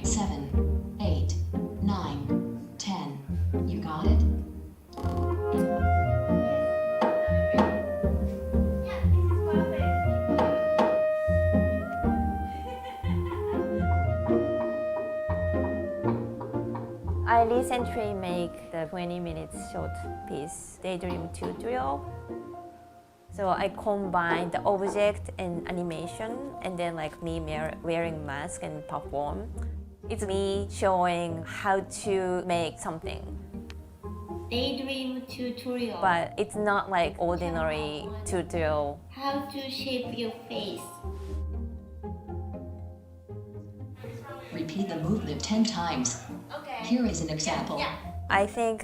7, 8, 9, 10. You got it? I recently make the 20 minutes short piece, Daydream Tutorial. So I combine the object and animation, and then like me wearing mask and perform. It's me showing how to make something. Daydream tutorial. But it's not like ordinary tutorial. How to shape your face. Repeat the movement 10 times. Okay. Here is an example. Yeah. I think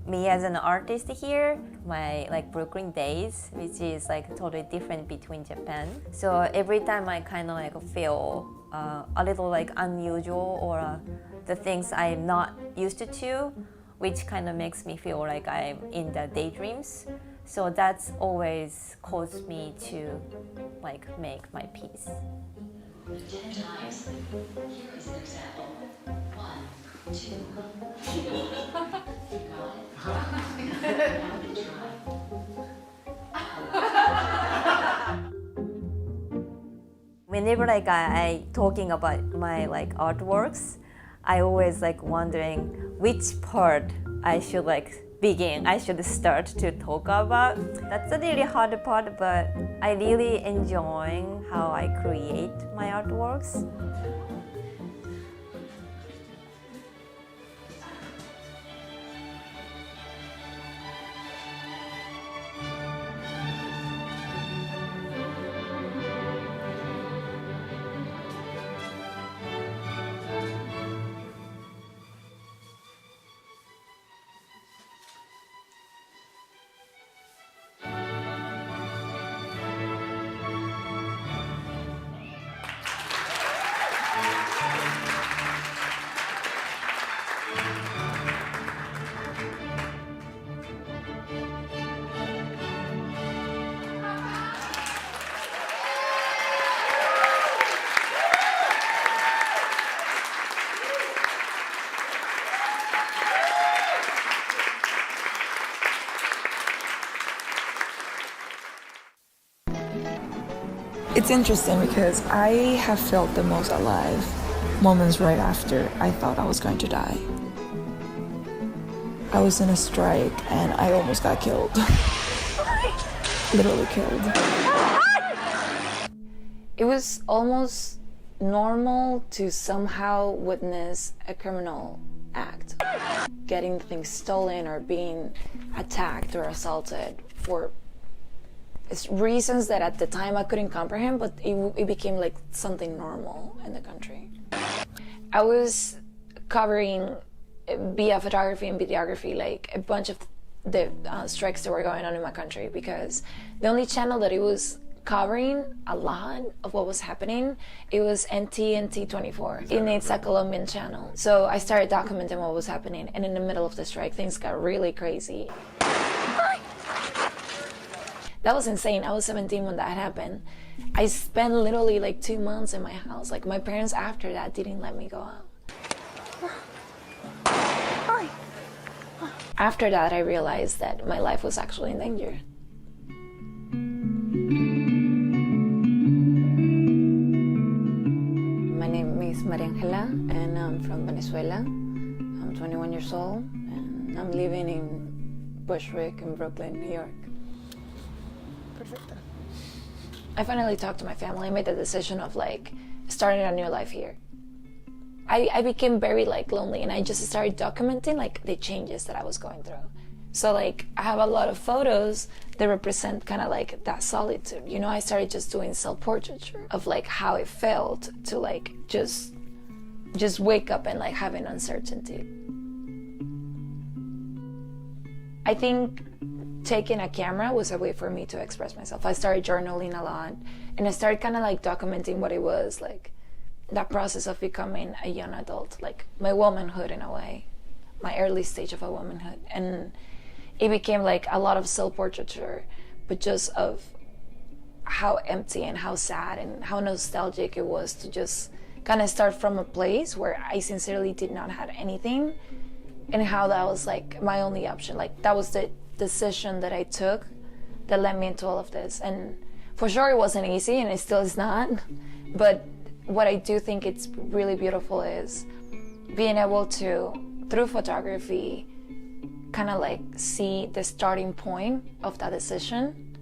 me as an artist here, my like Brooklyn days, which is like totally different between Japan. So every time I kind of like feel a little like unusual or the things I'm not used to, which kind of makes me feel like I'm in the daydreams. So that's always caused me to like make my piece. 10 times. Here is an example. 1, 2. You got it? Now we try. Whenever like I talking about my like artworks, I always like wondering which part I should like begin, I should start to talk about. That's a really hard part, but I really enjoy how I create my artworks. It's interesting because I have felt the most alive moments right after I thought I was going to die. I was in a strike and I almost got killed. Literally killed. It was almost normal to somehow witness a criminal act. Getting things stolen or being attacked or assaulted for reasons that at the time I couldn't comprehend, but it became like something normal in the country. I was covering via photography and videography like a bunch of the strikes that were going on in my country, because the only channel that it was covering a lot of what was happening, it was NT24, and it's a Colombian channel. So I started documenting what was happening, and in the middle of the strike things got really crazy. That was insane. I was 17 when that happened. I spent literally like 2 months in my house. Like my parents after that didn't let me go out. After that, I realized that my life was actually in danger. My name is Maria Angela, and I'm from Venezuela. I'm 21 years old, and I'm living in Bushwick in Brooklyn, New York. Perfect. I finally talked to my family. I made the decision of like starting a new life here. I became very like lonely, and I just started documenting like the changes that I was going through. So like I have a lot of photos that represent kind of like that solitude. You know, I started just doing self-portraiture of like how it felt to like just wake up and like having uncertainty. I think taking a camera was a way for me to express myself. I started journaling a lot, and I started kind of like documenting what it was like, that process of becoming a young adult, like my womanhood in a way, my early stage of a womanhood. And it became like a lot of self-portraiture, but just of how empty and how sad and how nostalgic it was to just kind of start from a place where I sincerely did not have anything, and how that was like my only option. Like that was the decision that I took that led me into all of this. And for sure it wasn't easy, and it still is not, but what I do think it's really beautiful is being able to through photography, kind of like see the starting point of that decision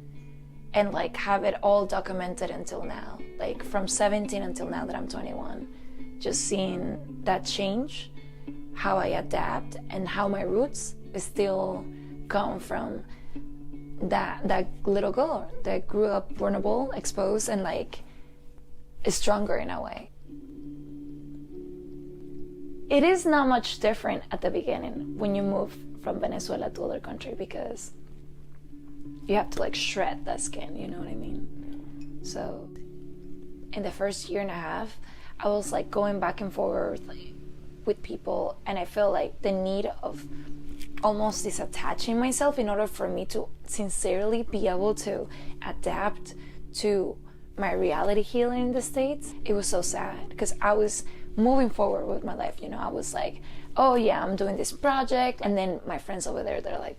and like have it all documented until now, like from 17 until now that I'm 21, just seeing that change, how I adapt, and how my roots still come from that little girl that grew up vulnerable, exposed, and like is stronger in a way. It is not much different at the beginning when you move from Venezuela to other country, because you have to like shred that skin, you know what I mean? So in the first year and a half, I was like going back and forth with people, and I feel like the need of almost disattaching myself in order for me to sincerely be able to adapt to my reality here in the States. It was so sad because I was moving forward with my life, you know. I was like, oh yeah, I'm doing this project, and then my friends over there, they're like,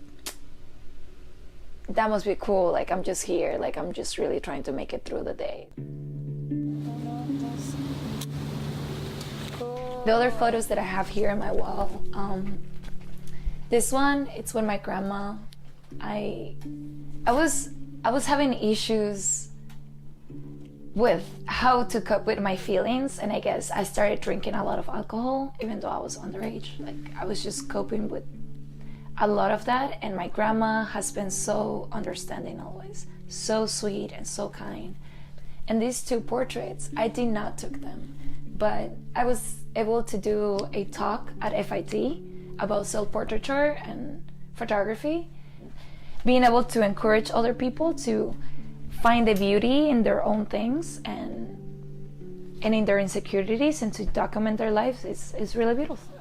that must be cool, like I'm just here, like I'm just really trying to make it through the day. The other photos that I have here on my wall, this one, it's with my grandma. I was having issues with how to cope with my feelings, and I guess I started drinking a lot of alcohol even though I was underage. Like I was just coping with a lot of that, and my grandma has been so understanding always, so sweet and so kind. And these two portraits, I did not took them, but I was able to do a talk at FIT about self-portraiture and photography, being able to encourage other people to find the beauty in their own things and in their insecurities, and to document their lives is really beautiful.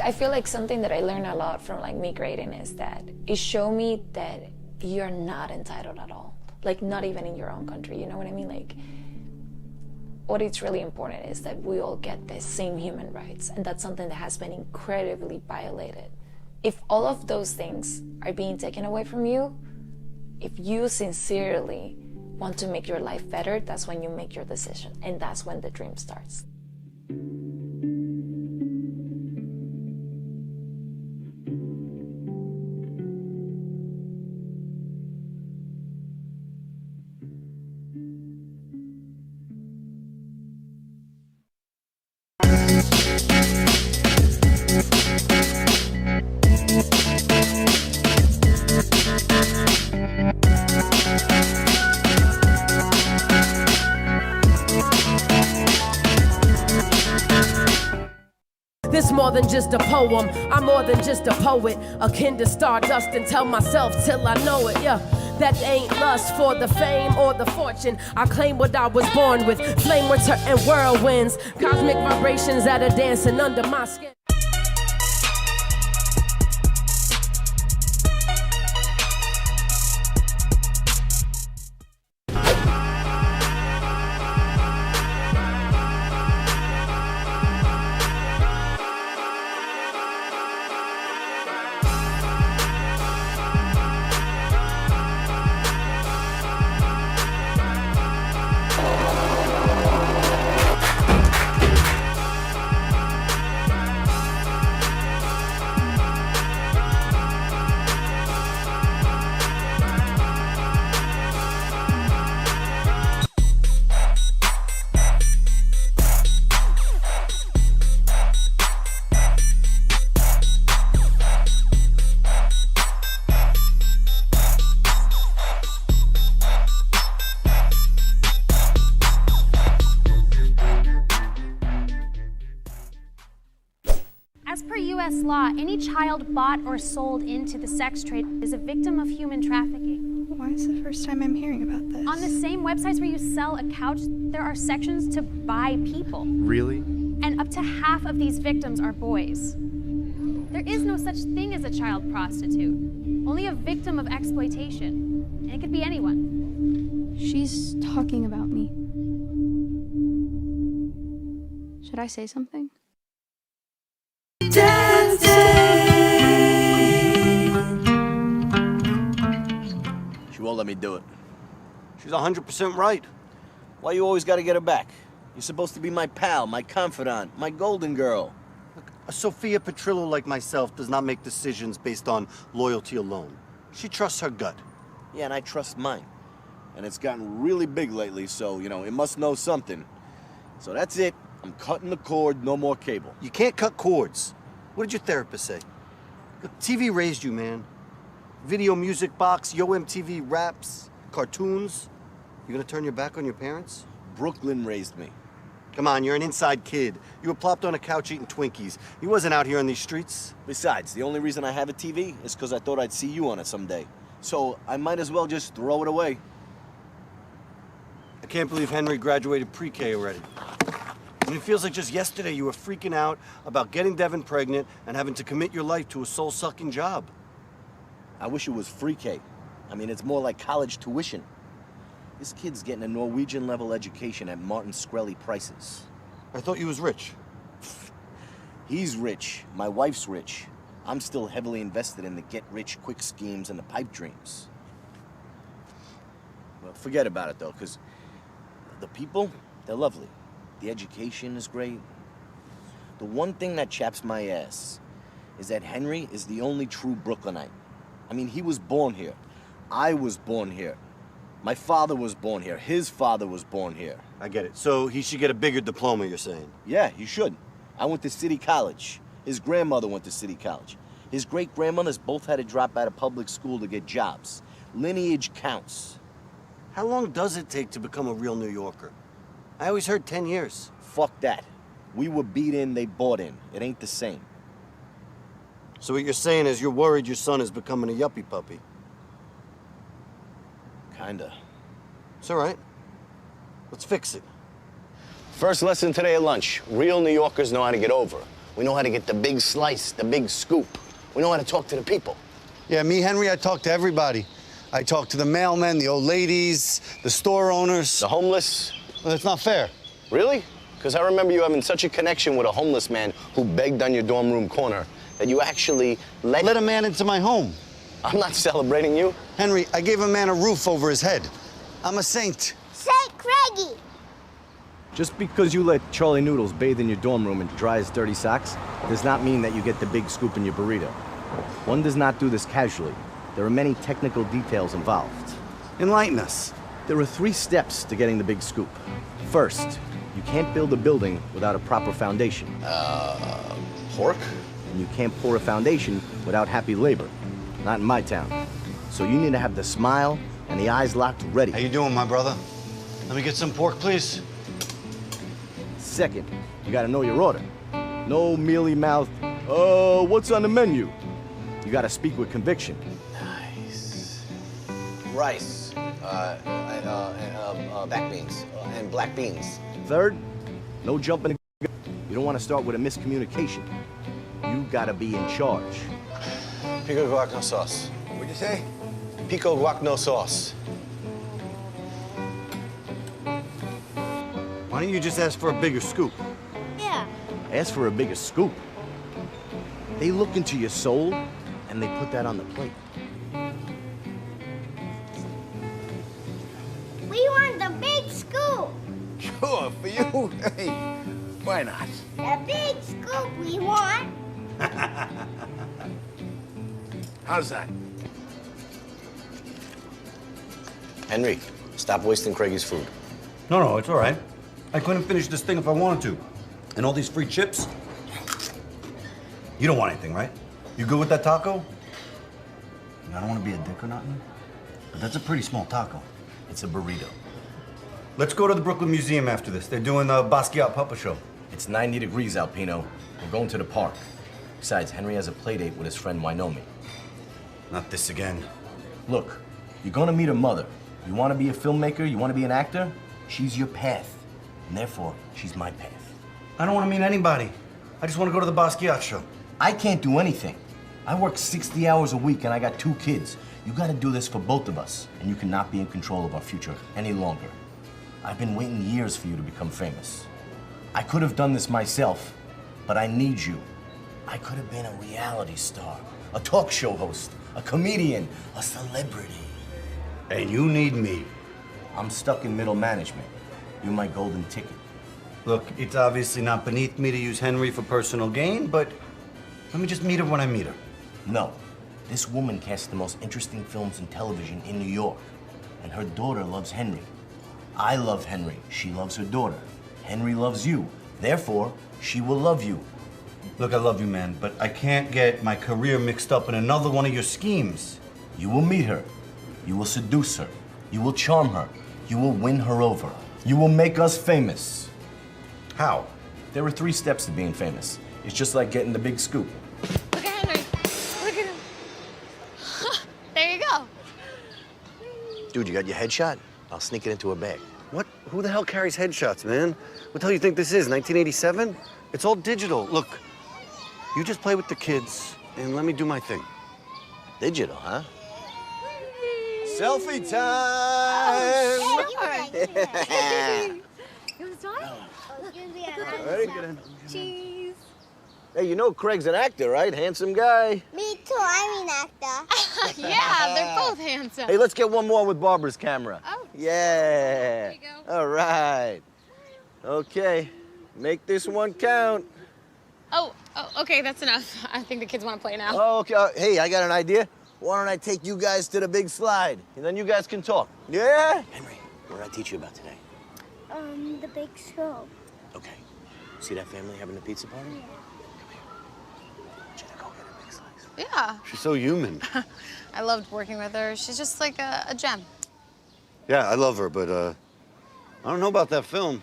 I feel like something that I learned a lot from like migrating is that it showed me that you're not entitled at all, like not even in your own country, you know what I mean? Like what is really important is that we all get the same human rights, and that's something that has been incredibly violated. If all of those things are being taken away from you, if you sincerely want to make your life better, that's when you make your decision, and that's when the dream starts. This more than just a poem, I'm more than just a poet, akin to stardust, and tell myself till I know it, yeah. That ain't lust for the fame or the fortune. I claim what I was born with, flame return and whirlwinds, cosmic vibrations that are dancing under my skin. As per U.S. law, any child bought or sold into the sex trade is a victim of human trafficking. Why is the first time I'm hearing about this? On the same websites where you sell a couch, there are sections to buy people. Really? And up to half of these victims are boys. There is no such thing as a child prostitute, only a victim of exploitation. And it could be anyone. She's talking about me. Should I say something? She won't let me do it. She's 100% right. Why you always gotta get her back? You're supposed to be my pal, my confidant, my golden girl. Look, a Sophia Petrillo like myself does not make decisions based on loyalty alone. She trusts her gut. Yeah, and I trust mine. And it's gotten really big lately, so, you know, it must know something. So that's it. I'm cutting the cord, no more cable. You can't cut cords. What did your therapist say? Look, TV raised you, man. Video music box, Yo MTV raps, cartoons. You gonna turn your back on your parents? Brooklyn raised me. Come on, you're an inside kid. You were plopped on a couch eating Twinkies. You wasn't out here on these streets. Besides, the only reason I have a TV is because I thought I'd see you on it someday. So I might as well just throw it away. I can't believe Henry graduated pre-K already. I mean, it feels like just yesterday you were freaking out about getting Devin pregnant and having to commit your life to a soul-sucking job. I wish it was free K. I mean, it's more like college tuition. This kid's getting a Norwegian-level education at Martin Shkreli prices. I thought you was rich. He's rich. My wife's rich. I'm still heavily invested in the get-rich-quick schemes and the pipe dreams. Well, forget about it, though, because the people, they're lovely. The education is great. The one thing that chaps my ass is that Henry is the only true Brooklynite. I mean, he was born here. I was born here. My father was born here. His father was born here. I get it. So he should get a bigger diploma, you're saying? Yeah, he should. I went to City College. His grandmother went to City College. His great-grandmothers both had to drop out of public school to get jobs. Lineage counts. How long does it take to become a real New Yorker? I always heard 10 years. Fuck that. We were beat in, they bought in. It ain't the same. So what you're saying is you're worried your son is becoming a yuppie puppy? Kinda. It's all right. Let's fix it. First lesson today at lunch. Real New Yorkers know how to get over. We know how to get the big slice, the big scoop. We know how to talk to the people. Yeah, me, Henry, I talk to everybody. I talk to the mailmen, the old ladies, the store owners. The homeless. Well, that's not fair. Really? Because I remember you having such a connection with a homeless man who begged on your dorm room corner that you actually let a man into my home. I'm not celebrating you. Henry, I gave a man a roof over his head. I'm a saint. Saint Craigie! Just because you let Charlie Noodles bathe in your dorm room and dry his dirty socks does not mean that you get the big scoop in your burrito. One does not do this casually. There are many technical details involved. Enlighten us. There are 3 steps to getting the big scoop. First, you can't build a building without a proper foundation. Pork? And you can't pour a foundation without happy labor. Not in my town. So you need to have the smile and the eyes locked ready. How you doing, my brother? Let me get some pork, please. Second, you gotta know your order. No mealy-mouthed, what's on the menu? You gotta speak with conviction. Nice. Rice, back beans, and black beans. Third, no jumping the gun. You don't want to start with a miscommunication. You gotta be in charge. Pico guac no sauce. What'd you say? Pico guac no sauce. Why don't you just ask for a bigger scoop? Yeah. Ask for a bigger scoop. They look into your soul, and they put that on the plate. We want the big scoop. Sure, for you. Hey, why not? The big scoop we want. How's that? Henry, stop wasting Craigie's food. No, it's all right. I couldn't finish this thing if I wanted to. And all these free chips? You don't want anything, right? You good with that taco? I don't want to be a dick or nothing, but that's a pretty small taco. It's a burrito. Let's go to the Brooklyn Museum after this. They're doing the Basquiat Papa show. It's 90 degrees out, Pino. We're going to the park. Besides, Henry has a play date with his friend Wynomi. Not this again. Look, you're gonna meet her mother. You wanna be a filmmaker? You wanna be an actor? She's your path. And therefore, she's my path. I don't want to meet anybody. I just want to go to the Basquiat show. I can't do anything. I work 60 hours a week and I got 2 kids. You gotta do this for both of us, and you cannot be in control of our future any longer. I've been waiting years for you to become famous. I could have done this myself, but I need you. I could have been a reality star, a talk show host, a comedian, a celebrity. And you need me. I'm stuck in middle management. You're my golden ticket. Look, it's obviously not beneath me to use Henry for personal gain, but let me just meet her when I meet her. No. This woman casts the most interesting films in television in New York, and her daughter loves Henry. I love Henry. She loves her daughter. Henry loves you. Therefore, she will love you. Look, I love you, man, but I can't get my career mixed up in another one of your schemes. You will meet her. You will seduce her. You will charm her. You will win her over. You will make us famous. How? There are 3 steps to being famous. It's just like getting the big scoop. Look at Henry. Look at him. There you go. Dude, you got your headshot? I'll sneak it into a bag. What? Who the hell carries headshots, man? What the hell you think this is, 1987? It's all digital. Look, you just play with the kids and let me do my thing. Digital, huh? Selfie time! You want to smile? Ready? Cheese. Hey, you know Craig's an actor, right? Handsome guy. Me too, I'm an actor. Yeah, they're both handsome. Hey, let's get one more with Barbara's camera. Oh. Yeah. There you go. All right. Okay, make this one count. Oh, okay, that's enough. I think the kids want to play now. Oh, okay. Hey, I got an idea. Why don't I take you guys to the big slide, and then you guys can talk. Yeah? Henry, what did I teach you about today? The big school. Okay. See that family having a pizza party? Yeah. Yeah. She's so human. I loved working with her. She's just like a gem. Yeah, I love her, but I don't know about that film.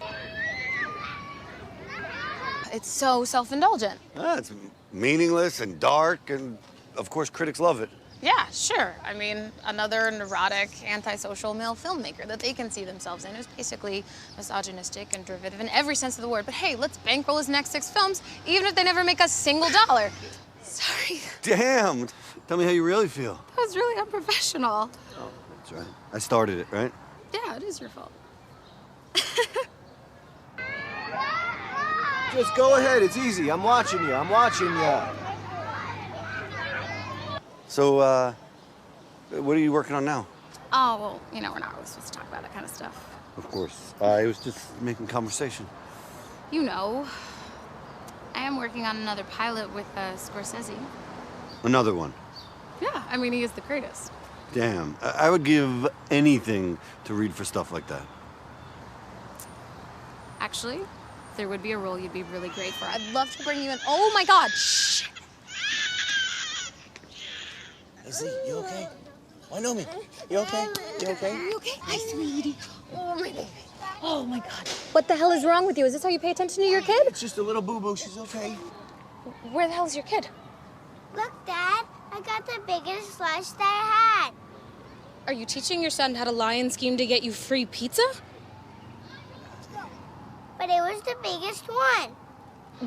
It's so self-indulgent. It's meaningless and dark, and of course critics love it. Yeah, sure. I mean, another neurotic, antisocial male filmmaker that they can see themselves in, who's basically misogynistic and derivative in every sense of the word. But hey, let's bankroll his next 6 films, even if they never make a single dollar. Sorry. Damn! Tell me how you really feel. That was really unprofessional. Oh, that's right. I started it, right? Yeah, it is your fault. Just go ahead. It's easy. I'm watching you. I'm watching you. So, what are you working on now? Oh, well, you know, we're not really supposed to talk about that kind of stuff. Of course. I was just making conversation. You know, I am working on another pilot with Scorsese. Another one. Yeah, I mean, he is the greatest. Damn. I would give anything to read for stuff like that. Actually, there would be a role you'd be really great for. I'd love to bring you in. Oh my God! Shh! Izzy, you okay? Why know me? You okay? You okay? Are you okay? Hi, sweetie. Oh, my baby. Oh, my God. What the hell is wrong with you? Is this how you pay attention to your kid? It's just a little boo-boo. She's okay. Where the hell is your kid? Look, Dad, I got the biggest slush that I had. Are you teaching your son how to lie and scheme to get you free pizza? But it was the biggest one.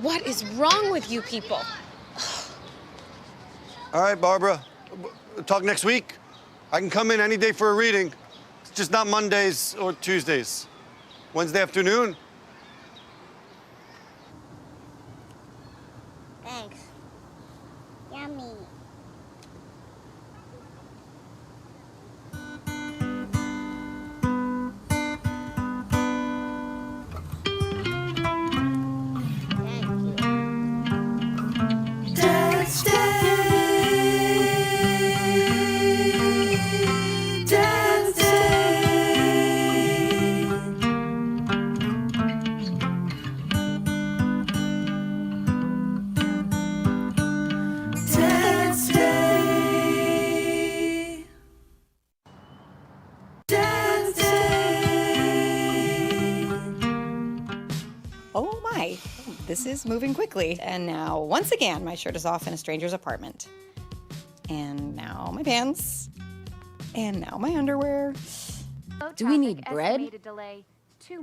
What is wrong with you people? All right, Barbara. Talk next week. I can come in any day for a reading. It's just not Mondays or Tuesdays. Wednesday afternoon? Thanks. Yummy. Dance Day. Dance Day. Dance Day. Dance Day. Oh my, this is moving quickly. And now, once again, my shirt is off in a stranger's apartment. And now my pants. And now my underwear. Do we need bread?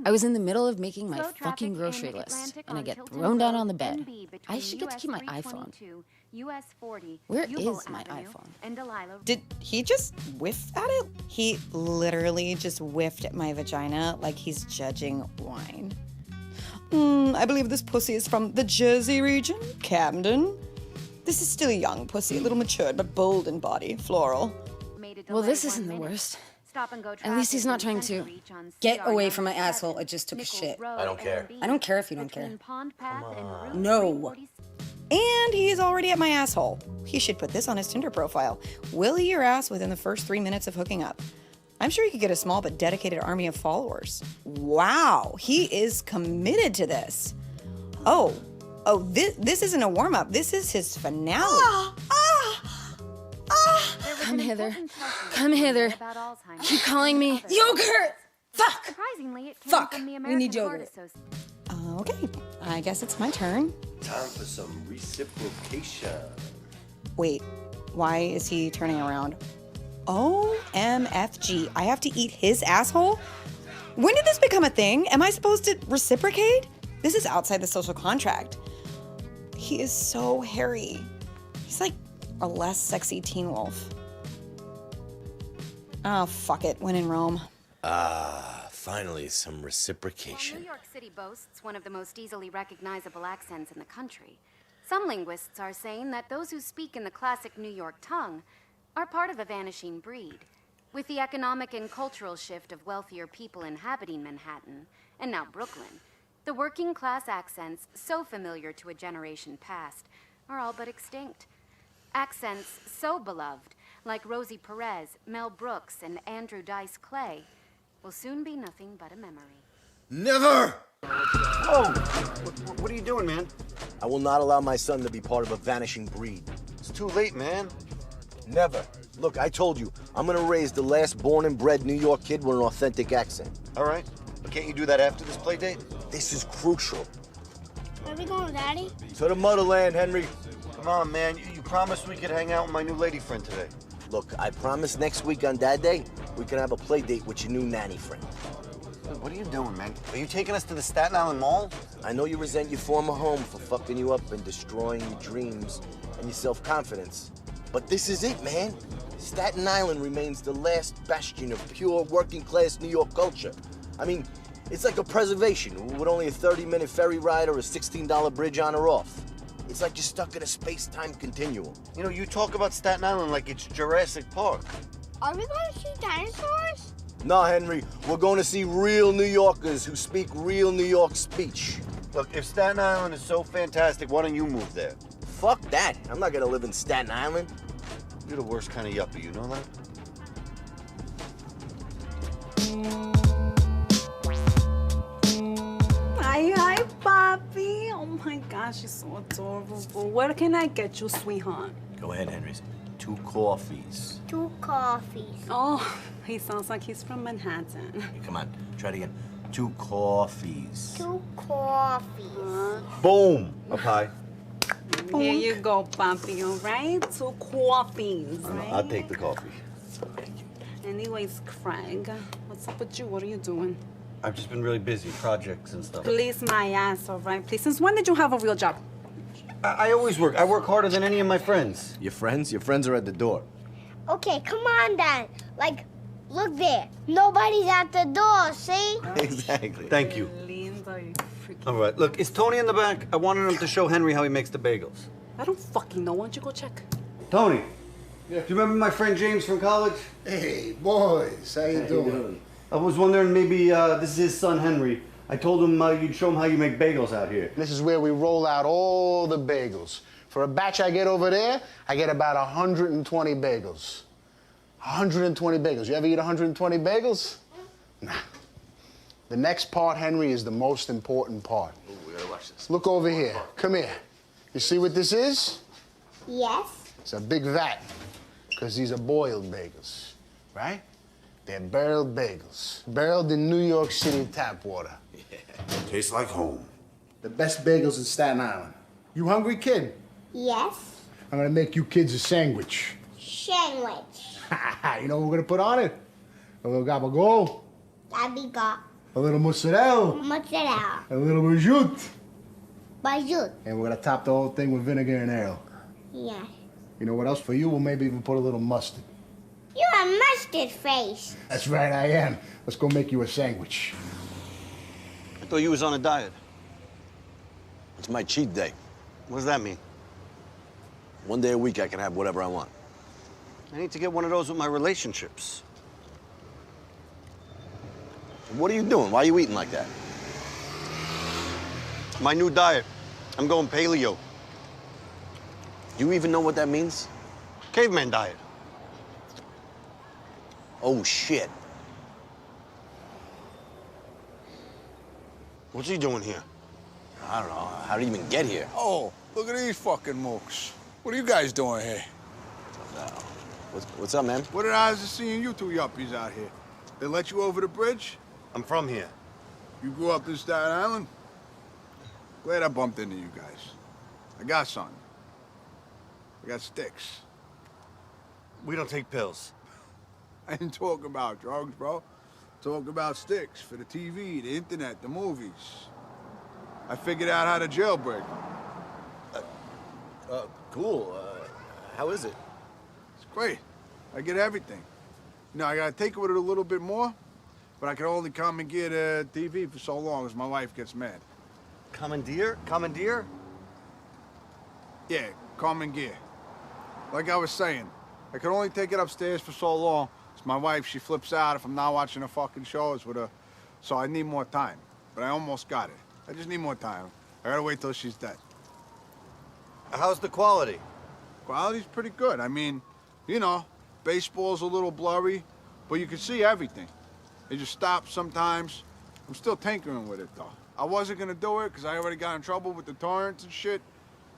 I was in the middle of making my fucking grocery list, and I get thrown down on the bed. I should get to keep my iPhone. Where is my iPhone? Did he just whiff at it? He literally just whiffed at my vagina like he's judging wine. I believe this pussy is from the Jersey region, Camden. This is still a young pussy, a little matured, but bold in body, floral. Well, this isn't the worst. At least he's not trying to. Get away from my asshole. I just took a shit. I don't care. I don't care if you don't care. No. And he's already at my asshole. He should put this on his Tinder profile. Will eat your ass within the first 3 minutes of hooking up. I'm sure he could get a small but dedicated army of followers. Wow, he is committed to this. Oh, this isn't a warm-up. This is his finale. Come hither. Come hither. Keep calling me. Yogurt! Fuck! Surprisingly, it came Fuck! from the We need American Heart yogurt. Association. Okay, I guess it's my turn. Time for some reciprocation. Wait, why is he turning around? OMFG, I have to eat his asshole? When did this become a thing? Am I supposed to reciprocate? This is outside the social contract. He is so hairy. He's like a less sexy Teen Wolf. Oh, fuck it, when in Rome. Finally some reciprocation. While New York City boasts one of the most easily recognizable accents in the country, some linguists are saying that those who speak in the classic New York tongue are part of a vanishing breed. With the economic and cultural shift of wealthier people inhabiting Manhattan, and now Brooklyn, the working class accents, so familiar to a generation past, are all but extinct. Accents so beloved, like Rosie Perez, Mel Brooks, and Andrew Dice Clay, will soon be nothing but a memory. Never! Whoa! What are you doing, man? I will not allow my son to be part of a vanishing breed. It's too late, man. Never. Look, I told you, I'm gonna raise the last born and bred New York kid with an authentic accent. All right. But can't you do that after this play date? This is crucial. Where are we going, Daddy? To the motherland, Henry. Come on, man. You promised we could hang out with my new lady friend today. Look, I promise next week on Dad Day, we can have a play date with your new nanny friend. What are you doing, man? Are you taking us to the Staten Island Mall? I know you resent your former home for fucking you up and destroying your dreams and your self-confidence. But this is it, man. Staten Island remains the last bastion of pure working-class New York culture. I mean, it's like a preservation with only a 30-minute ferry ride or a $16 bridge on or off. It's like you're stuck in a space-time continuum. You know, you talk about Staten Island like it's Jurassic Park. Are we going to see dinosaurs? No, Henry, we're going to see real New Yorkers who speak real New York speech. Look, if Staten Island is so fantastic, why don't you move there? Fuck that. I'm not gonna live in Staten Island. You're the worst kind of yuppie, you know that? Hi, Papi. Oh my gosh, you're so adorable. What can I get you, sweetheart? Go ahead, Henry. 2 coffees. 2 coffees. Oh, he sounds like he's from Manhattan. Hey, come on, try it again. 2 coffees. 2 coffees. Boom! Up high. Here you go, Papi, all right? 2 coffees, right? I'll take the coffee. Anyways, Craig, what's up with you? What are you doing? I've just been really busy, projects and stuff. Please, my ass, all right? Please, since when did you have a real job? I always work. I work harder than any of my friends. Your friends? Your friends are at the door. Okay, come on then. Like, look there. Nobody's at the door, see? Exactly. Thank you. Linda, you freaking... All right, look, is Tony in the back? I wanted him to show Henry how he makes the bagels. I don't fucking know. Why don't you go check? Tony, do you remember my friend James from college? Hey, boys, how you doing? I was wondering maybe this is his son, Henry. I told him you'd show him how you make bagels out here. This is where we roll out all the bagels. For a batch I get over there, I get about 120 bagels. 120 bagels. You ever eat 120 bagels? Nah. The next part, Henry, is the most important part. Ooh, we gotta watch this. Look over here. Come here. You see what this is? Yes. It's a big vat, because these are boiled bagels, right? They're barreled bagels, barreled in New York City tap water. Yeah. Tastes like home. The best bagels in Staten Island. You hungry, kid? Yes. I'm gonna make you kids a sandwich. Sandwich. You know what we're gonna put on it? A little gabagool, Gabiga. a little mozzarella, Mozzarella. a little prosciutto. Bajut. And we're gonna top the whole thing with vinegar and ale. Yeah. You know what else for you? We'll maybe even put a little mustard. You're a mustard face. That's right, I am. Let's go make you a sandwich. I thought you was on a diet. It's my cheat day. What does that mean? 1 day a week I can have whatever I want. I need to get one of those with my relationships. What are you doing? Why are you eating like that? My new diet. I'm going paleo. Do you even know what that means? Caveman diet. Oh, shit. What's he doing here? I don't know. How did he even get here? Oh, look at these fucking mooks. What are you guys doing here? What's up, man? What did I just seeing you two yuppies out here? They let you over the bridge? I'm from here. You grew up in Staten Island? Glad I bumped into you guys. I got something. I got sticks. We don't take pills. I ain't talking about drugs, bro. Talk about sticks for the TV, the internet, the movies. I figured out how to jailbreak them. Cool. How is it? It's great. I get everything. You know, I gotta take it with it a little bit more, but I can only commandeer the TV for so long as my wife gets mad. Commandeer? Commandeer? Yeah, commandeer. Like I was saying, I can only take it upstairs for so long. It's my wife, she flips out if I'm not watching her fucking shows with her. So I need more time. But I almost got it. I just need more time. I gotta wait till she's dead. How's the quality? Quality's pretty good. I mean, you know, baseball's a little blurry, but you can see everything. It just stops sometimes. I'm still tinkering with it, though. I wasn't gonna do it because I already got in trouble with the torrents and shit.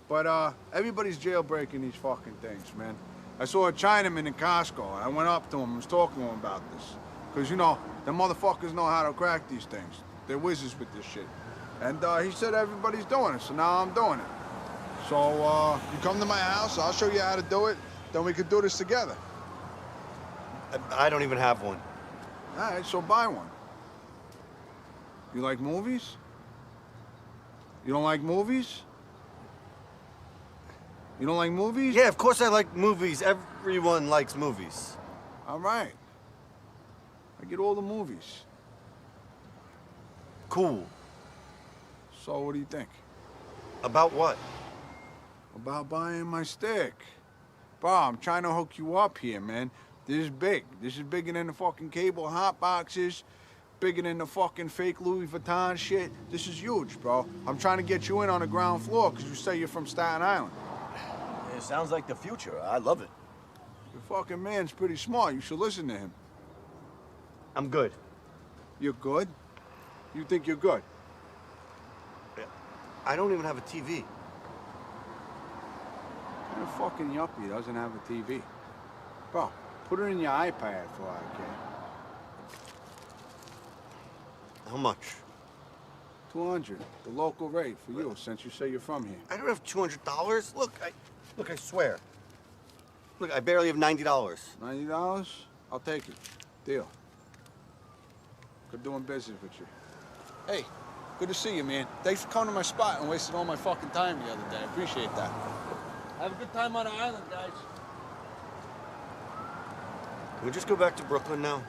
But everybody's jailbreaking these fucking things, man. I saw a Chinaman in Costco, and I went up to him and was talking to him about this. Because, you know, the motherfuckers know how to crack these things. They're whizzes with this shit. And he said everybody's doing it, so now I'm doing it. So, you come to my house, I'll show you how to do it, then we could do this together. I don't even have one. All right, so buy one. You like movies? You don't like movies? You don't like movies? Yeah, of course I like movies. Everyone likes movies. All right. I get all the movies. Cool. So what do you think? About what? About buying my stick. Bro, I'm trying to hook you up here, man. This is big. This is bigger than the fucking cable hot boxes. Bigger than the fucking fake Louis Vuitton shit. This is huge, bro. I'm trying to get you in on the ground floor because you say you're from Staten Island. It sounds like the future. I love it. Your fucking man's pretty smart. You should listen to him. I'm good. You're good? You think you're good? I don't even have a TV. What fucking yuppie doesn't have a TV? Bro, put it in your iPad for all I care. How much? 200, the local rate for you, since you say you're from here. I don't have $200. Look, I swear. Look, I barely have $90. $90? I'll take it. Deal. Good doing business with you. Hey, good to see you, man. Thanks for coming to my spot and wasting all my fucking time the other day. I appreciate that. Have a good time on the island, guys. Can we just go back to Brooklyn now?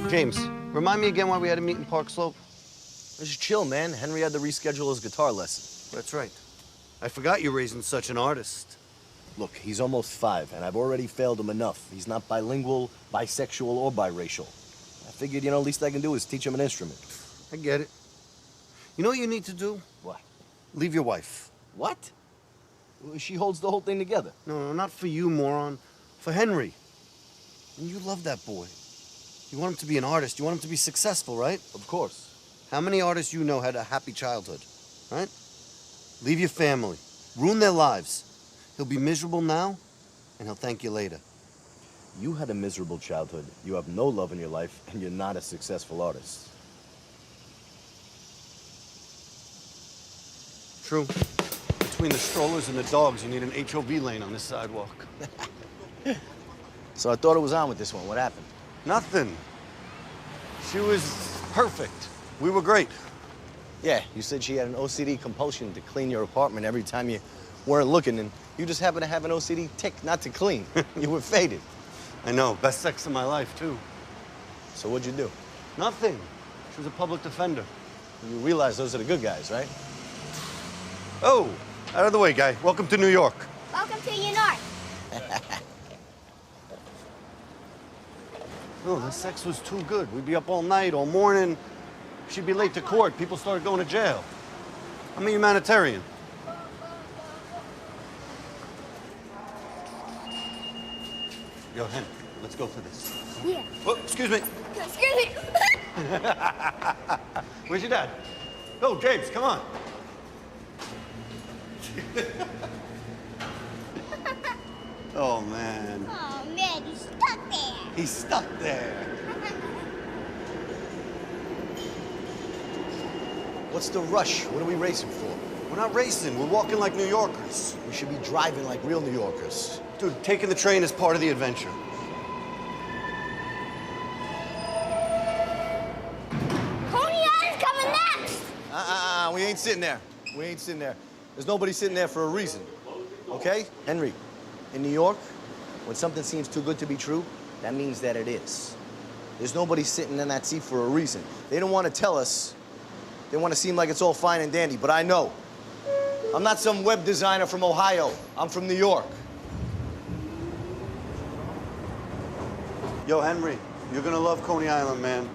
James, remind me again why we had to meet in Park Slope. Just chill, man. Henry had to reschedule his guitar lesson. That's right. I forgot you're raising such an artist. Look, he's almost 5, and I've already failed him enough. He's not bilingual, bisexual, or biracial. I figured, you know, least I can do is teach him an instrument. I get it. You know what you need to do? What? Leave your wife. What? She holds the whole thing together. No, not for you, moron. For Henry. And you love that boy. You want him to be an artist. You want him to be successful, right? Of course. How many artists you know had a happy childhood, right? Leave your family. Ruin their lives. He'll be miserable now, and he'll thank you later. You had a miserable childhood. You have no love in your life, and you're not a successful artist. True. Between between the strollers and the dogs, you need an HOV lane on this sidewalk. So I thought it was on with this one. What happened? Nothing. She was perfect. We were great. Yeah, you said she had an OCD compulsion to clean your apartment every time you weren't looking, and you just happen to have an OCD tick not to clean. You were faded. I know. Best sex of my life, too. So what'd you do? Nothing. She was a public defender. You realize those are the good guys, right? Oh, out of the way, guy. Welcome to New York. Welcome to New York. No, the sex was too good. We'd be up all night, all morning. She'd be late to court. People started going to jail. I'm a humanitarian. Yo, Hen, let's go for this. Yeah. Oh, excuse me. Excuse me. Where's your dad? Go, James, come on. Oh, man. Oh, man, he's stuck there. He's stuck there. What's the rush? What are we racing for? We're not racing. We're walking like New Yorkers. We should be driving like real New Yorkers. Dude, taking the train is part of the adventure. Coney Island's coming next. We ain't sitting there. We ain't sitting there. There's nobody sitting there for a reason. Okay? Henry, in New York, when something seems too good to be true, that means that it is. There's nobody sitting in that seat for a reason. They don't want to tell us. They want to seem like it's all fine and dandy, but I know. I'm not some web designer from Ohio. I'm from New York. Yo, Henry, you're gonna love Coney Island, man.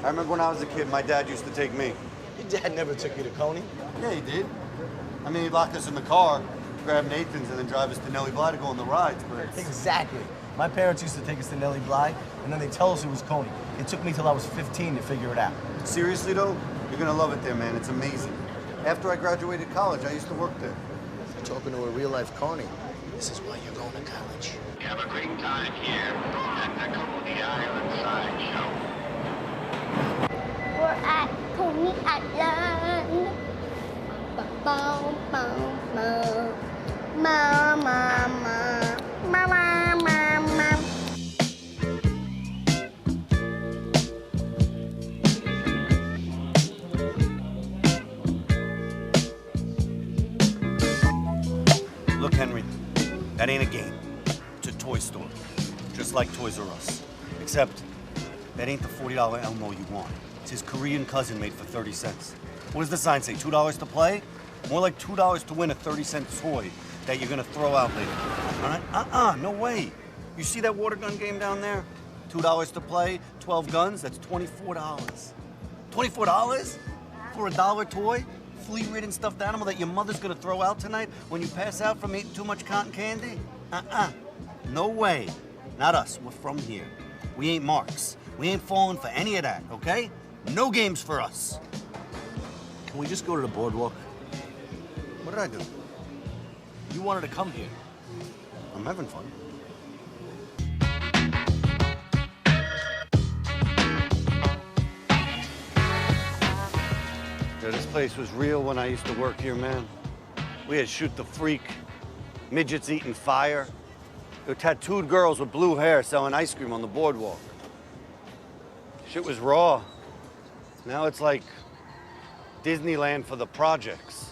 I remember when I was a kid, my dad used to take me. Your dad never took you to Coney? Yeah, he did. I mean, he'd lock us in the car, grab Nathan's, and then drive us to Nellie Bly to go on the rides, but Exactly. My parents used to take us to Nellie Bly, and then they tell us it was Coney. It took me till I was 15 to figure it out. Seriously, though, you're gonna love it there, man. It's amazing. After I graduated college, I used to work there. You're talking to a real-life Coney. This is why you're going to college. Have a great time here at the Coney Island Sideshow. We're at Coney Island. Boom, boom, boom. Ma, ma, ma. Ma, ma, ma, ma. Look, Henry, that ain't a game. It's a toy store, just like Toys R Us. Except, that ain't the $40 Elmo you want. It's his Korean cousin made for 30 cents. What does the sign say, $2 to play? More like $2 to win a 30-cent toy that you're gonna throw out later, all right? No way. You see that water gun game down there? $2 to play, 12 guns, that's $24. $24 for a dollar toy? Flea-ridden stuffed animal that your mother's gonna throw out tonight when you pass out from eating too much cotton candy? No way. Not us. We're from here. We ain't marks. We ain't falling for any of that, okay? No games for us. Can we just go to the boardwalk? What did I do? You wanted to come here. I'm having fun. Yeah, this place was real when I used to work here, man. We had Shoot the Freak, midgets eating fire. There were tattooed girls with blue hair selling ice cream on the boardwalk. Shit was raw. Now it's like Disneyland for the projects.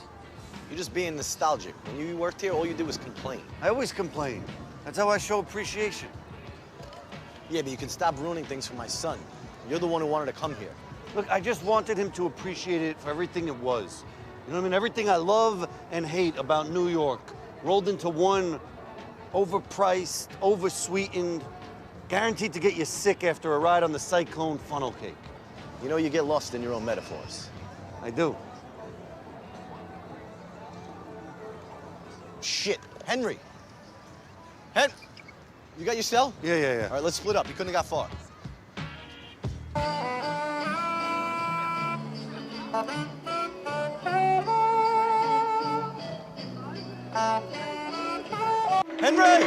You're just being nostalgic. When you worked here, all you did was complain. I always complain. That's how I show appreciation. Yeah, but you can stop ruining things for my son. You're the one who wanted to come here. Look, I just wanted him to appreciate it for everything it was. You know what I mean? Everything I love and hate about New York rolled into one overpriced, oversweetened, guaranteed to get you sick after a ride on the Cyclone funnel cake. You know, you get lost in your own metaphors. I do. Shit. Henry. You got your cell? Yeah. All right, let's split up. You couldn't have got far. Henry!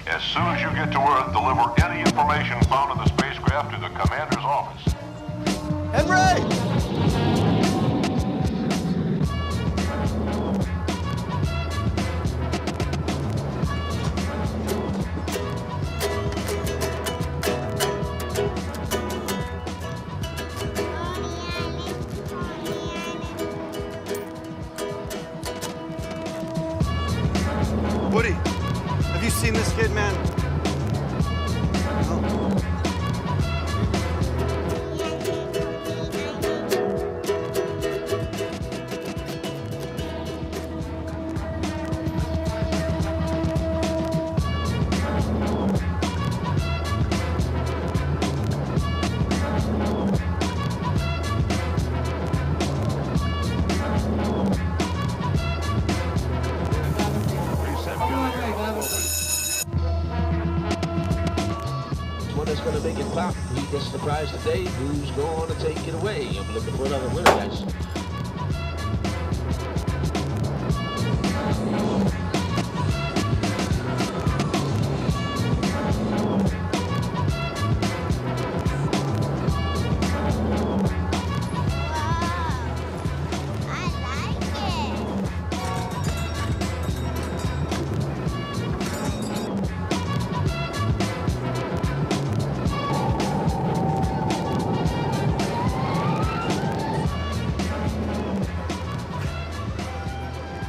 As soon as you get to Earth, deliver any information found in the spacecraft to the commander's office. Henry! seen this kid, man? One that's gonna make it pop. He gets the prize today. Who's gonna take it away? I'm looking for another winner, guys.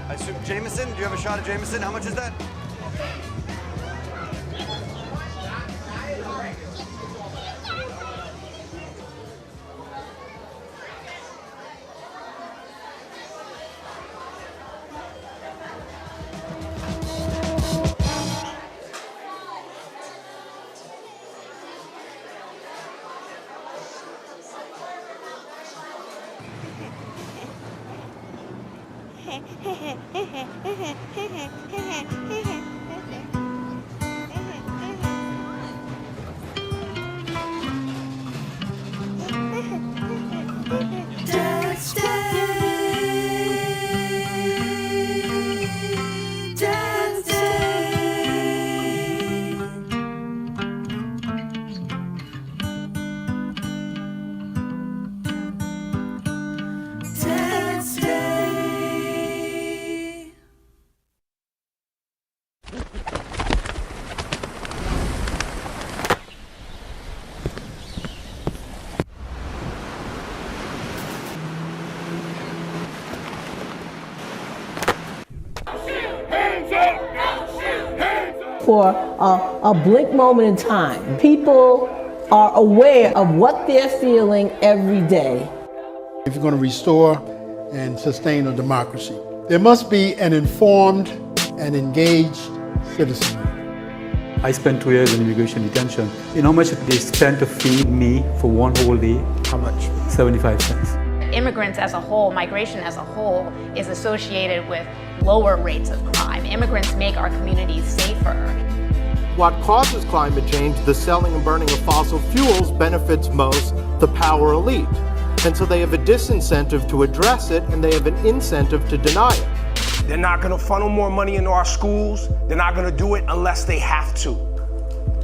I assume Jameson? Do you have a shot of Jameson? How much is that? Dance Day. Dance Day. Dance Day. For a blink moment in time, people are aware of what they're feeling every day. If you're going to restore and sustain a democracy, there must be an informed and engaged citizen. I spent 2 years in immigration detention. You know how much they spent to feed me for one whole day? How much? 75 cents. Immigrants as a whole, migration as a whole, is associated with lower rates of crime. Immigrants make our communities safer. What causes climate change, the selling and burning of fossil fuels, benefits most the power elite. And so they have a disincentive to address it, and they have an incentive to deny it. They're not gonna funnel more money into our schools. They're not gonna do it unless they have to,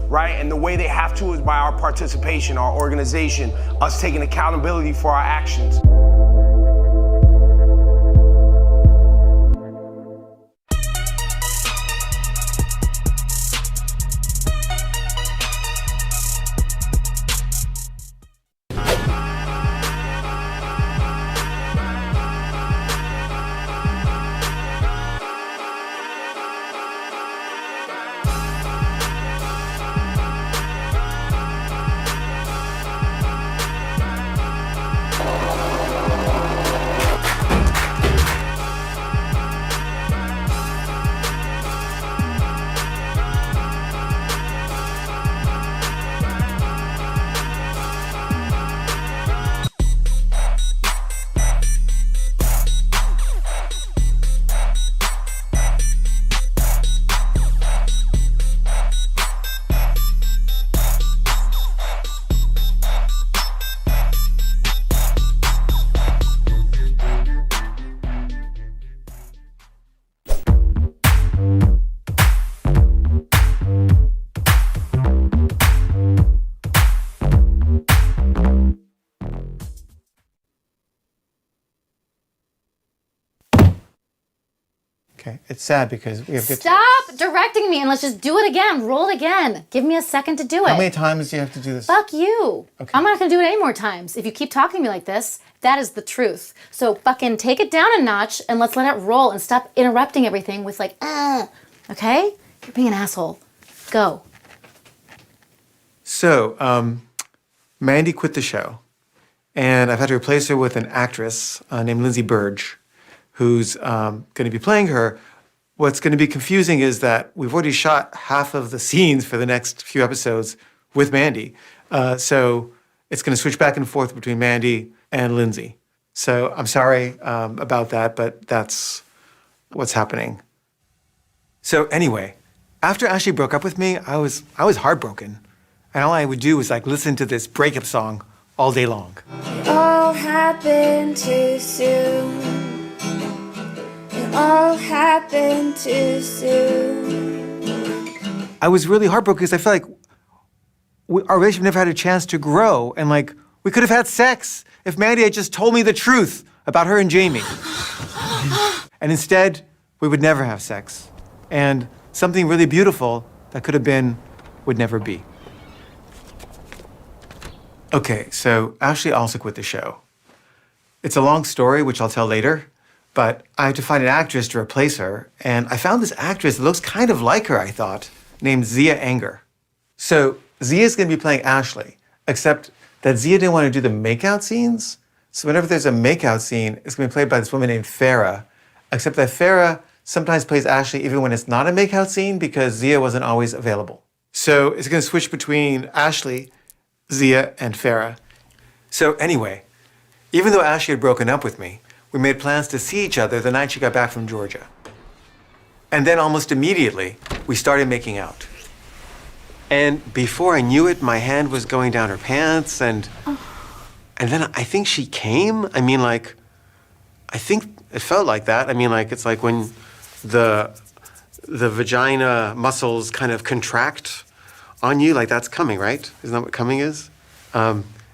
right? And the way they have to is by our participation, our organization, us taking accountability for our actions. Okay, it's sad because we have good. Stop directing me and let's just do it again. Roll it again. Give me a second to do it. How many times do you have to do this? Fuck you. Okay. I'm not gonna do it any more times. If you keep talking to me like this, that is the truth. So fucking take it down a notch and let's let it roll and stop interrupting everything with like, okay? You're being an asshole. Go. So, Mandy quit the show, and I've had to replace her with an actress named Lindsay Burge, who's going to be playing her. What's going to be confusing is that we've already shot half of the scenes for the next few episodes with Mandy. So it's going to switch back and forth between Mandy and Lindsay. So I'm sorry about that, but that's what's happening. So anyway, after Ashley broke up with me, I was heartbroken. And all I would do was like listen to this breakup song all day long. It all happened too soon. It all happened too soon. I was really heartbroken because I felt like our relationship never had a chance to grow. And like, we could have had sex if Mandy had just told me the truth about her and Jamie. And instead, we would never have sex. And something really beautiful that could have been would never be. Okay, so Ashley also quit the show. It's a long story, which I'll tell later, but I had to find an actress to replace her, and I found this actress that looks kind of like her, I thought, named Zia Anger. So Zia's gonna be playing Ashley, except that Zia didn't want to do the makeout scenes, so whenever there's a makeout scene, it's gonna be played by this woman named Farah, except that Farah sometimes plays Ashley even when it's not a makeout scene because Zia wasn't always available. So it's gonna switch between Ashley, Zia, and Farah. So anyway, even though Ashley had broken up with me, we made plans to see each other the night she got back from Georgia. And then almost immediately, we started making out. And before I knew it, my hand was going down her pants, and then I think she came. I mean, like, I think it felt like that. I mean, like, it's like when the vagina muscles kind of contract on you, like that's coming, right? Isn't that what coming is?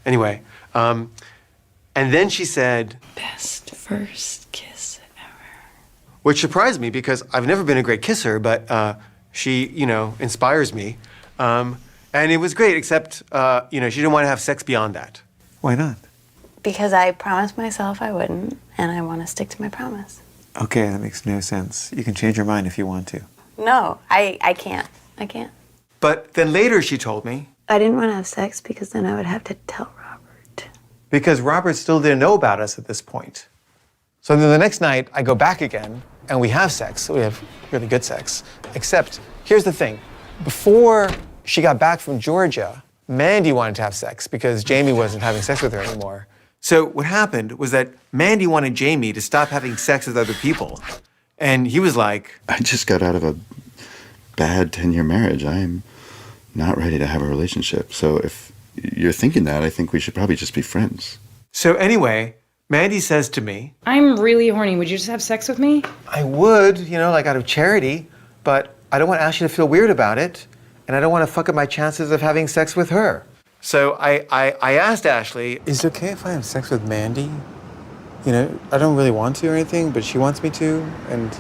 Anyway, and then she said, "Best first kiss ever," which surprised me because I've never been a great kisser, but she, inspires me. And it was great, except, she didn't want to have sex beyond that. Why not? Because I promised myself I wouldn't, and I want to stick to my promise. Okay, that makes no sense. You can change your mind if you want to. No, I can't. I can't. But then later she told me, I didn't want to have sex because then I would have to tell Robert. Because Robert still didn't know about us at this point. So then the next night, I go back again, and we have sex. We have really good sex. Except, here's the thing. Before she got back from Georgia, Mandy wanted to have sex because Jamie wasn't having sex with her anymore. So what happened was that Mandy wanted Jamie to stop having sex with other people. And he was like, I just got out of a bad 10-year marriage. I'm not ready to have a relationship. So if you're thinking that, I think we should probably just be friends. So anyway, Mandy says to me, I'm really horny. Would you just have sex with me? I would, like out of charity, but I don't want Ashley to feel weird about it, and I don't want to fuck up my chances of having sex with her. So I asked Ashley, is it okay if I have sex with Mandy? I don't really want to or anything, but she wants me to, and,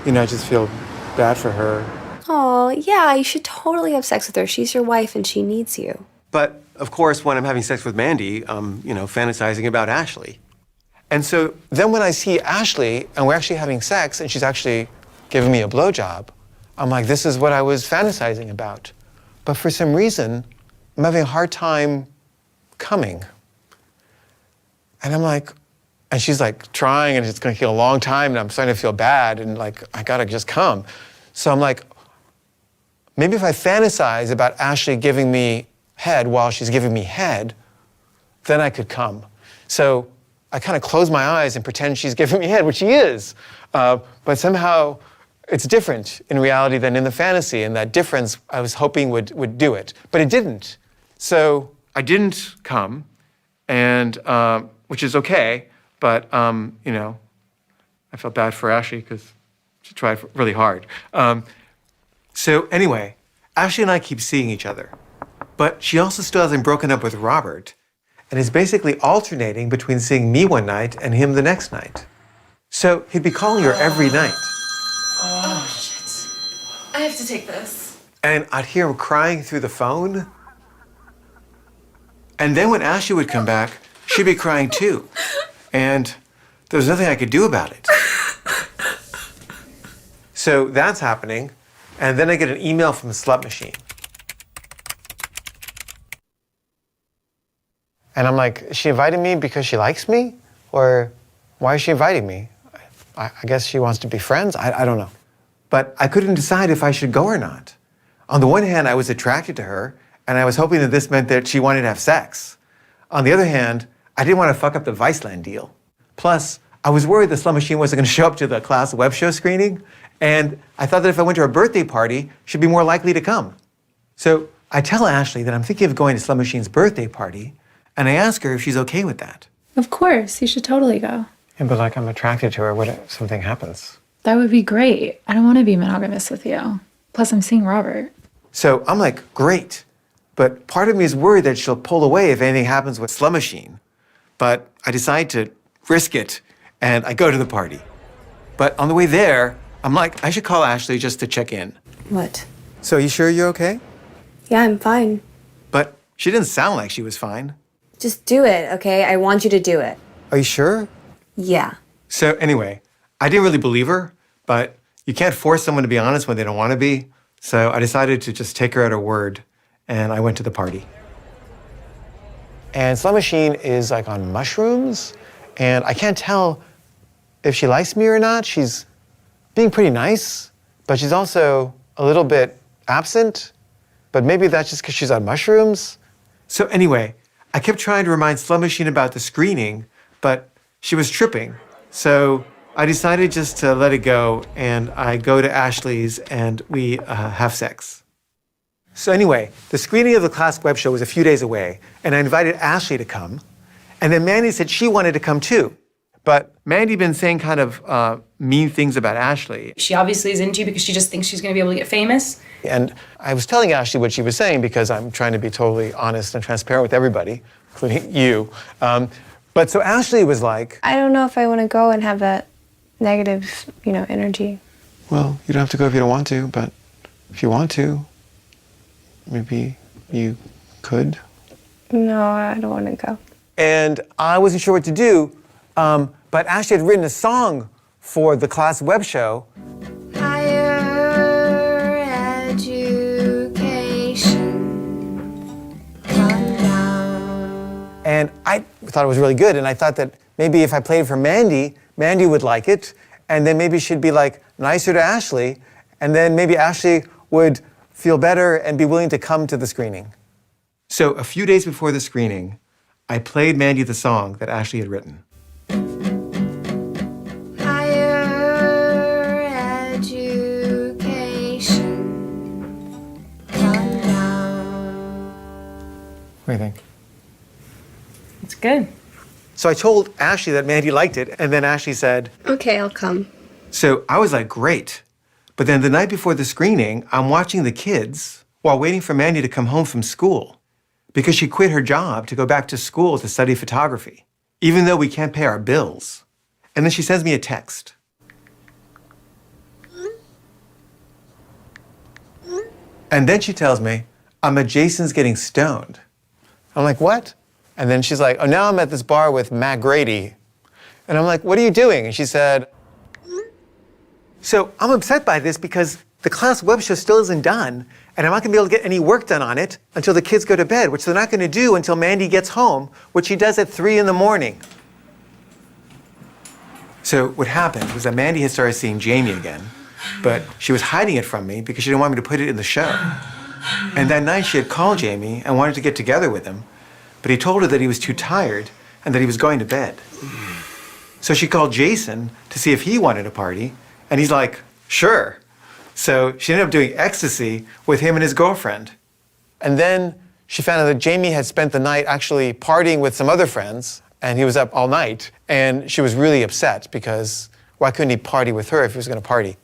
I just feel bad for her. Oh, yeah, you should totally have sex with her. She's your wife and she needs you. But, of course, when I'm having sex with Mandy, I'm, fantasizing about Ashley. And so then when I see Ashley and we're actually having sex and she's actually giving me a blowjob, I'm like, this is what I was fantasizing about. But for some reason, I'm having a hard time coming. And I'm like, and she's like trying and it's gonna take a long time and I'm starting to feel bad and like, I gotta just come. So I'm like, maybe if I fantasize about Ashley giving me head while she's giving me head, then I could come. So I kind of close my eyes and pretend she's giving me head, which she is. But somehow it's different in reality than in the fantasy, and that difference I was hoping would do it. But it didn't. So I didn't come, and which is okay, but I felt bad for Ashley because she tried really hard. So anyway, Ashley and I keep seeing each other, but she also still hasn't broken up with Robert and is basically alternating between seeing me one night and him the next night. So he'd be calling her every night. Oh, shit. I have to take this. And I'd hear him crying through the phone. And then when Ashley would come back, she'd be crying too. And there was nothing I could do about it. So that's happening. And then I get an email from the slut machine. And I'm like, is she inviting me because she likes me? Or why is she inviting me? I guess she wants to be friends? I don't know. But I couldn't decide if I should go or not. On the one hand, I was attracted to her, and I was hoping that this meant that she wanted to have sex. On the other hand, I didn't want to fuck up the Viceland deal. Plus, I was worried the slut machine wasn't going to show up to the class web show screening, and I thought that if I went to her birthday party, she'd be more likely to come. So I tell Ashley that I'm thinking of going to Slut Machine's birthday party, and I ask her if she's okay with that. Of course, you should totally go. Yeah, but like I'm attracted to her. What if something happens? That would be great. I don't want to be monogamous with you. Plus, I'm seeing Robert. So I'm like, great. But part of me is worried that she'll pull away if anything happens with Slut Machine. But I decide to risk it, and I go to the party. But on the way there, I'm like, I should call Ashley just to check in. What? So you sure you're okay? Yeah, I'm fine. But she didn't sound like she was fine. Just do it, okay? I want you to do it. Are you sure? Yeah. So anyway, I didn't really believe her, but you can't force someone to be honest when they don't want to be. So I decided to just take her at her word, and I went to the party. And Slut Machine is like on mushrooms, and I can't tell if she likes me or not. She's being pretty nice, but she's also a little bit absent, but maybe that's just because she's on mushrooms. So anyway, I kept trying to remind Slut Machine about the screening, but she was tripping. So I decided just to let it go, and I go to Ashley's and we have sex. So anyway, the screening of the classic web show was a few days away, and I invited Ashley to come, and then Mandy said she wanted to come too. But Mandy had been saying kind of mean things about Ashley. She obviously is into you because she just thinks she's going to be able to get famous. And I was telling Ashley what she was saying because I'm trying to be totally honest and transparent with everybody, including you. But so Ashley was like, I don't know if I want to go and have that negative, energy. well, you don't have to go if you don't want to, but if you want to, maybe you could. No, I don't want to go. And I wasn't sure what to do, but Ashley had written a song for the class web show. Higher education, come down. And I thought it was really good, and I thought that maybe if I played it for Mandy, Mandy would like it, and then maybe she'd be like nicer to Ashley, and then maybe Ashley would feel better and be willing to come to the screening. So a few days before the screening, I played Mandy the song that Ashley had written. Higher education, come down. What do you think? It's good. So I told Ashley that Mandy liked it, and then Ashley said, Okay, I'll come. so I was like, great. But then the night before the screening, I'm watching the kids while waiting for Mandy to come home from school because she quit her job to go back to school to study photography, even though we can't pay our bills. And then she sends me a text. And then she tells me, I'm at Jason's getting stoned. I'm like, what? And then she's like, oh, now I'm at this bar with Matt Grady. And I'm like, what are you doing? And she said, so I'm upset by this because the class web show still isn't done, and I'm not going to be able to get any work done on it until the kids go to bed, which they're not going to do until Mandy gets home, which she does at 3 in the morning. So what happened was that Mandy had started seeing Jamie again, but she was hiding it from me because she didn't want me to put it in the show. And that night she had called Jamie and wanted to get together with him, but he told her that he was too tired and that he was going to bed. So she called Jason to see if he wanted a party, and he's like, sure. So she ended up doing ecstasy with him and his girlfriend. And then she found out that Jamie had spent the night actually partying with some other friends, and he was up all night. And she was really upset because why couldn't he party with her if he was going to party?